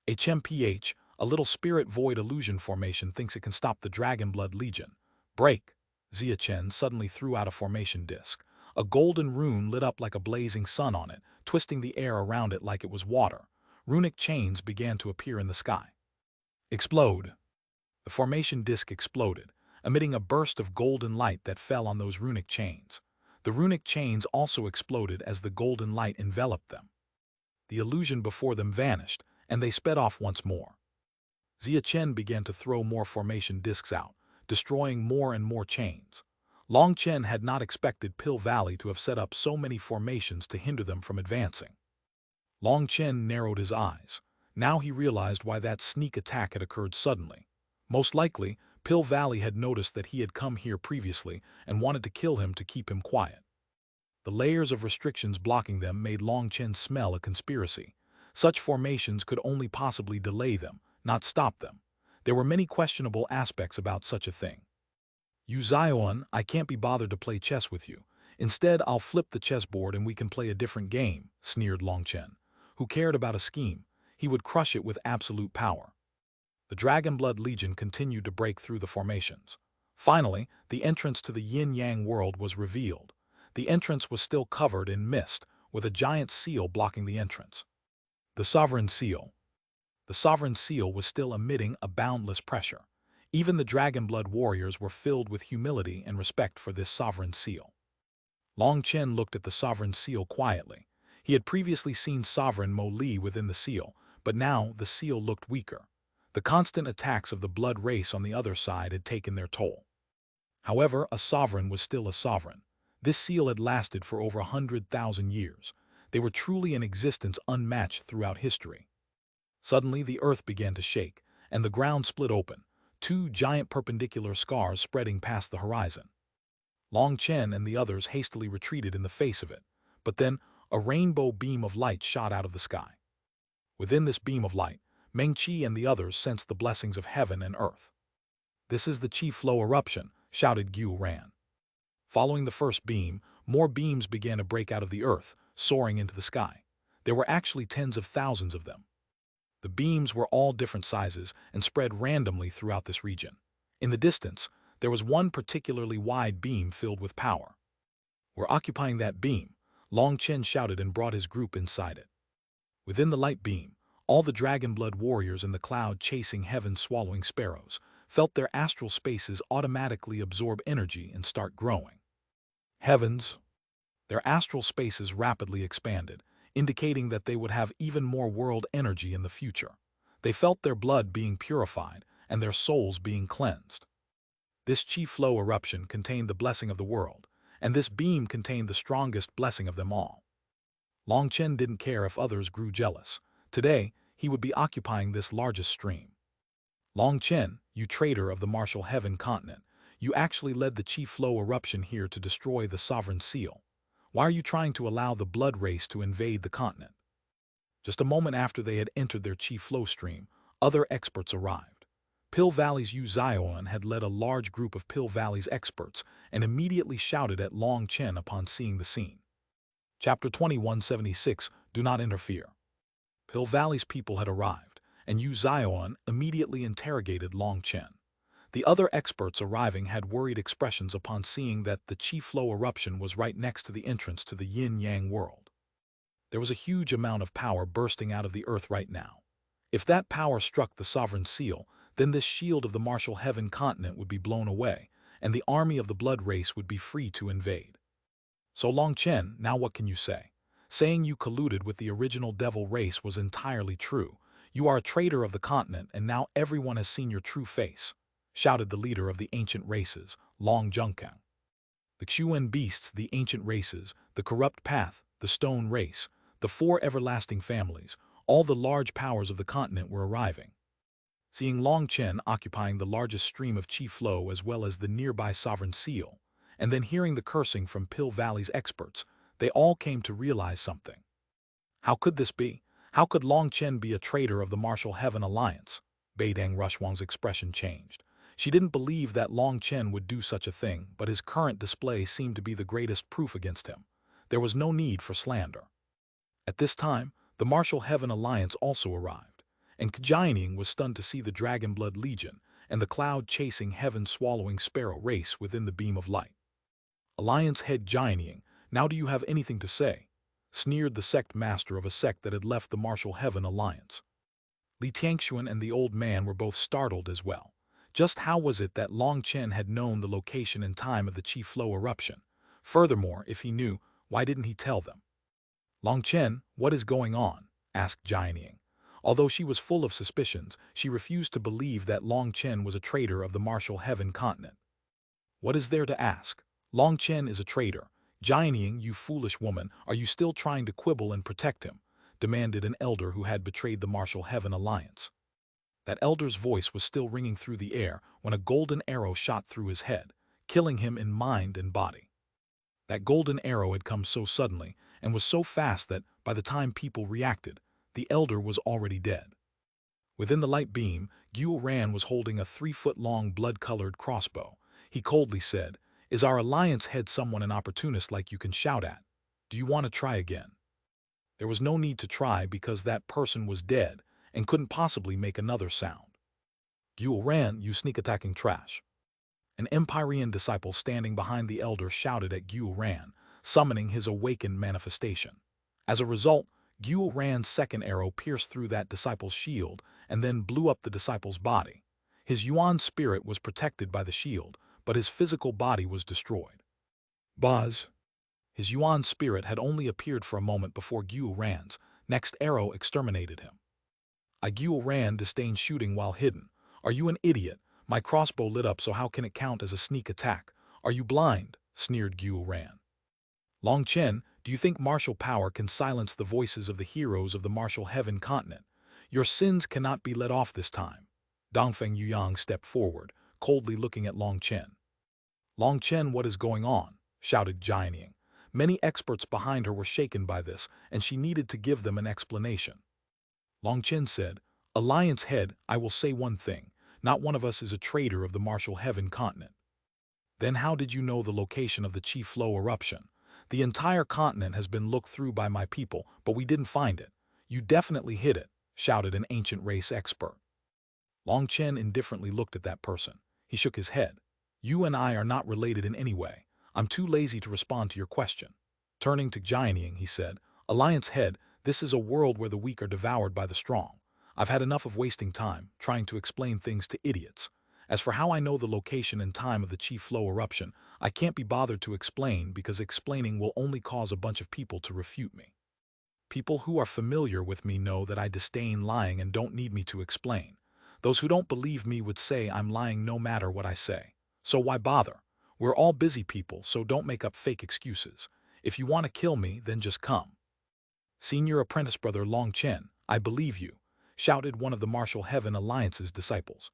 HMPH, a little spirit void illusion formation, thinks it can stop the Dragonblood Legion. Break! Xia Chen suddenly threw out a formation disc. A golden rune lit up like a blazing sun on it, twisting the air around it like it was water. Runic chains began to appear in the sky. Explode! The formation disc exploded, emitting a burst of golden light that fell on those runic chains. The runic chains also exploded as the golden light enveloped them. The illusion before them vanished, and they sped off once more. Xia Chen began to throw more formation discs out, destroying more and more chains. Long Chen had not expected Pill Valley to have set up so many formations to hinder them from advancing. Long Chen narrowed his eyes. Now he realized why that sneak attack had occurred suddenly. Most likely, Pill Valley had noticed that he had come here previously and wanted to kill him to keep him quiet. The layers of restrictions blocking them made Long Chen smell a conspiracy. Such formations could only possibly delay them, not stop them. There were many questionable aspects about such a thing. Xuanhuan, I can't be bothered to play chess with you. Instead, I'll flip the chessboard and we can play a different game, sneered Long Chen. Who cared about a scheme? He would crush it with absolute power. The Dragonblood Legion continued to break through the formations. Finally, the entrance to the yin-yang world was revealed. The entrance was still covered in mist, with a giant seal blocking the entrance. The Sovereign Seal. The Sovereign Seal was still emitting a boundless pressure. Even the dragon blood warriors were filled with humility and respect for this sovereign seal. Long Chen looked at the sovereign seal quietly. He had previously seen Sovereign Mo Li within the seal, but now the seal looked weaker. The constant attacks of the blood race on the other side had taken their toll. However, a sovereign was still a sovereign. This seal had lasted for over 100,000 years. They were truly an existence unmatched throughout history. Suddenly, the earth began to shake, and the ground split open, two giant perpendicular scars spreading past the horizon. Long Chen and the others hastily retreated in the face of it, but then a rainbow beam of light shot out of the sky. Within this beam of light, Meng Qi and the others sensed the blessings of heaven and earth. "This is the Qi flow eruption," shouted Xuanhuan. Following the first beam, more beams began to break out of the earth, soaring into the sky. There were actually tens of thousands of them. The beams were all different sizes and spread randomly throughout this region. In the distance, there was one particularly wide beam filled with power. "We're occupying that beam," Long Chen shouted and brought his group inside it. Within the light beam, all the dragon blood warriors in the cloud chasing heaven-swallowing sparrows felt their astral spaces automatically absorb energy and start growing. Heavens! Their astral spaces rapidly expanded, indicating that they would have even more world energy in the future. They felt their blood being purified and their souls being cleansed. This Qi flow eruption contained the blessing of the world, and this beam contained the strongest blessing of them all. Long Chen didn't care if others grew jealous. Today, he would be occupying this largest stream. "Long Chen, you traitor of the martial heaven continent, you actually led the Qi flow eruption here to destroy the sovereign seal. Why are you trying to allow the blood race to invade the continent?" Just a moment after they had entered their Qi flow stream, other experts arrived. Pill Valley's Xuanhuan had led a large group of Pill Valley's experts and immediately shouted at Long Chen upon seeing the scene. Chapter 2176, Do Not Interfere. Pill Valley's people had arrived, and Xuanhuan immediately interrogated Long Chen. The other experts arriving had worried expressions upon seeing that the Qi flow eruption was right next to the entrance to the yin-yang world. There was a huge amount of power bursting out of the earth right now. If that power struck the sovereign seal, then this shield of the martial heaven continent would be blown away, and the army of the blood race would be free to invade. "So Long Chen, now what can you say? Saying you colluded with the original devil race was entirely true. You are a traitor of the continent, and now everyone has seen your true face," shouted the leader of the ancient races, Long Zhongkang. The Xuan beasts, the ancient races, the corrupt path, the stone race, the four everlasting families, all the large powers of the continent were arriving. Seeing Long Chen occupying the largest stream of Qi flow as well as the nearby sovereign seal, and then hearing the cursing from Pill Valley's experts, they all came to realize something. How could this be? How could Long Chen be a traitor of the Martial Heaven Alliance? Beidang Rushwang's expression changed. She didn't believe that Long Chen would do such a thing, but his current display seemed to be the greatest proof against him. There was no need for slander. At this time, the Martial Heaven Alliance also arrived, and Jianing was stunned to see the Dragon Blood Legion and the cloud-chasing heaven-swallowing sparrow race within the beam of light. "Alliance head Jianing, now do you have anything to say?" sneered the sect master of a sect that had left the Martial Heaven Alliance. Li Tianxuan and the old man were both startled as well. Just how was it that Long Chen had known the location and time of the Qi flow eruption? Furthermore, if he knew, why didn't he tell them? "Long Chen, what is going on?" asked Jianing. Although she was full of suspicions, she refused to believe that Long Chen was a traitor of the Martial Heaven continent. "What is there to ask? Long Chen is a traitor. Jianing, you foolish woman, are you still trying to quibble and protect him?" demanded an elder who had betrayed the Martial Heaven Alliance. That elder's voice was still ringing through the air when a golden arrow shot through his head, killing him in mind and body. That golden arrow had come so suddenly and was so fast that, by the time people reacted, the elder was already dead. Within the light beam, Xuanhuan was holding a 3-foot-long blood-colored crossbow. He coldly said, "Is our alliance head someone an opportunist like you can shout at? Do you want to try again?" There was no need to try because that person was dead and couldn't possibly make another sound. "Xuanhuan, you sneak-attacking trash." An Empyrean disciple standing behind the elder shouted at Xuanhuan, summoning his awakened manifestation. As a result, Xuanhuan's second arrow pierced through that disciple's shield and then blew up the disciple's body. His Yuan spirit was protected by the shield, but his physical body was destroyed. Buzz. His Yuan spirit had only appeared for a moment before Xuanhuan's next arrow exterminated him. Xuanhuan disdained shooting while hidden. Are you an idiot? My crossbow lit up, so how can it count as a sneak attack? Are you blind? Sneered Xuanhuan. Long Chen, do you think martial power can silence the voices of the heroes of the martial heaven continent? Your sins cannot be let off this time. Dongfeng Yuyang stepped forward, coldly looking at Long Chen. Long Chen, what is going on? Shouted Jianying. Many experts behind her were shaken by this, and she needed to give them an explanation. Long Chen said, Alliance head, I will say one thing. Not one of us is a traitor of the martial heaven continent. Then how did you know the location of the Chi Flow eruption? The entire continent has been looked through by my people, but we didn't find it. You definitely hid it, shouted an ancient race expert. Long Chen indifferently looked at that person. He shook his head. You and I are not related in any way. I'm too lazy to respond to your question. Turning to Jianying, he said, Alliance head, this is a world where the weak are devoured by the strong. I've had enough of wasting time, trying to explain things to idiots. As for how I know the location and time of the Chi Flow eruption, I can't be bothered to explain because explaining will only cause a bunch of people to refute me. People who are familiar with me know that I disdain lying and don't need me to explain. Those who don't believe me would say I'm lying no matter what I say. So why bother? We're all busy people, so don't make up fake excuses. If you want to kill me, then just come. Senior apprentice brother Long Chen, I believe you, shouted one of the Martial Heaven Alliance's disciples.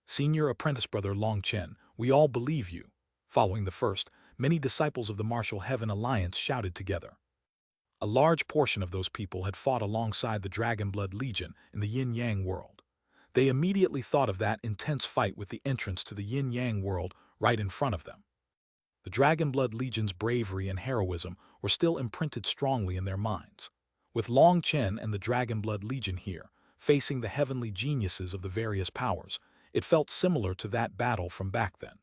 Senior apprentice brother Long Chen, we all believe you. Following the first, many disciples of the Martial Heaven Alliance shouted together. A large portion of those people had fought alongside the Dragon Blood Legion in the Yin-Yang world. They immediately thought of that intense fight with the entrance to the Yin-Yang world right in front of them. The Dragon Blood Legion's bravery and heroism were still imprinted strongly in their minds. With Long Chen and the Dragon Blood Legion here, facing the heavenly geniuses of the various powers, it felt similar to that battle from back then.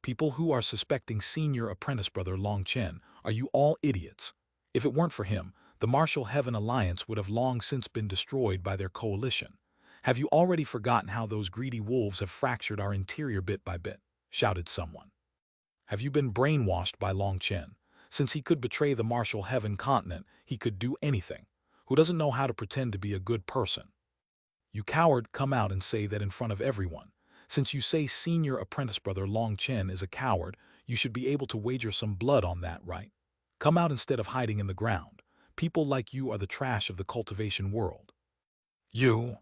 People who are suspecting senior apprentice brother Long Chen, are you all idiots? If it weren't for him, the Martial Heaven Alliance would have long since been destroyed by their coalition. Have you already forgotten how those greedy wolves have fractured our interior bit by bit? Shouted someone. Have you been brainwashed by Long Chen? Since he could betray the Martial Heaven continent, he could do anything. Who doesn't know how to pretend to be a good person? You coward, come out and say that in front of everyone. Since you say senior apprentice brother Long Chen is a coward, you should be able to wager some blood on that, right? Come out instead of hiding in the ground. People like you are the trash of the cultivation world. You?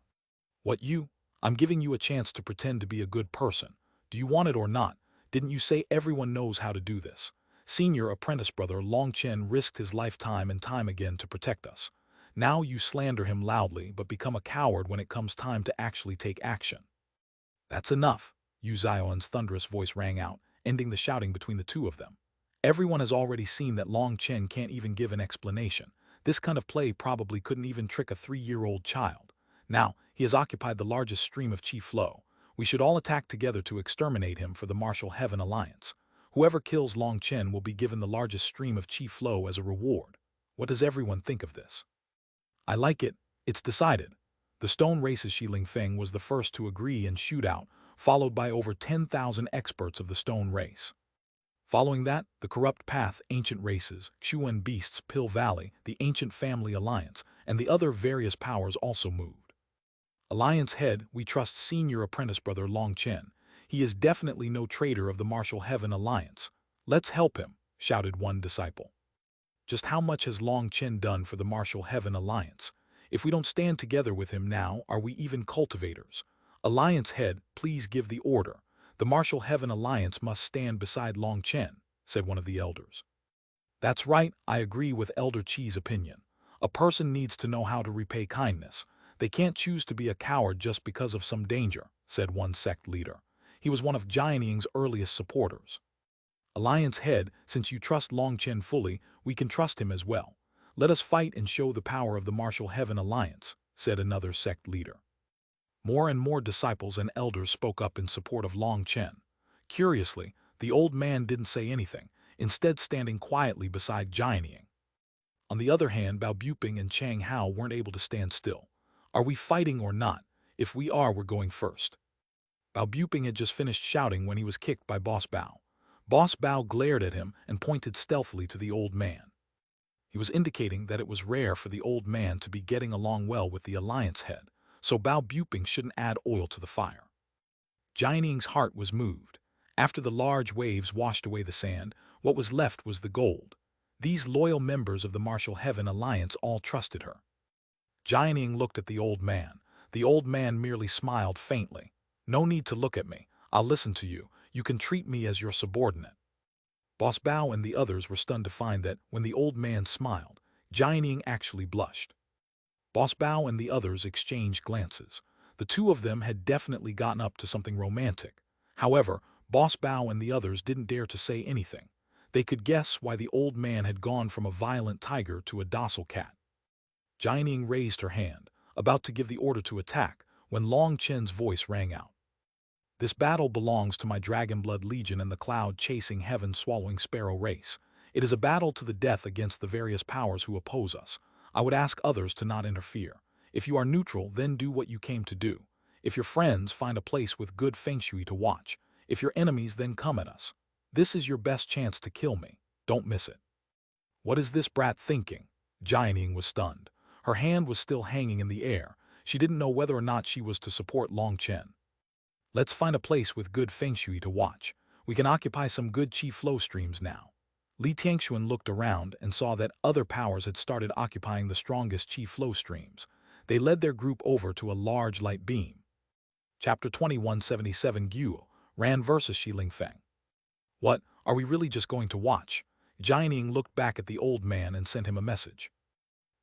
What you? I'm giving you a chance to pretend to be a good person. Do you want it or not? Didn't you say everyone knows how to do this? Senior apprentice brother Long Chen risked his life time and time again to protect us. Now you slander him loudly but become a coward when it comes time to actually take action. That's enough, Yu Zion's thunderous voice rang out, ending the shouting between the two of them. Everyone has already seen that Long Chen can't even give an explanation. This kind of play probably couldn't even trick a 3-year-old child. Now, he has occupied the largest stream of Chi flow. We should all attack together to exterminate him for the Martial Heaven Alliance. Whoever kills Long Chen will be given the largest stream of Chi flow as a reward. What does everyone think of this? I like it. It's decided. The Stone Race's Shi Lingfeng was the first to agree and shoot out, followed by over 10,000 experts of the Stone Race. Following that, the Corrupt Path, Ancient Races, Xuan Beasts, Pill Valley, the Ancient Family Alliance, and the other various powers also moved. Alliance head, we trust senior apprentice brother Long Chen. He is definitely no traitor of the Martial Heaven Alliance. Let's help him, shouted one disciple. Just how much has Long Chen done for the Martial Heaven Alliance? If we don't stand together with him now, are we even cultivators? Alliance head, please give the order. The Martial Heaven Alliance must stand beside Long Chen, said one of the elders. That's right, I agree with Elder Chi's opinion. A person needs to know how to repay kindness. They can't choose to be a coward just because of some danger, said one sect leader. He was one of Jianying's earliest supporters. Alliance head, since you trust Long Chen fully, we can trust him as well. Let us fight and show the power of the Martial Heaven Alliance, said another sect leader. More and more disciples and elders spoke up in support of Long Chen. Curiously, the old man didn't say anything, instead standing quietly beside Jianying. On the other hand, Bao Buping and Chang Hao weren't able to stand still. Are we fighting or not? If we are, we're going first. Bao Buping had just finished shouting when he was kicked by Boss Bao. Boss Bao glared at him and pointed stealthily to the old man. He was indicating that it was rare for the old man to be getting along well with the alliance head, so Bao Buping shouldn't add oil to the fire. Jianing's heart was moved. After the large waves washed away the sand, what was left was the gold. These loyal members of the Martial Heaven Alliance all trusted her. Jianing looked at the old man. The old man merely smiled faintly. "No need to look at me. I'll listen to you. You can treat me as your subordinate." Boss Bao and the others were stunned to find that, when the old man smiled, Jianing actually blushed. Boss Bao and the others exchanged glances. The two of them had definitely gotten up to something romantic. However, Boss Bao and the others didn't dare to say anything. They could guess why the old man had gone from a violent tiger to a docile cat. Jianing raised her hand, about to give the order to attack, when Long Chen's voice rang out. "This battle belongs to my Dragonblood Legion and the cloud-chasing heaven-swallowing sparrow race. It is a battle to the death against the various powers who oppose us. I would ask others to not interfere. If you are neutral, then do what you came to do. If your friends, find a place with good feng shui to watch. If your enemies, then come at us. This is your best chance to kill me. Don't miss it." What is this brat thinking? Jianing was stunned. Her hand was still hanging in the air. She didn't know whether or not she was to support Long Chen. "Let's find a place with good feng shui to watch. We can occupy some good qi flow streams now." Li Tianxuan looked around and saw that other powers had started occupying the strongest qi flow streams. They led their group over to a large light beam. Chapter 2177 Guo ran versus Shi Lingfeng. "What, are we really just going to watch?" Jianing looked back at the old man and sent him a message.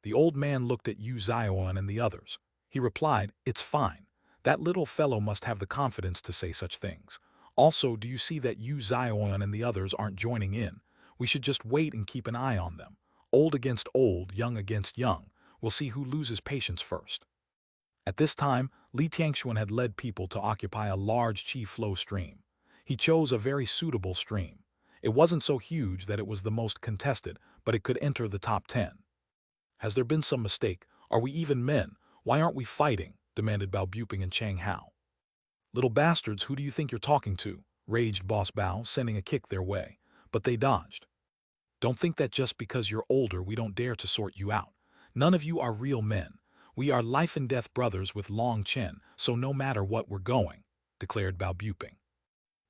The old man looked at Xuanhuan and the others. He replied, "It's fine. That little fellow must have the confidence to say such things. Also, do you see that Xuanhuan and the others aren't joining in? We should just wait and keep an eye on them. Old against old, young against young. We'll see who loses patience first." At this time, Li Tianxuan had led people to occupy a large qi flow stream. He chose a very suitable stream. It wasn't so huge that it was the most contested, but it could enter the top 10. "Has there been some mistake? Are we even men? Why aren't we fighting?" demanded Bao Buping and Chang Hao. "Little bastards, who do you think you're talking to?" raged Boss Bao, sending a kick their way. But they dodged. "Don't think that just because you're older we don't dare to sort you out. None of you are real men. We are life and death brothers with Long Chen, so no matter what we're going," declared Bao Buping.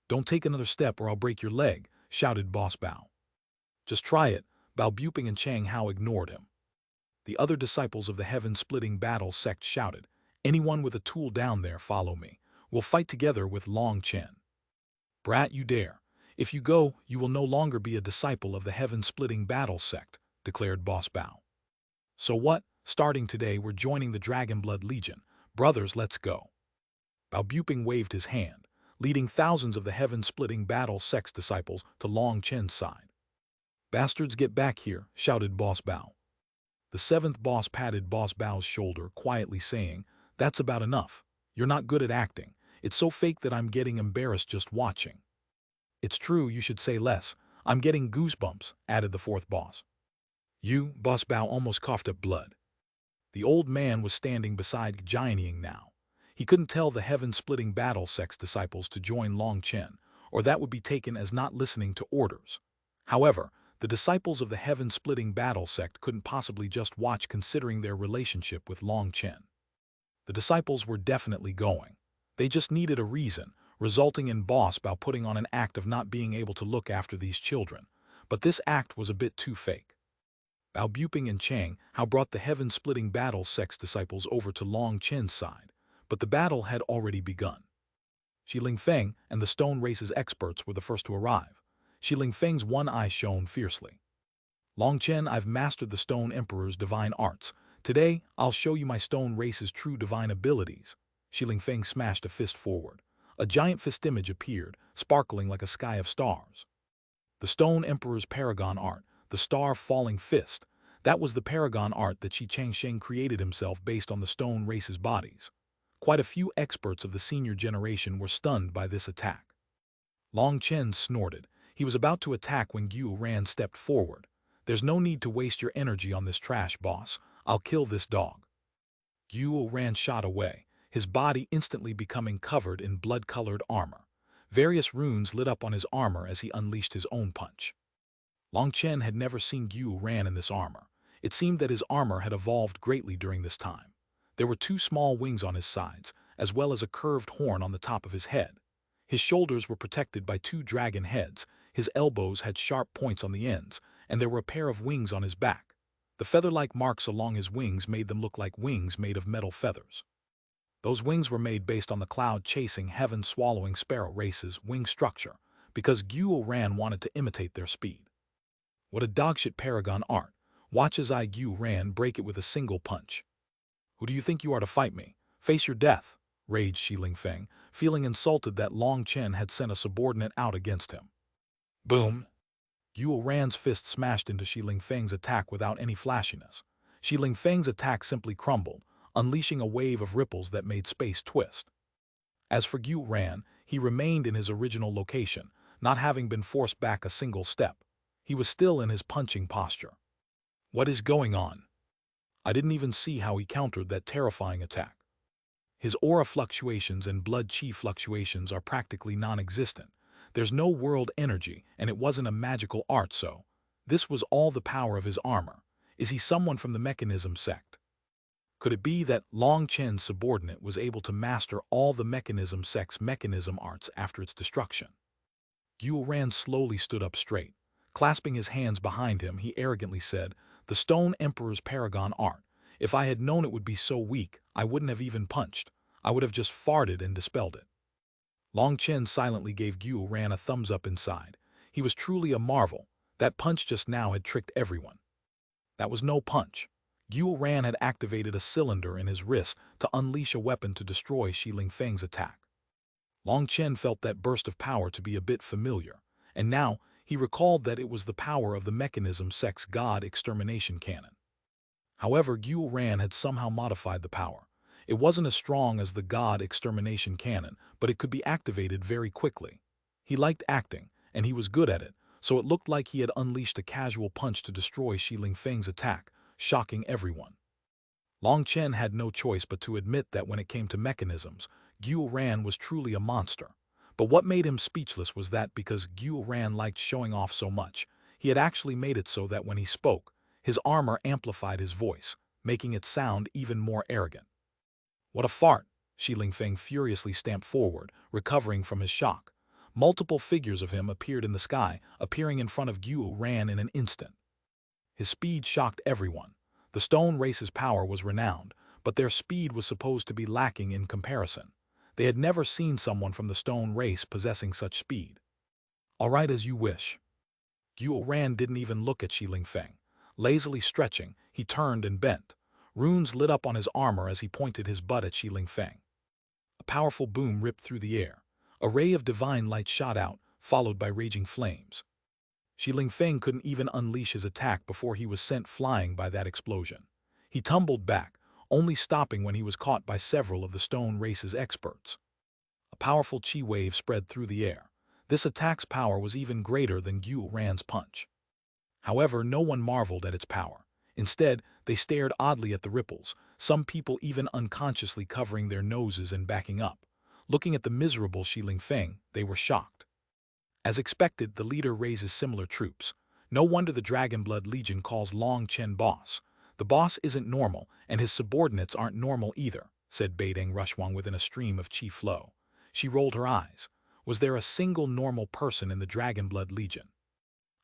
"Don't take another step or I'll break your leg," shouted Boss Bao. "Just try it." Bao Buping and Chang Hao ignored him. The other disciples of the heaven-splitting battle sect shouted, "Anyone with a tool down there, follow me. We'll fight together with Long Chen." "Brat, you dare. If you go, you will no longer be a disciple of the heaven-splitting battle sect," declared Boss Bao. "So what? Starting today, we're joining the Dragonblood Legion. Brothers, let's go." Bao Buping waved his hand, leading thousands of the heaven-splitting battle sect's disciples to Long Chen's side. "Bastards, get back here," shouted Boss Bao. The seventh boss patted Boss Bao's shoulder, quietly saying, "That's about enough. You're not good at acting. It's so fake that I'm getting embarrassed just watching." "It's true, you should say less. I'm getting goosebumps," added the fourth boss. "You," Boss Bao almost coughed up blood. The old man was standing beside Jianing now. He couldn't tell the heaven-splitting battle sect's disciples to join Long Chen, or that would be taken as not listening to orders. However, the disciples of the heaven-splitting battle sect couldn't possibly just watch considering their relationship with Long Chen. The disciples were definitely going. They just needed a reason, resulting in Boss Bao putting on an act of not being able to look after these children. But this act was a bit too fake. Bao Buping and Chang Hao brought the heaven-splitting battle sect's disciples over to Long Chen's side, but the battle had already begun. Shi Lingfeng and the stone race's experts were the first to arrive. Shi Lingfeng's one eye shone fiercely. "Long Chen, I've mastered the Stone Emperor's divine arts. Today, I'll show you my stone race's true divine abilities." Shi Lingfeng smashed a fist forward. A giant fist image appeared, sparkling like a sky of stars. The Stone Emperor's paragon art, the star-falling fist. That was the paragon art that Shi Changsheng created himself based on the stone race's bodies. Quite a few experts of the senior generation were stunned by this attack. Long Chen snorted. He was about to attack when Xuanhuan stepped forward. "There's no need to waste your energy on this trash, boss. I'll kill this dog." Xuanhuan shot away. his body instantly becoming covered in blood-colored armor. Various runes lit up on his armor as he unleashed his own punch. Long Chen had never seen Xuanhuan in this armor. It seemed that his armor had evolved greatly during this time. There were two small wings on his sides, as well as a curved horn on the top of his head. His shoulders were protected by two dragon heads, his elbows had sharp points on the ends, and there were a pair of wings on his back. The feather-like marks along his wings made them look like wings made of metal feathers. Those wings were made based on the cloud-chasing, heaven-swallowing sparrow race's wing structure, because Xuanhuan wanted to imitate their speed. What a dogshit paragon art. Watch as Xuanhuan break it with a single punch. Who do you think you are to fight me? Face your death, raged Shi Lingfeng, feeling insulted that Long Chen had sent a subordinate out against him. Boom! Xuanhuan's fist smashed into Shi Lingfeng's attack without any flashiness. Shi Lingfeng's attack simply crumbled, unleashing a wave of ripples that made space twist. As for Xuanhuan, he remained in his original location, not having been forced back a single step. He was still in his punching posture. What is going on? I didn't even see how he countered that terrifying attack. His aura fluctuations and blood chi fluctuations are practically non-existent. There's no world energy, and it wasn't a magical art, so this was all the power of his armor. Is he someone from the mechanism sect? Could it be that Long Chen's subordinate was able to master all the mechanism sect's mechanism arts after its destruction? Xuanhuan slowly stood up straight. Clasping his hands behind him, he arrogantly said, "The Stone Emperor's paragon art. If I had known it would be so weak, I wouldn't have even punched. I would have just farted and dispelled it." Long Chen silently gave Xuanhuan a thumbs up inside. He was truly a marvel. That punch just now had tricked everyone. That was no punch. Xuanhuan had activated a cylinder in his wrist to unleash a weapon to destroy Shi Lingfeng's attack. Long Chen felt that burst of power to be a bit familiar, and now he recalled that it was the power of the mechanism sect's god extermination cannon. However, Xuanhuan had somehow modified the power. It wasn't as strong as the god extermination cannon, but it could be activated very quickly. He liked acting, and he was good at it, so it looked like he had unleashed a casual punch to destroy Shi Lingfeng's attack, shocking everyone. Long Chen had no choice but to admit that when it came to mechanisms, Xuanhuan was truly a monster. But what made him speechless was that because Xuanhuan liked showing off so much, he had actually made it so that when he spoke, his armor amplified his voice, making it sound even more arrogant. What a fart! Shi Lingfeng furiously stamped forward, recovering from his shock. Multiple figures of him appeared in the sky, appearing in front of Xuanhuan in an instant. His speed shocked everyone. The stone race's power was renowned, but their speed was supposed to be lacking in comparison. They had never seen someone from the stone race possessing such speed. All right, as you wish. Xuanhuan didn't even look at Shi Lingfeng. Lazily stretching, he turned and bent. Runes lit up on his armor as he pointed his butt at Shi Lingfeng. A powerful boom ripped through the air. A ray of divine light shot out, followed by raging flames. Shi Lingfeng couldn't even unleash his attack before he was sent flying by that explosion. He tumbled back, only stopping when he was caught by several of the stone race's experts. A powerful chi wave spread through the air. This attack's power was even greater than Xuanhuan's punch. However, no one marveled at its power. Instead, they stared oddly at the ripples, some people even unconsciously covering their noses and backing up. Looking at the miserable Shi Lingfeng, they were shocked. As expected, the leader raises similar troops. No wonder the Dragonblood Legion calls Long Chen boss. The boss isn't normal, and his subordinates aren't normal either, said Beideng Rushwang within a stream of chi flow. She rolled her eyes. Was there a single normal person in the Dragonblood Legion?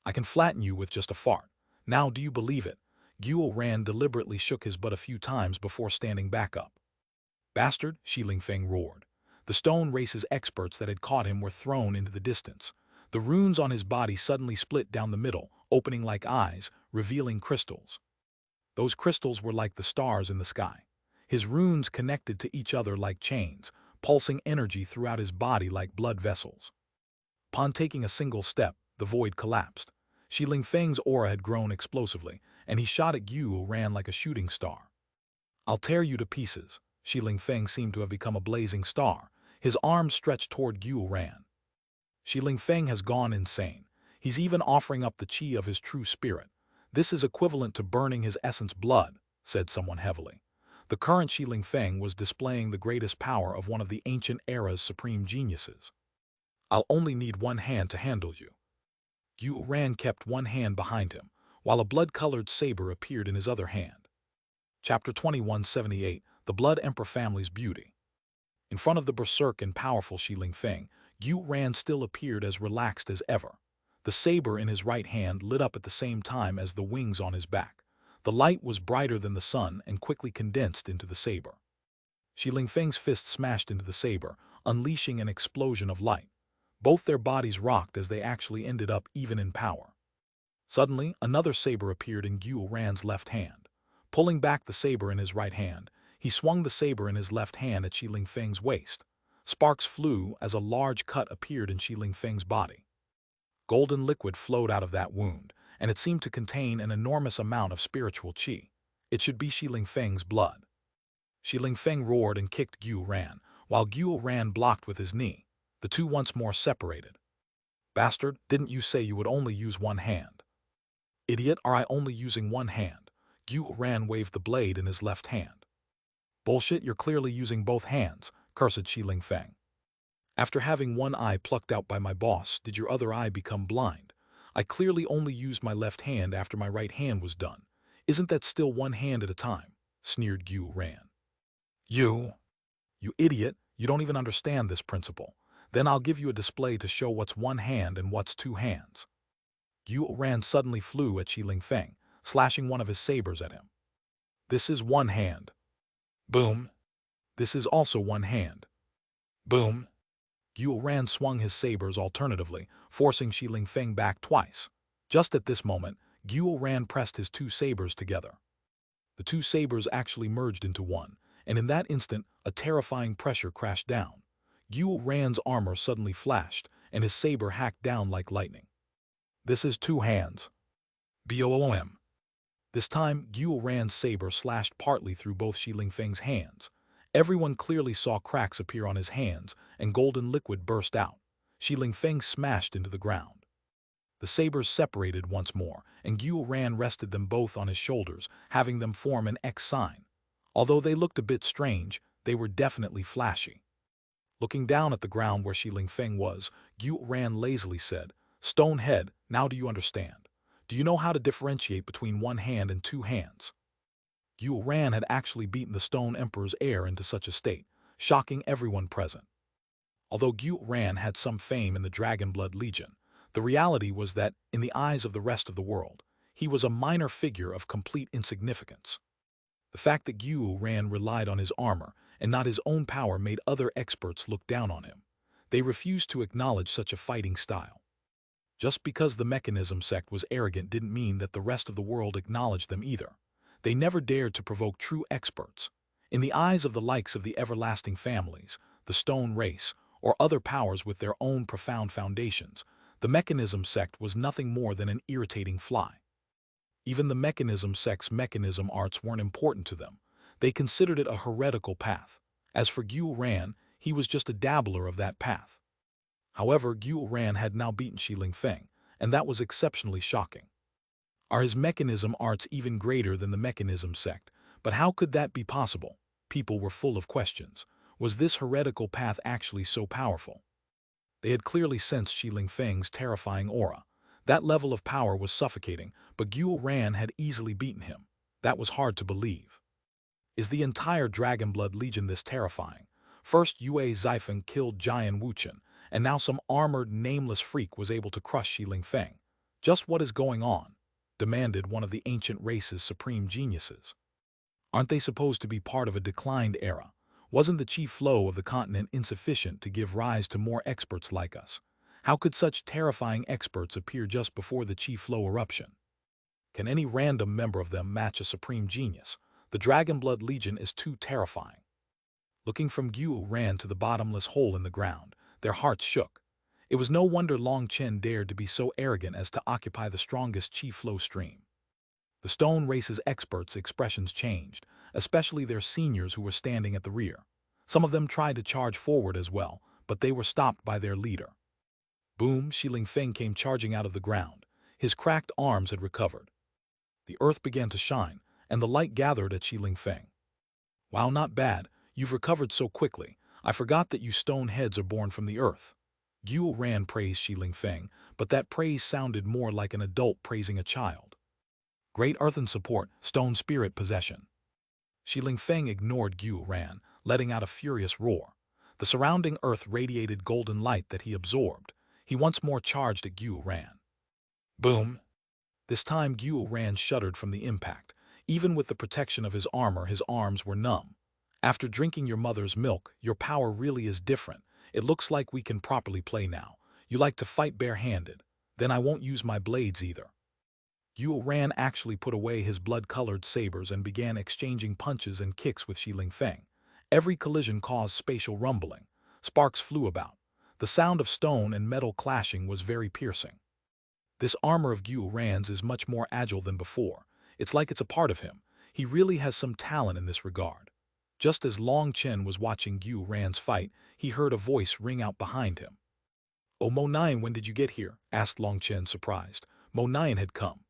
I can flatten you with just a fart. Now do you believe it? Xuanhuan deliberately shook his butt a few times before standing back up. Bastard, Shi Lingfeng roared. The stone race's experts that had caught him were thrown into the distance. The runes on his body suddenly split down the middle, opening like eyes, revealing crystals. Those crystals were like the stars in the sky. His runes connected to each other like chains, pulsing energy throughout his body like blood vessels. Upon taking a single step, the void collapsed. Shi Lingfeng's aura had grown explosively, and he shot at Xuanhuan like a shooting star. I'll tear you to pieces. Shi Lingfeng seemed to have become a blazing star. His arms stretched toward Xuanhuan. Shi Lingfeng has gone insane. He's even offering up the chi of his true spirit. This is equivalent to burning his essence blood, said someone heavily. The current Shi Feng was displaying the greatest power of one of the ancient era's supreme geniuses. I'll only need one hand to handle you. Xuanhuan kept one hand behind him, while a blood-colored saber appeared in his other hand. Chapter 2178, The Blood Emperor Family's Beauty. In front of the berserk and powerful Shi Feng, Xuanhuan still appeared as relaxed as ever. The saber in his right hand lit up at the same time as the wings on his back. The light was brighter than the sun and quickly condensed into the saber. Shi Feng's fist smashed into the saber, unleashing an explosion of light. Both their bodies rocked as they actually ended up even in power. Suddenly, another saber appeared in Xuanhuan's left hand. Pulling back the saber in his right hand, he swung the saber in his left hand at Shi Feng's waist. Sparks flew as a large cut appeared in Shi Feng's body. Golden liquid flowed out of that wound, and it seemed to contain an enormous amount of spiritual qi. It should be Shi Feng's blood. Shi Feng roared and kicked Xuanhuan, while Xuanhuan blocked with his knee. The two once more separated. Bastard, didn't you say you would only use one hand? Idiot, are I only using one hand? Xuanhuan waved the blade in his left hand. Bullshit, you're clearly using both hands, cursed Shi Feng. After having one eye plucked out by my boss, did your other eye become blind? I clearly only used my left hand after my right hand was done. Isn't that still one hand at a time? Sneered Xuanhuan. You idiot, you don't even understand this principle. Then I'll give you a display to show what's one hand and what's two hands. Xuanhuan suddenly flew at Shi Feng, slashing one of his sabers at him. This is one hand. Boom. This is also one hand. Boom. Xuanhuan swung his sabers alternatively, forcing Shi Feng back twice. Just at this moment, Xuanhuan pressed his two sabers together. The two sabers actually merged into one, and in that instant, a terrifying pressure crashed down. Xuanhuan's armor suddenly flashed, and his saber hacked down like lightning. This is two hands. Boom. This time, Xuanhuan's saber slashed partly through both Shi Feng's hands. Everyone clearly saw cracks appear on his hands, and golden liquid burst out. Shi Feng smashed into the ground. The sabers separated once more, and Xuanhuan rested them both on his shoulders, having them form an X sign. Although they looked a bit strange, they were definitely flashy. Looking down at the ground where Shi Feng was, Xuanhuan lazily said, "Stonehead, now do you understand? Do you know how to differentiate between one hand and two hands?" Xuanhuan had actually beaten the Stone Emperor's heir into such a state, shocking everyone present. Although Xuanhuan had some fame in the Dragonblood Legion, the reality was that, in the eyes of the rest of the world, he was a minor figure of complete insignificance. The fact that Xuanhuan relied on his armor and not his own power made other experts look down on him. They refused to acknowledge such a fighting style. Just because the mechanism sect was arrogant didn't mean that the rest of the world acknowledged them either. They never dared to provoke true experts. In the eyes of the likes of the everlasting families, the stone race, or other powers with their own profound foundations, the mechanism sect was nothing more than an irritating fly. Even the mechanism sect's mechanism arts weren't important to them. They considered it a heretical path. As for Xuanhuan, he was just a dabbler of that path. However, Xuanhuan had now beaten Shi Feng, and that was exceptionally shocking. Are his mechanism arts even greater than the mechanism sect? But how could that be possible? People were full of questions. Was this heretical path actually so powerful? They had clearly sensed Shi Feng's terrifying aura. That level of power was suffocating, but Xuanhuan had easily beaten him. That was hard to believe. Is the entire Dragonblood Legion this terrifying? First Yue Xifen killed Jian Wuchen, and now some armored, nameless freak was able to crush Shi Feng. Just what is going on? Demanded one of the ancient race's supreme geniuses. Aren't they supposed to be part of a declined era? Wasn't the chi flow of the continent insufficient to give rise to more experts like us? How could such terrifying experts appear just before the chi flow eruption? Can any random member of them match a supreme genius? The Dragonblood Legion is too terrifying. Looking from Xuanhuan to the bottomless hole in the ground, their hearts shook. It was no wonder Long Chen dared to be so arrogant as to occupy the strongest chi flow stream. The stone race's experts' expressions changed, especially their seniors who were standing at the rear. Some of them tried to charge forward as well, but they were stopped by their leader. Boom, Shi Feng came charging out of the ground. His cracked arms had recovered. The earth began to shine, and the light gathered at Shi Feng. Wow, not bad. You've recovered so quickly. I forgot that you stone heads are born from the earth. Xuanhuan praised Shi Lingfeng, but that praise sounded more like an adult praising a child. Great earthen support, stone spirit possession. Shi Lingfeng ignored Xuanhuan, letting out a furious roar. The surrounding earth radiated golden light that he absorbed. He once more charged at Xuanhuan. Boom! This time Xuanhuan shuddered from the impact. Even with the protection of his armor, his arms were numb. After drinking your mother's milk, your power really is different. It looks like we can properly play now. You like to fight barehanded. Then I won't use my blades either. Xuanhuan actually put away his blood-colored sabers and began exchanging punches and kicks with Shi Lingfeng. Every collision caused spatial rumbling. Sparks flew about. The sound of stone and metal clashing was very piercing. This armor of Xuanhuan's is much more agile than before. It's like it's a part of him. He really has some talent in this regard. Just as Long Chen was watching Xuanhuan's fight, he heard a voice ring out behind him. "Oh, Mo9, when did you get here?" asked Long Chen, surprised. Mo9 had come.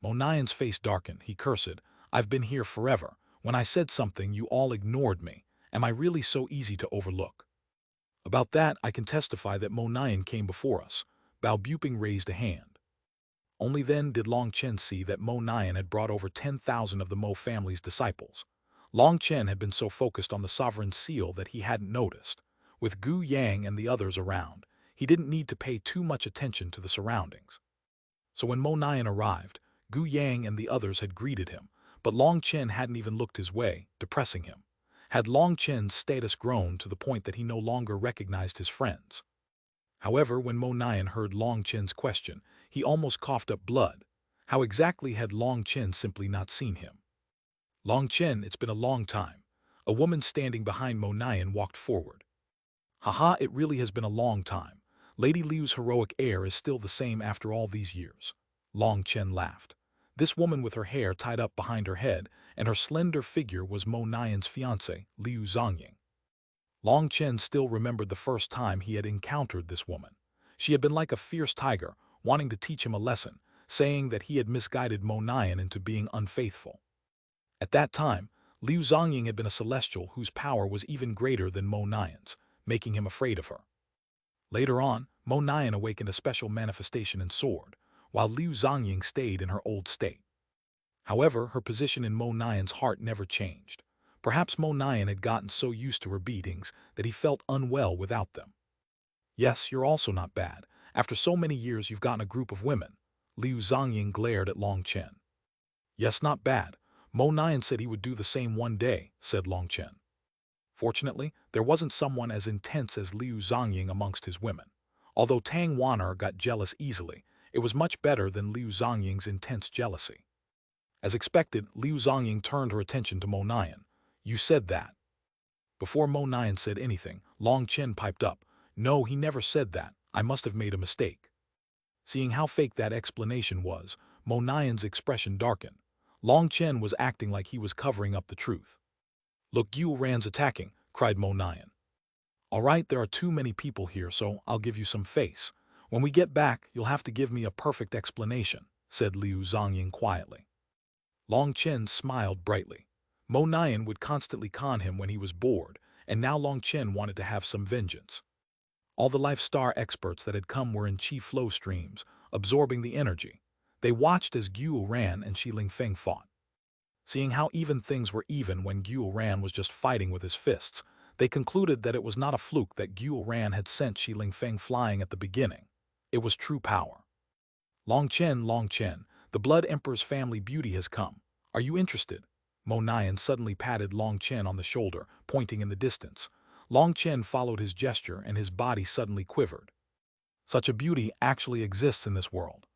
Mo9's face darkened. He cursed. "I've been here forever. When I said something, you all ignored me. Am I really so easy to overlook?" "About that, I can testify that Mo9 came before us." Bao Buping raised a hand. Only then did Long Chen see that Mo9 had brought over 10,000 of the Mo family's disciples. Long Chen had been so focused on the sovereign seal that he hadn't noticed. With Gu Yang and the others around, he didn't need to pay too much attention to the surroundings. So when Mo9 arrived, Gu Yang and the others had greeted him, but Long Chen hadn't even looked his way, depressing him. Had Long Chen's status grown to the point that he no longer recognized his friends? However, when Mo9 heard Long Chen's question, he almost coughed up blood. How exactly had Long Chen simply not seen him? "Long Chen, it's been a long time." A woman standing behind Mo9 walked forward. "Haha, it really has been a long time. Lady Liu's heroic heir is still the same after all these years." Long Chen laughed. This woman with her hair tied up behind her head and her slender figure was Mo9's fiancée, Liu Zongying. Long Chen still remembered the first time he had encountered this woman. She had been like a fierce tiger, wanting to teach him a lesson, saying that he had misguided Mo9 into being unfaithful. At that time, Liu Zongying had been a celestial whose power was even greater than Mo9's, making him afraid of her. Later on, Mo9 awakened a special manifestation in sword, while Liu Zongying stayed in her old state. However, her position in Mo9's heart never changed. Perhaps Mo9 had gotten so used to her beatings that he felt unwell without them. "Yes, you're also not bad. After so many years you've gotten a group of women." Liu Zongying glared at Long Chen. "Yes, not bad. Mo9 said he would do the same one day," said Long Chen. Fortunately, there wasn't someone as intense as Liu Zongying amongst his women. Although Tang Waner got jealous easily, it was much better than Liu Zongying's intense jealousy. As expected, Liu Zongying turned her attention to Mo9. "You said that." Before Mo9 said anything, Long Chen piped up. "No, he never said that. I must have made a mistake." Seeing how fake that explanation was, Mo9's expression darkened. Long Chen was acting like he was covering up the truth. "Look, Xuanhuan's attacking," cried Mo9. "All right, there are too many people here, so I'll give you some face. When we get back, you'll have to give me a perfect explanation," said Liu Zongying quietly. Long Chen smiled brightly. Mo9 would constantly con him when he was bored, and now Long Chen wanted to have some vengeance. All the life star experts that had come were in chi flow streams, absorbing the energy. They watched as Xuanhuan and Shi Lingfeng fought. Seeing how even things were even when Xuanhuan was just fighting with his fists, they concluded that it was not a fluke that Xuanhuan had sent Shi Lingfeng flying at the beginning. It was true power. Long Chen, the Blood Emperor's family beauty has come. Are you interested?" Mo9 suddenly patted Long Chen on the shoulder, pointing in the distance. Long Chen followed his gesture and his body suddenly quivered. "Such a beauty actually exists in this world."